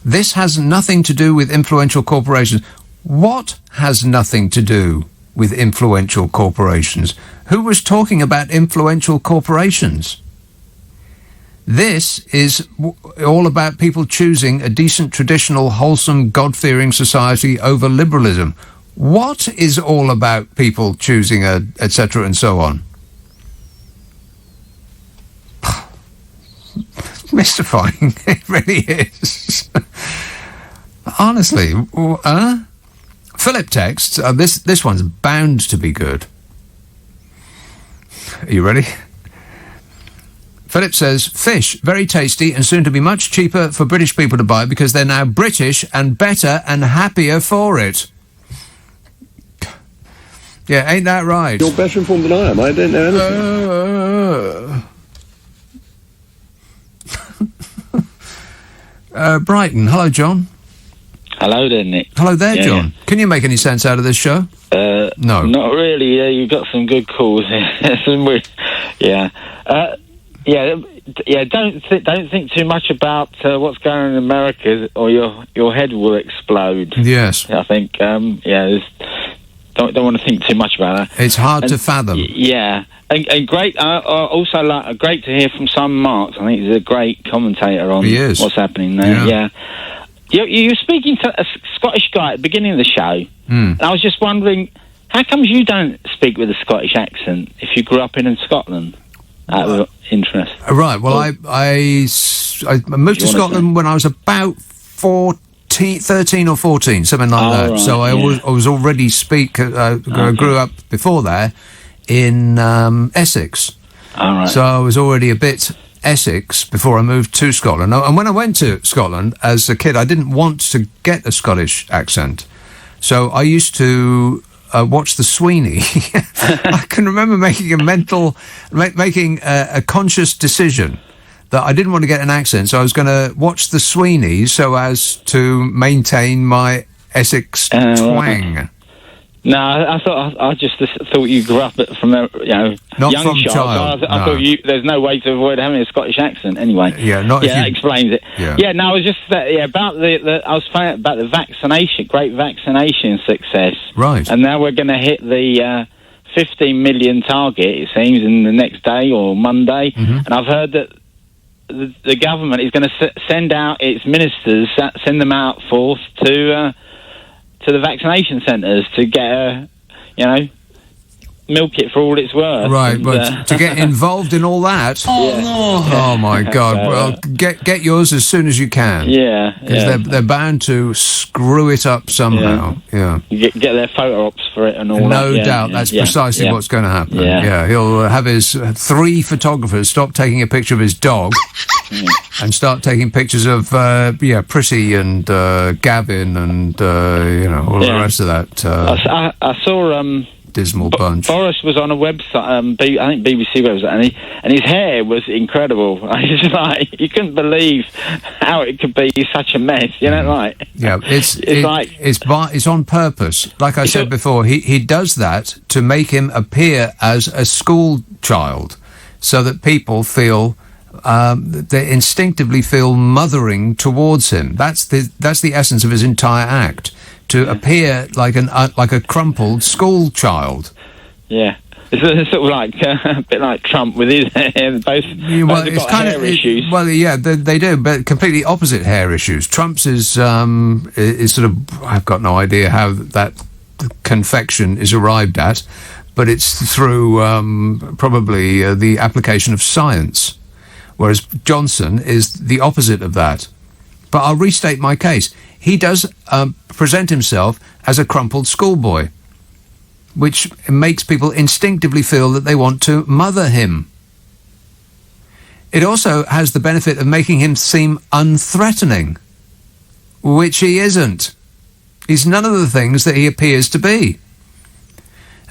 This has nothing to do with influential corporations. What has nothing to do with influential corporations? Who was talking about influential corporations? This is all about people choosing a decent, traditional, wholesome, God-fearing society over liberalism. What is all about people choosing etc. and so on? Mystifying, it really is. Honestly, Philip texts, this one's bound to be good. Are you ready? Philip says, fish, very tasty and soon to be much cheaper for British people to buy because they're now British and better and happier for it. Yeah, ain't that right? You're better informed than I am. I don't know anything. Brighton. Hello, John. Hello there, Nick. Hello there, John. Can you make any sense out of this show? No. Not really. Yeah, you've got some good calls. Some weird. Yeah. Don't think too much about what's going on in America, or your head will explode. Yes. I think. Don't want to think too much about that. It's hard to fathom. Yeah. And great. Also, great to hear from Simon Marks. I think he's a great commentator on what's happening there. Yeah. You're speaking to a Scottish guy at the beginning of the show, and I was just wondering, how comes you don't speak with a Scottish accent if you grew up in Scotland? Out of interest. Right. Well, I moved to Scotland when I was about 13 or 14, something like that. Right, so I was already I grew up before there in Essex. All right. So I was already a bit Essex before I moved to Scotland. And when I went to Scotland as a kid, I didn't want to get a Scottish accent. So I used to watch the Sweeney. I can remember making a conscious decision that I didn't want to get an accent, so I was going to watch the Sweeney so as to maintain my Essex twang. No, I just thought you grew up from a Not young from child. I thought there's no way to avoid having a Scottish accent anyway. Yeah, that explains it. Yeah. No, I was just about I was saying about the great vaccination success. Right. And now we're going to hit the 15 million target. It seems in the next day or Monday, and I've heard that the government is going to send out its ministers, send them out forth to the vaccination centres to get milk it for all it's worth. Right, and, but to get involved in all that... Oh my God. Well, get yours as soon as you can. Yeah. Because they're bound to screw it up somehow. Yeah. Get their photo ops for it and all that. No doubt. That's precisely what's going to happen. Yeah. He'll have his 3 photographers stop taking a picture of his dog and start taking pictures of, Pretty and Gavin and, all the rest of that. I saw... dismal bunch. Boris was on a website, I think BBC website, and his hair was incredible. It's like you couldn't believe how it could be such a mess. Right? Yeah, it's on purpose. Like I said before, he does that to make him appear as a school child, so that people feel. They instinctively feel mothering towards him. That's the essence of his entire act. To appear like a crumpled school child. Yeah, it's sort of like a bit like Trump with his hair. Both it's got hair issues. They do, but completely opposite hair issues. Trump's is sort of. I've got no idea how that confection is arrived at, but it's through probably the application of science, whereas Johnson is the opposite of that. But I'll restate my case. He does present himself as a crumpled schoolboy, which makes people instinctively feel that they want to mother him. It also has the benefit of making him seem unthreatening, which he isn't. He's none of the things that he appears to be.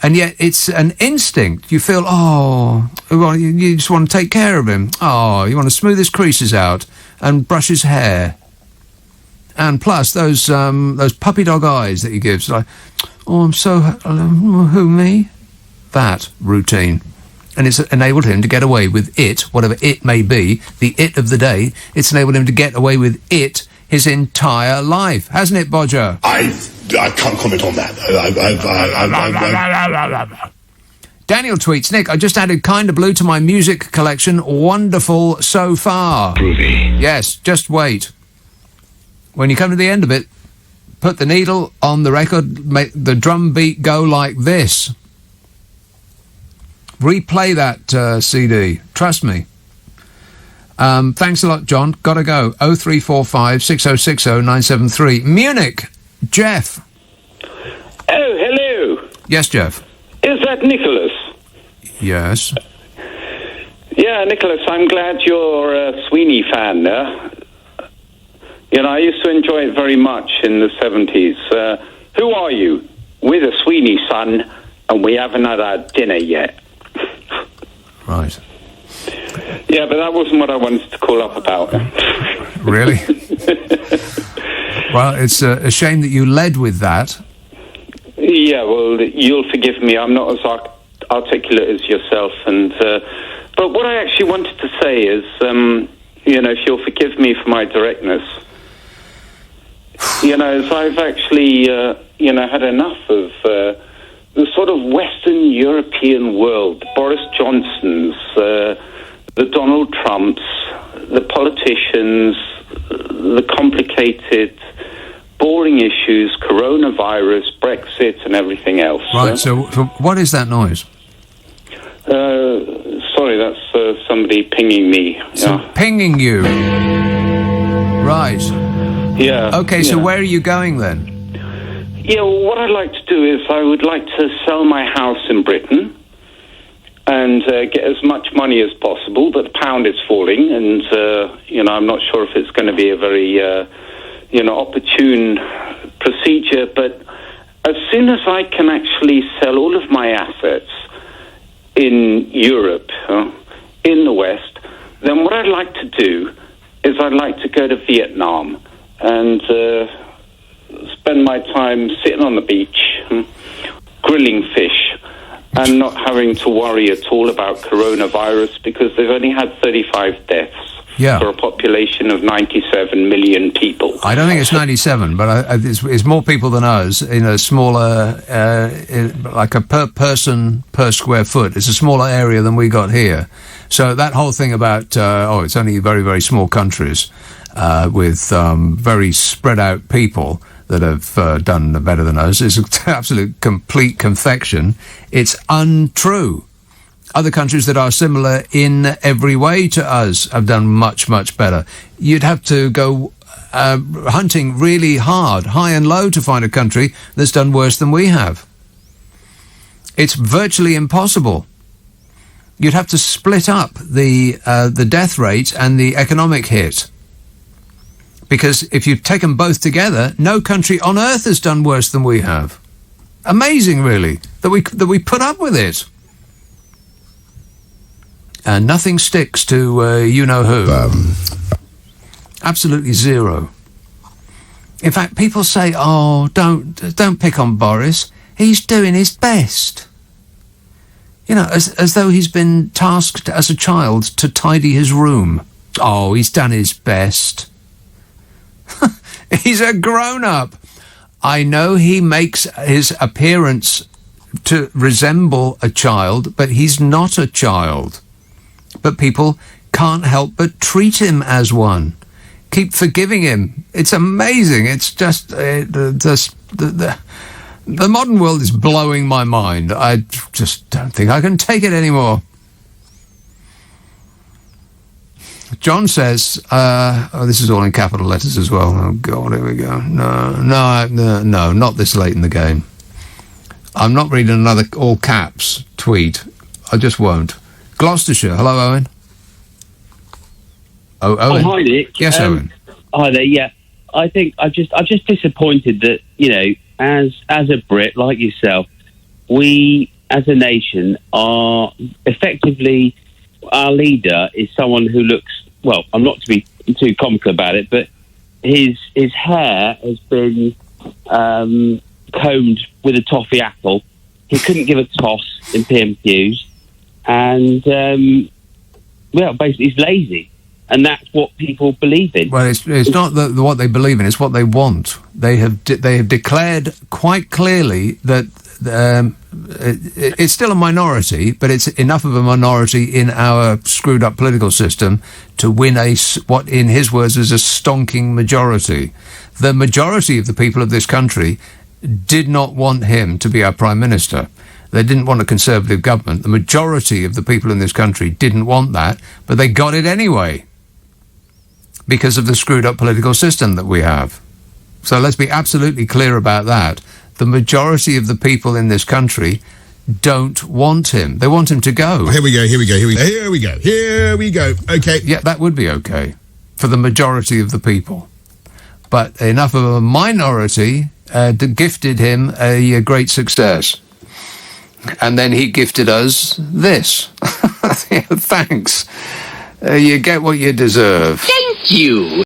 And yet it's an instinct. You feel, you just want to take care of him. Oh, you want to smooth his creases out and brush his hair. And plus those puppy dog eyes that he gives, like, I'm so who me? That routine, and it's enabled him to get away with it, whatever it may be, the it of the day. It's enabled him to get away with it his entire life, hasn't it, Bodger? I can't comment on that. Daniel tweets, Nick, I just added Kinda Blue to my music collection. Wonderful so far. Groovy. Yes, just wait. When you come to the end of it, put the needle on the record, make the drum beat go like this. Replay that CD. Trust me. Thanks a lot, John. Gotta go. 0345 6060 973. Munich. Jeff. Oh, hello. Yes, Jeff. Is that Nicholas? Yes. Yeah, Yeah, Nicholas, I'm glad you're a Sweeney fan. I used to enjoy it very much in the 70s. Who are you? We're the Sweeney, son, and we haven't had our dinner yet. Right. Yeah, but that wasn't what I wanted to call up about. Really? Well, it's a shame that you led with that. Yeah, well, you'll forgive me. I'm not as articulate as yourself. But what I actually wanted to say is, if you'll forgive me for my directness, as I've actually, had enough of the sort of Western European world, Boris Johnson's, the Donald Trumps, the politicians, the complicated, boring issues, coronavirus, Brexit, and everything else. Right, so what is that noise? Sorry, that's somebody pinging me. So pinging you. Right. Yeah. Okay, so where are you going then? Yeah, well, what I'd like to do is I would like to sell my house in Britain and get as much money as possible, but the pound is falling, and, I'm not sure if it's going to be a very, opportune procedure, but as soon as I can actually sell all of my assets in Europe, in the West, then what I'd like to do is I'd like to go to Vietnam and spend my time sitting on the beach, grilling fish, and not having to worry at all about coronavirus, because they've only had 35 deaths for a population of 97 million people. I don't think it's 97, but it's more people than us in a smaller, like a per person per square foot. It's a smaller area than we got here. So that whole thing about, it's only very, very small countries with very spread out people that have done better than us is an absolute complete confection. It's untrue. Other countries that are similar in every way to us have done much, much better. You'd have to go hunting really hard, high and low, to find a country that's done worse than we have. It's virtually impossible. You'd have to split up the death rate and the economic hit. Because if you take them both together, no country on earth has done worse than we have. Amazing, really, that we put up with it. And nothing sticks to you-know-who. Absolutely zero. In fact, people say, don't pick on Boris. He's doing his best. As though he's been tasked as a child to tidy his room. Oh, he's done his best. He's a grown-up. I know he makes his appearance to resemble a child, but he's not a child. But people can't help but treat him as one. Keep forgiving him. It's amazing. It's just the modern world is blowing my mind. I just don't think I can take it anymore. John says, this is all in capital letters as well. Oh, God, here we go. No, not this late in the game. I'm not reading another all caps tweet. I just won't. Gloucestershire. Hello, Owen. Oh, Owen. Oh, hi, Nick. Yes, Owen. Hi there. Yeah, I think I'm just disappointed that as a Brit like yourself, we as a nation are effectively, our leader is someone who looks, well, I'm not to be too comical about it, but his hair has been combed with a toffee apple. He couldn't give a toss in PMQs. And, basically he's lazy. And that's what people believe in. Well, it's not what they believe in, it's what they want. They have declared quite clearly that it's still a minority, but it's enough of a minority in our screwed up political system to win what in his words is a stonking majority. The majority of the people of this country did not want him to be our Prime Minister. They didn't want a Conservative government. The majority of the people in this country didn't want that, but they got it anyway because of the screwed up political system that we have. So let's be absolutely clear about that. The majority of the people in this country don't want him. They want him to go. Here we go. Okay. Yeah, that would be okay for the majority of the people. But enough of a minority gifted him a great success. And then he gifted us this. Thanks. You get what you deserve. Thank you.